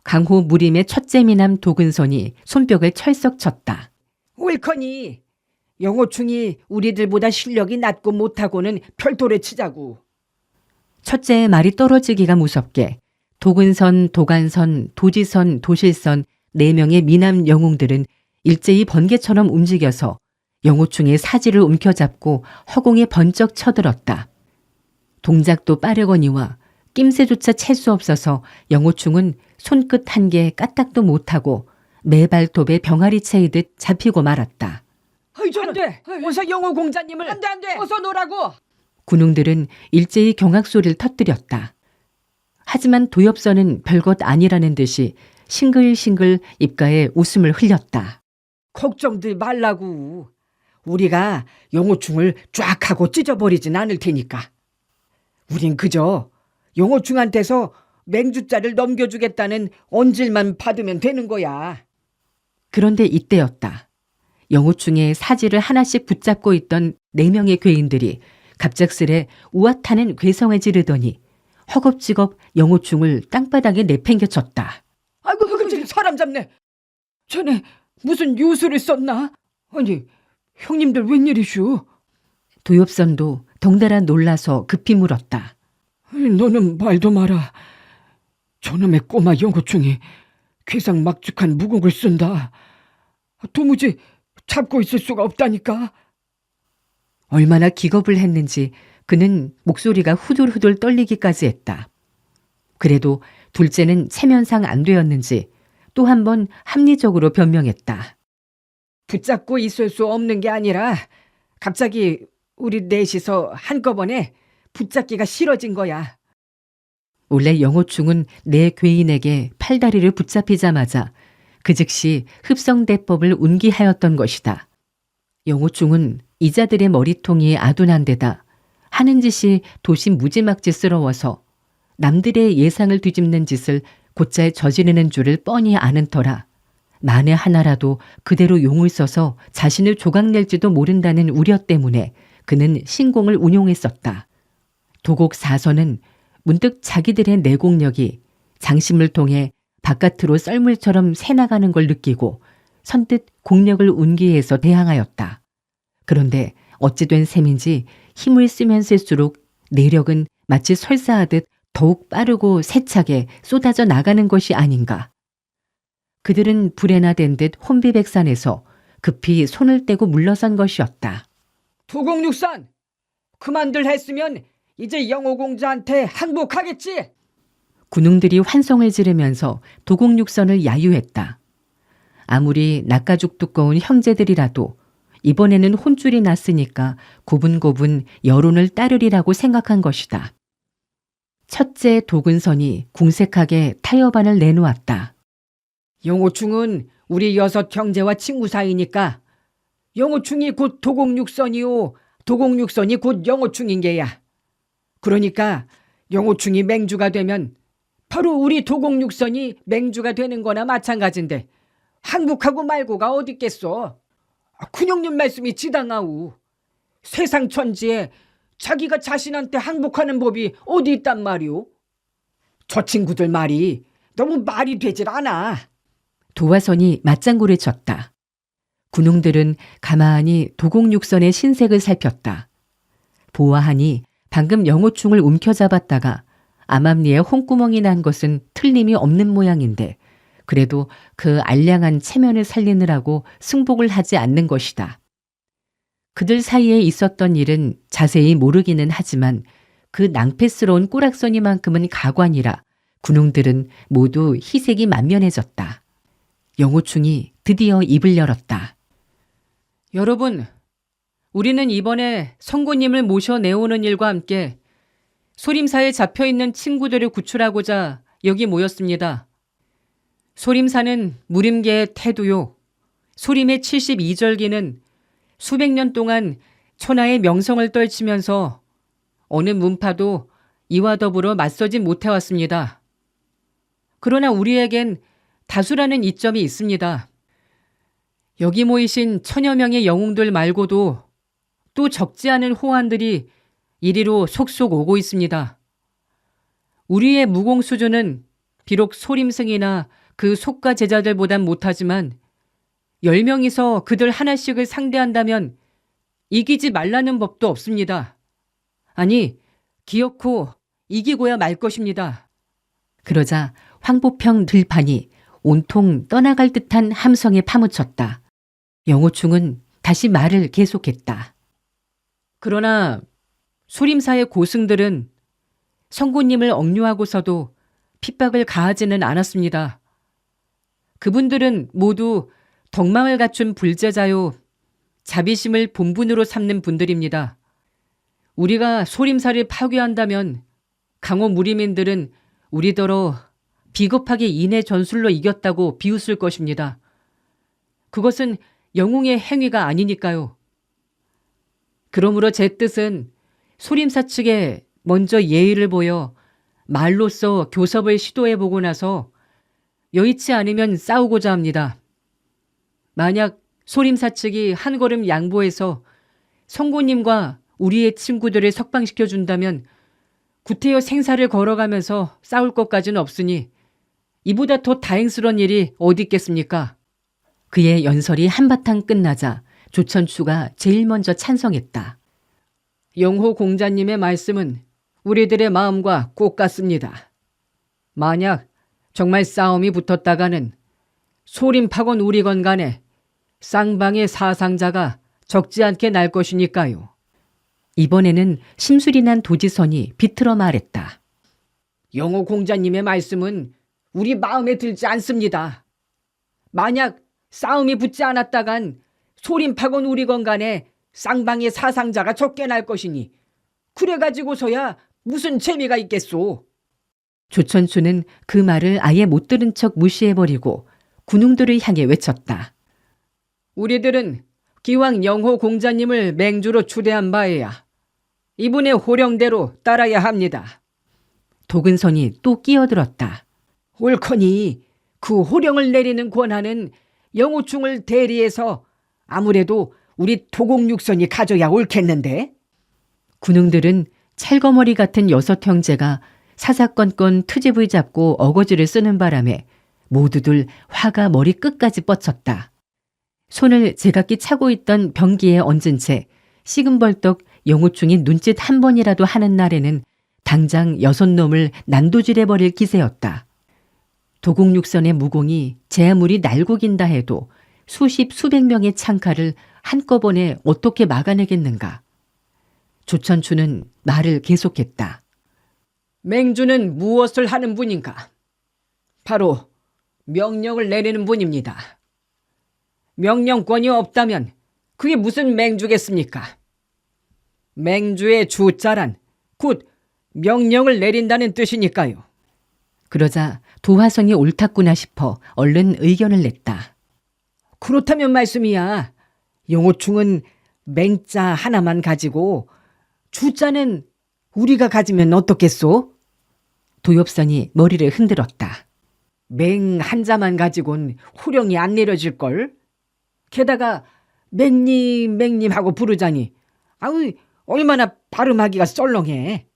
강호 무림의 첫째 미남 도근선이 손뼉을 철썩 쳤다. 옳거니 영호충이 우리들보다 실력이 낮고 못하고는 별도래 치자고. 첫째의 말이 떨어지기가 무섭게 도근선, 도간선, 도지선, 도실선 4명의 미남 영웅들은 일제히 번개처럼 움직여서 영호충의 사지를 움켜잡고 허공에 번쩍 쳐들었다. 동작도 빠르거니와 낌새조차 챌 수 없어서 영호충은 손끝 한 개 까딱도 못하고 매발톱에 병아리 채이듯 잡히고 말았다. 안 돼. 어서 영호 공자님을 안 돼. 어서 놓으라고. 군웅들은 일제히 경악 소리를 터뜨렸다. 하지만 도엽선은 별것 아니라는 듯이 싱글싱글 입가에 웃음을 흘렸다. 걱정들 말라고. 우리가 영호충을 쫙 하고 찢어버리진 않을 테니까. 우린 그저 영호충한테서 맹주자를 넘겨주겠다는 언질만 받으면 되는 거야. 그런데 이때였다. 영호충의 사지를 하나씩 붙잡고 있던 4명의 괴인들이 갑작스레 우아타는 괴성을 지르더니 허겁지겁 영호충을 땅바닥에 내팽겨쳤다. 아이고 깜짝이야. 사람 잡네. 전에 무슨 요술을 썼나? 아니 형님들 웬일이슈? 도엽선도 덩달아 놀라서 급히 물었다. 너는 말도 마라. 저놈의 꼬마 영호충이 괴상막직한 무공을 쓴다. 도무지 잡고 있을 수가 없다니까. 얼마나 기겁을 했는지 그는 목소리가 후들후들 떨리기까지 했다. 그래도 둘째는 체면상 안 되었는지 또 한 번 합리적으로 변명했다. 붙잡고 있을 수 없는 게 아니라 갑자기 우리 넷이서 한꺼번에 붙잡기가 싫어진 거야. 원래 영호충은 4 괴인에게 팔다리를 붙잡히자마자 그 즉시 흡성대법을 운기하였던 것이다. 영호충은 이자들의 머리통이 아둔한 데다 하는 짓이 도시 무지막지스러워서 남들의 예상을 뒤집는 짓을 곧잘 저지르는 줄을 뻔히 아는 터라 만에 하나라도 그대로 용을 써서 자신을 조각낼지도 모른다는 우려 때문에 그는 신공을 운용했었다. 도곡 사선은 문득 자기들의 내공력이 장심을 통해 바깥으로 썰물처럼 새나가는 걸 느끼고 선뜻 공력을 운기해서 대항하였다. 그런데 어찌 된 셈인지 힘을 쓰면 쓸수록 내력은 마치 설사하듯 더욱 빠르고 세차게 쏟아져 나가는 것이 아닌가. 그들은 불에나 된 듯 혼비백산에서 급히 손을 떼고 물러선 것이었다. 도곡육산 그만들 했으면 이제 영호공자한테 항복하겠지. 군웅들이 환성을 지르면서 도곡육선을 야유했다. 아무리 낯가죽 두꺼운 형제들이라도 이번에는 혼줄이 났으니까 고분고분 여론을 따르리라고 생각한 것이다. 첫째 도근선이 궁색하게 타협안을 내놓았다. 영호충은 우리 6형제와 친구 사이니까 영호충이 곧 도곡육선이요 도곡육선이 곧 영호충인 게야. 그러니까 영호충이 맹주가 되면 바로 우리 도곡육선이 맹주가 되는 거나 마찬가지인데 항복하고 말고가 어딨겠어. 큰형님 말씀이 지당하오. 세상 천지에 자기가 자신한테 항복하는 법이 어디 있단 말이오. 저 친구들 말이 너무 말이 되질 않아. 도화선이 맞장구를 쳤다. 군웅들은 가만히 도곡육선의 신색을 살폈다. 보아하니 방금 영호충을 움켜잡았다가 암암리에 홍구멍이 난 것은 틀림이 없는 모양인데 그래도 그 알량한 체면을 살리느라고 승복을 하지 않는 것이다. 그들 사이에 있었던 일은 자세히 모르기는 하지만 그 낭패스러운 꾸락서니만큼은 가관이라 군웅들은 모두 희색이 만면해졌다. 영호충이 드디어 입을 열었다. 여러분, 우리는 이번에 성고님을 모셔내오는 일과 함께 소림사에 잡혀있는 친구들을 구출하고자 여기 모였습니다. 소림사는 무림계의 태두요. 소림의 72절기는 수백 년 동안 천하의 명성을 떨치면서 어느 문파도 이와 더불어 맞서지 못해왔습니다. 그러나 우리에겐 다수라는 이점이 있습니다. 여기 모이신 천여 명의 영웅들 말고도 또 적지 않은 호환들이 이리로 속속 오고 있습니다. 우리의 무공 수준은 비록 소림승이나 그 속가 제자들보단 못하지만 10명이서 그들 하나씩을 상대한다면 이기지 말라는 법도 없습니다. 아니, 기어코 이기고야 말 것입니다. 그러자 황보평 들판이 온통 떠나갈 듯한 함성에 파묻혔다. 영호충은 다시 말을 계속했다. 그러나 소림사의 고승들은 성구님을 억류하고서도 핍박을 가하지는 않았습니다. 그분들은 모두 덕망을 갖춘 불제자요, 자비심을 본분으로 삼는 분들입니다. 우리가 소림사를 파괴한다면 강호 무리민들은 우리더러 비겁하게 인해 전술로 이겼다고 비웃을 것입니다. 그것은 영웅의 행위가 아니니까요. 그러므로 제 뜻은 소림사 측에 먼저 예의를 보여 말로써 교섭을 시도해보고 나서 여의치 않으면 싸우고자 합니다. 만약 소림사 측이 한 걸음 양보해서 성고님과 우리의 친구들을 석방시켜준다면 구태여 생사를 걸어가면서 싸울 것까지는 없으니 이보다 더 다행스러운 일이 어디 있겠습니까? 그의 연설이 한바탕 끝나자 조천추가 제일 먼저 찬성했다. 영호 공자님의 말씀은 우리들의 마음과 꼭 같습니다. 만약 정말 싸움이 붙었다가는 소림파건 우리건 간에 쌍방의 사상자가 적지 않게 날 것이니까요. 이번에는 심술이 난 도지선이 비틀어 말했다. 영호 공자님의 말씀은 우리 마음에 들지 않습니다. 만약 싸움이 붙지 않았다간 소림파건 우리건 간에 쌍방의 사상자가 적게 날 것이니 그래가지고서야 무슨 재미가 있겠소. 조천추는 그 말을 아예 못 들은 척 무시해버리고 군웅들을 향해 외쳤다. 우리들은 기왕 영호 공자님을 맹주로 추대한 바에야 이분의 호령대로 따라야 합니다. 도근선이 또 끼어들었다. 옳거니 그 호령을 내리는 권한은 영호충을 대리해서 아무래도 우리 도공육선이 가져야 옳겠는데. 군웅들은 찰거머리 같은 6 형제가 사사건건 트집을 잡고 어거지를 쓰는 바람에 모두들 화가 머리 끝까지 뻗쳤다. 손을 제각기 차고 있던 병기에 얹은 채 시금벌떡 영호충이 눈짓 한 번이라도 하는 날에는 당장 6놈을 난도질해버릴 기세였다. 도공육선의 무공이 제 아무리 날고긴다 해도 수십 수백 명의 창칼을 한꺼번에 어떻게 막아내겠는가. 조천추는 말을 계속했다. 맹주는 무엇을 하는 분인가? 바로 명령을 내리는 분입니다. 명령권이 없다면 그게 무슨 맹주겠습니까? 맹주의 주자란 곧 명령을 내린다는 뜻이니까요. 그러자 도화성이 옳았구나 싶어 얼른 의견을 냈다. 그렇다면 말씀이야. 영호충은 맹자 하나만 가지고 주자는 우리가 가지면 어떻겠소? 도엽선이 머리를 흔들었다. 맹 한자만 가지고는 호령이 안 내려질걸? 게다가 맹님 하고 부르자니 아우 얼마나 발음하기가 썰렁해.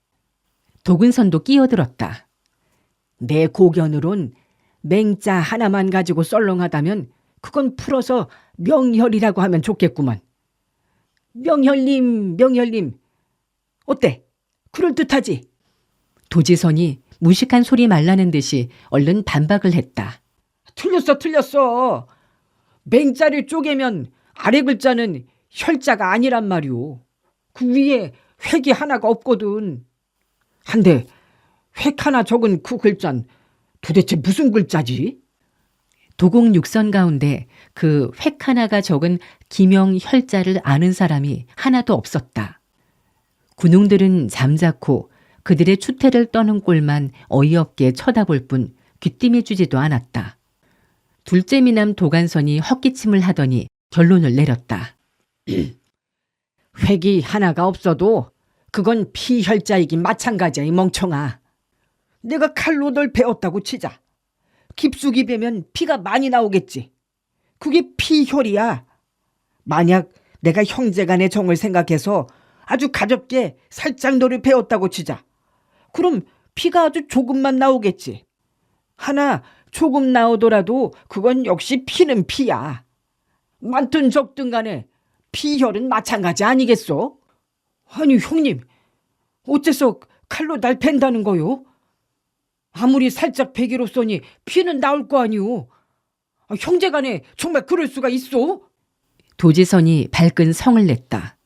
도근선도 끼어들었다. 내 고견으론 맹자 하나만 가지고 썰렁하다면 그건 풀어서 명혈이라고 하면 좋겠구만. 명혈님 어때? 그럴듯하지? 도지선이 무식한 소리 말라는 듯이 얼른 반박을 했다. 틀렸어. 맹자를 쪼개면 아래 글자는 혈자가 아니란 말이오. 그 위에 획이 하나가 없거든. 한데 획 하나 적은 그 글자는 도대체 무슨 글자지? 도공육선 가운데 그 획 하나가 적은 기명 혈자를 아는 사람이 하나도 없었다. 군웅들은 잠자코 그들의 추태를 떠는 꼴만 어이없게 쳐다볼 뿐 귀띔해 주지도 않았다. 둘째 미남 도간선이 헛기침을 하더니 결론을 내렸다. 획이 하나가 없어도 그건 피혈자이긴 마찬가지야, 이 멍청아. 내가 칼로 널 베었다고 치자. 깊숙이 베면 피가 많이 나오겠지. 그게 피혈이야. 만약 내가 형제간의 정을 생각해서 아주 가볍게 살짝 너를 베었다고 치자. 그럼 피가 아주 조금만 나오겠지. 하나 조금 나오더라도 그건 역시 피는 피야. 많든 적든 간에 피혈은 마찬가지 아니겠소? 아니 형님, 어째서 칼로 날 벤다는 거요? 아무리 살짝 베기로써니 피는 나올 거 아니오. 형제간에 정말 그럴 수가 있어? 도지선이 발끈 성을 냈다.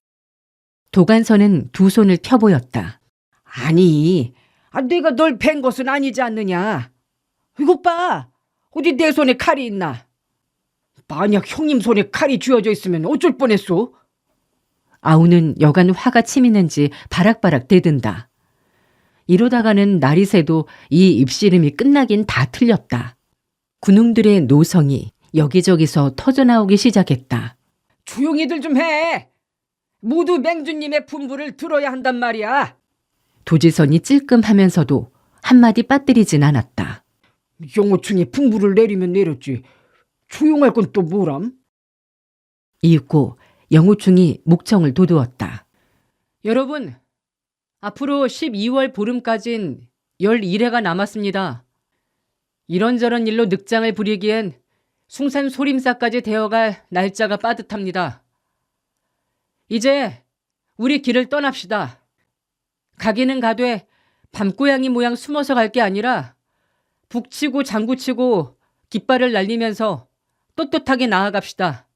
도간선은 두 손을 펴보였다. 아니, 내가 널 벤 것은 아니지 않느냐. 이것 봐, 어디 내 손에 칼이 있나. 만약 형님 손에 칼이 쥐어져 있으면 어쩔 뻔했소? 아우는 여간 화가 치미는지 바락바락 대든다. 이러다가는 날이 새도 이 입씨름이 끝나긴 다 틀렸다. 군웅들의 노성이 여기저기서 터져나오기 시작했다. 조용히들 좀 해. 모두 맹주님의 분부를 들어야 한단 말이야. 도지선이 찔끔하면서도 한마디 빠뜨리진 않았다. 영호충이 분부를 내리면 내렸지. 조용할 건 또 뭐람? 이윽고 영호충이 목청을 돋우었다. 여러분, 앞으로 12월 보름까진 11회가 남았습니다. 이런저런 일로 늑장을 부리기엔 숭산 소림사까지 되어갈 날짜가 빠듯합니다. 이제 우리 길을 떠납시다. 가기는 가되 밤고양이 모양 숨어서 갈 게 아니라 북치고 장구치고 깃발을 날리면서 떳떳하게 나아갑시다.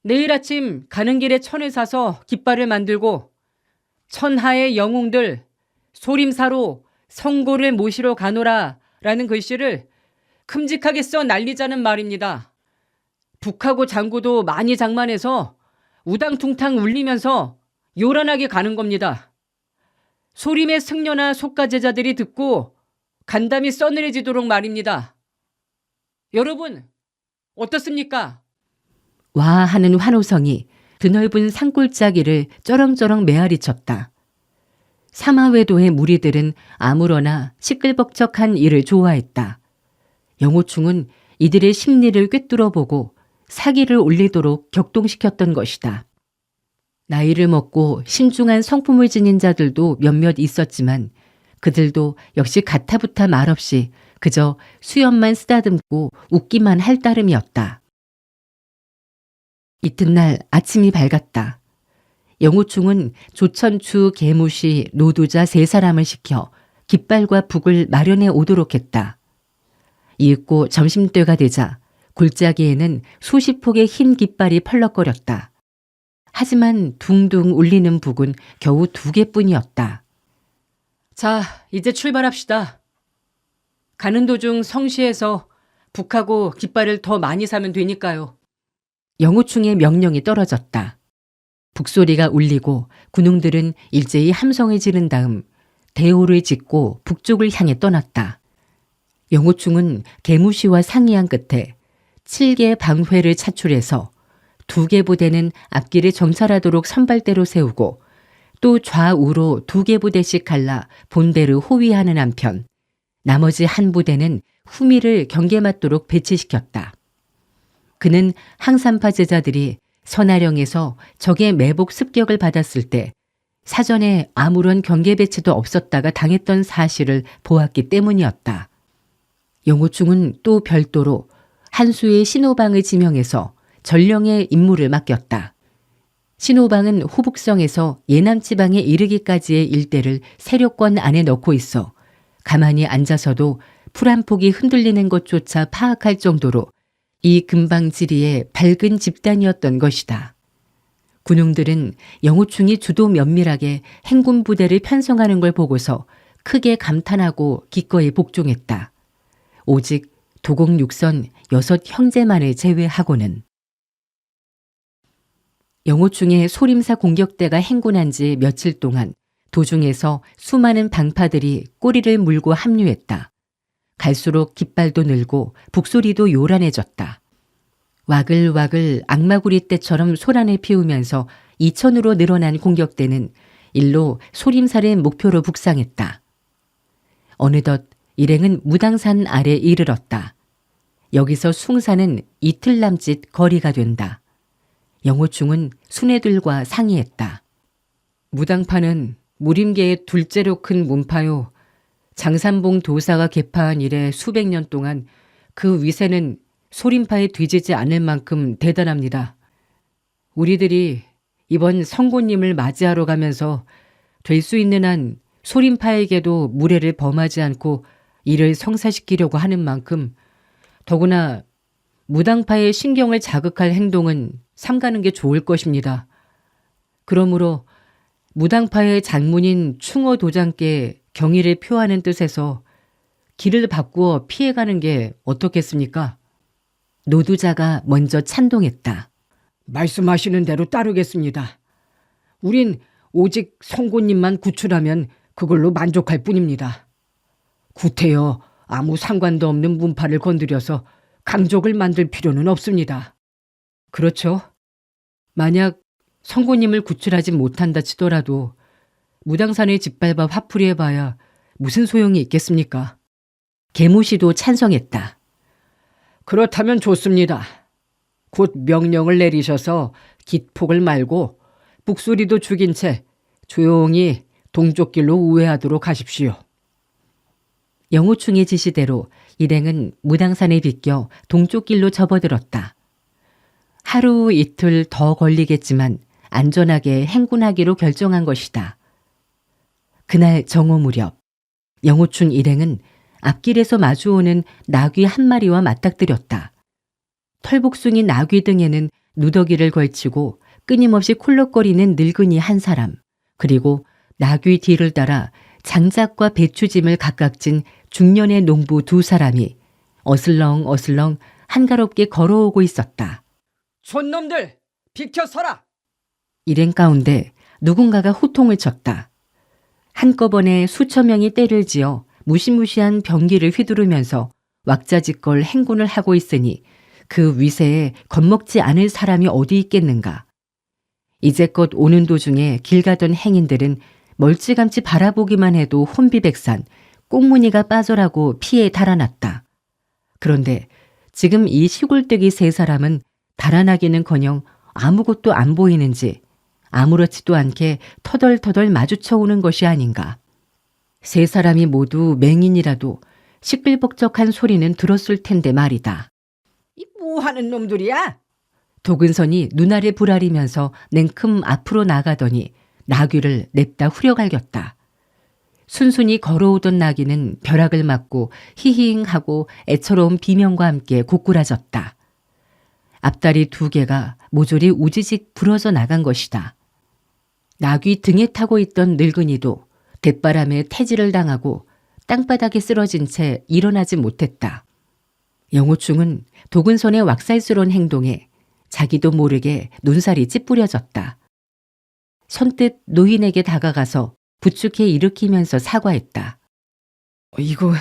내일 아침 가는 길에 천을 사서 깃발을 만들고 천하의 영웅들 소림사로 성고를 모시러 가노라 라는 글씨를 큼직하게 써 날리자는 말입니다. 북하고 장구도 많이 장만해서 우당퉁탕 울리면서 요란하게 가는 겁니다. 소림의 승려나 속가제자들이 듣고 간담이 써내려지도록 말입니다. 여러분, 어떻습니까? 와 하는 환호성이 드넓은 산골짜기를 쩌렁쩌렁 메아리쳤다. 사마외도의 무리들은 아무러나 시끌벅적한 일을 좋아했다. 영호충은 이들의 심리를 꿰뚫어보고 사기를 올리도록 격동시켰던 것이다. 나이를 먹고 신중한 성품을 지닌 자들도 몇몇 있었지만 그들도 역시 가타부타 말없이 그저 수염만 쓰다듬고 웃기만 할 따름이었다. 이튿날 아침이 밝았다. 영호충은 조천추 계무시 노두자 3사람을 시켜 깃발과 북을 마련해 오도록 했다. 이윽고 점심때가 되자 골짜기에는 수십 폭의 흰 깃발이 펄럭거렸다. 하지만 둥둥 울리는 북은 겨우 2개뿐이었다. 자, 이제 출발합시다. 가는 도중 성시에서 북하고 깃발을 더 많이 사면 되니까요. 영호충의 명령이 떨어졌다. 북소리가 울리고 군웅들은 일제히 함성을 지른 다음 대오를 짓고 북쪽을 향해 떠났다. 영호충은 계무시와 상의한 끝에 7개 방회를 차출해서 2개 부대는 앞길을 정찰하도록 선발대로 세우고 또 좌우로 2개 부대씩 갈라 본대를 호위하는 한편 나머지 한 부대는 후미를 경계맞도록 배치시켰다. 그는 항산파 제자들이 선하령에서 적의 매복 습격을 받았을 때 사전에 아무런 경계 배치도 없었다가 당했던 사실을 보았기 때문이었다. 영호충은 또 별도로 한수의 신호방을 지명해서 전령의 임무를 맡겼다. 신호방은 호북성에서 예남지방에 이르기까지의 일대를 세력권 안에 넣고 있어 가만히 앉아서도 풀 한 폭이 흔들리는 것조차 파악할 정도로 이 근방지리의 밝은 집단이었던 것이다. 군웅들은 영호충이 주도 면밀하게 행군 부대를 편성하는 걸 보고서 크게 감탄하고 기꺼이 복종했다. 오직 도곡육선 6 형제만을 제외하고는. 영호충의 소림사 공격대가 행군한 지 며칠 동안 도중에서 수많은 방파들이 꼬리를 물고 합류했다. 갈수록 깃발도 늘고 북소리도 요란해졌다. 와글와글 악마구리 떼처럼 소란을 피우면서 2천으로 늘어난 공격대는 일로 소림사를 목표로 북상했다. 어느덧 일행은 무당산 아래 이르렀다. 여기서 숭사는 이틀 남짓 거리가 된다. 영호충은 순애들과 상의했다. 무당파는 무림계의 둘째로 큰 문파요. 장산봉 도사가 개파한 이래 수백 년 동안 그 위세는 소림파에 뒤지지 않을 만큼 대단합니다. 우리들이 이번 성고님을 맞이하러 가면서 될 수 있는 한 소림파에게도 무례를 범하지 않고 이를 성사시키려고 하는 만큼 더구나 무당파의 신경을 자극할 행동은 삼가는 게 좋을 것입니다. 그러므로 무당파의 장문인 충어 도장께 경의를 표하는 뜻에서 길을 바꾸어 피해가는 게 어떻겠습니까? 노두자가 먼저 찬동했다. 말씀하시는 대로 따르겠습니다. 우린 오직 성고님만 구출하면 그걸로 만족할 뿐입니다. 구태여 아무 상관도 없는 문파를 건드려서 강족을 만들 필요는 없습니다. 그렇죠. 만약 성고님을 구출하지 못한다 치더라도 무당산에 짓밟아 화풀이해봐야 무슨 소용이 있겠습니까? 계무시도 찬성했다. 그렇다면 좋습니다. 곧 명령을 내리셔서 기폭을 말고 북소리도 죽인 채 조용히 동쪽 길로 우회하도록 하십시오. 영호충의 지시대로 일행은 무당산에 비껴 동쪽 길로 접어들었다. 하루 이틀 더 걸리겠지만 안전하게 행군하기로 결정한 것이다. 그날 정오 무렵 영호충 일행은 앞길에서 마주오는 나귀 한 마리와 맞닥뜨렸다. 털복숭이 나귀 등에는 누더기를 걸치고 끊임없이 콜록거리는 늙은이 한 사람, 그리고 나귀 뒤를 따라 장작과 배추짐을 각각 진 중년의 농부 두 사람이 어슬렁어슬렁 한가롭게 걸어오고 있었다. 촌놈들 비켜서라. 일행 가운데 누군가가 호통을 쳤다. 한꺼번에 수천 명이 떼를 지어 무시무시한 병기를 휘두르면서 왁자지껄 행군을 하고 있으니 그 위세에 겁먹지 않을 사람이 어디 있겠는가. 이제껏 오는 도중에 길 가던 행인들은 멀찌감치 바라보기만 해도 혼비백산, 꽁무니가 빠져라고 피에 달아났다. 그런데 지금 이 시골뜨기 세 사람은 달아나기는커녕 아무것도 안 보이는지 아무렇지도 않게 터덜터덜 마주쳐오는 것이 아닌가. 세 사람이 모두 맹인이라도 시끌벅적한 소리는 들었을 텐데 말이다. 이 뭐하는 놈들이야? 도근선이 눈알을 부라리면서 냉큼 앞으로 나가더니 나귀를 냅다 후려갈겼다. 순순히 걸어오던 나귀는 벼락을 맞고 히히잉하고 애처로운 비명과 함께 고꾸라졌다. 앞다리 두 개가 모조리 우지직 부러져 나간 것이다. 나귀 등에 타고 있던 늙은이도 대바람에 태질을 당하고 땅바닥에 쓰러진 채 일어나지 못했다. 영호충은 도근선의 왁살스러운 행동에 자기도 모르게 눈살이 찌푸려졌다. 선뜻 노인에게 다가가서 부축해 일으키면서 사과했다. 이거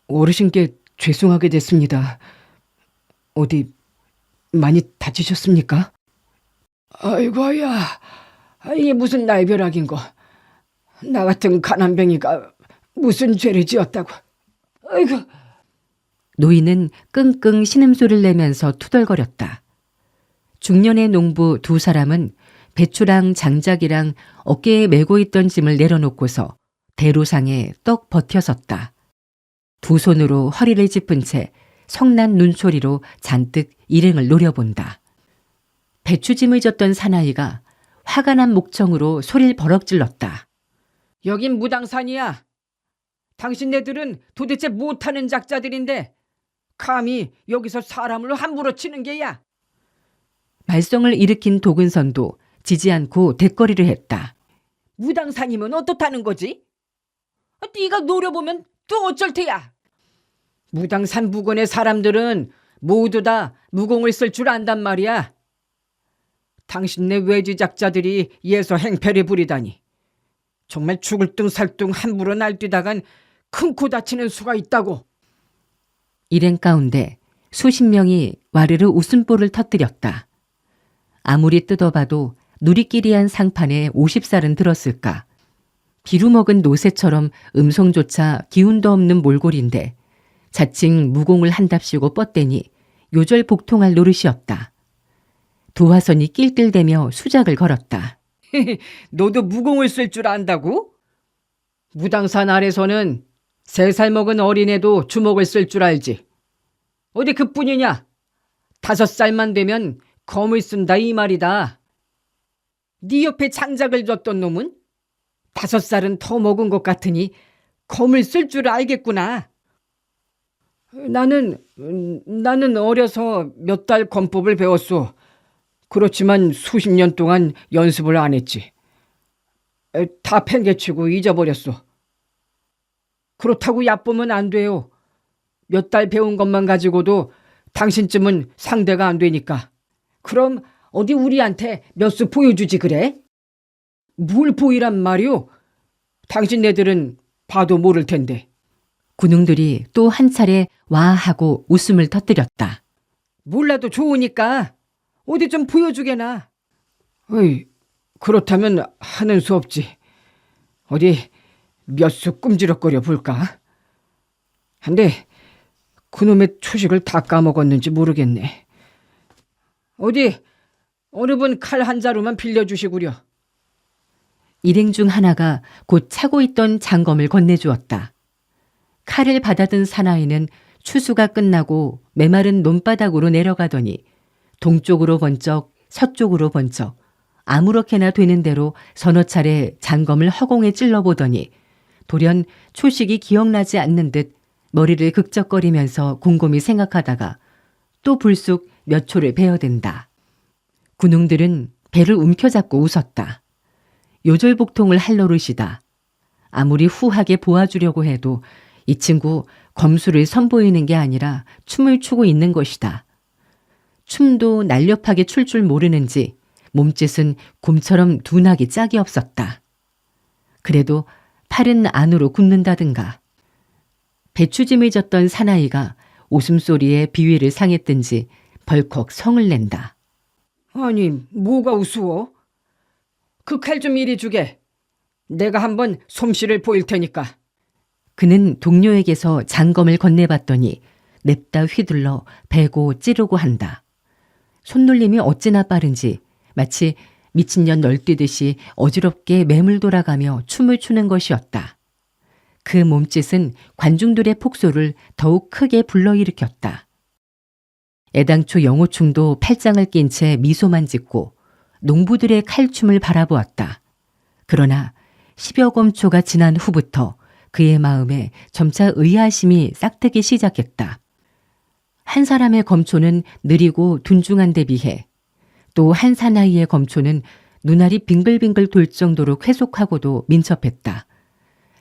어르신께 죄송하게 됐습니다. 어디 많이 다치셨습니까? 아이고야, 이게 무슨 날벼락인고. 나 같은 가난뱅이가 무슨 죄를 지었다고. 아이고. 노인은 끙끙 신음소리를 내면서 투덜거렸다. 중년의 농부 두 사람은 배추랑 장작이랑 어깨에 메고 있던 짐을 내려놓고서 대로상에 떡 버텨섰다. 두 손으로 허리를 짚은 채 성난 눈초리로 잔뜩 일행을 노려본다. 배추짐을 졌던 사나이가 화가 난 목청으로 소리를 버럭질렀다. 여긴 무당산이야. 당신네들은 도대체 못하는 작자들인데 감히 여기서 사람을 함부로 치는 게야. 말썽을 일으킨 도근선도 지지 않고 대거리를 했다. 무당산이면 어떻다는 거지? 네가 노려보면 또 어쩔 테야. 무당산 무건의 사람들은 모두 다 무공을 쓸 줄 안단 말이야. 당신네 외지작자들이 예서 행패를 부리다니. 정말 죽을 둥 살 둥 함부로 날뛰다간 큰 코 다치는 수가 있다고. 일행 가운데 수십 명이 와르르 웃음보를 터뜨렸다. 아무리 뜯어봐도 누리끼리한 상판에 50살은 들었을까. 비루먹은 노새처럼 음성조차 기운도 없는 몰골인데 자칭 무공을 한답시고 뻗대니 요절복통할 노릇이었다. 도화선이 낄낄대며 수작을 걸었다. 너도 무공을 쓸 줄 안다고? 무당산 아래서는 3살 먹은 어린애도 주먹을 쓸 줄 알지. 어디 그뿐이냐? 5살만 되면 검을 쓴다 이 말이다. 네 옆에 장작을 줬던 놈은 5살은 더 먹은 것 같으니 검을 쓸 줄 알겠구나. 나는 어려서 몇 달 검법을 배웠소. 그렇지만 수십 년 동안 연습을 안 했지. 다 팽개치고 잊어버렸소. 그렇다고 얕보면 안 돼요. 몇 달 배운 것만 가지고도 당신쯤은 상대가 안 되니까. 그럼 어디 우리한테 몇 수 보여주지 그래? 뭘 보이란 말이오? 당신네들은 봐도 모를 텐데. 군웅들이 또 한 차례 와하고 웃음을 터뜨렸다. 몰라도 좋으니까 어디 좀 보여주게나. 어이, 그렇다면 하는 수 없지. 어디 몇 수 꿈지럭거려 볼까? 한데 그놈의 초식을 다 까먹었는지 모르겠네. 어디 어느 분 칼 한 자루만 빌려주시구려. 일행 중 하나가 곧 차고 있던 장검을 건네주었다. 칼을 받아든 사나이는 추수가 끝나고 메마른 논바닥으로 내려가더니 동쪽으로 번쩍 서쪽으로 번쩍 아무렇게나 되는 대로 서너 차례 장검을 허공에 찔러보더니 돌연 초식이 기억나지 않는 듯 머리를 극적거리면서 곰곰이 생각하다가 또 불쑥 몇 초를 베어댄다. 군웅들은 배를 움켜잡고 웃었다. 요절복통을 할 노릇이다. 아무리 후하게 보아주려고 해도 이 친구 검수를 선보이는 게 아니라 춤을 추고 있는 것이다. 춤도 날렵하게 출 줄 모르는지 몸짓은 곰처럼 둔하기 짝이 없었다. 그래도 팔은 안으로 굽는다든가. 배추짐을 졌던 사나이가 웃음소리에 비위를 상했든지 벌컥 성을 낸다. 아니 뭐가 우스워? 그 칼 좀 이리 주게. 내가 한번 솜씨를 보일 테니까. 그는 동료에게서 장검을 건네봤더니 냅다 휘둘러 베고 찌르고 한다. 손놀림이 어찌나 빠른지 마치 미친년 널뛰듯이 어지럽게 매물 돌아가며 춤을 추는 것이었다. 그 몸짓은 관중들의 폭소를 더욱 크게 불러일으켰다. 애당초 영호충도 팔짱을 낀 채 미소만 짓고 농부들의 칼춤을 바라보았다. 그러나 10여 검초가 지난 후부터 그의 마음에 점차 의아심이 싹트기 시작했다. 한 사람의 검초는 느리고 둔중한 데 비해 또 한 사나이의 검초는 눈알이 빙글빙글 돌 정도로 쾌속하고도 민첩했다.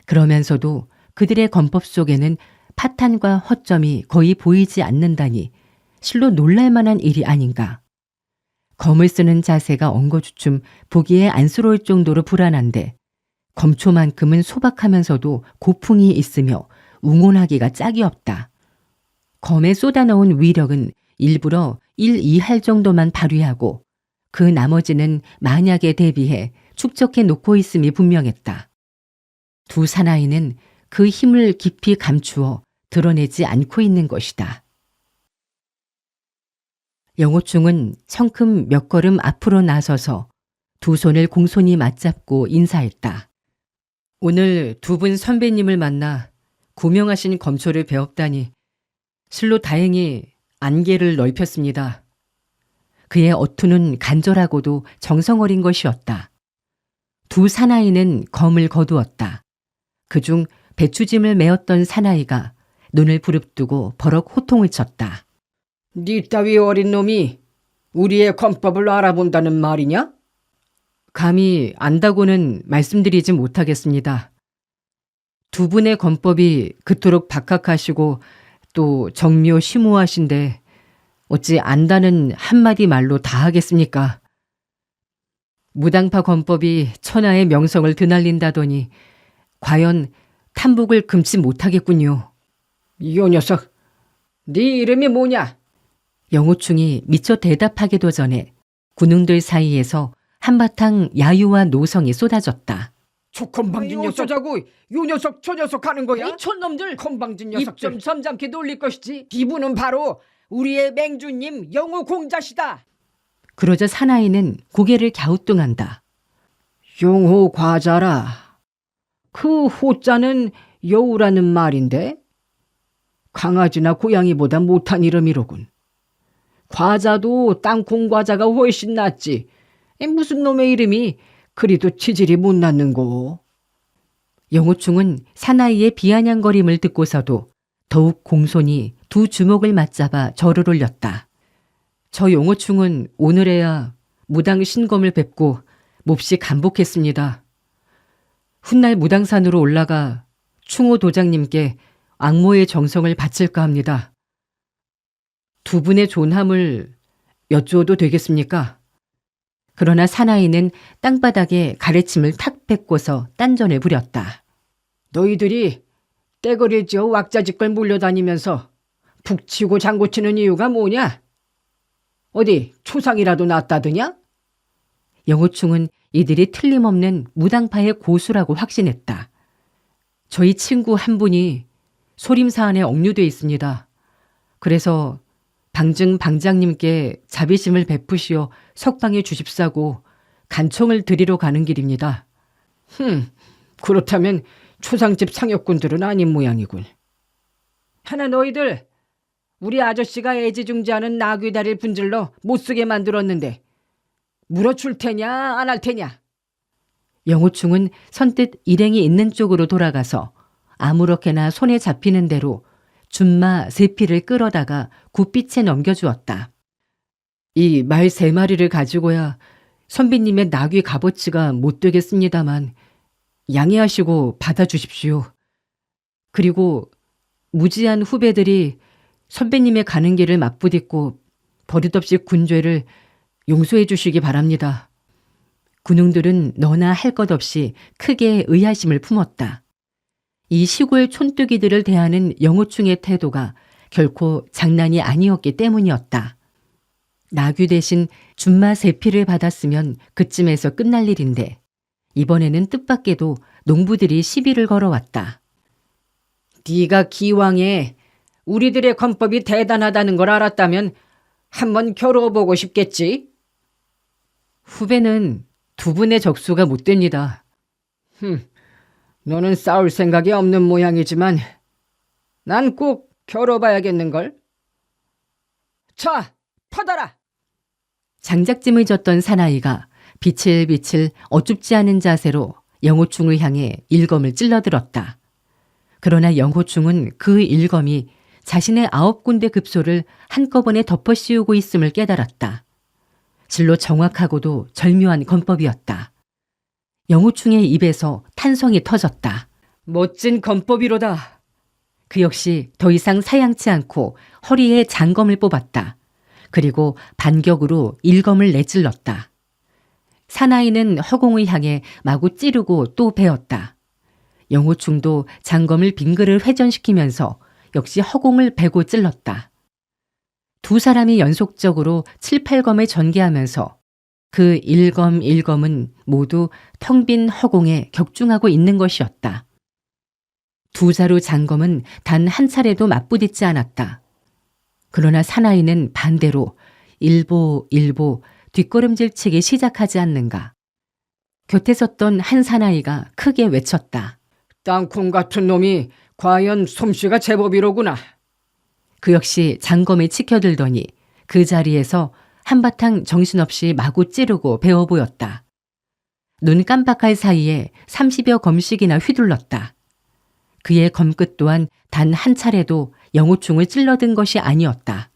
그러면서도 그들의 검법 속에는 파탄과 허점이 거의 보이지 않는다니 실로 놀랄만한 일이 아닌가. 검을 쓰는 자세가 엉거주춤 보기에 안쓰러울 정도로 불안한데 검초만큼은 소박하면서도 고풍이 있으며 웅온하기가 짝이 없다. 검에 쏟아넣은 위력은 일부러 1, 2할 정도만 발휘하고 그 나머지는 만약에 대비해 축적해 놓고 있음이 분명했다. 두 사나이는 그 힘을 깊이 감추어 드러내지 않고 있는 것이다. 영호충은 성큼 몇 걸음 앞으로 나서서 두 손을 공손히 맞잡고 인사했다. 오늘 두 분 선배님을 만나 고명하신 검초를 배웠다니 실로 다행히 안개를 넓혔습니다. 그의 어투는 간절하고도 정성어린 것이었다. 두 사나이는 검을 거두었다. 그중 배추짐을 메었던 사나이가 눈을 부릅뜨고 버럭 호통을 쳤다. 네 따위 어린 놈이 우리의 검법을 알아본다는 말이냐? 감히 안다고는 말씀드리지 못하겠습니다. 두 분의 검법이 그토록 박학하시고 또 정묘 심오하신데 어찌 안다는 한마디 말로 다 하겠습니까? 무당파 검법이 천하의 명성을 드날린다더니 과연 탐복을 금치 못하겠군요. 이 녀석, 네 이름이 뭐냐? 영호충이 미처 대답하기도 전에 군웅들 사이에서 한바탕 야유와 노성이 쏟아졌다. 초건방진 녀석 자고 요 녀석 저 녀석 하는 거야? 이 촌놈들 건방진 입 녀석들. 좀 점잖게 놀릴 것이지. 이분은 바로 우리의 맹주님 영호 공자시다. 그러자 사나이는 고개를 갸우뚱한다. 용호 과자라. 그 호자는 여우라는 말인데 강아지나 고양이보다 못한 이름이로군. 과자도 땅콩 과자가 훨씬 낫지. 무슨 놈의 이름이 그리도 치질이 못 났는고. 영호충은 사나이의 비아냥거림을 듣고서도 더욱 공손히 두 주먹을 맞잡아 절을 올렸다. 저 영호충은 오늘에야 무당 신검을 뵙고 몹시 감복했습니다. 훗날 무당산으로 올라가 충호 도장님께 악모의 정성을 바칠까 합니다. 두 분의 존함을 여쭈어도 되겠습니까? 그러나 사나이는 땅바닥에 가래침을 탁 뱉고서 딴전을 부렸다. 너희들이 떼거리를 지어 왁자지껄 몰려다니면서 북치고 장구치는 이유가 뭐냐? 어디 초상이라도 났다더냐? 영호충은 이들이 틀림없는 무당파의 고수라고 확신했다. 저희 친구 한 분이 소림사 안에 억류돼 있습니다. 그래서 방증 방장님께 자비심을 베푸시어 석방해 주십사고 간청을 드리러 가는 길입니다. 그렇다면 초상집 상역군들은 아닌 모양이군. 하나 너희들 우리 아저씨가 애지중지하는 나귀다리를 분질러 못쓰게 만들었는데 물어줄 테냐 안 할 테냐? 영호충은 선뜻 일행이 있는 쪽으로 돌아가서 아무렇게나 손에 잡히는 대로 준마 세 피를 끌어다가 굿빛에 넘겨주었다. 이 말 세 마리를 가지고야 선비님의 나귀 값어치가 못 되겠습니다만 양해하시고 받아주십시오. 그리고 무지한 후배들이 선배님의 가는 길을 맞부딛고 버릇없이 군죄를 용서해 주시기 바랍니다. 군웅들은 너나 할 것 없이 크게 의아심을 품었다. 이 시골 촌뜨기들을 대하는 영호충의 태도가 결코 장난이 아니었기 때문이었다. 나귀 대신 준마 세 피를 받았으면 그쯤에서 끝날 일인데 이번에는 뜻밖에도 농부들이 시비를 걸어왔다. 네가 기왕에 우리들의 권법이 대단하다는 걸 알았다면 한번 겨뤄보고 싶겠지? 후배는 두 분의 적수가 못 됩니다. 너는 싸울 생각이 없는 모양이지만 난 꼭 겨뤄봐야겠는걸? 자, 퍼다라! 장작짐을 졌던 사나이가 비칠비칠 어줍지 않은 자세로 영호충을 향해 일검을 찔러들었다. 그러나 영호충은 그 일검이 자신의 9군데 급소를 한꺼번에 덮어씌우고 있음을 깨달았다. 실로 정확하고도 절묘한 건법이었다. 영호충의 입에서 탄성이 터졌다. 멋진 건법이로다. 그 역시 더 이상 사양치 않고 허리에 장검을 뽑았다. 그리고 반격으로 일검을 내찔렀다. 사나이는 허공을 향해 마구 찌르고 또 베었다. 영호충도 장검을 빙글을 회전시키면서 역시 허공을 베고 찔렀다. 두 사람이 연속적으로 7, 8검을 전개하면서 그 일검은 모두 텅 빈 허공에 격중하고 있는 것이었다. 두 자루 장검은 단 한 차례도 맞부딪지 않았다. 그러나 사나이는 반대로 일보 뒷걸음질치기 시작하지 않는가. 곁에 섰던 한 사나이가 크게 외쳤다. 땅콩 같은 놈이 과연 솜씨가 제법이로구나. 그 역시 장검에 치켜들더니 그 자리에서 한바탕 정신없이 마구 찌르고 베어 보였다. 눈 깜빡할 사이에 30여 검씩이나 휘둘렀다. 그의 검끝 또한 단 한 차례도 영호충을 찔러든 것이 아니었다.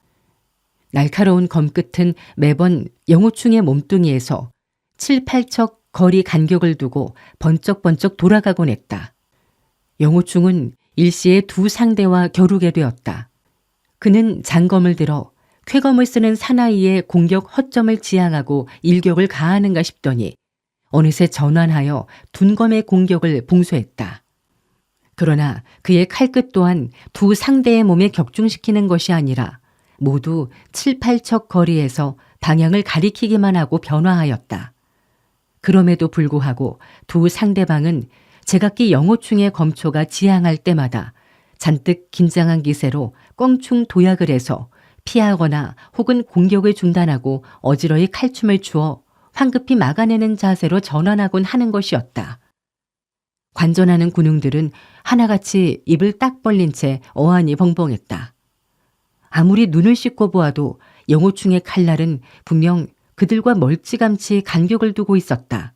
날카로운 검끝은 매번 영호충의 몸뚱이에서 7, 8척 거리 간격을 두고 번쩍번쩍 돌아가곤 했다. 영호충은 일시에 두 상대와 겨루게 되었다. 그는 장검을 들어 쾌검을 쓰는 사나이의 공격 허점을 지향하고 일격을 가하는가 싶더니 어느새 전환하여 둔검의 공격을 봉쇄했다. 그러나 그의 칼끝 또한 두 상대의 몸에 격중시키는 것이 아니라 모두 7, 8척 거리에서 방향을 가리키기만 하고 변화하였다. 그럼에도 불구하고 두 상대방은 제각기 영호충의 검초가 지향할 때마다 잔뜩 긴장한 기세로 껑충 도약을 해서 피하거나 혹은 공격을 중단하고 어지러이 칼춤을 추어 황급히 막아내는 자세로 전환하곤 하는 것이었다. 관전하는 군웅들은 하나같이 입을 딱 벌린 채 어안이 벙벙했다. 아무리 눈을 씻고 보아도 영호충의 칼날은 분명 그들과 멀찌감치 간격을 두고 있었다.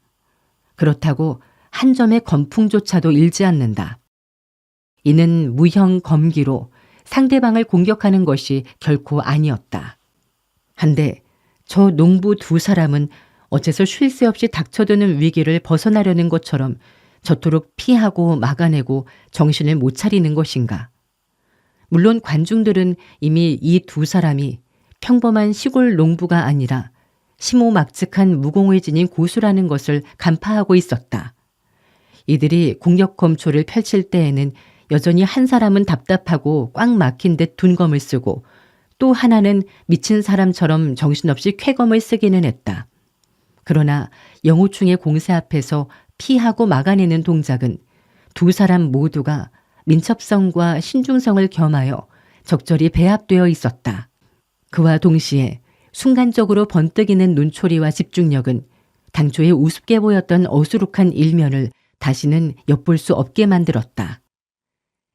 그렇다고 한 점의 검풍조차도 일지 않는다. 이는 무형 검기로 상대방을 공격하는 것이 결코 아니었다. 한데 저 농부 두 사람은 어째서 쉴 새 없이 닥쳐드는 위기를 벗어나려는 것처럼 저토록 피하고 막아내고 정신을 못 차리는 것인가. 물론 관중들은 이미 이 두 사람이 평범한 시골 농부가 아니라 심오막측한 무공을 지닌 고수라는 것을 간파하고 있었다. 이들이 공격 검초를 펼칠 때에는 여전히 한 사람은 답답하고 꽉 막힌 듯 둔검을 쓰고 또 하나는 미친 사람처럼 정신없이 쾌검을 쓰기는 했다. 그러나 영호충의 공세 앞에서 피하고 막아내는 동작은 두 사람 모두가 민첩성과 신중성을 겸하여 적절히 배합되어 있었다. 그와 동시에 순간적으로 번뜩이는 눈초리와 집중력은 당초에 우습게 보였던 어수룩한 일면을 다시는 엿볼 수 없게 만들었다.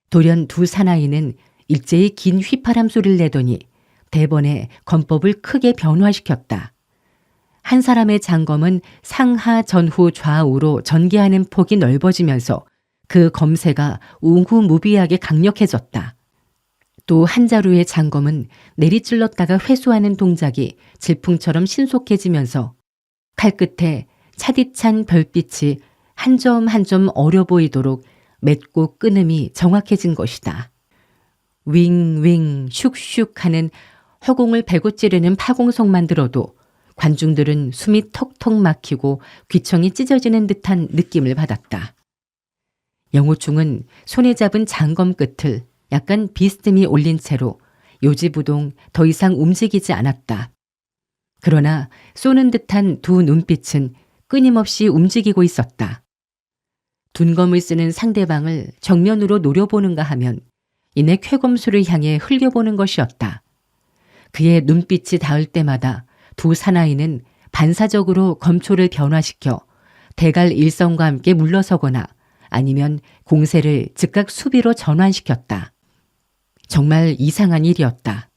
돌연 두 사나이는 일제히 긴 휘파람 소리를 내더니 대번에 검법을 크게 변화시켰다. 한 사람의 장검은 상하 전후 좌우로 전개하는 폭이 넓어지면서 그 검새가 우후무비하게 강력해졌다. 또 한 자루의 장검은 내리찔렀다가 회수하는 동작이 질풍처럼 신속해지면서 칼끝에 차디찬 별빛이 한 점 한 점 어려 보이도록 맺고 끊음이 정확해진 것이다. 윙윙 슉슉 하는 허공을 베고 찌르는 파공성만 들어도 관중들은 숨이 턱턱 막히고 귀청이 찢어지는 듯한 느낌을 받았다. 영호충은 손에 잡은 장검 끝을 약간 비스듬히 올린 채로 요지부동 더 이상 움직이지 않았다. 그러나 쏘는 듯한 두 눈빛은 끊임없이 움직이고 있었다. 둔검을 쓰는 상대방을 정면으로 노려보는가 하면 이내 쾌검수를 향해 흘려보는 것이었다. 그의 눈빛이 닿을 때마다 두 사나이는 반사적으로 검초를 변화시켜 대갈 일성과 함께 물러서거나 아니면 공세를 즉각 수비로 전환시켰다. 정말 이상한 일이었다.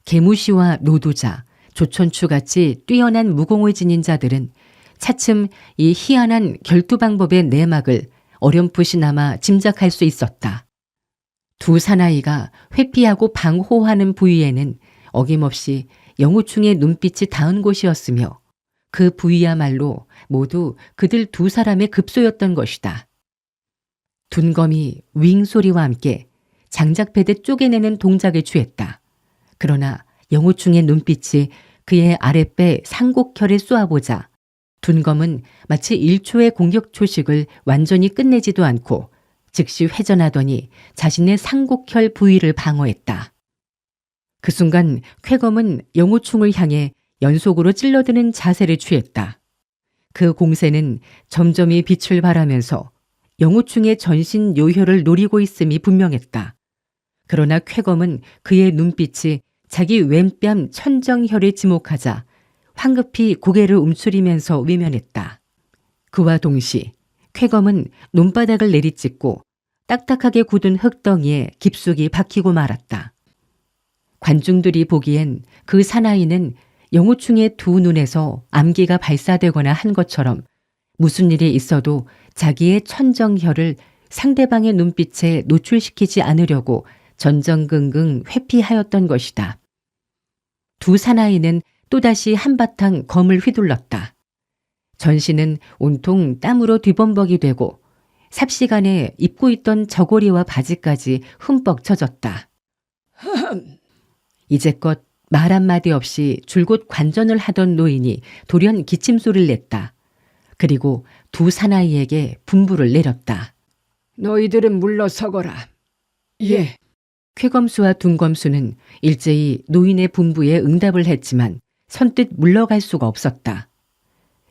개무시와 노두자, 조천추같이 뛰어난 무공을 지닌 자들은 차츰 이 희한한 결투 방법의 내막을 어렴풋이나마 짐작할 수 있었다. 두 사나이가 회피하고 방호하는 부위에는 어김없이 영호충의 눈빛이 닿은 곳이었으며 그 부위야말로 모두 그들 두 사람의 급소였던 것이다. 둔검이 윙 소리와 함께 장작패드 쪼개내는 동작을 취했다. 그러나 영호충의 눈빛이 그의 아랫배 상곡혈에 쏘아보자 둔검은 마치 1초의 공격 초식을 완전히 끝내지도 않고 즉시 회전하더니 자신의 상곡혈 부위를 방어했다. 그 순간 쾌검은 영호충을 향해 연속으로 찔러드는 자세를 취했다. 그 공세는 점점이 빛을 발하면서 영호충의 전신 요혈을 노리고 있음이 분명했다. 그러나 쾌검은 그의 눈빛이 자기 왼뺨 천정혈에 지목하자 황급히 고개를 움츠리면서 외면했다. 그와 동시 쾌검은 눈바닥을 내리찍고 딱딱하게 굳은 흙덩이에 깊숙이 박히고 말았다. 관중들이 보기엔 그 사나이는 영호충의 두 눈에서 암기가 발사되거나 한 것처럼 무슨 일이 있어도 자기의 천정혈을 상대방의 눈빛에 노출시키지 않으려고 전전긍긍 회피하였던 것이다. 두 사나이는 또다시 한바탕 검을 휘둘렀다. 전신은 온통 땀으로 뒤범벅이 되고 삽시간에 입고 있던 저고리와 바지까지 흠뻑 젖었다. 이제껏 말 한마디 없이 줄곧 관전을 하던 노인이 돌연 기침소리를 냈다. 그리고 두 사나이에게 분부를 내렸다. 너희들은 물러서거라. 예. 쾌검수와 둔검수는 일제히 노인의 분부에 응답을 했지만 선뜻 물러갈 수가 없었다.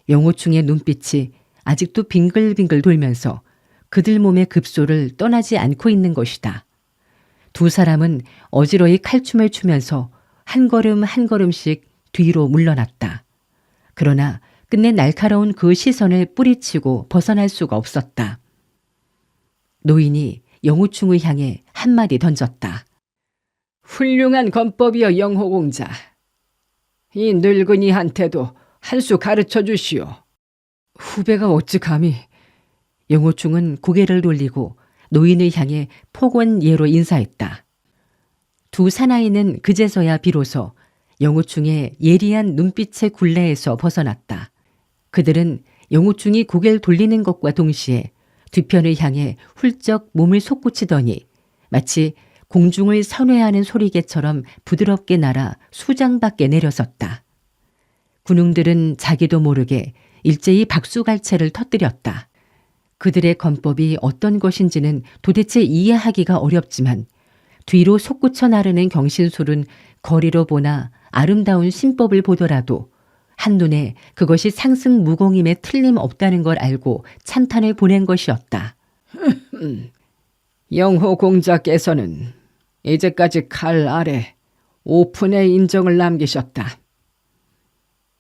영호충의 눈빛이 아직도 빙글빙글 돌면서 그들 몸의 급소를 떠나지 않고 있는 것이다. 두 사람은 어지러이 칼춤을 추면서 한 걸음 한 걸음씩 뒤로 물러났다. 그러나 끝내 날카로운 그 시선을 뿌리치고 벗어날 수가 없었다. 노인이 영호충을 향해 한마디 던졌다. 훌륭한 건법이여 영호공자. 이 늙은이한테도 한 수 가르쳐 주시오. 후배가 어찌 감히. 영호충은 고개를 돌리고 노인을 향해 폭언 예로 인사했다. 두 사나이는 그제서야 비로소 영호충의 예리한 눈빛의 굴레에서 벗어났다. 그들은 영호충이 고개를 돌리는 것과 동시에 뒤편을 향해 훌쩍 몸을 솟구치더니 마치 공중을 선회하는 소리개처럼 부드럽게 날아 수장 밖에 내려섰다. 군웅들은 자기도 모르게 일제히 박수갈채를 터뜨렸다. 그들의 건법이 어떤 것인지는 도대체 이해하기가 어렵지만 뒤로 솟구쳐 나르는 경신술은 거리로 보나 아름다운 신법을 보더라도 한눈에 그것이 상승 무공임에 틀림없다는 걸 알고 찬탄을 보낸 것이었다. 영호공자께서는 이제까지 칼 아래 5푼의 인정을 남기셨다.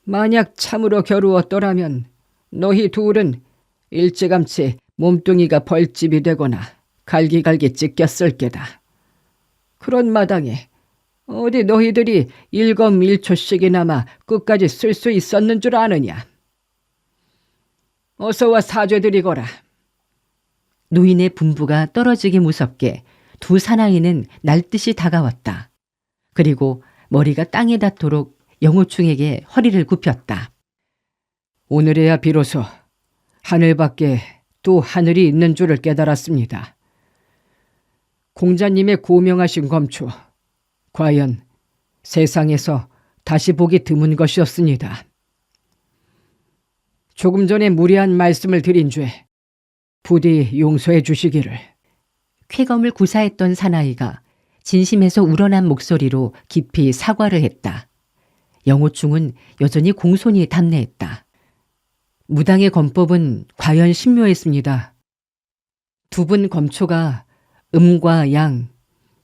만약 참으로 겨루었더라면 너희 둘은 일찌감치 몸뚱이가 벌집이 되거나 갈기갈기 찢겼을 게다. 그런 마당에 어디 너희들이 일검일초씩이나마 끝까지 쓸 수 있었는 줄 아느냐. 어서와 사죄드리거라. 노인의 분부가 떨어지기 무섭게 두 사나이는 날듯이 다가왔다. 그리고 머리가 땅에 닿도록 영호충에게 허리를 굽혔다. 오늘에야 비로소 하늘밖에 또 하늘이 있는 줄을 깨달았습니다. 공자님의 고명하신 검초, 과연 세상에서 다시 보기 드문 것이었습니다. 조금 전에 무례한 말씀을 드린 죄 부디 용서해 주시기를. 쾌검을 구사했던 사나이가 진심에서 우러난 목소리로 깊이 사과를 했다. 영호충은 여전히 공손히 답례했다. 무당의 검법은 과연 신묘했습니다. 두 분 검초가 음과 양,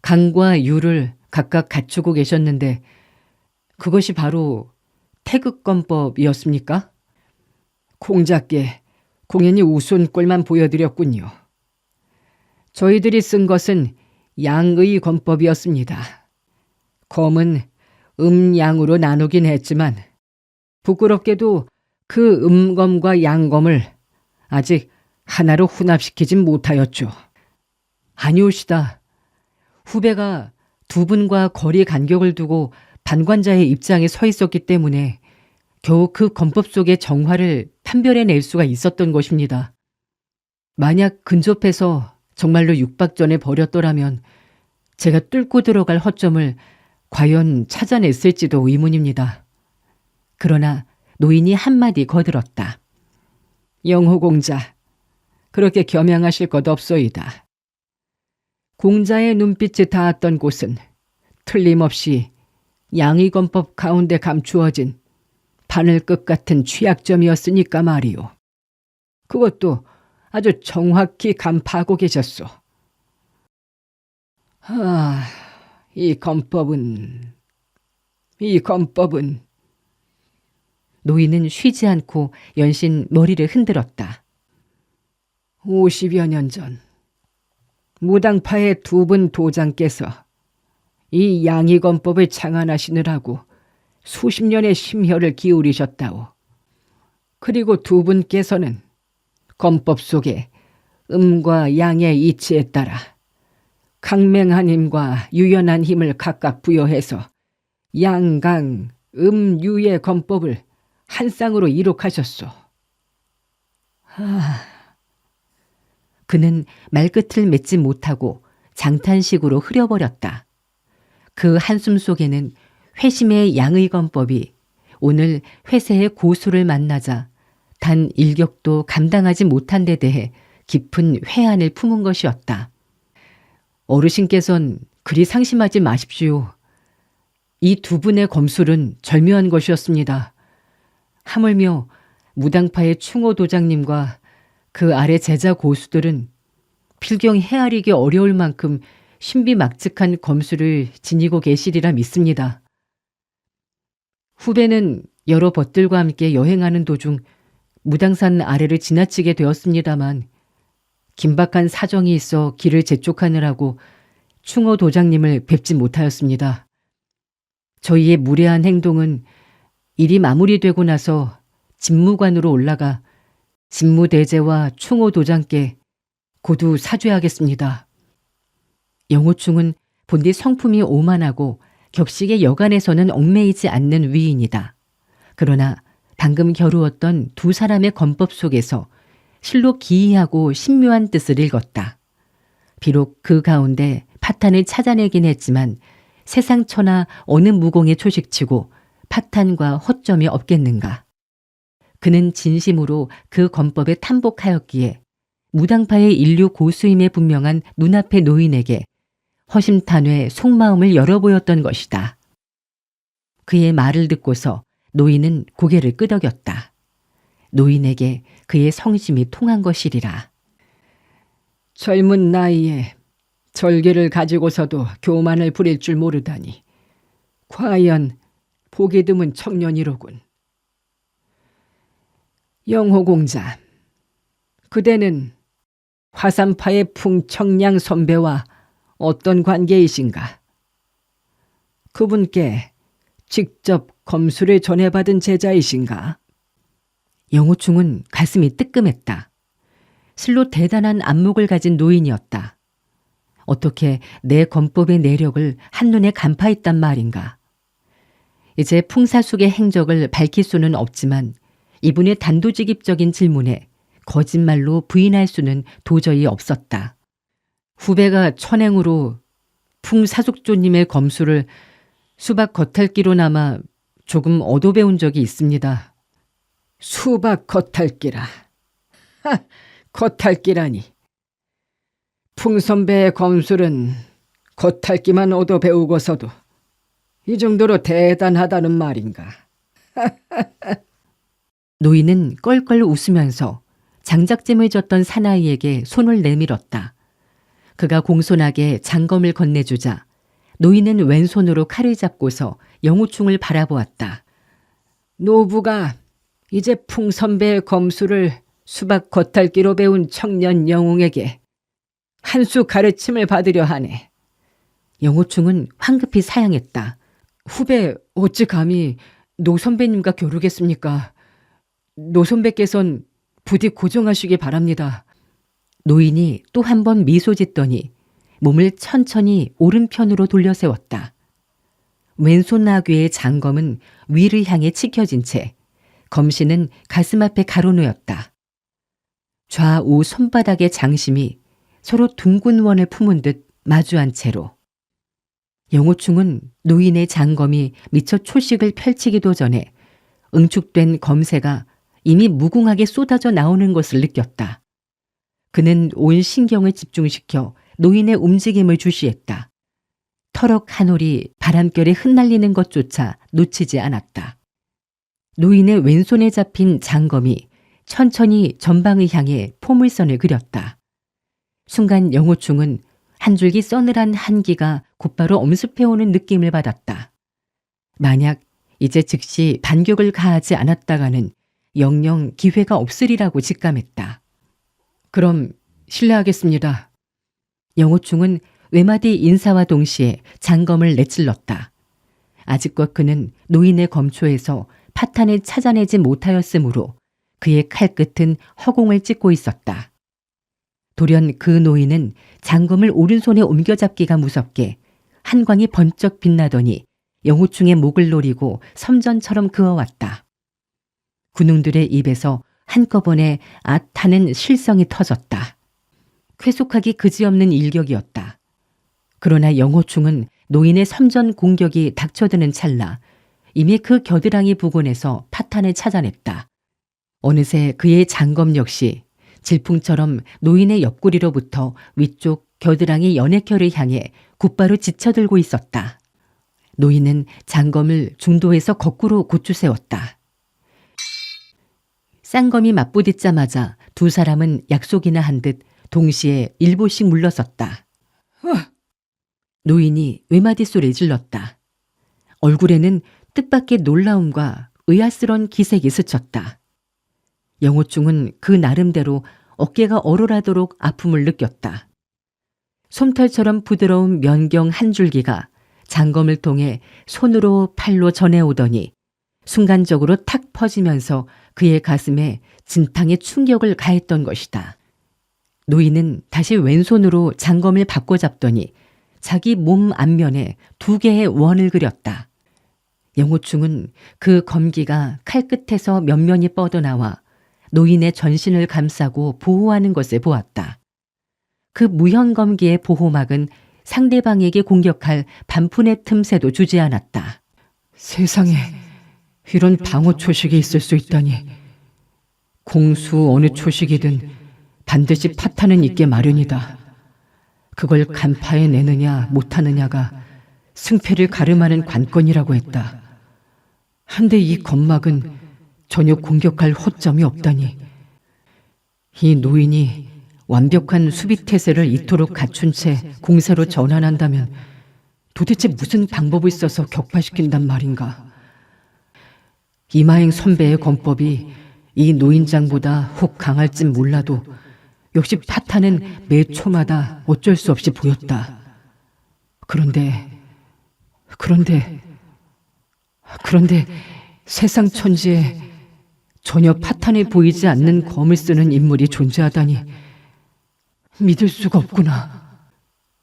강과 유를 각각 갖추고 계셨는데 그것이 바로 태극검법이었습니까? 공자께 공연히 우스운 꼴만 보여드렸군요. 저희들이 쓴 것은 양의 검법이었습니다. 검은 음양으로 나누긴 했지만 부끄럽게도 그 음검과 양검을 아직 하나로 혼합시키진 못하였죠. 아니오시다. 후배가 두 분과 거리 간격을 두고 반관자의 입장에 서 있었기 때문에 겨우 그 검법 속의 정화를 판별해낼 수가 있었던 것입니다. 만약 근접해서 정말로 육박전에 버렸더라면 제가 뚫고 들어갈 허점을 과연 찾아냈을지도 의문입니다. 그러나 노인이 한마디 거들었다. 영호공자, 그렇게 겸양하실 것 없소이다. 공자의 눈빛이 닿았던 곳은 틀림없이 양의검법 가운데 감추어진 바늘끝 같은 취약점이었으니까 말이오. 그것도 아주 정확히 간파하고 계셨소. 이 검법은 노인은 쉬지 않고 연신 머리를 흔들었다. 50여 년 전 무당파의 두 분 도장께서 이 양의검법을 창안하시느라고 수십 년의 심혈을 기울이셨다오. 그리고 두 분께서는 검법 속에 음과 양의 이치에 따라 강맹한 힘과 유연한 힘을 각각 부여해서 양강, 음유의 검법을 한 쌍으로 이룩하셨소. 그는 말끝을 맺지 못하고 장탄식으로 흐려버렸다. 그 한숨 속에는 회심의 양의검법이 오늘 회세의 고수를 만나자 단 일격도 감당하지 못한 데 대해 깊은 회한을 품은 것이었다. 어르신께선 그리 상심하지 마십시오. 이 두 분의 검술은 절묘한 것이었습니다. 하물며 무당파의 충호 도장님과 그 아래 제자 고수들은 필경 헤아리기 어려울 만큼 신비막측한 검술을 지니고 계시리라 믿습니다. 후배는 여러 벗들과 함께 여행하는 도중 무당산 아래를 지나치게 되었습니다만 긴박한 사정이 있어 길을 재촉하느라고 충호 도장님을 뵙지 못하였습니다. 저희의 무례한 행동은 일이 마무리되고 나서 집무관으로 올라가 집무대제와 충호 도장께 고두 사죄하겠습니다. 영호충은 본디 성품이 오만하고 격식의 여간에서는 얽매이지 않는 위인이다. 그러나 방금 겨루었던 두 사람의 검법 속에서 실로 기이하고 신묘한 뜻을 읽었다. 비록 그 가운데 파탄을 찾아내긴 했지만 세상천하 어느 무공의 초식치고 파탄과 허점이 없겠는가. 그는 진심으로 그 검법에 탐복하였기에 무당파의 인류 고수임에 분명한 눈앞의 노인에게 허심탄회 속마음을 열어보였던 것이다. 그의 말을 듣고서 노인은 고개를 끄덕였다. 노인에게 그의 성심이 통한 것이리라. 젊은 나이에 절개를 가지고서도 교만을 부릴 줄 모르다니 과연 보기 드문 청년이로군. 영호공자, 그대는 화산파의 풍청량 선배와 어떤 관계이신가? 그분께 직접 검술을 전해받은 제자이신가? 영호충은 가슴이 뜨끔했다. 실로 대단한 안목을 가진 노인이었다. 어떻게 내 검법의 내력을 한눈에 간파했단 말인가. 이제 풍사숙의 행적을 밝힐 수는 없지만 이분의 단도직입적인 질문에 거짓말로 부인할 수는 도저히 없었다. 후배가 천행으로 풍사숙조님의 검술을 수박 겉핥기로나마 조금 얻어배운 적이 있습니다. 수박 겉핥기라. 겉핥기라니. 풍선배의 검술은 겉핥기만 얻어 배우고서도 이 정도로 대단하다는 말인가. 노인은 껄껄 웃으면서 장작짐을 졌던 사나이에게 손을 내밀었다. 그가 공손하게 장검을 건네주자 노인은 왼손으로 칼을 잡고서 영호충을 바라보았다. 노부가 이제 풍선배의 검술을 수박 겉핥기로 배운 청년 영웅에게 한 수 가르침을 받으려 하네. 영호충은 황급히 사양했다. 후배 어찌 감히 노 선배님과 겨루겠습니까? 노 선배께선 부디 고정하시기 바랍니다. 노인이 또 한 번 미소 짓더니 몸을 천천히 오른편으로 돌려 세웠다. 왼손 나귀의 장검은 위를 향해 치켜진 채 검신은 가슴 앞에 가로놓였다. 좌우 손바닥의 장심이 서로 둥근 원을 품은 듯 마주한 채로 영호충은 노인의 장검이 미처 초식을 펼치기도 전에 응축된 검새가 이미 무궁하게 쏟아져 나오는 것을 느꼈다. 그는 온 신경을 집중시켜 노인의 움직임을 주시했다. 터럭 한 올이 바람결에 흩날리는 것조차 놓치지 않았다. 노인의 왼손에 잡힌 장검이 천천히 전방을 향해 포물선을 그렸다. 순간 영호충은 한 줄기 서늘한 한기가 곧바로 엄습해오는 느낌을 받았다. 만약 이제 즉시 반격을 가하지 않았다가는 영영 기회가 없으리라고 직감했다. 그럼 실례하겠습니다. 영호충은 외마디 인사와 동시에 장검을 내찔렀다. 아직껏 그는 노인의 검초에서 파탄을 찾아내지 못하였으므로 그의 칼끝은 허공을 찢고 있었다. 돌연 그 노인은 장검을 오른손에 옮겨잡기가 무섭게 한광이 번쩍 빛나더니 영호충의 목을 노리고 섬전처럼 그어왔다. 군웅들의 입에서 한꺼번에 앗하는 실성이 터졌다. 쾌속하기 그지없는 일격이었다. 그러나 영호충은 노인의 섬전 공격이 닥쳐드는 찰나 이미 그 겨드랑이 부근에서 파탄을 찾아냈다. 어느새 그의 장검 역시 질풍처럼 노인의 옆구리로부터 위쪽 겨드랑이 연애결을 향해 곧바로 지쳐들고 있었다. 노인은 장검을 중도에서 거꾸로 고추 세웠다. 쌍검이 맞부딪자마자 두 사람은 약속이나 한 듯 동시에 일보씩 물러섰다. 노인이 외마디 소리를 질렀다. 얼굴에는 뜻밖의 놀라움과 의아스런 기색이 스쳤다. 영호충은 그 나름대로 어깨가 얼얼하도록 아픔을 느꼈다. 솜털처럼 부드러운 면경 한 줄기가 장검을 통해 손으로 팔로 전해오더니 순간적으로 탁 퍼지면서 그의 가슴에 진탕의 충격을 가했던 것이다. 노인은 다시 왼손으로 장검을 바꿔잡더니 자기 몸 앞면에 두 개의 원을 그렸다. 영호충은 그 검기가 칼끝에서 면면이 뻗어나와 노인의 전신을 감싸고 보호하는 것을 보았다. 그 무형검기의 보호막은 상대방에게 공격할 반푼의 틈새도 주지 않았다. 세상에 이런 방어 초식이 있을 수 있다니. 공수 어느 초식이든 반드시 파탄은 있게 마련이다. 그걸 간파해 내느냐 못하느냐가 승패를 가름하는 관건이라고 했다. 한데 이 검막은 전혀 공격할 허점이 없다니. 이 노인이 완벽한 수비태세를 이토록 갖춘 채 공세로 전환한다면 도대체 무슨 방법을 써서 격파시킨단 말인가. 이마행 선배의 검법이 이 노인장보다 혹 강할진 몰라도 역시 파탄은 매 초마다 어쩔 수 없이 보였다. 그런데 세상 천지에 전혀 파탄이 보이지 않는 검을 쓰는 인물이 존재하다니 믿을 수가 없구나.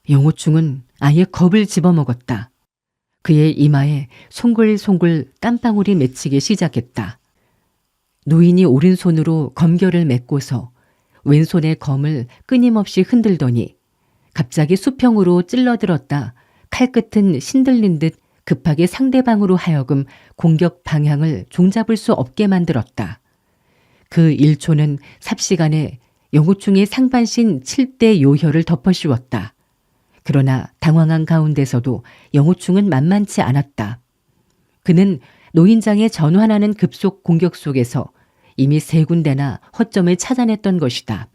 영호충은 아예 겁을 집어먹었다. 그의 이마에 송글송글 땀방울이 맺히기 시작했다. 노인이 오른손으로 검결을 메고서 왼손의 검을 끊임없이 흔들더니 갑자기 수평으로 찔러들었다 칼끝은 신들린 듯 급하게 상대방으로 하여금 공격 방향을 종잡을 수 없게 만들었다. 그 1초는 삽시간에 영호충의 상반신 7대 요혈을 덮어씌웠다. 그러나 당황한 가운데서도 영호충은 만만치 않았다. 그는 노인장의 전환하는 급속 공격 속에서 이미 3군데나 허점을 찾아냈던 것이다.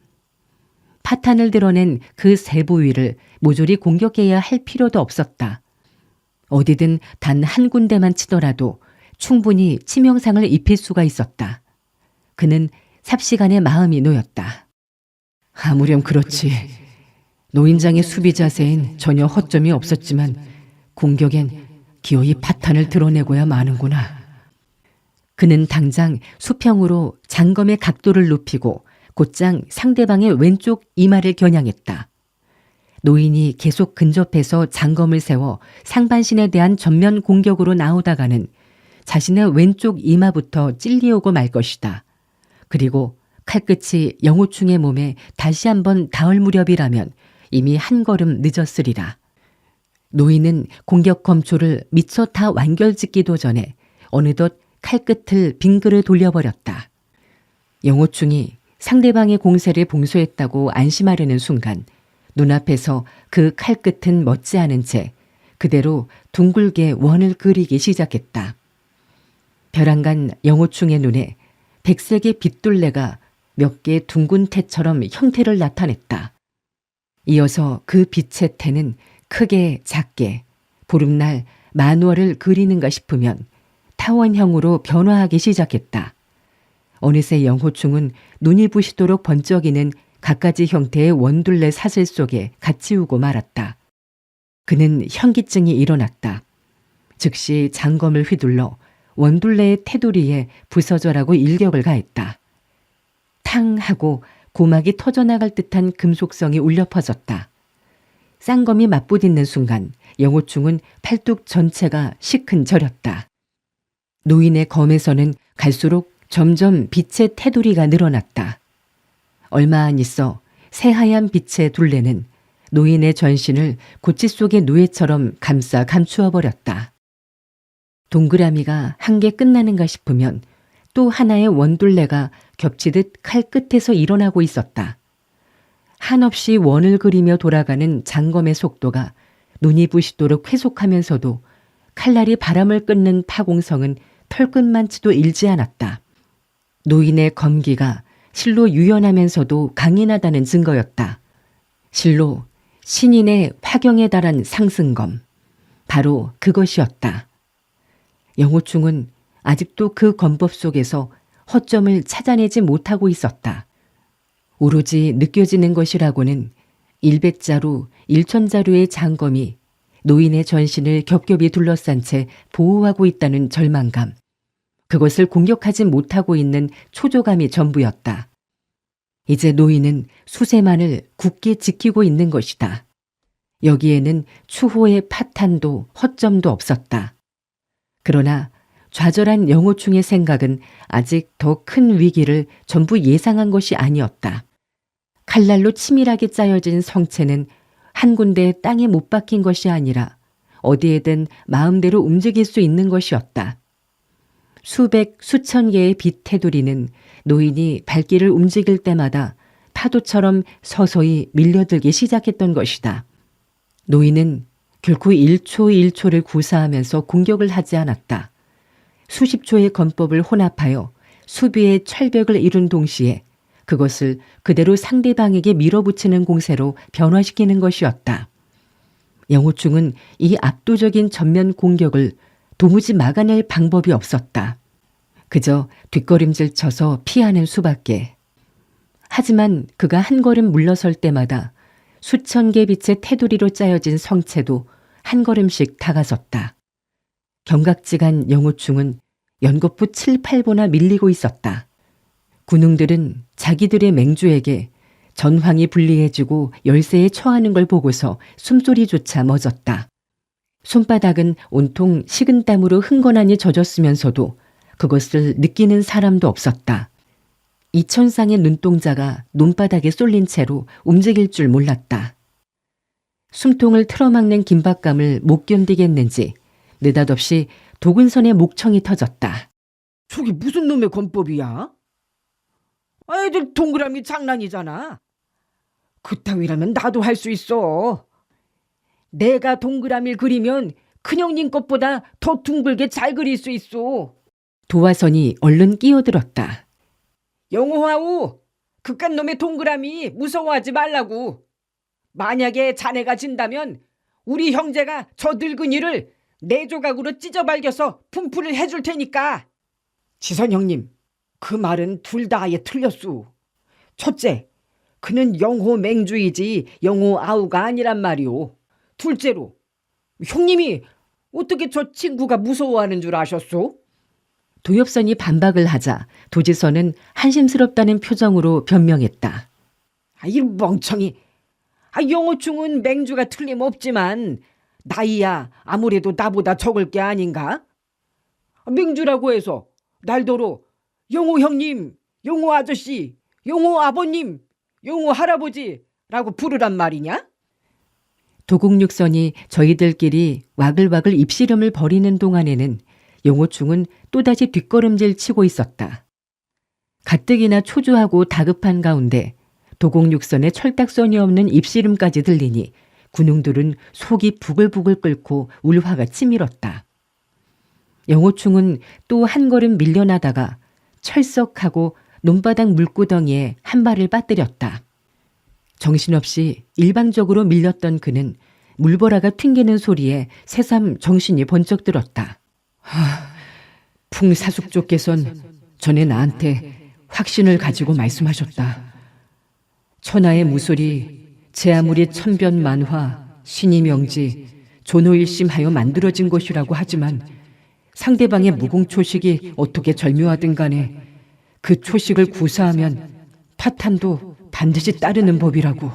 파탄을 드러낸 그 세 부위를 모조리 공격해야 할 필요도 없었다. 어디든 단 한 군데만 치더라도 충분히 치명상을 입힐 수가 있었다. 그는 삽시간에 마음이 놓였다. 아무렴 그렇지. 노인장의 수비 자세엔 전혀 허점이 없었지만 공격엔 기어이 파탄을 드러내고야 마는구나. 그는 당장 수평으로 장검의 각도를 높이고 곧장 상대방의 왼쪽 이마를 겨냥했다. 노인이 계속 근접해서 장검을 세워 상반신에 대한 전면 공격으로 나오다가는 자신의 왼쪽 이마부터 찔리오고 말 것이다. 그리고 칼끝이 영호충의 몸에 다시 한번 닿을 무렵이라면 이미 한 걸음 늦었으리라. 노인은 공격 검초를 미처 다 완결짓기도 전에 어느덧 칼끝을 빙그르 돌려버렸다. 영호충이 상대방의 공세를 봉쇄했다고 안심하려는 순간 눈앞에서 그 칼끝은 멎지 않은 채 그대로 둥글게 원을 그리기 시작했다. 벼랑간 영호충의 눈에 백색의 빛둘레가 몇 개의 둥근 태처럼 형태를 나타냈다. 이어서 그 빛의 태는 크게 작게 보름날 만월을 그리는가 싶으면 타원형으로 변화하기 시작했다. 어느새 영호충은 눈이 부시도록 번쩍이는 갖가지 형태의 원둘레 사슬 속에 갇히우고 말았다. 그는 현기증이 일어났다. 즉시 장검을 휘둘러 원둘레의 테두리에 부서져라고 일격을 가했다. 탕 하고 고막이 터져나갈 듯한 금속성이 울려 퍼졌다. 쌍검이 맞부딪는 순간 영호충은 팔뚝 전체가 시큰저렸다. 노인의 검에서는 갈수록 점점 빛의 테두리가 늘어났다. 얼마 안 있어 새하얀 빛의 둘레는 노인의 전신을 고치 속의 누에처럼 감싸 감추어 버렸다. 동그라미가 한 개 끝나는가 싶으면 또 하나의 원둘레가 겹치듯 칼 끝에서 일어나고 있었다. 한없이 원을 그리며 돌아가는 장검의 속도가 눈이 부시도록 회속하면서도 칼날이 바람을 끊는 파공성은 털끝만치도 일지 않았다. 노인의 검기가 실로 유연하면서도 강인하다는 증거였다. 실로 신인의 화경에 달한 상승검. 바로 그것이었다. 영호충은 아직도 그 검법 속에서 허점을 찾아내지 못하고 있었다. 오로지 느껴지는 것이라고는 일백자루, 일천자루의 장검이 노인의 전신을 겹겹이 둘러싼 채 보호하고 있다는 절망감. 그것을 공격하지 못하고 있는 초조감이 전부였다. 이제 노인은 수세만을 굳게 지키고 있는 것이다. 여기에는 추호의 파탄도 허점도 없었다. 그러나 좌절한 영호충의 생각은 아직 더 큰 위기를 전부 예상한 것이 아니었다. 칼날로 치밀하게 짜여진 성체는 한 군데 땅에 못 박힌 것이 아니라 어디에든 마음대로 움직일 수 있는 것이었다. 수백, 수천 개의 빛 테두리는 노인이 발길을 움직일 때마다 파도처럼 서서히 밀려들기 시작했던 것이다. 노인은 결코 1초 1초를 구사하면서 공격을 하지 않았다. 수십 초의 권법을 혼합하여 수비의 철벽을 이룬 동시에 그것을 그대로 상대방에게 밀어붙이는 공세로 변화시키는 것이었다. 영호충은 이 압도적인 전면 공격을 도무지 막아낼 방법이 없었다. 그저 뒷걸음질 쳐서 피하는 수밖에. 하지만 그가 한 걸음 물러설 때마다 수천 개 빛의 테두리로 짜여진 성체도 한 걸음씩 다가섰다. 경각지간 영호충은 연거푸 7, 8보나 밀리고 있었다. 군웅들은 자기들의 맹주에게 전황이 불리해지고 열세에 처하는 걸 보고서 숨소리조차 멎었다. 손바닥은 온통 식은땀으로 흥건하니 젖었으면서도 그것을 느끼는 사람도 없었다. 이천상의 눈동자가 논바닥에 쏠린 채로 움직일 줄 몰랐다. 숨통을 틀어막는 긴박감을 못 견디겠는지 느닷없이 도근선의 목청이 터졌다. 저게 무슨 놈의 권법이야? 애들 동그라미 장난이잖아. 그따위라면 나도 할 수 있어. 내가 동그라미를 그리면 큰형님 것보다 더 둥글게 잘 그릴 수 있어. 도화선이 얼른 끼어들었다. 영호하우, 그깟 놈의 동그라미 무서워하지 말라고. 만약에 자네가 진다면 우리 형제가 저 늙은이를 네 조각으로 찢어발겨서 분풀을 해줄 테니까. 지선 형님, 그 말은 둘 다 아예 틀렸소. 첫째, 그는 영호 맹주이지 영호 아우가 아니란 말이오. 둘째로, 형님이 어떻게 저 친구가 무서워하는 줄 아셨소? 도엽선이 반박을 하자 도지선은 한심스럽다는 표정으로 변명했다. 이 멍청이. 영호충은 맹주가 틀림없지만 나이야 아무래도 나보다 적을 게 아닌가? 맹주라고 해서 날더러 영호 형님, 영호 아저씨, 영호 아버님, 영호 할아버지라고 부르란 말이냐? 도곡육선이 저희들끼리 와글와글 입씨름을 벌이는 동안에는 영호충은 또다시 뒷걸음질 치고 있었다. 가뜩이나 초조하고 다급한 가운데 도곡육선의 철딱선이 없는 입씨름까지 들리니 군웅들은 속이 부글부글 끓고 울화가 치밀었다. 영호충은 또 한 걸음 밀려나다가 철썩하고 논바닥 물구덩이에 한 발을 빠뜨렸다. 정신없이 일방적으로 밀렸던 그는 물보라가 튕기는 소리에 새삼 정신이 번쩍 들었다. 풍사숙조께선 전에 나한테 확신을 가지고 말씀하셨다. 천하의 무술이 제 아무리 천변만화, 신이명지, 존호일심하여 만들어진 것이라고 하지만 상대방의 무공초식이 어떻게 절묘하든 간에 그 초식을 구사하면 파탄도 반드시 따르는 법이라고.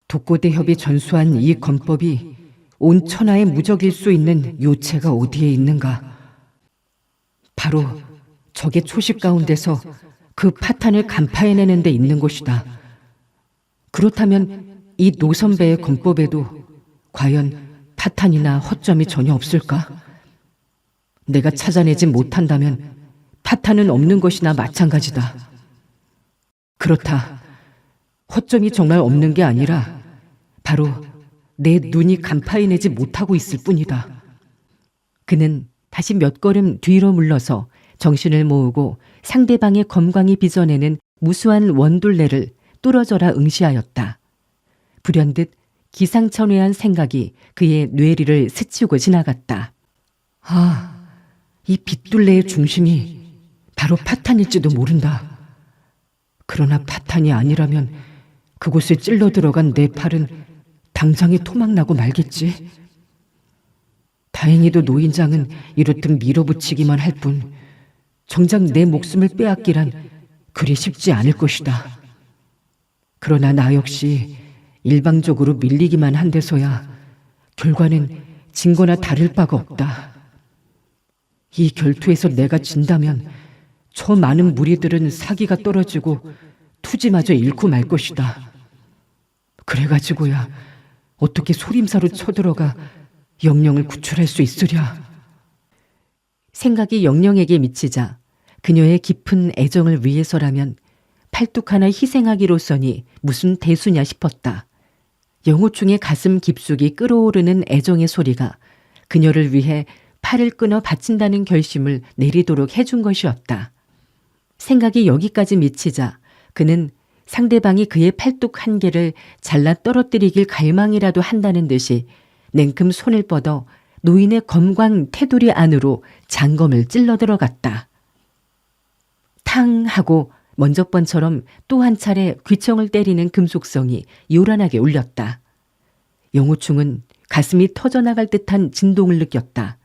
독고대협이 전수한 이 권법이 온 천하에 무적일 수 있는 요체가 어디에 있는가? 바로 적의 초식 가운데서 그 파탄을 간파해내는 데 있는 것이다. 그렇다면 이 노선배의 권법에도 과연 파탄이나 허점이 전혀 없을까? 내가 찾아내지 못한다면 파탄은 없는 것이나 마찬가지다. 그렇다. 허점이 정말 없는 게 아니라 바로 내 눈이 간파해내지 못하고 있을 뿐이다. 그는 다시 몇 걸음 뒤로 물러서 정신을 모으고 상대방의 검광이 빚어내는 무수한 원둘레를 뚫어져라 응시하였다. 불현듯 기상천외한 생각이 그의 뇌리를 스치고 지나갔다. 아, 이 빗둘레의 중심이 바로 파탄일지도 모른다. 그러나 파탄이 아니라면 그곳에 찔러 들어간 내 팔은 당장에 토막나고 말겠지. 다행히도 노인장은 이렇듯 밀어붙이기만 할 뿐 정작 내 목숨을 빼앗기란 그리 쉽지 않을 것이다. 그러나 나 역시 일방적으로 밀리기만 한 데서야 결과는 진 거나 다를 바가 없다. 이 결투에서 내가 진다면 저 많은 무리들은 사기가 떨어지고 투지마저 잃고 말 것이다. 그래가지고야 어떻게 소림사로 쳐들어가 영령을 구출할 수 있으랴. 생각이 영령에게 미치자 그녀의 깊은 애정을 위해서라면 팔뚝 하나 희생하기로서니 무슨 대수냐 싶었다. 영호충의 가슴 깊숙이 끓어오르는 애정의 소리가 그녀를 위해 팔을 끊어 바친다는 결심을 내리도록 해준 것이었다. 생각이 여기까지 미치자 그는 상대방이 그의 팔뚝 한 개를 잘라 떨어뜨리길 갈망이라도 한다는 듯이 냉큼 손을 뻗어 노인의 검광 테두리 안으로 장검을 찔러 들어갔다. 탕 하고 먼저 번처럼 또 한 차례 귀청을 때리는 금속성이 요란하게 울렸다. 영호충은 가슴이 터져나갈 듯한 진동을 느꼈다.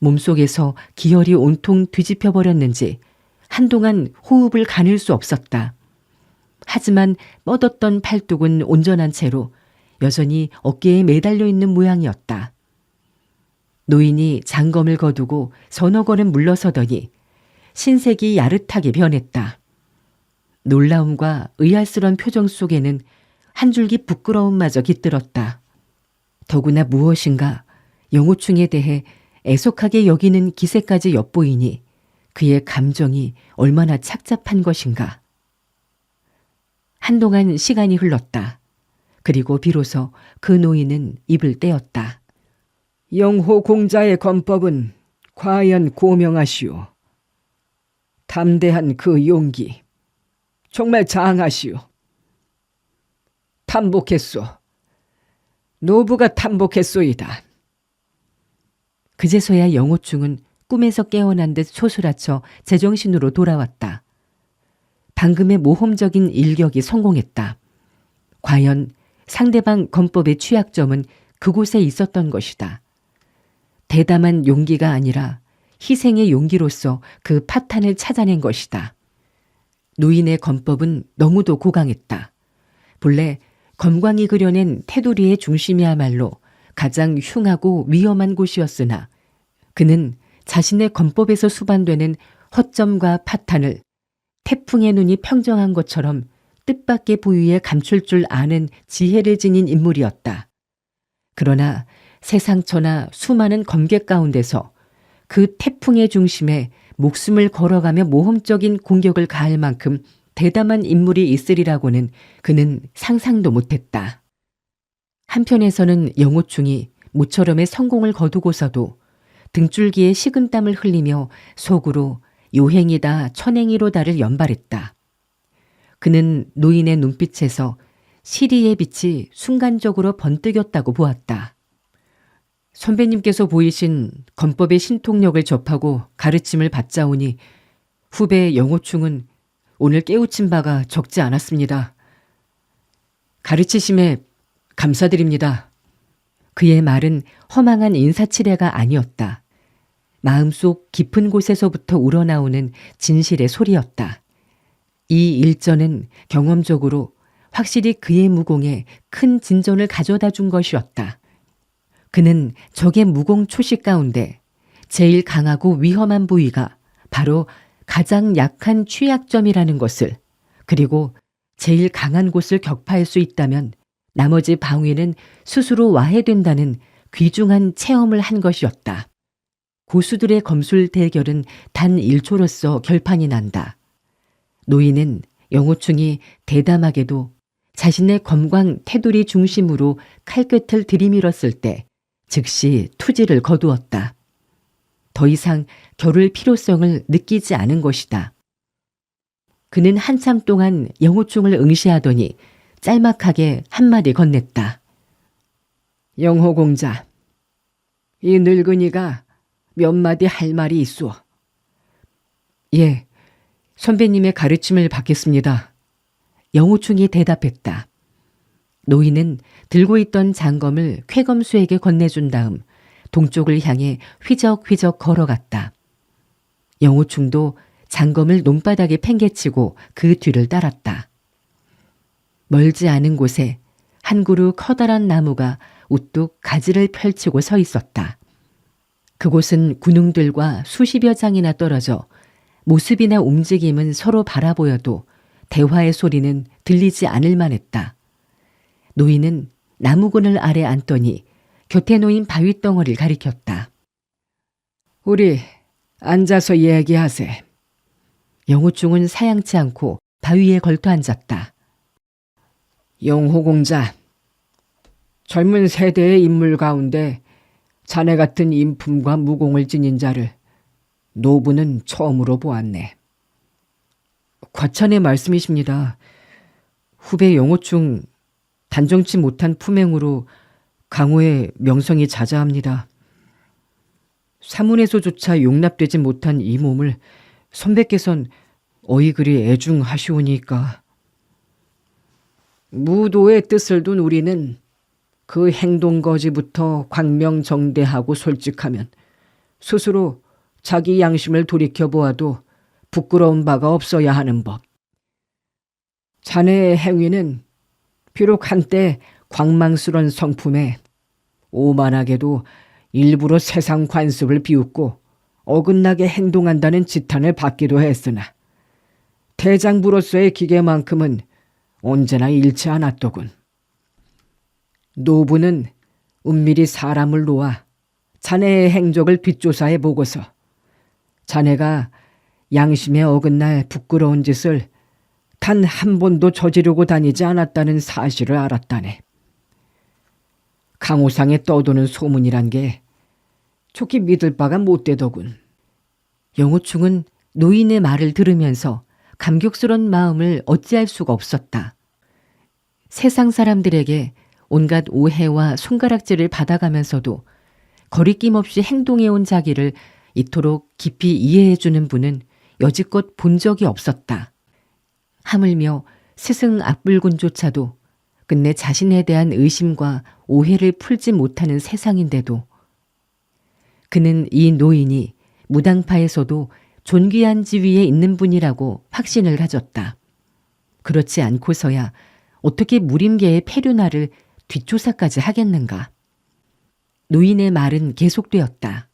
몸속에서 기혈이 온통 뒤집혀 버렸는지 한동안 호흡을 가눌 수 없었다. 하지만 뻗었던 팔뚝은 온전한 채로 여전히 어깨에 매달려 있는 모양이었다. 노인이 장검을 거두고 서너 걸음 물러서더니 신색이 야릇하게 변했다. 놀라움과 의아스런 표정 속에는 한 줄기 부끄러움마저 깃들었다. 더구나 무엇인가 영호충에 대해 애석하게 여기는 기세까지 엿보이니 그의 감정이 얼마나 착잡한 것인가. 한동안 시간이 흘렀다. 그리고 비로소 그 노인은 입을 떼었다. 영호 공자의 건법은 과연 고명하시오. 담대한 그 용기 정말 장하시오. 탐복했소. 노부가 탐복했소이다. 그제서야 영호충은 꿈에서 깨어난 듯 소스라쳐 제정신으로 돌아왔다. 방금의 모험적인 일격이 성공했다. 과연 상대방 건법의 취약점은 그곳에 있었던 것이다. 대담한 용기가 아니라 희생의 용기로서 그 파탄을 찾아낸 것이다. 노인의 건법은 너무도 고강했다. 본래 검광이 그려낸 테두리의 중심이야말로 가장 흉하고 위험한 곳이었으나 그는 자신의 건법에서 수반되는 허점과 파탄을 태풍의 눈이 평정한 것처럼 뜻밖의 부위에 감출 줄 아는 지혜를 지닌 인물이었다. 그러나 세상처나 수많은 검객 가운데서 그 태풍의 중심에 목숨을 걸어가며 모험적인 공격을 가할 만큼 대담한 인물이 있으리라고는 그는 상상도 못했다. 한편에서는 영호충이 모처럼의 성공을 거두고서도 등줄기에 식은땀을 흘리며 속으로 요행이다 천행이로다를 연발했다. 그는 노인의 눈빛에서 시리의 빛이 순간적으로 번뜩였다고 보았다. 선배님께서 보이신 건법의 신통력을 접하고 가르침을 받자오니 후배 영호충은 오늘 깨우친 바가 적지 않았습니다. 가르치심에 감사드립니다. 그의 말은 허망한 인사치레가 아니었다. 마음속 깊은 곳에서부터 우러나오는 진실의 소리였다. 이 일전은 경험적으로 확실히 그의 무공에 큰 진전을 가져다 준 것이었다. 그는 적의 무공 초식 가운데 제일 강하고 위험한 부위가 바로 가장 약한 취약점이라는 것을, 그리고 제일 강한 곳을 격파할 수 있다면 나머지 방위는 스스로 와해된다는 귀중한 체험을 한 것이었다. 고수들의 검술 대결은 단 1초로서 결판이 난다. 노인은 영호충이 대담하게도 자신의 검광 테두리 중심으로 칼끝을 들이밀었을 때 즉시 투지를 거두었다. 더 이상 겨룰 필요성을 느끼지 않은 것이다. 그는 한참 동안 영호충을 응시하더니 짤막하게 한마디 건넸다. 영호공자, 이 늙은이가 몇 마디 할 말이 있소. 예, 선배님의 가르침을 받겠습니다. 영호충이 대답했다. 노인은 들고 있던 장검을 쾌검수에게 건네준 다음 동쪽을 향해 휘적휘적 걸어갔다. 영호충도 장검을 논바닥에 팽개치고 그 뒤를 따랐다. 멀지 않은 곳에 한 그루 커다란 나무가 우뚝 가지를 펼치고 서 있었다. 그곳은 군웅들과 수십여 장이나 떨어져 모습이나 움직임은 서로 바라보여도 대화의 소리는 들리지 않을 만했다. 노인은 나무근을 아래 앉더니 곁에 놓인 바위덩어리를 가리켰다. 우리 앉아서 얘기하세. 영호충은 사양치 않고 바위에 걸터 앉았다. 영호공자, 젊은 세대의 인물 가운데 자네 같은 인품과 무공을 지닌 자를 노부는 처음으로 보았네. 과찬의 말씀이십니다. 후배 영호충 단정치 못한 품행으로 강호의 명성이 자자합니다. 사문에서조차 용납되지 못한 이 몸을 선배께선 어이 그리 애중하시오니까. 무도의 뜻을 둔 우리는 그 행동 거지부터 광명정대하고 솔직하면 스스로 자기 양심을 돌이켜보아도 부끄러운 바가 없어야 하는 법. 자네의 행위는 비록 한때 광망스런 성품에 오만하게도 일부러 세상 관습을 비웃고 어긋나게 행동한다는 지탄을 받기도 했으나 대장부로서의 기계만큼은 언제나 잃지 않았더군. 노부는 은밀히 사람을 놓아 자네의 행적을 뒷조사해 보고서 자네가 양심에 어긋날 부끄러운 짓을 단 한 번도 저지르고 다니지 않았다는 사실을 알았다네. 강호상에 떠도는 소문이란 게 좋게 믿을 바가 못 되더군. 영호충은 노인의 말을 들으면서 감격스러운 마음을 어찌할 수가 없었다. 세상 사람들에게 온갖 오해와 손가락질을 받아가면서도 거리낌 없이 행동해온 자기를 이토록 깊이 이해해주는 분은 여지껏 본 적이 없었다. 하물며 스승 악불군조차도 끝내 자신에 대한 의심과 오해를 풀지 못하는 세상인데도 그는 이 노인이 무당파에서도 존귀한 지위에 있는 분이라고 확신을 가졌다. 그렇지 않고서야 어떻게 무림계의 폐륜화를 뒷조사까지 하겠는가. 노인의 말은 계속되었다.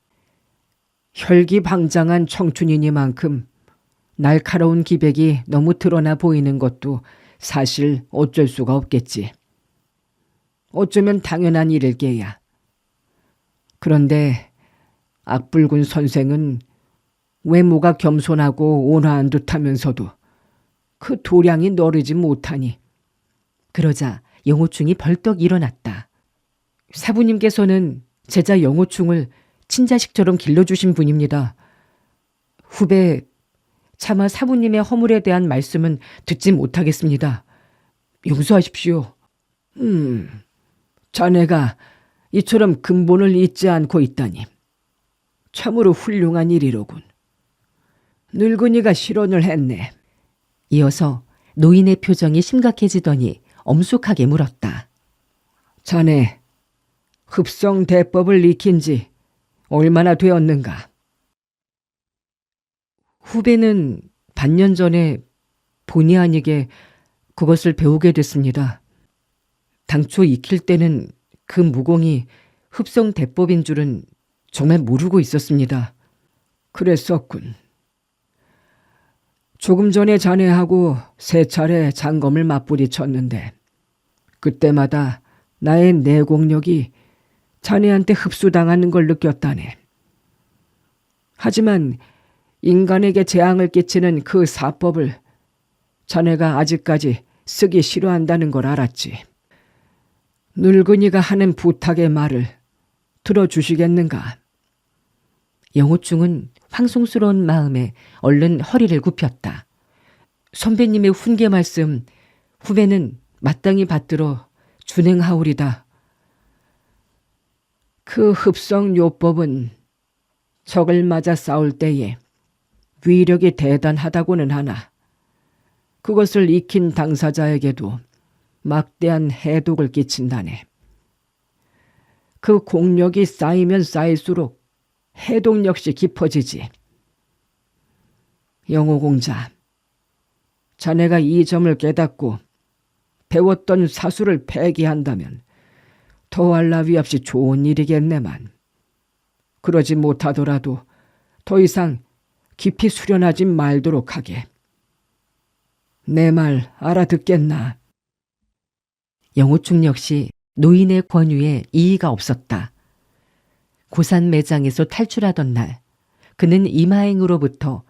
혈기방장한 청춘이니만큼 날카로운 기백이 너무 드러나 보이는 것도 사실 어쩔 수가 없겠지. 어쩌면 당연한 일일 게야. 그런데 악불군 선생은 외모가 겸손하고 온화한 듯하면서도 그 도량이 너르지 못하니. 그러자 영호충이 벌떡 일어났다. 사부님께서는 제자 영호충을 친자식처럼 길러주신 분입니다. 후배 차마 사부님의 허물에 대한 말씀은 듣지 못하겠습니다. 용서하십시오. 자네가 이처럼 근본을 잊지 않고 있다니 참으로 훌륭한 일이로군. 늙은이가 실언을 했네. 이어서 노인의 표정이 심각해지더니 엄숙하게 물었다. 자네 흡성 대법을 익힌 지 얼마나 되었는가? 후배는 반년 전에 본의 아니게 그것을 배우게 됐습니다. 당초 익힐 때는 그 무공이 흡성 대법인 줄은 정말 모르고 있었습니다. 그랬었군. 조금 전에 자네하고 세 차례 장검을 맞부딪혔는데 그때마다 나의 내공력이 자네한테 흡수당하는 걸 느꼈다네. 하지만 인간에게 재앙을 끼치는 그 사법을 자네가 아직까지 쓰기 싫어한다는 걸 알았지. 늙은이가 하는 부탁의 말을 들어주시겠는가? 영호충은 황송스러운 마음에 얼른 허리를 굽혔다. 선배님의 훈계 말씀 후배는 마땅히 받들어 준행하오리다. 그 흡성요법은 적을 맞아 싸울 때에 위력이 대단하다고는 하나 그것을 익힌 당사자에게도 막대한 해독을 끼친다네. 그 공력이 쌓이면 쌓일수록 해독 역시 깊어지지. 영호공자, 자네가 이 점을 깨닫고 배웠던 사수를 폐기한다면 더할 나위 없이 좋은 일이겠네만. 그러지 못하더라도 더 이상 깊이 수련하지 말도록 하게. 내 말 알아듣겠나? 영호충 역시 노인의 권유에 이의가 없었다. 고산 매장에서 탈출하던 날 그는 이마행으로부터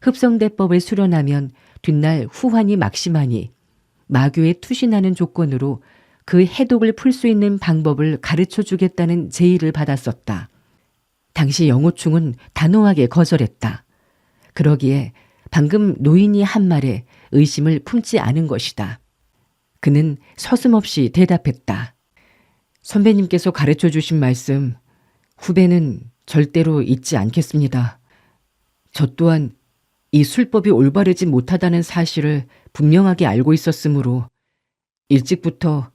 흡성대법을 수련하면 뒷날 후환이 막심하니 마교에 투신하는 조건으로 그 해독을 풀 수 있는 방법을 가르쳐 주겠다는 제의를 받았었다. 당시 영호충은 단호하게 거절했다. 그러기에 방금 노인이 한 말에 의심을 품지 않은 것이다. 그는 서슴없이 대답했다. 선배님께서 가르쳐 주신 말씀 후배는 절대로 잊지 않겠습니다. 저 또한 이 술법이 올바르지 못하다는 사실을 분명하게 알고 있었으므로 일찍부터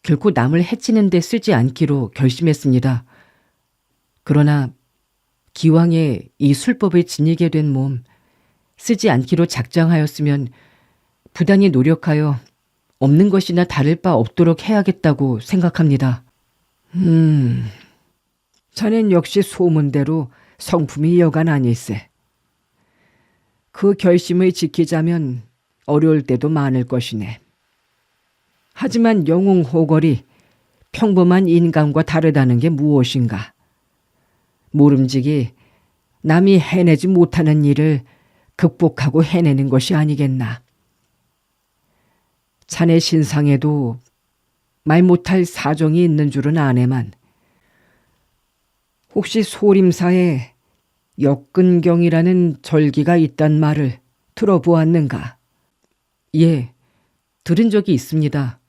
결코 남을 해치는 데 쓰지 않기로 결심했습니다. 그러나 기왕에 이 술법을 지니게 된 몸 쓰지 않기로 작정하였으면 부단히 노력하여 없는 것이나 다를 바 없도록 해야겠다고 생각합니다. 자넨 역시 소문대로 성품이 여간 아닐세. 그 결심을 지키자면 어려울 때도 많을 것이네. 하지만 영웅호걸이 평범한 인간과 다르다는 게 무엇인가? 모름지기 남이 해내지 못하는 일을 극복하고 해내는 것이 아니겠나. 자네 신상에도 말 못할 사정이 있는 줄은 아네만 혹시 소림사에 역근경이라는 절기가 있단 말을 들어보았는가? 예, 들은 적이 있습니다.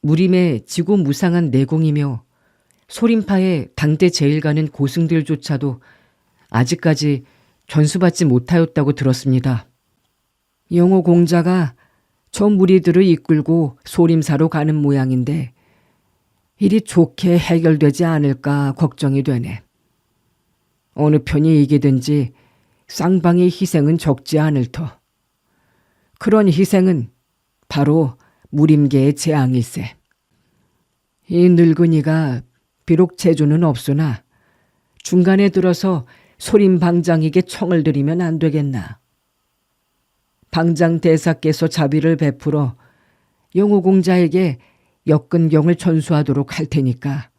무림의 지고무상한 내공이며 소림파의 당대 제일가는 고승들조차도 아직까지 전수받지 못하였다고 들었습니다. 영호공자가 저 무리들을 이끌고 소림사로 가는 모양인데 일이 좋게 해결되지 않을까 걱정이 되네. 어느 편이 이기든지 쌍방의 희생은 적지 않을 터. 그런 희생은 바로 무림계의 재앙일세. 이 늙은이가 비록 재주는 없으나 중간에 들어서 소림 방장에게 청을 드리면 안 되겠나. 방장 대사께서 자비를 베풀어 영호공자에게 역근경을 전수하도록 할 테니까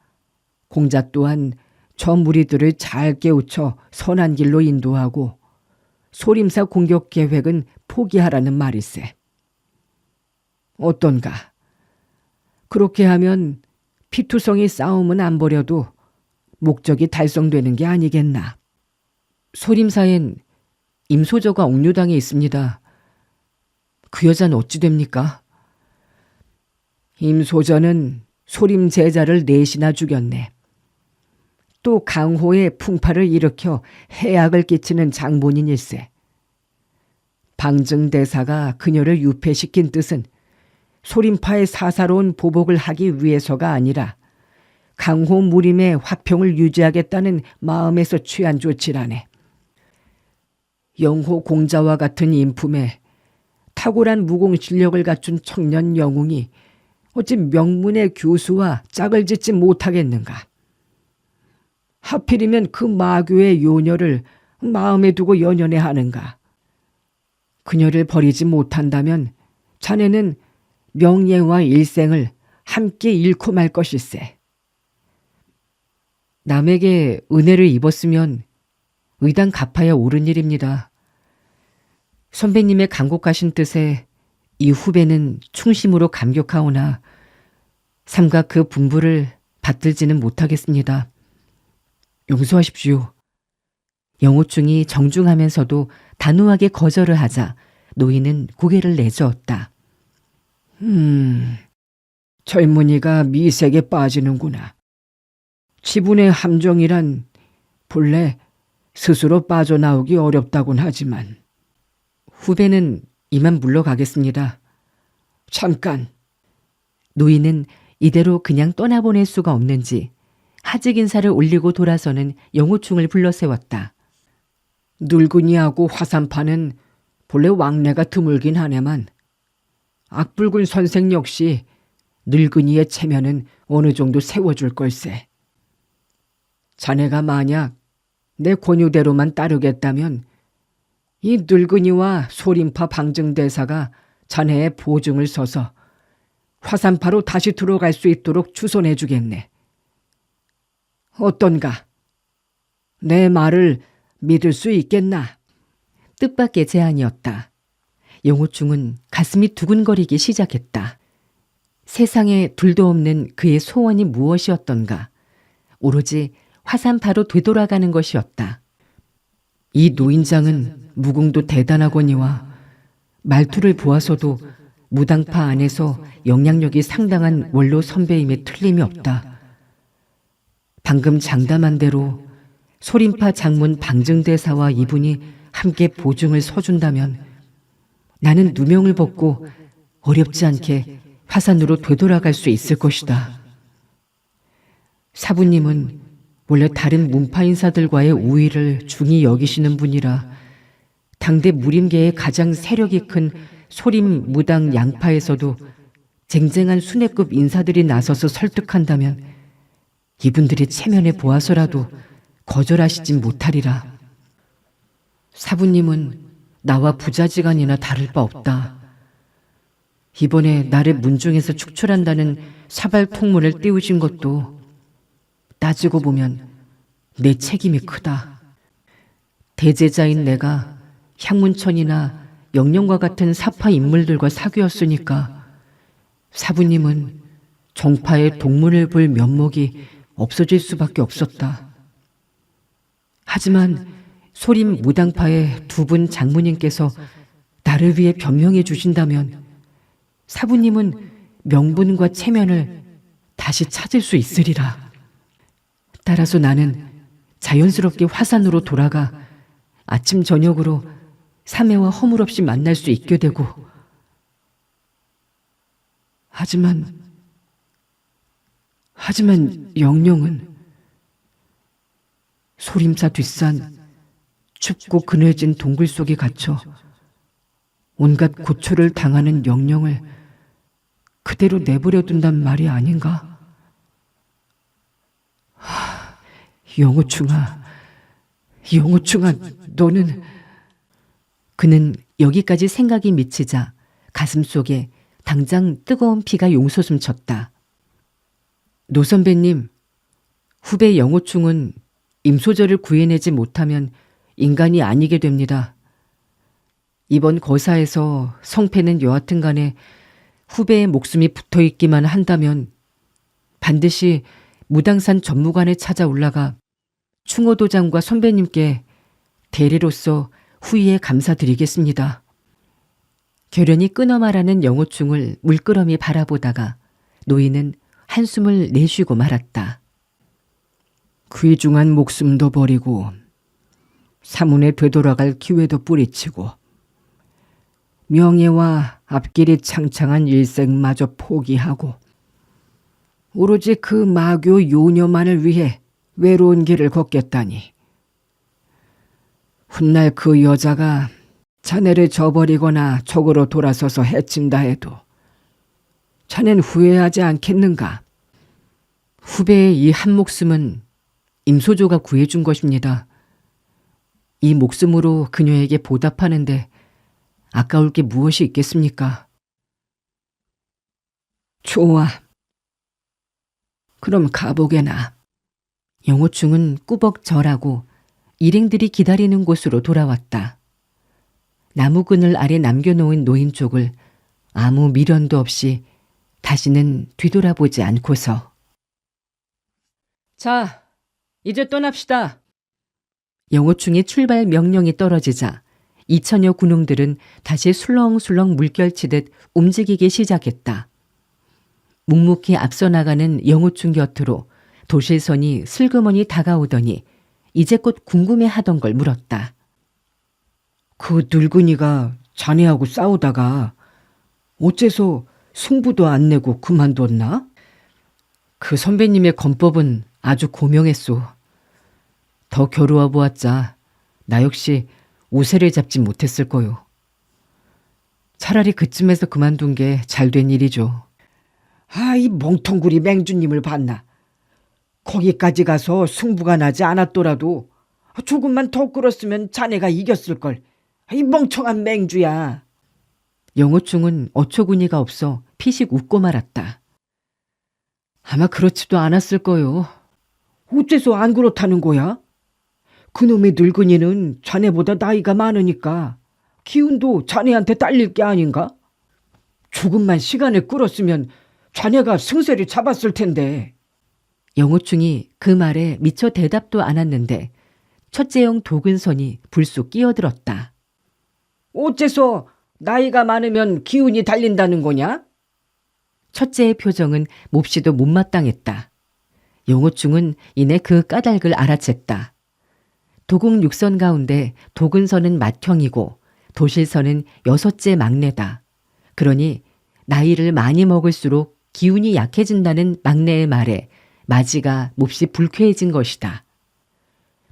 공자 또한 저 무리들을 잘 깨우쳐 선한 길로 인도하고 소림사 공격 계획은 포기하라는 말일세. 어떤가? 그렇게 하면 피투성이 싸움은 안 벌여도 목적이 달성되는 게 아니겠나. 소림사엔 임소저가 옥류당에 있습니다. 그 여자는 어찌 됩니까? 임소저는 소림 제자를 넷이나 죽였네. 또 강호의 풍파를 일으켜 해악을 끼치는 장본인일세. 방증대사가 그녀를 유폐시킨 뜻은 소림파의 사사로운 보복을 하기 위해서가 아니라 강호 무림의 화평을 유지하겠다는 마음에서 취한 조치라네. 영호 공자와 같은 인품에 탁월한 무공 실력을 갖춘 청년 영웅이 어찌 명문의 교수와 짝을 짓지 못하겠는가. 하필이면 그 마교의 요녀를 마음에 두고 연연해 하는가. 그녀를 버리지 못한다면 자네는 명예와 일생을 함께 잃고 말 것일세. 남에게 은혜를 입었으면 의당 갚아야 옳은 일입니다. 선배님의 간곡하신 뜻에 이 후배는 충심으로 감격하오나 삼가 그 분부를 받들지는 못하겠습니다. 용서하십시오. 영호충이 정중하면서도 단호하게 거절을 하자 노인은 고개를 내저었다. 젊은이가 미색에 빠지는구나. 지분의 함정이란 본래 스스로 빠져나오기 어렵다곤 하지만 후배는 이만 물러가겠습니다. 잠깐. 노인은 이대로 그냥 떠나보낼 수가 없는지 하직 인사를 올리고 돌아서는 영호충을 불러 세웠다. 늙은이하고 화산파는 본래 왕래가 드물긴 하네만 악불군 선생 역시 늙은이의 체면은 어느 정도 세워줄 걸세. 자네가 만약 내 권유대로만 따르겠다면 이 늙은이와 소림파 방증대사가 자네의 보증을 서서 화산파로 다시 들어갈 수 있도록 주선해 주겠네. 어떤가? 내 말을 믿을 수 있겠나? 뜻밖의 제안이었다. 영호충은 가슴이 두근거리기 시작했다. 세상에 둘도 없는 그의 소원이 무엇이었던가? 오로지 화산파로 되돌아가는 것이었다. 이 노인장은 무궁도 대단하거니와 말투를 보아서도 무당파 안에서 영향력이 상당한 원로 선배임에 틀림이 없다. 방금 장담한 대로 소림파 장문 방증대사와 이분이 함께 보증을 서준다면 나는 누명을 벗고 어렵지 않게 화산으로 되돌아갈 수 있을 것이다. 사부님은 원래 다른 문파 인사들과의 우위를 중히 여기시는 분이라 당대 무림계의 가장 세력이 큰 소림 무당 양파에서도 쟁쟁한 순회급 인사들이 나서서 설득한다면 이분들의 체면에 보아서라도 거절하시진 못하리라. 사부님은 나와 부자지간이나 다를 바 없다. 이번에 나를 문중에서 축출한다는 사발 통문을 띄우신 것도 따지고 보면 내 책임이 크다. 대제자인 내가 향문천이나 영령과 같은 사파 인물들과 사귀었으니까 사부님은 정파의 동문을 볼 면목이 없어질 수밖에 없었다. 하지만 소림 무당파의 두 분 장모님께서 나를 위해 변명해 주신다면 사부님은 명분과 체면을 다시 찾을 수 있으리라. 따라서 나는 자연스럽게 화산으로 돌아가 아침 저녁으로 사매와 허물없이 만날 수 있게 되고 하지만 영령은 소림사 뒷산 춥고 그늘진 동굴 속에 갇혀 온갖 고초를 당하는 영령을 그대로 내버려 둔단 말이 아닌가? 영호충아, 너는... 그는 여기까지 생각이 미치자 가슴속에 당장 뜨거운 피가 용솟음쳤다. 노 선배님, 후배 영호충은 임소절을 구해내지 못하면 인간이 아니게 됩니다. 이번 거사에서 성패는 여하튼 간에 후배의 목숨이 붙어있기만 한다면 반드시 무당산 전무관에 찾아 올라가 충호도장과 선배님께 대리로서 후위에 감사드리겠습니다. 결연히 끊어 말하는 영호충을 물끄러미 바라보다가 노인은 한숨을 내쉬고 말았다. 귀중한 목숨도 버리고 사문에 되돌아갈 기회도 뿌리치고 명예와 앞길이 창창한 일생마저 포기하고 오로지 그 마교 요녀만을 위해 외로운 길을 걷겠다니. 훗날 그 여자가 자네를 저버리거나 적으로 돌아서서 해친다 해도 자넨 후회하지 않겠는가? 후배의 이 한 목숨은 임소조가 구해준 것입니다. 이 목숨으로 그녀에게 보답하는데 아까울 게 무엇이 있겠습니까? 좋아. 그럼 가보게나. 영호충은 꾸벅 절하고 일행들이 기다리는 곳으로 돌아왔다. 나무 그늘 아래 남겨놓은 노인 쪽을 아무 미련도 없이 다시는 뒤돌아보지 않고서 자, 이제 떠납시다. 영호충의 출발 명령이 떨어지자 2천여 군웅들은 다시 술렁술렁 물결치듯 움직이기 시작했다. 묵묵히 앞서 나가는 영호충 곁으로 도실선이 슬그머니 다가오더니 이제껏 궁금해하던 걸 물었다. 그 늙은이가 자네하고 싸우다가 어째서 승부도 안 내고 그만뒀나? 그 선배님의 건법은 아주 고명했소. 더 겨루어 보았자 나 역시 우세를 잡지 못했을 거요. 차라리 그쯤에서 그만둔 게 잘된 일이죠. 아, 이 멍텅구리 맹주님을 봤나? 거기까지 가서 승부가 나지 않았더라도 조금만 더 끌었으면 자네가 이겼을걸. 이 멍청한 맹주야. 영호충은 어처구니가 없어 피식 웃고 말았다. 아마 그렇지도 않았을 거요. 어째서 안 그렇다는 거야? 그놈의 늙은이는 자네보다 나이가 많으니까 기운도 자네한테 딸릴 게 아닌가? 조금만 시간을 끌었으면 자네가 승세를 잡았을 텐데. 영호충이 그 말에 미처 대답도 않았는데 첫째형 도근선이 불쑥 끼어들었다. 어째서 나이가 많으면 기운이 달린다는 거냐? 첫째의 표정은 몹시도 못마땅했다. 영호충은 이내 그 까닭을 알아챘다. 도국 6선 가운데 도근선은 맏형이고 도실선은 6째 막내다. 그러니 나이를 많이 먹을수록 기운이 약해진다는 막내의 말에 마지가 몹시 불쾌해진 것이다.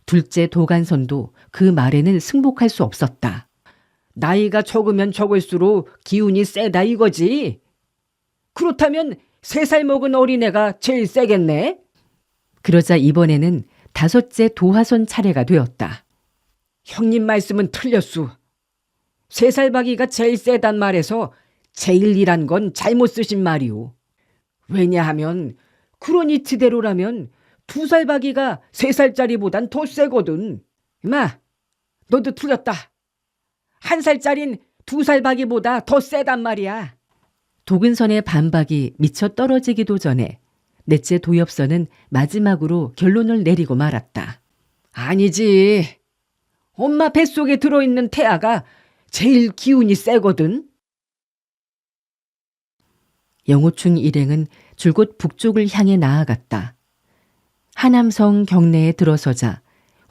둘째 도간선도 그 말에는 승복할 수 없었다. 나이가 적으면 적을수록 기운이 세다 이거지. 그렇다면 3살 먹은 어린애가 제일 세겠네? 그러자 이번에는 5째 도화선 차례가 되었다. 형님 말씀은 틀렸수. 3살 박이가 제일 세단 말에서 제일이란 건 잘못 쓰신 말이오. 왜냐하면 그러니 지대로라면 2살 박이가 3살짜리보단 더 세거든. 마, 너도 틀렸다. 1살짜린 2살 박이보다 더 세단 말이야. 도근선의 반박이 미쳐 떨어지기도 전에 넷째 도엽선은 마지막으로 결론을 내리고 말았다. 아니지. 엄마 뱃속에 들어있는 태아가 제일 기운이 세거든. 영호충 일행은 줄곧 북쪽을 향해 나아갔다. 하남성 경내에 들어서자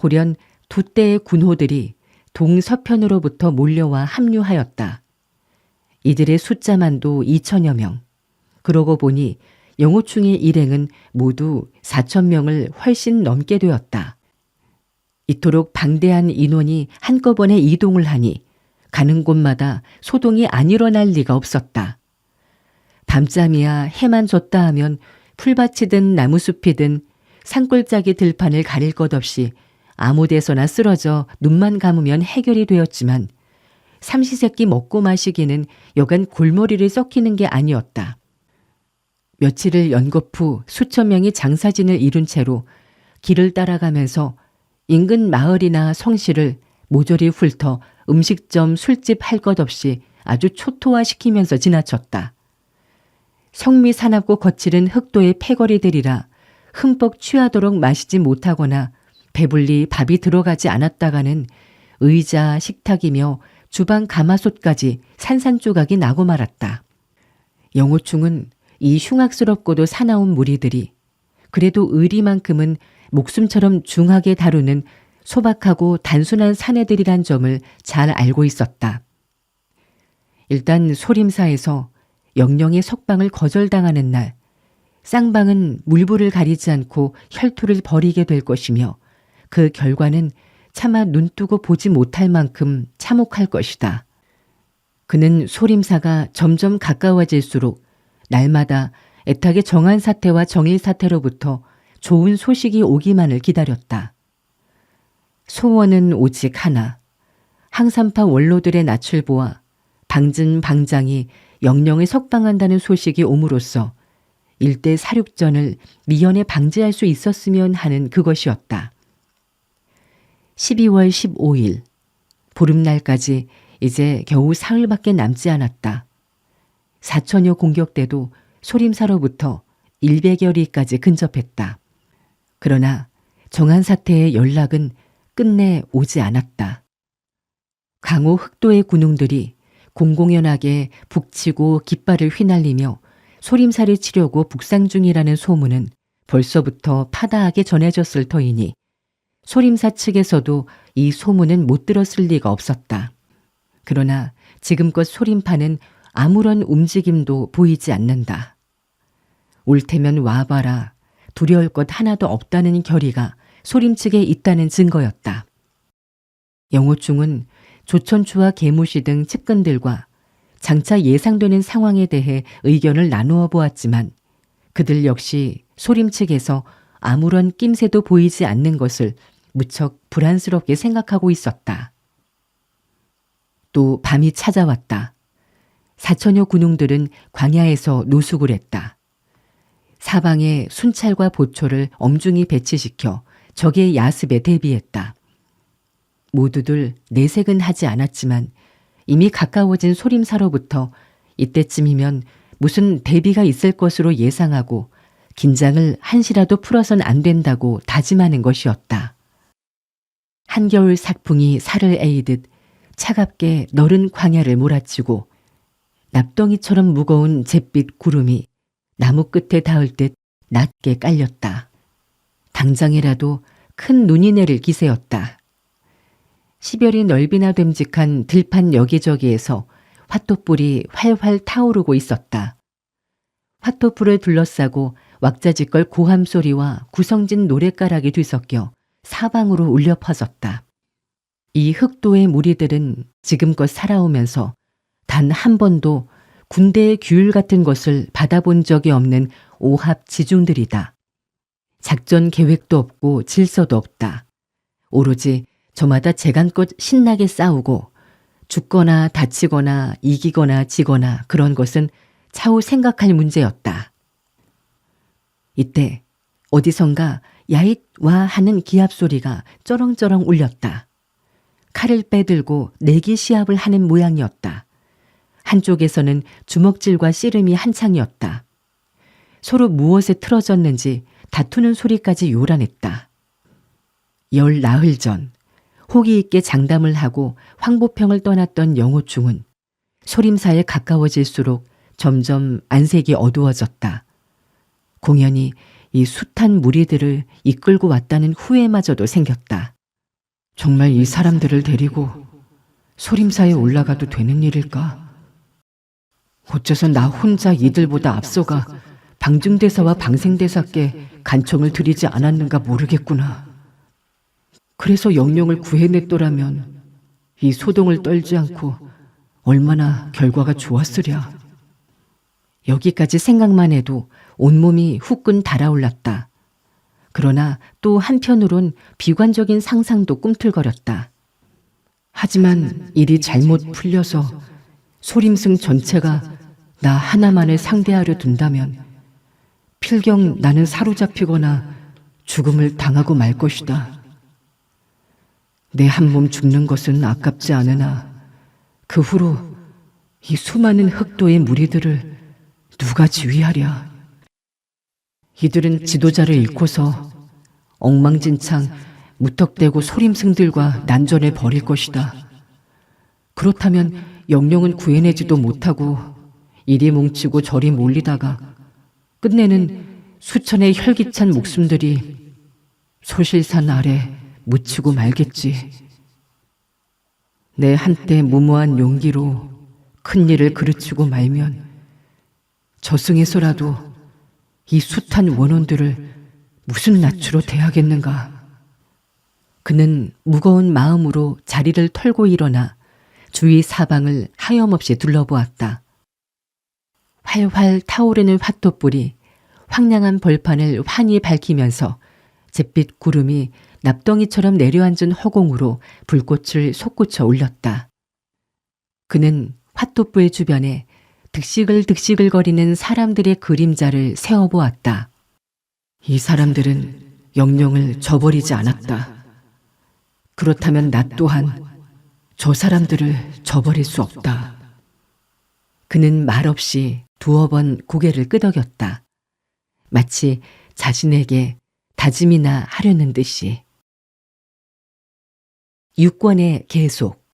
호련 두 떼의 군호들이 동서편으로부터 몰려와 합류하였다. 이들의 숫자만도 2천여 명. 그러고 보니 영호충의 일행은 모두 4천 명을 훨씬 넘게 되었다. 이토록 방대한 인원이 한꺼번에 이동을 하니 가는 곳마다 소동이 안 일어날 리가 없었다. 밤잠이야 해만 졌다 하면 풀밭이든 나무숲이든 산골짜기 들판을 가릴 것 없이 아무 데서나 쓰러져 눈만 감으면 해결이 되었지만 삼시세끼 먹고 마시기는 여간 골머리를 썩히는 게 아니었다. 며칠을 연겁 후 수천 명이 장사진을 이룬 채로 길을 따라가면서 인근 마을이나 성시를 모조리 훑어 음식점, 술집 할 것 없이 아주 초토화시키면서 지나쳤다. 성미 사납고 거칠은 흑도의 패거리들이라 흠뻑 취하도록 마시지 못하거나 배불리 밥이 들어가지 않았다가는 의자, 식탁이며 주방 가마솥까지 산산조각이 나고 말았다. 영호충은 이 흉악스럽고도 사나운 무리들이 그래도 의리만큼은 목숨처럼 중하게 다루는 소박하고 단순한 사내들이란 점을 잘 알고 있었다. 일단 소림사에서 영령의 석방을 거절당하는 날 쌍방은 물불을 가리지 않고 혈투를 벌이게 될 것이며 그 결과는 차마 눈뜨고 보지 못할 만큼 참혹할 것이다. 그는 소림사가 점점 가까워질수록 날마다 애타게 정한사태와 정일사태로부터 좋은 소식이 오기만을 기다렸다. 소원은 오직 하나. 항산파 원로들의 나출보와 방진 방장이 영령을 석방한다는 소식이 옴으로써 일대 사륙전을 미연에 방지할 수 있었으면 하는 그것이었다. 12월 15일. 보름날까지 이제 겨우 사흘밖에 남지 않았다. 사천여 공격대도 소림사로부터 100여리까지 근접했다. 그러나 정한 사태의 연락은 끝내 오지 않았다. 강호 흑도의 군웅들이 공공연하게 북치고 깃발을 휘날리며 소림사를 치려고 북상 중이라는 소문은 벌써부터 파다하게 전해졌을 터이니 소림사 측에서도 이 소문은 못 들었을 리가 없었다. 그러나 지금껏 소림파는 아무런 움직임도 보이지 않는다. 올 테면 와봐라. 두려울 것 하나도 없다는 결의가 소림 측에 있다는 증거였다. 영호충은 조천추와 계무시 등 측근들과 장차 예상되는 상황에 대해 의견을 나누어 보았지만 그들 역시 소림 측에서 아무런 낌새도 보이지 않는 것을 무척 불안스럽게 생각하고 있었다. 또 밤이 찾아왔다. 사천여 군웅들은 광야에서 노숙을 했다. 사방에 순찰과 보초를 엄중히 배치시켜 적의 야습에 대비했다. 모두들 내색은 하지 않았지만 이미 가까워진 소림사로부터 이때쯤이면 무슨 대비가 있을 것으로 예상하고 긴장을 한시라도 풀어선 안 된다고 다짐하는 것이었다. 한겨울 삭풍이 살을 에이듯 차갑게 너른 광야를 몰아치고 납덩이처럼 무거운 잿빛 구름이 나무 끝에 닿을 듯 낮게 깔렸다. 당장이라도 큰 눈이 내릴 기세였다. 시별이 넓이나 됨직한 들판 여기저기에서 화토불이 활활 타오르고 있었다. 화토불을 둘러싸고 왁자지껄 고함 소리와 구성진 노랫가락이 뒤섞여 사방으로 울려 퍼졌다. 이 흑도의 무리들은 지금껏 살아오면서 단 한 번도 군대의 규율 같은 것을 받아본 적이 없는 오합지중들이다. 작전 계획도 없고 질서도 없다. 오로지 저마다 재간껏 신나게 싸우고 죽거나 다치거나 이기거나 지거나 그런 것은 차후 생각할 문제였다. 이때 어디선가 야잇와 하는 기합 소리가 쩌렁쩌렁 울렸다. 칼을 빼들고 내기 시합을 하는 모양이었다. 한쪽에서는 주먹질과 씨름이 한창이었다. 서로 무엇에 틀어졌는지 다투는 소리까지 요란했다. 열 나흘 전 호기 있게 장담을 하고 황보평을 떠났던 영호충은 소림사에 가까워질수록 점점 안색이 어두워졌다. 공연히 이 숱한 무리들을 이끌고 왔다는 후회마저도 생겼다. 정말 이 사람들을 데리고 소림사에 올라가도 되는 일일까? 어째서 나 혼자 이들보다 앞서가 방중대사와 방생대사께 간청을 드리지 않았는가 모르겠구나. 그래서 영령을 구해냈더라면 이 소동을 떨지 않고 얼마나 결과가 좋았으랴. 여기까지 생각만 해도 온몸이 후끈 달아올랐다. 그러나 또 한편으론 비관적인 상상도 꿈틀거렸다. 하지만 일이 잘못 풀려서 소림승 전체가 나 하나만을 상대하려 둔다면 필경 나는 사로잡히거나 죽음을 당하고 말 것이다. 내 한 몸 죽는 것은 아깝지 않으나 그 후로 이 수많은 흑도의 무리들을 누가 지휘하랴. 이들은 지도자를 잃고서 엉망진창 무턱대고 소림승들과 난전을 벌일 것이다. 그렇다면 영령은 구해내지도 못하고 이리 뭉치고 저리 몰리다가 끝내는 수천의 혈기찬 목숨들이 소실산 아래 묻히고 말겠지. 내 한때 무모한 용기로 큰 일을 그르치고 말면 저승에서라도 이 숱한 원혼들을 무슨 낯으로 대하겠는가. 그는 무거운 마음으로 자리를 털고 일어나 주위 사방을 하염없이 둘러보았다. 활활 타오르는 화토불이 황량한 벌판을 환히 밝히면서 잿빛 구름이 납덩이처럼 내려앉은 허공으로 불꽃을 솟구쳐 올렸다. 그는 화토불 주변에 득시글득시글거리는 사람들의 그림자를 세어보았다. 이 사람들은 영령을 저버리지 않았다. 그렇다면 나 또한 저 사람들을 저버릴 수 없다. 그는 말없이 두어 번 고개를 끄덕였다. 마치 자신에게 다짐이나 하려는 듯이. 6권의 계속.